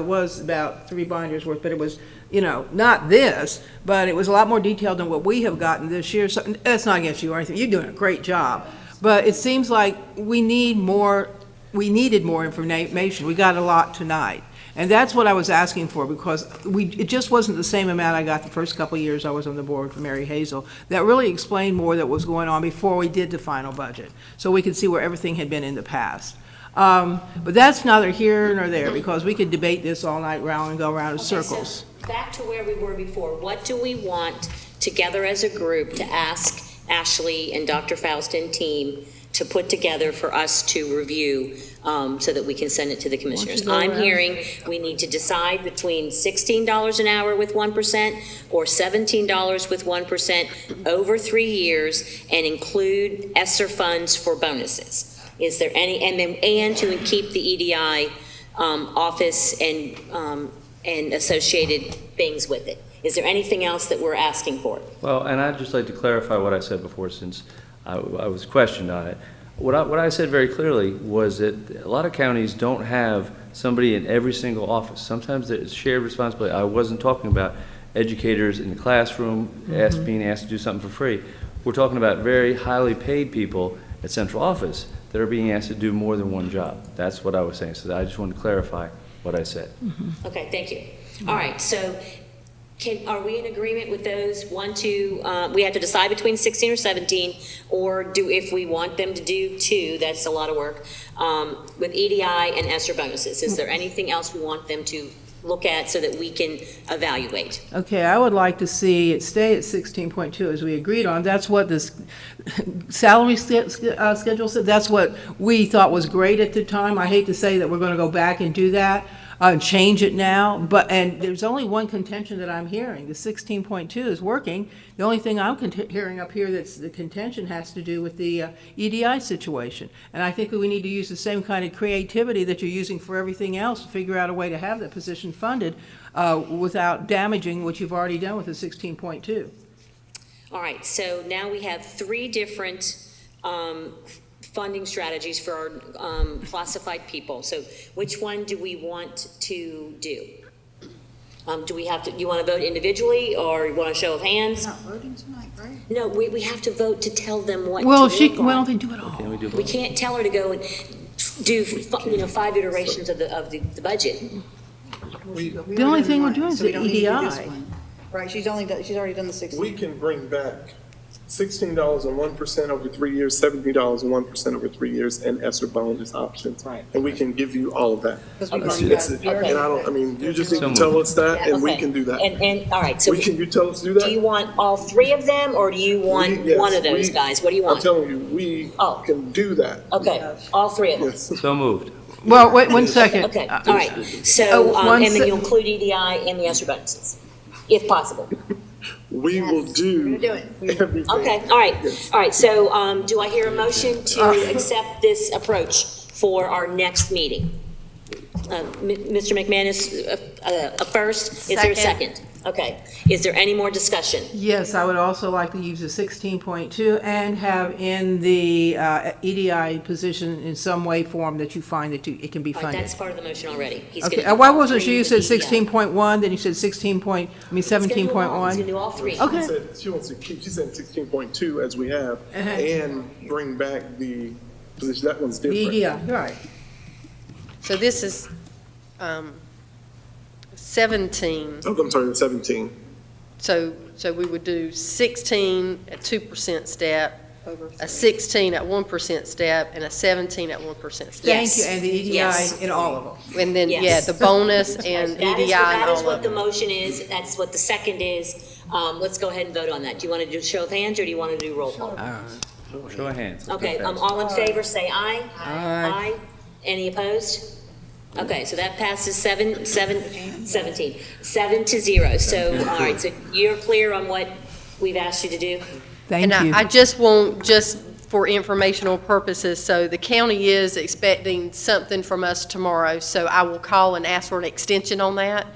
S18: 3 binders worth, but it was, not this, but it was a lot more detailed than what we have gotten this year. So that's not against you or anything. You're doing a great job. But it seems like we needed more information. We got a lot tonight. And that's what I was asking for, because it just wasn't the same amount I got the first couple of years I was on the board for Mary Hazel. That really explained more that was going on before we did the final budget, so we could see where everything had been in the past. But that's neither here nor there, because we could debate this all night round and go around in circles.
S2: So back to where we were before. What do we want together as a group to ask Ashley and Dr. Faust and team to put together for us to review, so that we can send it to the commissioners? I'm hearing we need to decide between $16 an hour with 1% or $17 with 1% over 3 years, and include ESSER funds for bonuses. Is there any, and to keep the EDI office and associated things with it? Is there anything else that we're asking for?
S21: Well, and I'd just like to clarify what I said before, since I was questioned on it. What I said very clearly was that a lot of counties don't have somebody in every single office. Sometimes it's shared responsibility. I wasn't talking about educators in the classroom being asked to do something for free. We're talking about very highly paid people at central office that are being asked to do more than one job. That's what I was saying. So I just wanted to clarify what I said.
S2: Okay, thank you. All right, so are we in agreement with those? 1, 2, we have to decide between 16 or 17, or if we want them to do 2, that's a lot of work, with EDI and ESSER bonuses. Is there anything else we want them to look at so that we can evaluate?
S18: Okay, I would like to see it stay at 16.2 as we agreed on. That's what this salary schedule said. That's what we thought was great at the time. I hate to say that we're going to go back and do that, change it now, and there's only one contention that I'm hearing. The 16.2 is working. The only thing I'm hearing up here that's the contention has to do with the EDI situation. And I think that we need to use the same kind of creativity that you're using for everything else to figure out a way to have that position funded without damaging what you've already done with the 16.2.
S2: All right, so now we have 3 different funding strategies for our classified people. So which one do we want to do? Do we have to, you want to vote individually, or you want a show of hands?
S3: We're not voting tonight, right?
S2: No, we have to vote to tell them what
S18: Well,
S2: to look
S18: why don't
S2: like.
S18: they do it all?
S2: We can't tell her to go and do 5 iterations of the budget.
S18: The only thing we're doing is the EDI.
S3: Right, she's already done the 16.
S16: We can bring back $16.01% over 3 years, $17.01% over 3 years, and ESSER bonus options.
S2: Right.
S16: And we can give you all of that.
S2: Okay.
S16: And I mean, you just need
S21: So
S16: to tell
S21: moved.
S16: us that, and we
S2: Okay.
S16: can do that.
S2: And, all right, so
S16: Can you tell us to do
S2: do
S16: that?
S2: you want all three of them, or do you want
S16: Yes,
S2: one of those guys? What do you
S16: I'm
S2: want?
S16: telling you, we
S2: Oh.
S16: can do that.
S2: Okay, all three of them.
S16: Yes.
S21: So moved.
S18: Well, wait, 1 second.
S2: Okay, all right. So,
S18: one
S2: and then
S18: sec-
S2: you'll include EDI and the ESSER bonuses, if possible.
S16: We will do everything.
S2: Okay, all right,
S16: Yes.
S2: all right. So, do I hear a motion to accept this approach for our next meeting? Mr. McManus, first. Is there a second? Okay. Is there any more discussion?
S18: Yes, I would also like to use the 16.2 and have in the EDI position in some way, form that you find that it can be
S2: All right,
S18: funded.
S2: that's part of the motion already. He's
S18: Okay,
S2: gonna do
S18: why
S2: all
S18: wasn't
S2: three
S18: you
S2: with
S18: said
S2: EDI.
S18: 16.1, then you said 17.1?
S2: He's gonna do all three.
S18: Okay.
S16: She wants to keep, she said 16.2 as we have,
S18: Uh-huh.
S16: and bring back the position, that one's
S18: The
S16: different.
S18: EDI, right.
S15: So this is 17.
S16: Oh, I'm sorry, the 17.
S15: So we would do 16 at 2% step, a 16 at 1% step, and a 17 at 1% step.
S18: Thank you, and the EDI
S2: Yes.
S18: in all of them.
S15: And then,
S2: Yes.
S15: yeah, the bonus and
S2: That
S15: EDI
S2: is,
S15: and
S2: that is
S15: all
S2: what
S15: of
S2: the
S15: them.
S2: motion is, that's what the second is. Let's go ahead and vote on that. Do you want to do show of hands, or do you want to do roll call?
S21: Show of hands.
S2: Okay,
S21: Go fast.
S2: all in favor, say aye.
S18: Aye.
S2: Any opposed? Okay, so that passes 17, 7-0. So, all right, so you're clear on what we've asked you to do?
S18: Thank
S15: And
S18: you.
S15: I just want, just for informational purposes, so the county is expecting something from us tomorrow, so I will call and ask for an extension on that.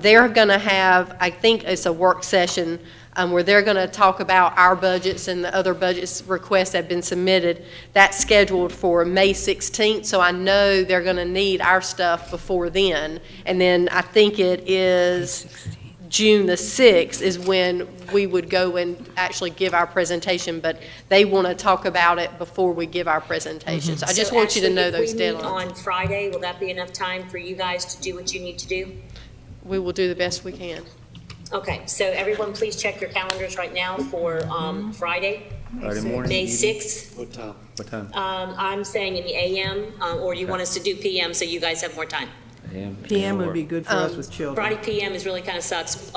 S15: They're going to have, I think it's a work session, where they're going to talk about our budgets and the other budgets requests that have been submitted. That's scheduled for May 16th, so I know they're going to need our stuff before then. And then I think it is June the 6th is when we would go and actually give our presentation, but they want to talk about it before we give our presentation. So I just want you to know those
S2: If we meet
S15: deadlines.
S2: on Friday, will that be enough time for you guys to do what you need to do?
S15: We will do the best we can.
S2: Okay, so everyone, please check your calendars right now for Friday,
S21: Friday morning.
S2: May 6th.
S8: What time?
S21: What time?
S2: I'm saying in the AM, or you want us to do PM so you guys have more time?
S21: AM.
S18: PM would be good for us with children.
S2: Friday PM is really kind of sucks,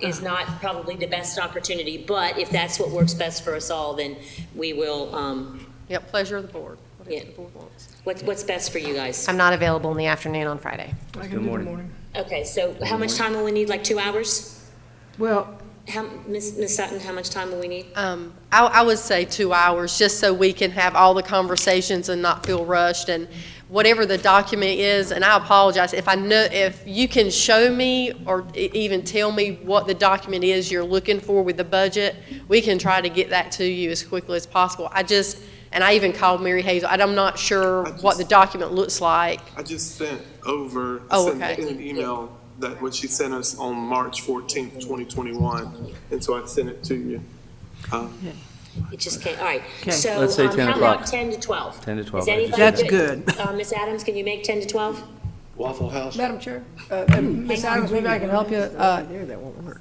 S2: is not probably the best opportunity, but if that's what works best for us all, then we will,
S15: Yep, pleasure of the board. Whatever
S2: Yeah.
S15: the board wants.
S2: what's best for you guys?
S5: I'm not available in the afternoon on Friday.
S1: I can
S21: Good
S1: do the
S21: morning.
S1: morning.
S2: Okay, so how much time will we need, like 2 hours?
S18: Well,
S2: Ms. Sutton, how much time will we need?
S15: I would say 2 hours, just so we can have all the conversations and not feel rushed, and whatever the document is, and I apologize, if you can show me or even tell me what the document is you're looking for with the budget, we can try to get that to you as quickly as possible. And I even called Mary Hazel, and I'm not sure what the document looks like.
S16: I just sent over,
S15: Oh,
S16: sent
S15: okay.
S16: in an email that what she sent us on March 14th, 2021, and so I sent it to you.
S2: It just can't, all right.
S18: Okay.
S2: So,
S21: Let's say 10
S2: how
S21: o'clock.
S2: about 10 to 12?
S21: 10 to 12.
S2: Is anybody
S18: That's good.
S2: Ms. Adams, can you make 10 to 12?
S8: Waffle House?
S1: Madam Chair, Ms. Adams, maybe I can help you.
S18: That won't work.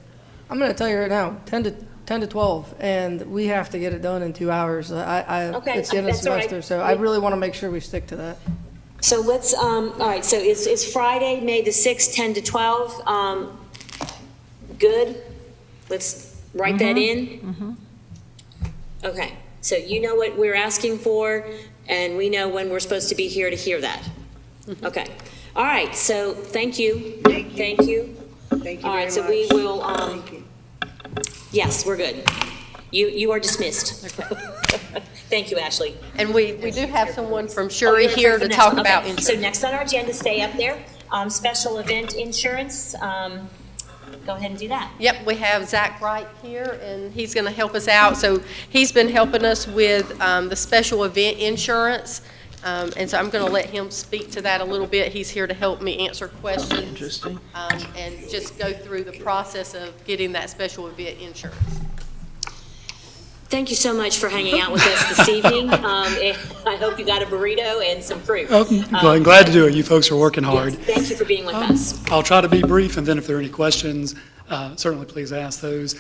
S1: I'm going to tell you right now, 10 to 12, and we have to get it done in 2 hours.
S2: Okay,
S1: It's the end of the
S2: that's all right.
S1: semester, so I really want to make sure we stick to that.
S2: So let's, all right, so is Friday, May the 6th, 10 to 12, good? Let's write that in? Okay, so you know what we're asking for, and we know when we're supposed to be here to hear that. Okay, all right, so thank you. Thank you.
S3: Thank you
S2: All right,
S3: very
S2: so
S3: much.
S2: we will, yes, we're good. You are dismissed. Thank you, Ashley.
S15: And we do have someone from
S2: Oh,
S15: Shuri
S2: you're
S15: here
S2: for
S15: to
S2: the
S15: talk
S2: next one.
S15: about
S2: Okay.
S15: insurance.
S2: So next on our agenda, stay up there, special event insurance. Go ahead and do that.
S15: Yep, we have Zach Wright here, and he's going to help us out. So he's been helping us with the special event insurance, and so I'm going to let him speak to that a little bit. He's here to help me answer questions.
S18: Interesting.
S15: And just go through the process of getting that special event insurance.
S2: Thank you so much for hanging out with us this evening. I hope you got a burrito and some fruit.
S4: I'm glad to do it. You folks are working hard.
S2: Yes, thank you for being with us.
S4: I'll try to be brief, and then if there are any questions, certainly please ask those.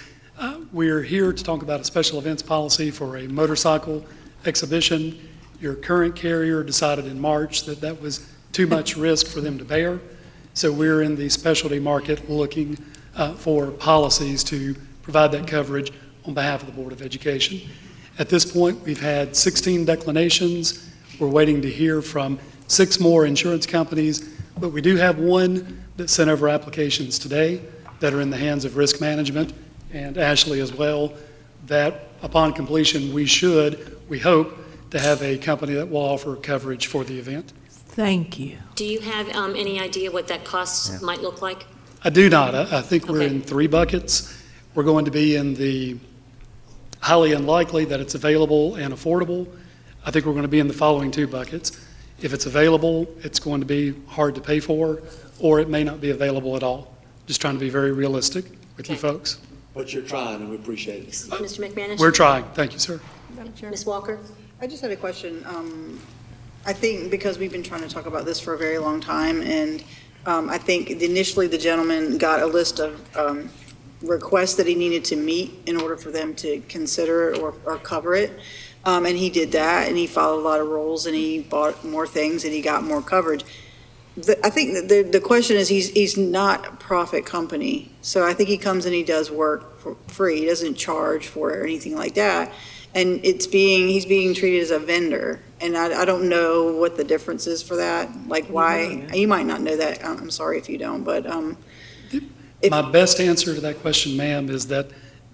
S4: We're here to talk about a special events policy for a motorcycle exhibition. Your current carrier decided in March that that was too much risk for them to bear. So we're in the specialty market looking for policies to provide that coverage on behalf of the Board of Education. At this point, we've had 16 declinations. We're waiting to hear from 6 more insurance companies, but we do have one that sent over applications today that are in the hands of risk management and Ashley as well, that upon completion, we hope to have a company that will offer coverage for the event.
S18: Thank you.
S2: Do you have any idea what that cost might look like?
S4: I do not. I think we're in 3 buckets. We're going to be in the highly unlikely that it's available and affordable. I think we're going to be in the following 2 buckets. If it's available, it's going to be hard to pay for, or it may not be available at all. Just trying to be very realistic with you folks.
S8: But you're trying, and we appreciate it.
S2: Mr. McManus?
S4: We're trying. Thank you, sir.
S2: Ms. Walker?
S3: I just had a question. I think because we've been trying to talk about this for a very long time, and I think initially the gentleman got a list of requests that he needed to meet in order for them to consider it or cover it. And he did that, and he followed a lot of rules, and he bought more things, and he got more coverage. I think that the question is he's not a profit company. So I think he comes and he does work for free. He doesn't charge for it or anything like that. And he's being treated as a vendor. And I don't know what the difference is for that. Like why, you might not know that. I'm sorry if you don't, but.
S4: My best answer to that question, ma'am, is that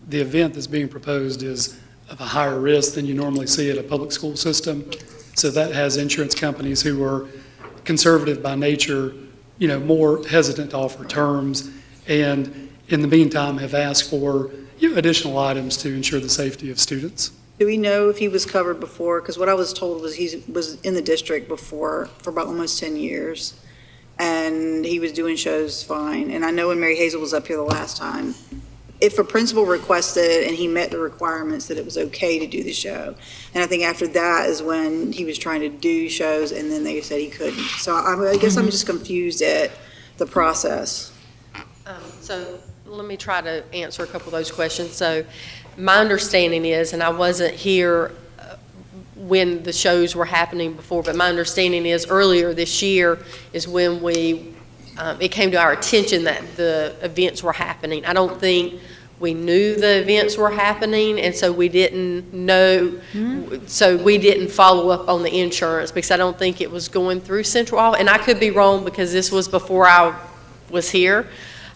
S4: the event that's being proposed is of a higher risk than you normally see at a public school system. So that has insurance companies who are conservative by nature, more hesitant to offer terms, and in the meantime have asked for additional items to ensure the safety of students.
S3: Do we know if he was covered before? Because what I was told was he was in the district before for about almost 10 years, and he was doing shows fine. And I know when Mary Hazel was up here the last time, if a principal requested and he met the requirements, that it was okay to do the show. And I think after that is when he was trying to do shows, and then they said he couldn't. So I guess I'm just confused at the process.
S15: So let me try to answer a couple of those questions. So my understanding is, and I wasn't here when the shows were happening before, but my understanding is earlier this year is when it came to our attention that the events were happening. I don't think we knew the events were happening, and so we didn't know, so we didn't follow up on the insurance because I don't think it was going through Central Office. And I could be wrong because this was before I was here.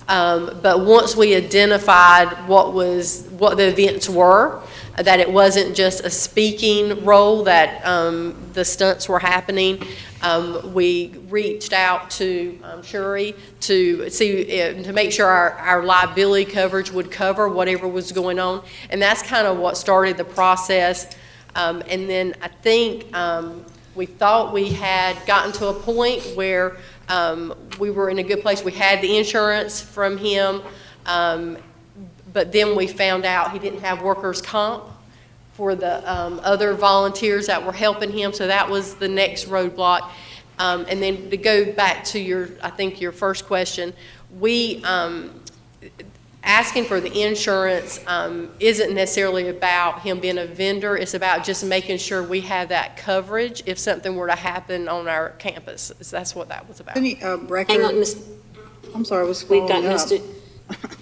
S15: But once we identified what the events were, that it wasn't just a speaking role, that the stunts were happening, we reached out to Shuri to see to make sure our liability coverage would cover whatever was going on, and that's kind of what started the process. And then I think we thought we had gotten to a point where we were in a good place. We had the insurance from him, but then we found out he didn't have workers' comp for the other volunteers that were helping him, so that was the next roadblock. And then to go back to your first question, we asking for the insurance isn't necessarily about him being a vendor. It's about just making sure we have that coverage if something were to happen on our campus. That's what that was about.
S3: Any record?
S2: Hang on, Ms.
S3: I'm sorry, I was
S2: We've got
S3: following up.
S2: Mr.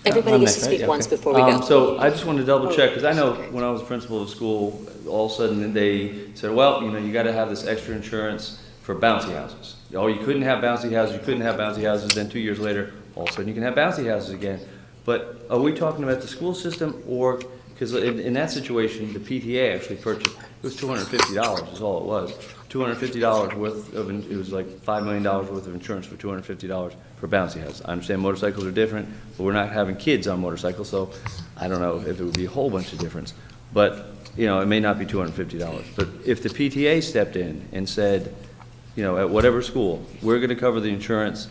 S2: Everybody gets to speak once before we go.
S21: So I just wanted to double check, because I know when I was principal of school, all of a sudden they said, well, you got to have this extra insurance for bouncy houses. Oh, you couldn't have bouncy houses, you couldn't have bouncy houses, then 2 years later, all of a sudden you can have bouncy houses again. But are we talking about the school system, or, because in that situation, the PTA actually purchased, it was $250 is all it was. $250 worth of, it was like $5 million worth of insurance for $250 for bouncy houses. I understand motorcycles are different, but we're not having kids on motorcycles, so I don't know if it would be a whole bunch of difference. But, it may not be $250. But if the PTA stepped in and said, at whatever school, we're going to cover the insurance,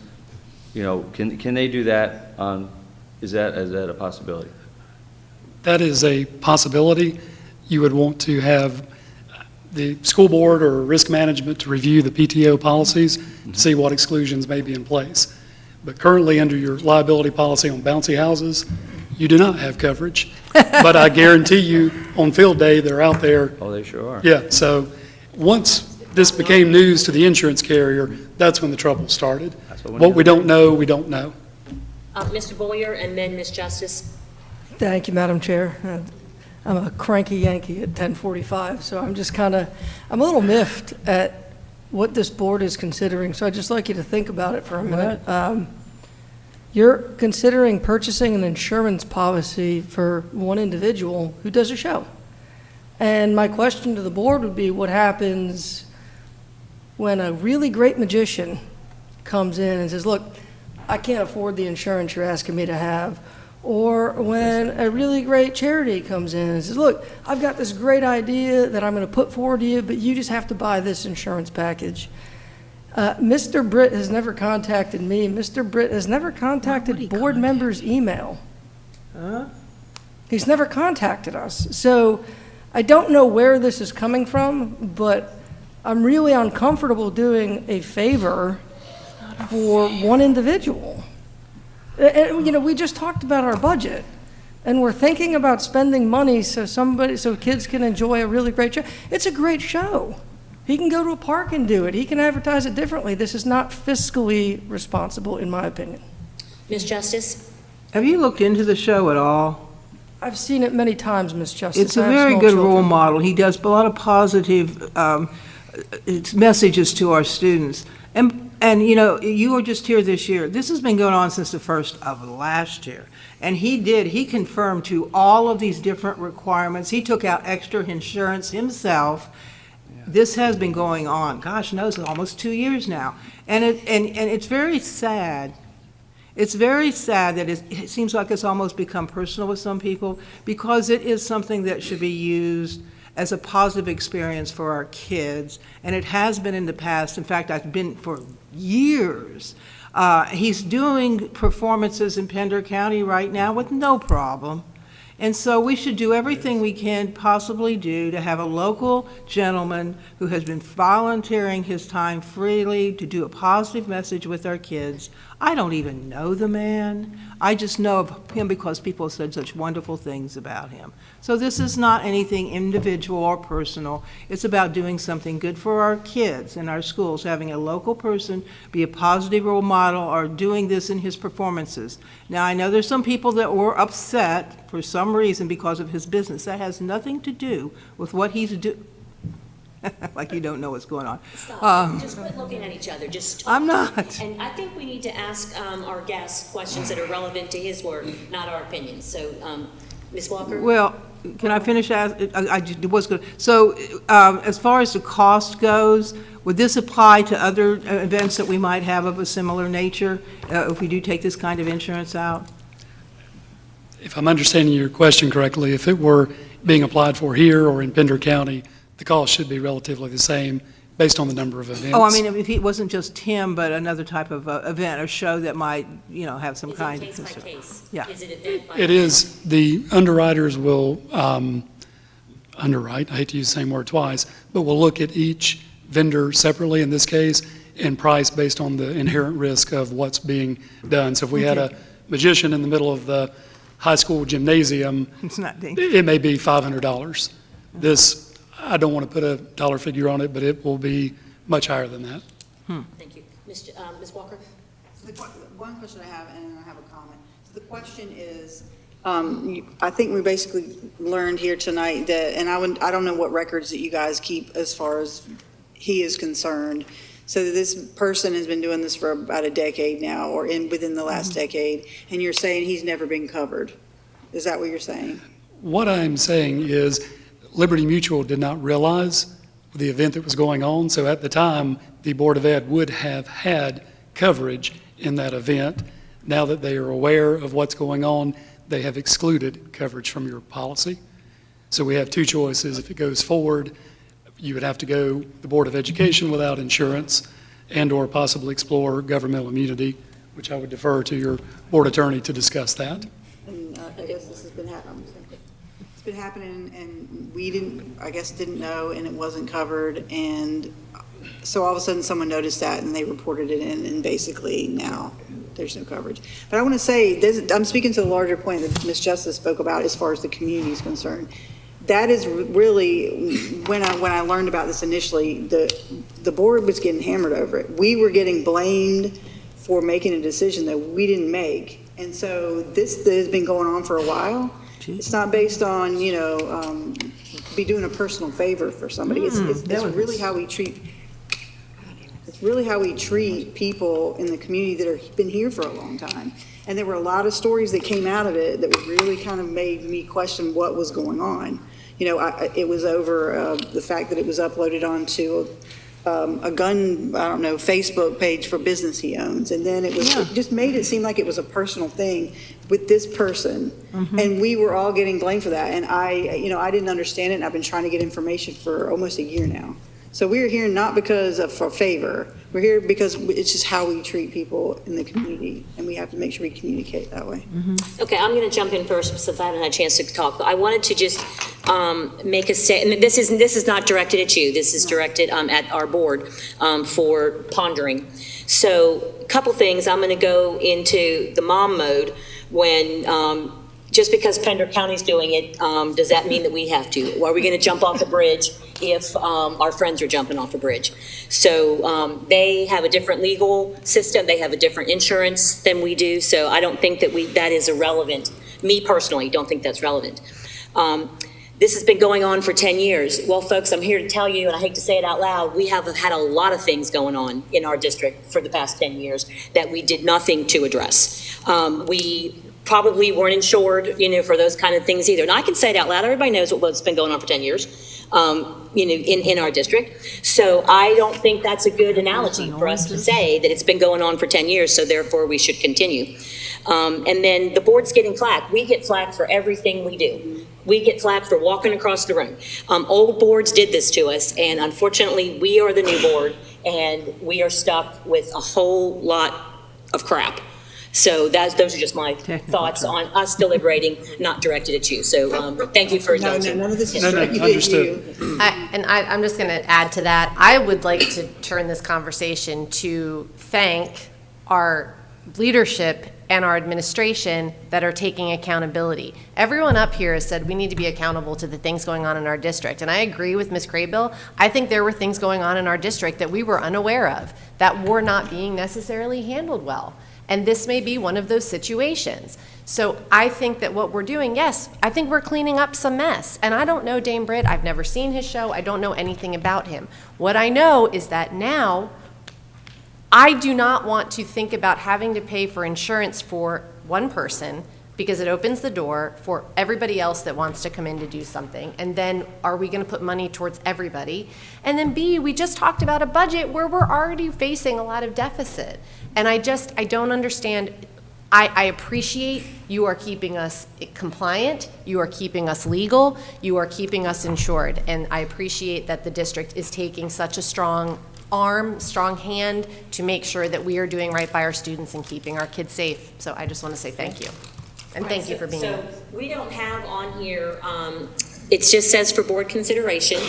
S21: can they do that on, is that a possibility?
S4: That is a possibility. You would want to have the school board or risk management to review the PTO policies to see what exclusions may be in place. But currently, under your liability policy on bouncy houses, you do not have coverage. But I guarantee you, on field day, they're out there.
S21: Oh, they sure are.
S4: Yeah, so once this became news to the insurance carrier, that's when the trouble started. What we don't know, we don't know.
S2: Mr. Boyer and then Ms. Justice.
S1: Thank you, Madam Chair. I'm a cranky Yankee at 10:45, so I'm just I'm a little miffed at what this board is considering, so I'd just like you to think about it for a minute. You're considering purchasing an insurance policy for one individual who does a show. And my question to the board would be, what happens when a really great magician comes in and says, look, I can't afford the insurance you're asking me to have? Or when a really great charity comes in and says, look, I've got this great idea that I'm going to put forward to you, but you just have to buy this insurance package. Mr. Britt has never contacted me. Mr. Britt has never contacted board members' email. He's never contacted us. So I don't know where this is coming from, but I'm really uncomfortable doing a favor for one individual. And, you know, we just talked about our budget, and we're thinking about spending money so kids can enjoy a really great show. It's a great show. He can go to a park and do it. He can advertise it differently. This is not fiscally responsible, in my opinion.
S2: Ms. Justice?
S18: Have you looked into the show at all?
S1: I've seen it many times, Ms. Justice.
S18: It's a
S1: I have
S18: very
S1: small
S18: good
S1: children.
S18: role model. He does a lot of positive messages to our students. And you know, you were just here this year. This has been going on since the first of last year. And he confirmed to all of these different requirements. He took out extra insurance himself. This has been going on, gosh knows, almost 2 years now. And it's very sad. It's very sad that it seems like it's almost become personal with some people, because it is something that should be used as a positive experience for our kids, and it has been in the past. In fact, I've been for years. He's doing performances in Pender County right now with no problem. And so we should do everything we can possibly do to have a local gentleman who has been volunteering his time freely to do a positive message with our kids. I don't even know the man. I just know of him because people have said such wonderful things about him. So this is not anything individual or personal. It's about doing something good for our kids in our schools, having a local person be a positive role model or doing this in his performances. Now, I know there's some people that were upset for some reason because of his business. That has nothing to do with what he's doing. Like you don't know what's going on.
S2: Stop. Just quit looking at each other. Just
S18: I'm not.
S2: And I think we need to ask our guests questions that are relevant to his work, not our opinions. So, Ms. Walker?
S18: Well, can I finish? I was good. So, as far as the cost goes, would this apply to other events that we might have of a similar nature if we do take this kind of insurance out?
S4: If I'm understanding your question correctly, if it were being applied for here or in Pender County, the cost should be relatively the same based on the number of events.
S18: Oh, I mean, if it wasn't just him, but another type of event or show that might, you know, have some kind of.
S2: Is it case by case?
S18: Yeah.
S2: Is it event by
S4: It is. The underwriters will underwrite, I hate to use the same word twice, but we'll look at each vendor separately in this case and price based on the inherent risk of what's being done. So if we had a magician in the middle of the high school gymnasium,
S18: It's not dangerous.
S4: it may be $500. This, I don't want to put a dollar figure on it, but it will be much higher than that.
S2: Thank you. Ms. Walker?
S3: One question I have, and then I have a comment. So the question is, I think we basically learned here tonight that, and I don't know what records that you guys keep as far as he is concerned. So this person has been doing this for about a decade now, or within the last decade, and you're saying he's never been covered. Is that what you're saying?
S4: What I'm saying is Liberty Mutual did not realize the event that was going on, so at the time, the Board of Ed would have had coverage in that event. Now that they are aware of what's going on, they have excluded coverage from your policy. So we have two choices. If it goes forward, you would have to go the Board of Education without insurance and/or possibly explore governmental immunity, which I would defer to your board attorney to discuss that.
S3: And I guess this has been happening. It's been happening, and we didn't know, and it wasn't covered, and so all of a sudden someone noticed that and they reported it in, and basically now there's no coverage. But I want to say, I'm speaking to the larger point that Ms. Justice spoke about as far as the community is concerned. That is really, when I learned about this initially, the board was getting hammered over it. We were getting blamed for making a decision that we didn't make. And so this has been going on for a while. It's not based on, be doing a personal favor for somebody. It's really how we treat, it's really how we treat people in the community that have been here for a long time. And there were a lot of stories that came out of it that really kind of made me question what was going on. It was over the fact that it was uploaded onto a gun, Facebook page for business he owns. And then it just made it seem like it was a personal thing with this person. And we were all getting blamed for that. And I didn't understand it, and I've been trying to get information for almost a year now. So we're here not because of for favor. We're here because it's just how we treat people in the community, and we have to make sure we communicate that way.
S2: Okay, I'm going to jump in first since I haven't had a chance to talk. But I wanted to just make a statement. This is not directed at you. This is directed at our board for pondering. So a couple things. I'm going to go into the mom mode when just because Pender County's doing it, does that mean that we have to? Are we going to jump off the bridge if our friends are jumping off the bridge? So they have a different legal system. They have a different insurance than we do. So I don't think that that is irrelevant. Me personally, don't think that's relevant. This has been going on for 10 years. Well, folks, I'm here to tell you, and I hate to say it out loud, we have had a lot of things going on in our district for the past 10 years that we did nothing to address. We probably weren't insured, for those kind of things either. And I can say it out loud. Everybody knows what's been going on for 10 years, in our district. So I don't think that's a good analogy for us to say that it's been going on for 10 years, so therefore we should continue. And then the board's getting flack. We get flack for everything we do. We get flack for walking across the room. Old boards did this to us, and unfortunately, we are the new board, and we are stuck with a whole lot of crap. So those are just my thoughts on us deliberating, not directed at you. So thank you for indulging.
S3: None of this is
S4: No, understood.
S5: I'm just going to add to that. I would like to turn this conversation to thank our leadership and our administration that are taking accountability. Everyone up here has said we need to be accountable to the things going on in our district. And I agree with Ms. Craybill. I think there were things going on in our district that we were unaware of, that were not being necessarily handled well. And this may be one of those situations. So I think that what we're doing, yes, I think we're cleaning up some mess. And I don't know Dame Britt. I've never seen his show. I don't know anything about him. What I know is that now I do not want to think about having to pay for insurance for one person because it opens the door for everybody else that wants to come in to do something. And then are we going to put money towards everybody? And then B, we just talked about a budget where we're already facing a lot of deficit. And I don't understand. I appreciate you are keeping us compliant, you are keeping us legal, you are keeping us insured. And I appreciate that the district is taking such a strong hand to make sure that we are doing right by our students and keeping our kids safe. So I just want to say thank you. And thank you for being here.
S2: So we don't have on here, it just says for board consideration.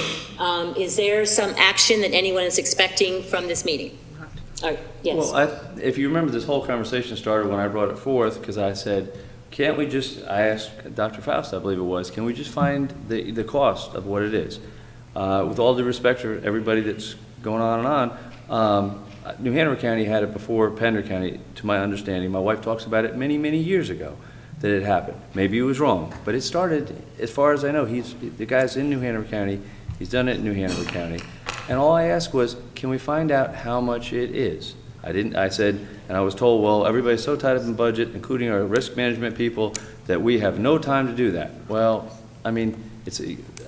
S2: Is there some action that anyone is expecting from this meeting? Yes.
S21: Well, if you remember, this whole conversation started when I brought it forth, because I said, can't we just, I asked Dr. Faust, I believe it was, can we just find the cost of what it is? With all due respect for everybody that's going on and on, New Hanover County had it before Pender County, to my understanding. My wife talks about it many, many years ago that it happened. Maybe it was wrong, but it started, as far as I know, the guy's in New Hanover County, he's done it in New Hanover County. And all I asked was, can we find out how much it is? I said, and I was told, well, everybody's so tied up in budget, including our risk management people, that we have no time to do that. Well, I mean,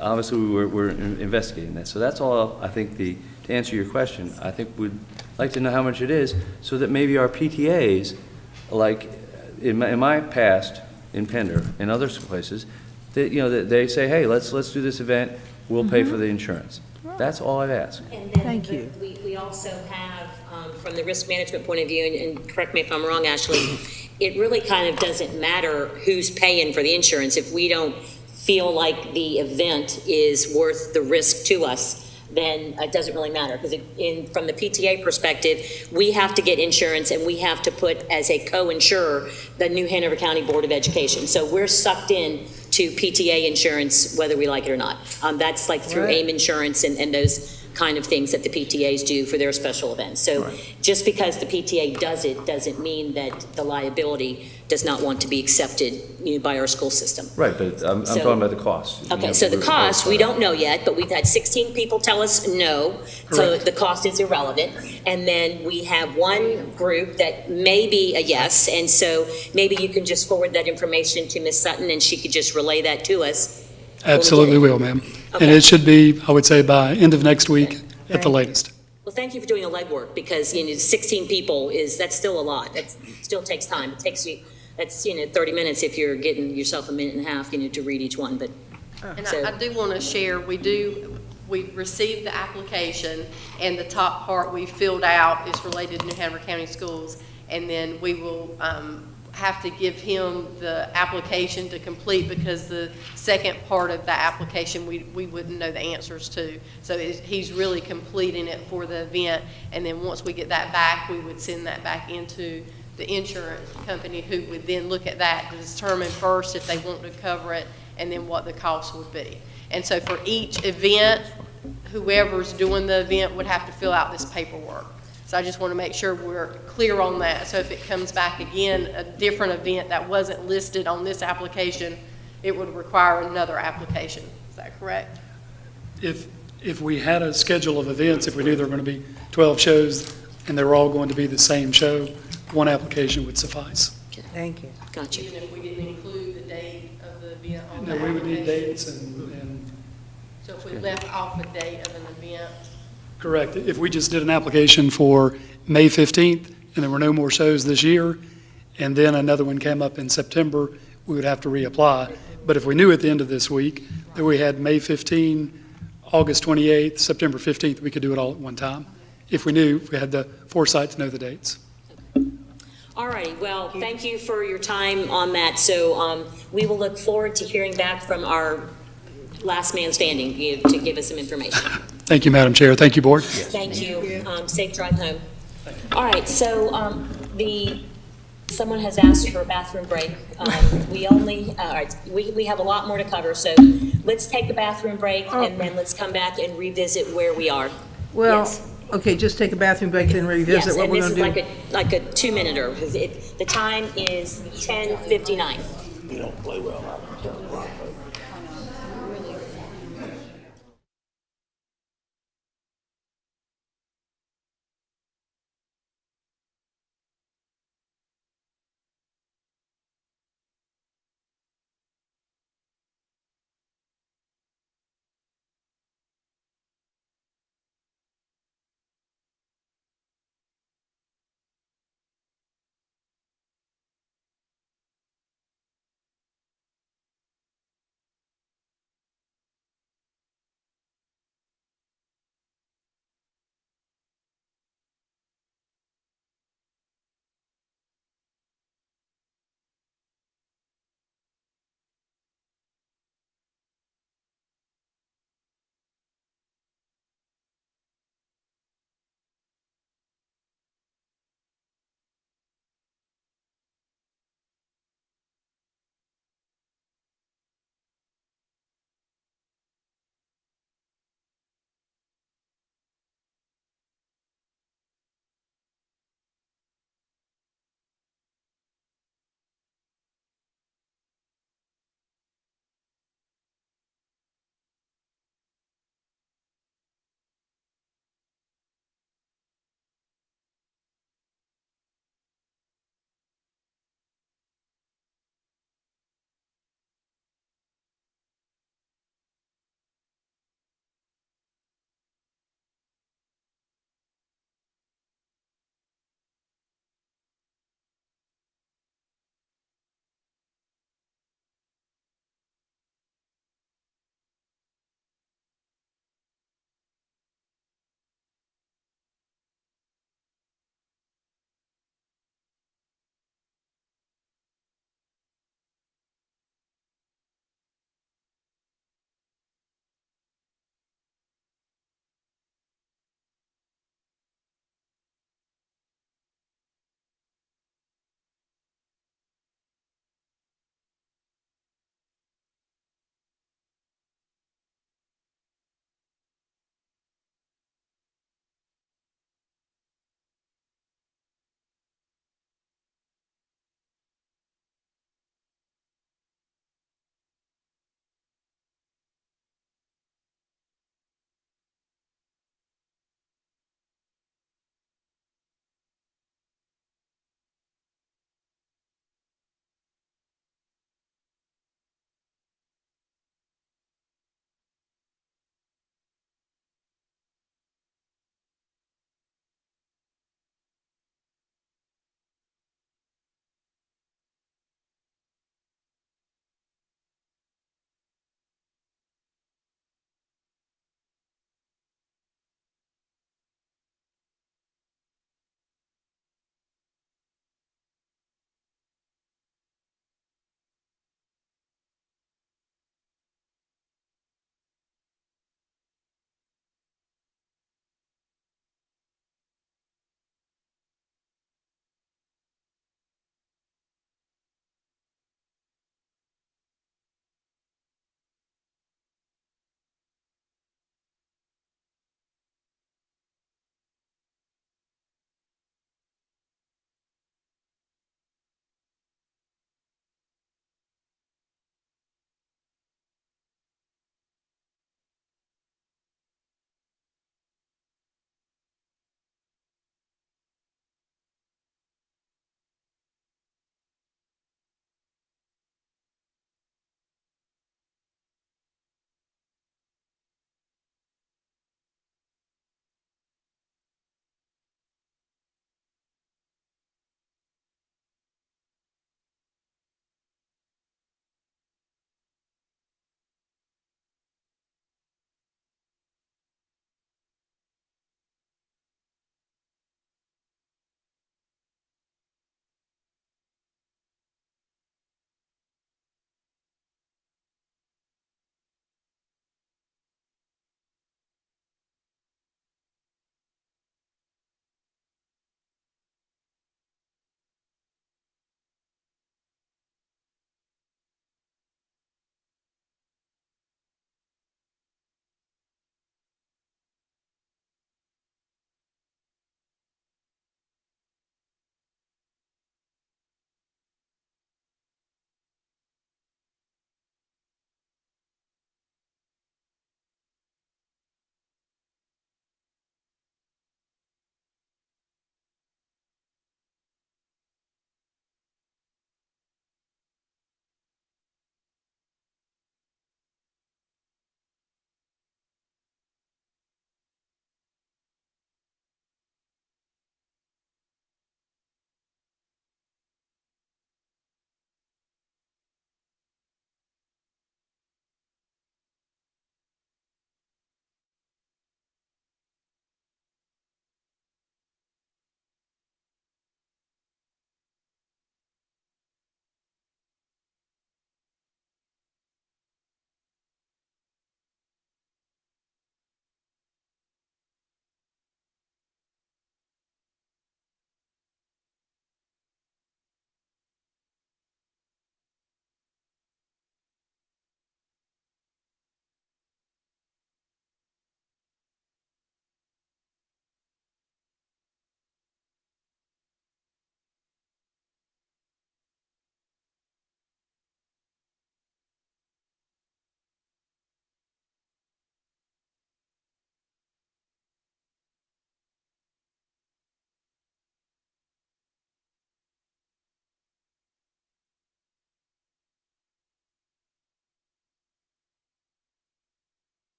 S21: obviously we're investigating that. So that's all I think to answer your question. I think we'd like to know how much it is so that maybe our PTAs, like in my past, in Pender, and other places, that they say, hey, let's do this event, we'll pay for the insurance. That's all I've asked.
S2: And then thank you. We also have, from the risk management point of view, and correct me if I'm wrong, Ashley, it really kind of doesn't matter who's paying for the insurance. If we don't feel like the event is worth the risk to us, then it doesn't really matter, because from the PTA perspective, we have to get insurance, and we have to put as a co-insurer the New Hanover County Board of Education. So we're sucked in to PTA insurance, whether we like it or not. That's like through AIM insurance and those kind of things that the PTAs do for their special events. So just because the PTA does it, doesn't mean that the liability does not want to be accepted, by our school system.
S21: Right, but I'm talking about the cost.
S2: Okay, so the cost, we don't know yet, but we've had 16 people tell us no, so the cost is irrelevant. And then we have one group that may be a yes, and so maybe you can just forward that information to Ms. Sutton, and she could just relay that to us.
S4: Absolutely will, ma'am. And
S2: Okay.
S4: it should be, I would say, by end of next week at the latest.
S2: Well, thank you for doing the legwork, because, 16 people that's still a lot. That still takes time. It takes you, that's, 30 minutes if you're getting yourself a minute and a half, to read each one, but.
S15: And
S2: So-
S15: I do want to share, we received the application, and the top part we filled out is related to New Hanover County Schools, and then we will have to give him the application to complete, because the second part of the application, we wouldn't know the answers to. So he's really completing it for the event, and then once we get that back, we would send that back into the insurance company, who would then look at that to determine first if they want to cover it, and then what the cost would be. And so for each event, whoever's doing the event would have to fill out this paperwork. So I just want to make sure we're clear on that. So if it comes back again, a different event that wasn't listed on this application, it would require another application. Is that correct?
S4: If we had a schedule of events, if we knew there were going to be 12 shows and they were all going to be the same show, one application would suffice.
S18: Thank you.
S2: Gotcha.
S15: Even if we didn't include the date of the event on the
S4: No, we would need
S15: application.
S4: dates and,
S15: So if we left off a date of an event,
S4: correct. If we just did an application for May 15th and there were no more shows this year, and then another one came up in September, we would have to reapply. But if we knew at the end of this week that we had May 15, August 28th, September 15th, we could do it all at one time. If we knew, if we had the foresight to know the dates.
S2: All righty, well, thank you for your time on that. So we will look forward to hearing back from our last man standing to give us some information.
S4: Thank you, Madam Chair. Thank you, Board.
S2: Thank you. Safe drive home. All right, so someone has asked for a bathroom break. We have a lot more to cover, so let's take a bathroom break, and then let's come back and revisit where we are.
S18: Well,
S2: Yes.
S18: okay, just take a bathroom break, then revisit what we're going to do.
S2: Yes, and this is like a 2-minuter, because the time is 10:59.
S8: You don't play well.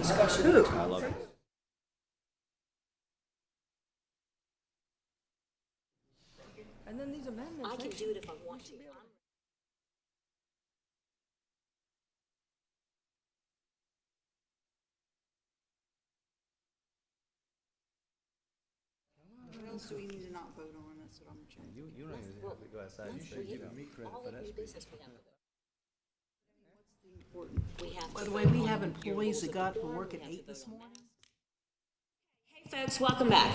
S1: discussion.
S21: I love it.
S1: And then these amendments.
S2: I can do it if I want to.
S3: What else do we need to not vote on? That's what I'm trying to.
S21: You don't even have to go outside. You should give me credit for that.
S18: By the way, we have employees that got to work at 8 this morning.
S2: Hey folks, welcome back.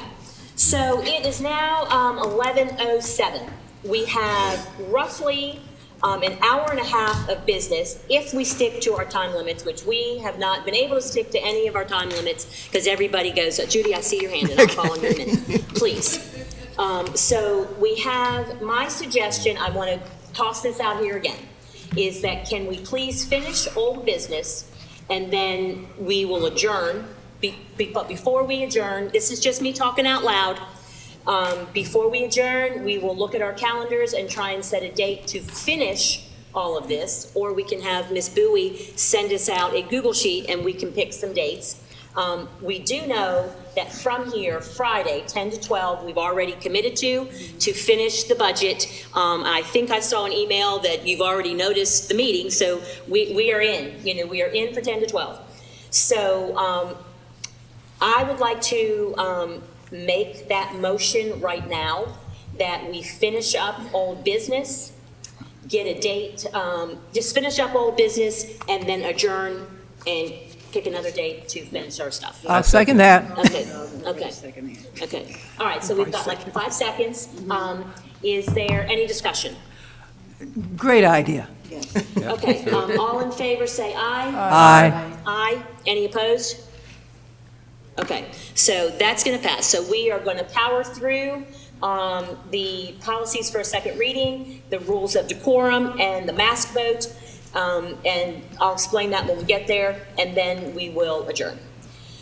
S2: So it is now 11:07. We have roughly an hour and a half of business if we stick to our time limits, which we have not been able to stick to any of our time limits because everybody goes, Judy, I see your hand and I'll call on you in a minute, please. So we have, my suggestion, I want to toss this out here again, is that can we please finish old business and then we will adjourn. But before we adjourn, this is just me talking out loud. Before we adjourn, we will look at our calendars and try and set a date to finish all of this, or we can have Ms. Bowie send us out a Google Sheet and we can pick some dates. We do know that from here, Friday, 10 to 12, we've already committed to finish the budget. I think I saw an email that you've already noticed the meeting, so we are in, we are in for 10 to 12. So I would like to make that motion right now that we finish up old business, get a date, just finish up old business and then adjourn and pick another date to finish our stuff.
S18: I'll second that.
S2: Okay. All right, so we've got like 5 seconds. Is there any discussion?
S18: Great idea.
S2: Okay, all in favor say aye.
S18: Aye.
S2: Aye. Any opposed? Okay, so that's going to pass. So we are going to power through the policies for a second reading, the rules of decorum, and the mask vote. And I'll explain that when we get there, and then we will adjourn.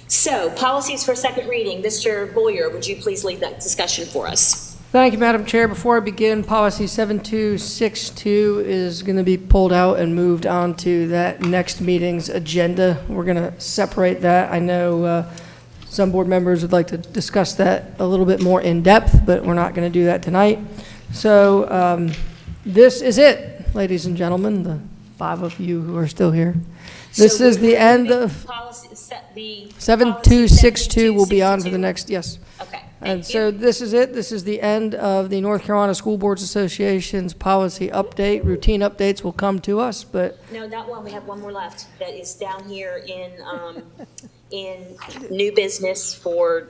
S2: So, policies for second reading. Mr. Boyer, would you please lead that discussion for us?
S1: Thank you, Madam Chair. Before I begin, policy 7262 is going to be pulled out and moved onto that next meeting's agenda. We're going to separate that. I know some board members would like to discuss that a little bit more in depth, but we're not going to do that tonight. So this is it, ladies and gentlemen, the 5 of you who are still here. This is the end of
S2: policy,
S1: 7262 will be on for the next, yes.
S2: Okay.
S1: And so this is it. This is the end of the North Carolina School Boards Association's policy update. Routine updates will come to us, but
S2: No, not one. We have one more left that is down here in new business for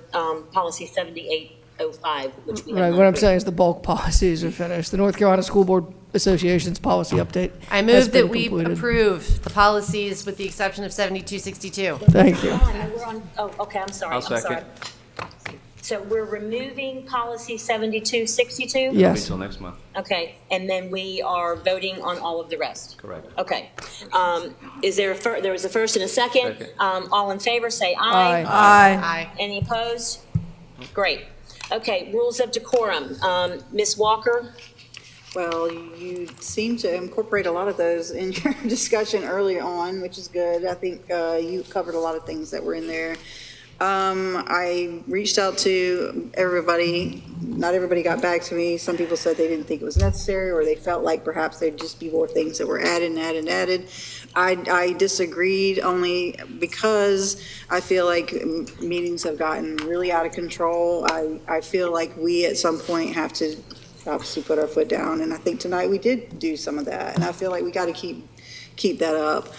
S2: policy 7805, which we have
S1: right,
S2: not
S1: what I'm
S2: approved.
S1: saying is the bulk policies are finished. The North Carolina School Board Association's policy update
S5: I
S1: has
S5: move
S1: been
S5: that we
S1: completed.
S5: approve the policies with the exception of 7262.
S1: Thank you.
S2: We're on, oh, okay, I'm sorry.
S21: I'll second.
S2: So we're removing policy 7262?
S1: Yes.
S21: Wait till next month.
S2: Okay, and then we are voting on all of the rest?
S21: Correct.
S2: Okay. Is there there was a first and a second?
S21: Second.
S2: All in favor, say
S1: Aye.
S2: aye.
S5: Aye.
S2: Any opposed? Great. Okay, rules of decorum. Ms. Walker?
S3: Well, you seem to incorporate a lot of those in your discussion earlier on, which is good. I think you covered a lot of things that were in there. I reached out to everybody. Not everybody got back to me. Some people said they didn't think it was necessary, or they felt like perhaps there'd just be more things that were added and added and added. I disagreed only because I feel like meetings have gotten really out of control. I feel like we at some point have to obviously put our foot down, and I think tonight we did do some of that, and I feel like we got to keep that up.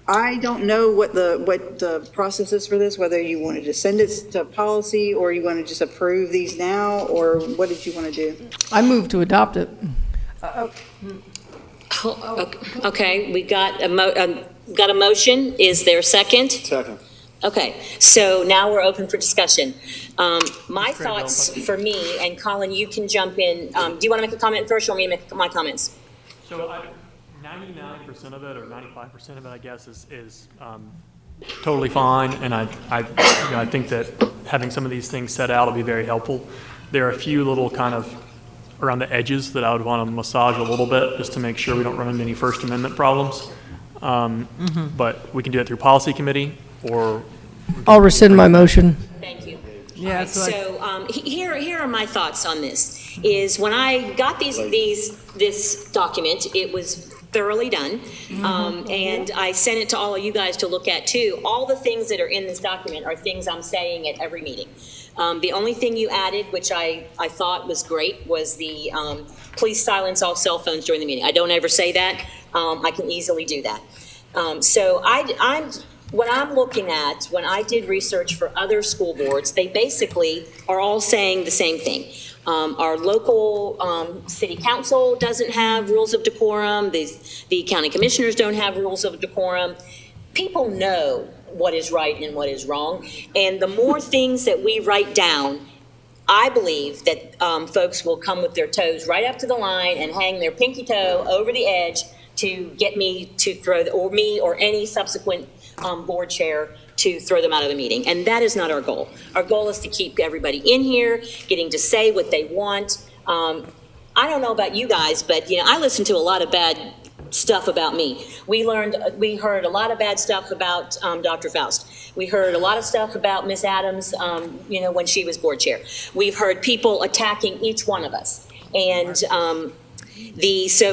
S3: I don't know what the process is for this, whether you wanted to send it to policy or you want to just approve these now, or what did you want to do?
S1: I move to adopt it.
S2: Okay, we got a motion. Is there a second?
S16: Second.
S2: Okay, so now we're open for discussion. My thoughts for me, and Colin, you can jump in. Do you want to make a comment first, or want me to make my comments?
S19: So 99% of it, or 95% of it, I guess, is totally fine, and I think that having some of these things set out will be very helpful. There are a few little kind of around the edges that I would want to massage a little bit, just to make sure we don't run into any First Amendment problems. but we can do it through policy committee, or
S1: I'll rescind my motion.
S2: Thank you.
S18: Yeah,
S2: All right,
S18: it's like-
S2: so here are my thoughts on this. Is when I got this document, it was thoroughly done, and I sent it to all of you guys to look at too. All the things that are in this document are things I'm saying at every meeting. The only thing you added, which I thought was great, was the please silence all cell phones during the meeting. I don't ever say that. I can easily do that. So what I'm looking at, when I did research for other school boards, they basically are all saying the same thing. Our local city council doesn't have rules of decorum. The county commissioners don't have rules of decorum. People know what is right and what is wrong. And the more things that we write down, I believe that folks will come with their toes right up to the line and hang their pinky toe over the edge to get me to throw, or me or any subsequent board chair to throw them out of the meeting. And that is not our goal. Our goal is to keep everybody in here, getting to say what they want. I don't know about you guys, but I listen to a lot of bad stuff about me. We heard a lot of bad stuff about Dr. Faust. We heard a lot of stuff about Miss Adams, when she was board chair. We've heard people attacking each one of us. And so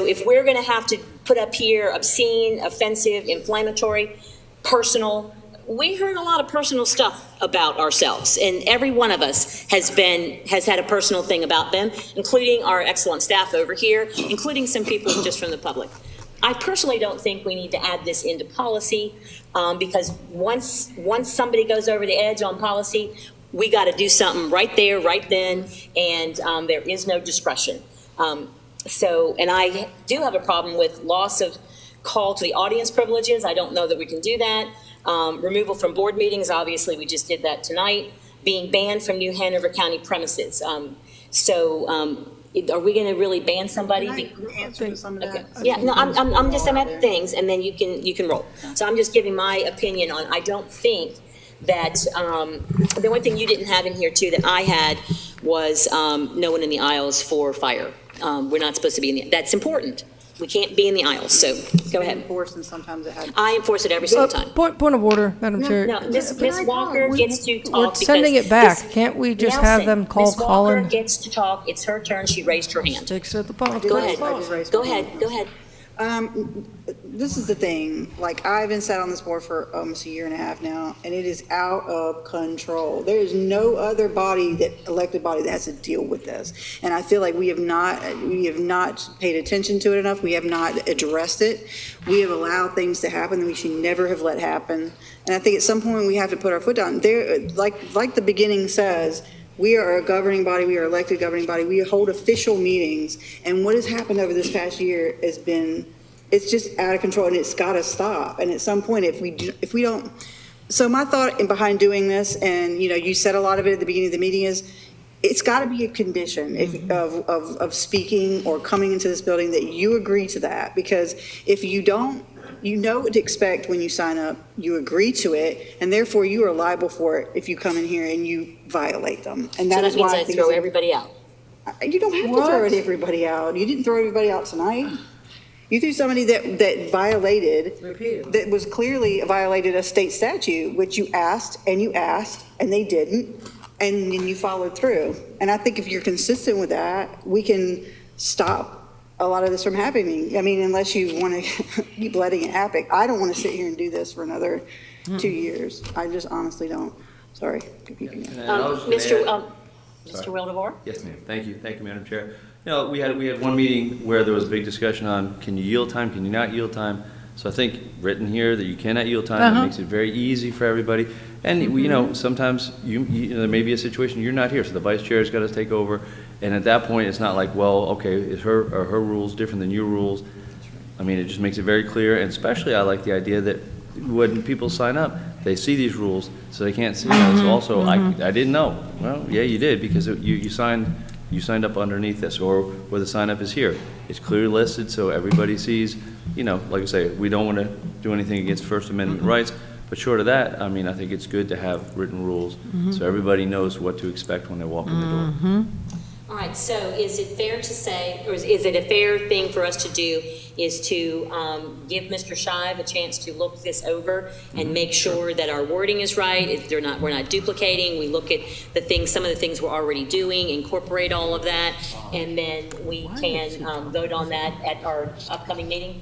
S2: if we're going to have to put up here obscene, offensive, inflammatory, personal, we heard a lot of personal stuff about ourselves, and every one of us has had a personal thing about them, including our excellent staff over here, including some people just from the public. I personally don't think we need to add this into policy, because once somebody goes over the edge on policy, we got to do something right there, right then, and there is no discretion. And I do have a problem with loss of call to the audience privileges. I don't know that we can do that. Removal from board meetings, obviously we just did that tonight. Being banned from New Hanover County premises. Are we going to really ban somebody?
S3: Can I answer to some of that?
S2: Yeah, no, I'm just saying about things, and then you can roll. So I'm just giving my opinion on. I don't think that the one thing you didn't have in here too that I had was no one in the aisles for fire. We're not supposed to be in the. That's important. We can't be in the aisles, so go ahead.
S3: And sometimes it had.
S2: I enforce it every single time.
S1: Point of order, Madam Chair.
S2: No, Ms. Walker gets to talk.
S1: We're sending it back. Can't we just have them call
S2: Ms. Walker
S1: Colin?
S2: gets to talk. It's her turn. She raised her hand.
S1: Sticks at the pump.
S2: Go ahead.
S3: I just raised
S2: Go
S3: my
S2: ahead.
S3: hand.
S2: Go ahead.
S3: This is the thing, like I've been sat on this board for almost a year and a half now, and it is out of control. There is no other elected body that has to deal with this. And I feel like we have not paid attention to it enough. We have not addressed it. We have allowed things to happen that we should never have let happen. And I think at some point we have to put our foot down. Like the beginning says, we are a governing body, we are elected governing body, we hold official meetings, and what has happened over this past year has been, it's just out of control, and it's gotta stop. And at some point, if we don't, so my thought behind doing this, and you said a lot of it at the beginning of the meeting, is it's gotta be a condition of speaking or coming into this building that you agree to that, because if you don't, you know what to expect when you sign up, you agree to it, and therefore you are liable for it if you come in here and you violate them. And that is why I think
S2: throw everybody out.
S3: You don't have to throw everybody out. You didn't throw everybody out tonight. You threw somebody that violated, that was clearly violated a state statute, which you asked, and they didn't, and then you followed through. And I think if you're consistent with that, we can stop a lot of this from happening. I mean, unless you want to keep letting it happen. I don't want to sit here and do this for another 2 years. I just honestly don't. Sorry.
S2: Mr. Wildevore?
S21: Yes, ma'am. Thank you, Madam Chair. We had one meeting where there was a big discussion on can you yield time, can you not yield time? So I think written here that you cannot yield time, that makes it very easy for everybody. And sometimes there may be a situation you're not here, so the vice chair's got to take over. And at that point, it's not like, well, okay, are her rules different than your rules? I mean, it just makes it very clear, and especially I like the idea that when people sign up, they see these rules, so they can't see this. Also, I didn't know. Well, yeah, you did, because you signed up underneath this, or where the sign up is here. It's clearly listed, so everybody sees, like I say, we don't want to do anything against First Amendment rights, but short of that, I mean, I think it's good to have written rules, so everybody knows what to expect when they walk in the door.
S2: All right, so is it fair to say, or is it a fair thing for us to do, is to give Mr. Shive a chance to look this over and make sure that our wording is right, we're not duplicating, we look at the things, some of the things we're already doing, incorporate all of that, and then we can vote on that at our upcoming meeting?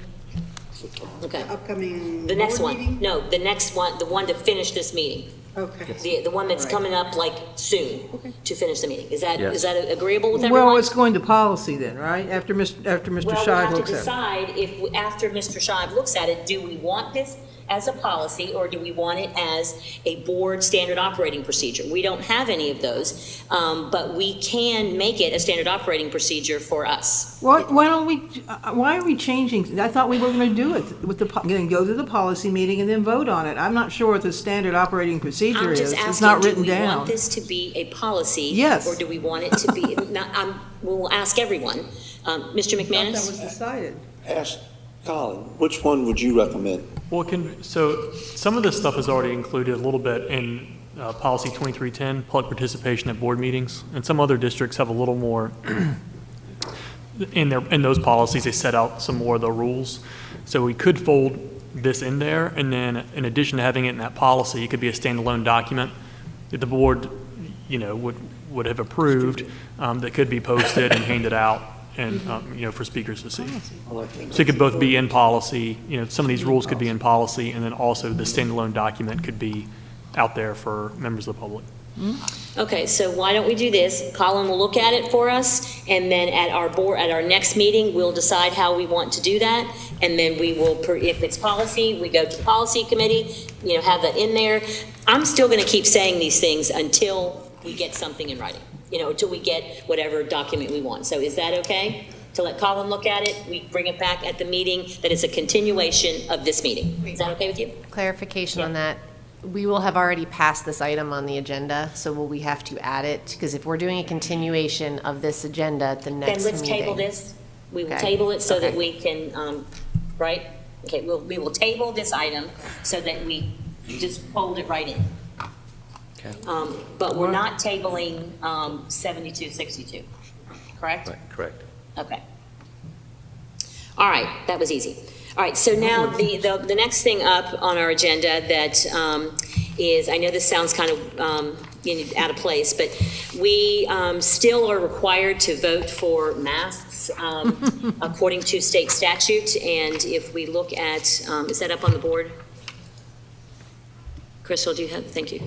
S2: Okay.
S3: Upcoming
S2: The next
S3: board
S2: one,
S3: meeting?
S2: no, the next one, the one to finish this meeting.
S3: Okay.
S2: The one that's coming up like soon to finish the meeting. Is that agreeable with everyone?
S18: Well, it's going to policy then, right? After Mr.
S2: Well, we
S18: Shive
S2: have to
S18: looks at it.
S2: decide if, after Mr. Shive looks at it, do we want this as a policy or do we want it as a board standard operating procedure? We don't have any of those, but we can make it a standard operating procedure for us.
S18: Why are we changing? I thought we were going to do it with then go to the policy meeting and then vote on it. I'm not sure what the standard operating procedure
S2: I'm
S18: is.
S2: just
S18: It's not
S2: asking, do
S18: written
S2: we
S18: down.
S2: want this to be a policy?
S18: Yes.
S2: Or do we want it to be, we'll ask everyone. Mr. McManus?
S18: That was decided.
S8: Ask Colin, which one would you recommend?
S19: Well, so some of this stuff is already included a little bit in policy 2310, public participation at board meetings, and some other districts have a little more in those policies. They set out some more of the rules, so we could fold this in there, and then in addition to having it in that policy, it could be a standalone document that the board, would have approved, that could be posted and handed out and, for speakers to see. So it could both be in policy, some of these rules could be in policy, and then also the standalone document could be out there for members of the public.
S2: Okay, so why don't we do this? Colin will look at it for us, and then at our next meeting, we'll decide how we want to do that, and then we will, if it's policy, we go to the policy committee, have that in there. I'm still gonna keep saying these things until we get something in writing, until we get whatever document we want. So is that okay? To let Colin look at it, we bring it back at the meeting, that it's a continuation of this meeting. Is that okay with you?
S5: Clarification on that. We will have already passed this item on the agenda, so will we have to add it? Because if we're doing a continuation of this agenda at the next meeting.
S2: Then let's table this. We will
S5: Okay.
S2: table it so that
S5: Okay.
S2: we can, right? Okay, we will table this item so that we just fold it right in.
S21: Okay.
S2: But we're not tabling 7262, correct?
S21: Right, correct.
S2: Okay. All right, that was easy. All right, so now the next thing up on our agenda that is, I know this sounds kind of out of place, but we still are required to vote for masks according to state statute. And if we look at, is that up on the board? Crystal, do you have, thank you.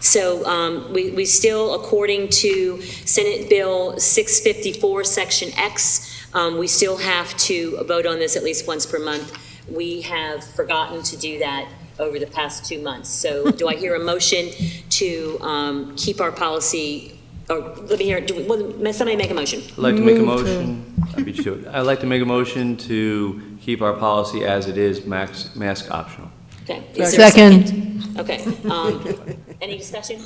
S2: So we still, according to Senate Bill 654, Section X, we still have to vote on this at least once per month. We have forgotten to do that over the past 2 months. So do I hear a motion to keep our policy, or let me hear, somebody make a motion.
S21: I'd like to make a motion. I'd like to make a motion to keep our policy as it is, mask optional.
S2: Okay. Is there a second? Okay. Any discussion?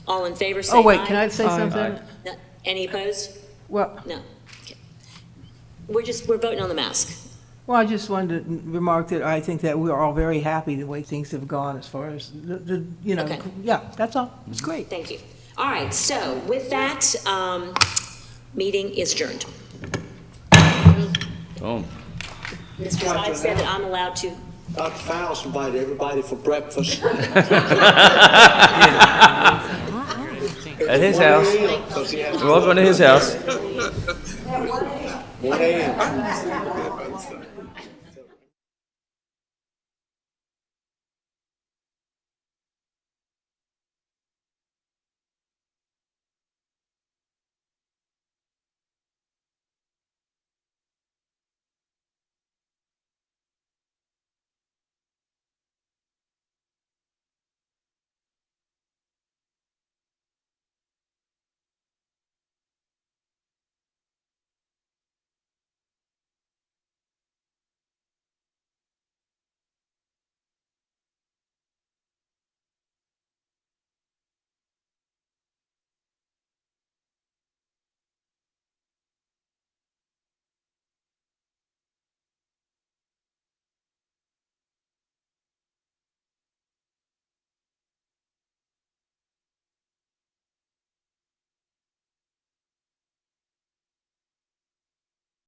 S2: All in favor, say aye.
S18: Oh, wait, can I say something?
S21: Aye.
S2: No. Any opposed?
S18: Well,
S2: No. Okay. We're voting on the mask.
S18: I just wanted to remark that I think that we are all very happy the way things have gone as far as
S2: Okay.
S18: yeah, that's all. It's great.
S2: Thank you. All right, so with that, meeting is adjourned.
S21: Boom.
S2: Mr. Shive said that I'm allowed to.
S8: Dr. Fowles invited everybody for breakfast.
S21: At his house. We're all going to his house.
S8: 1 a.m.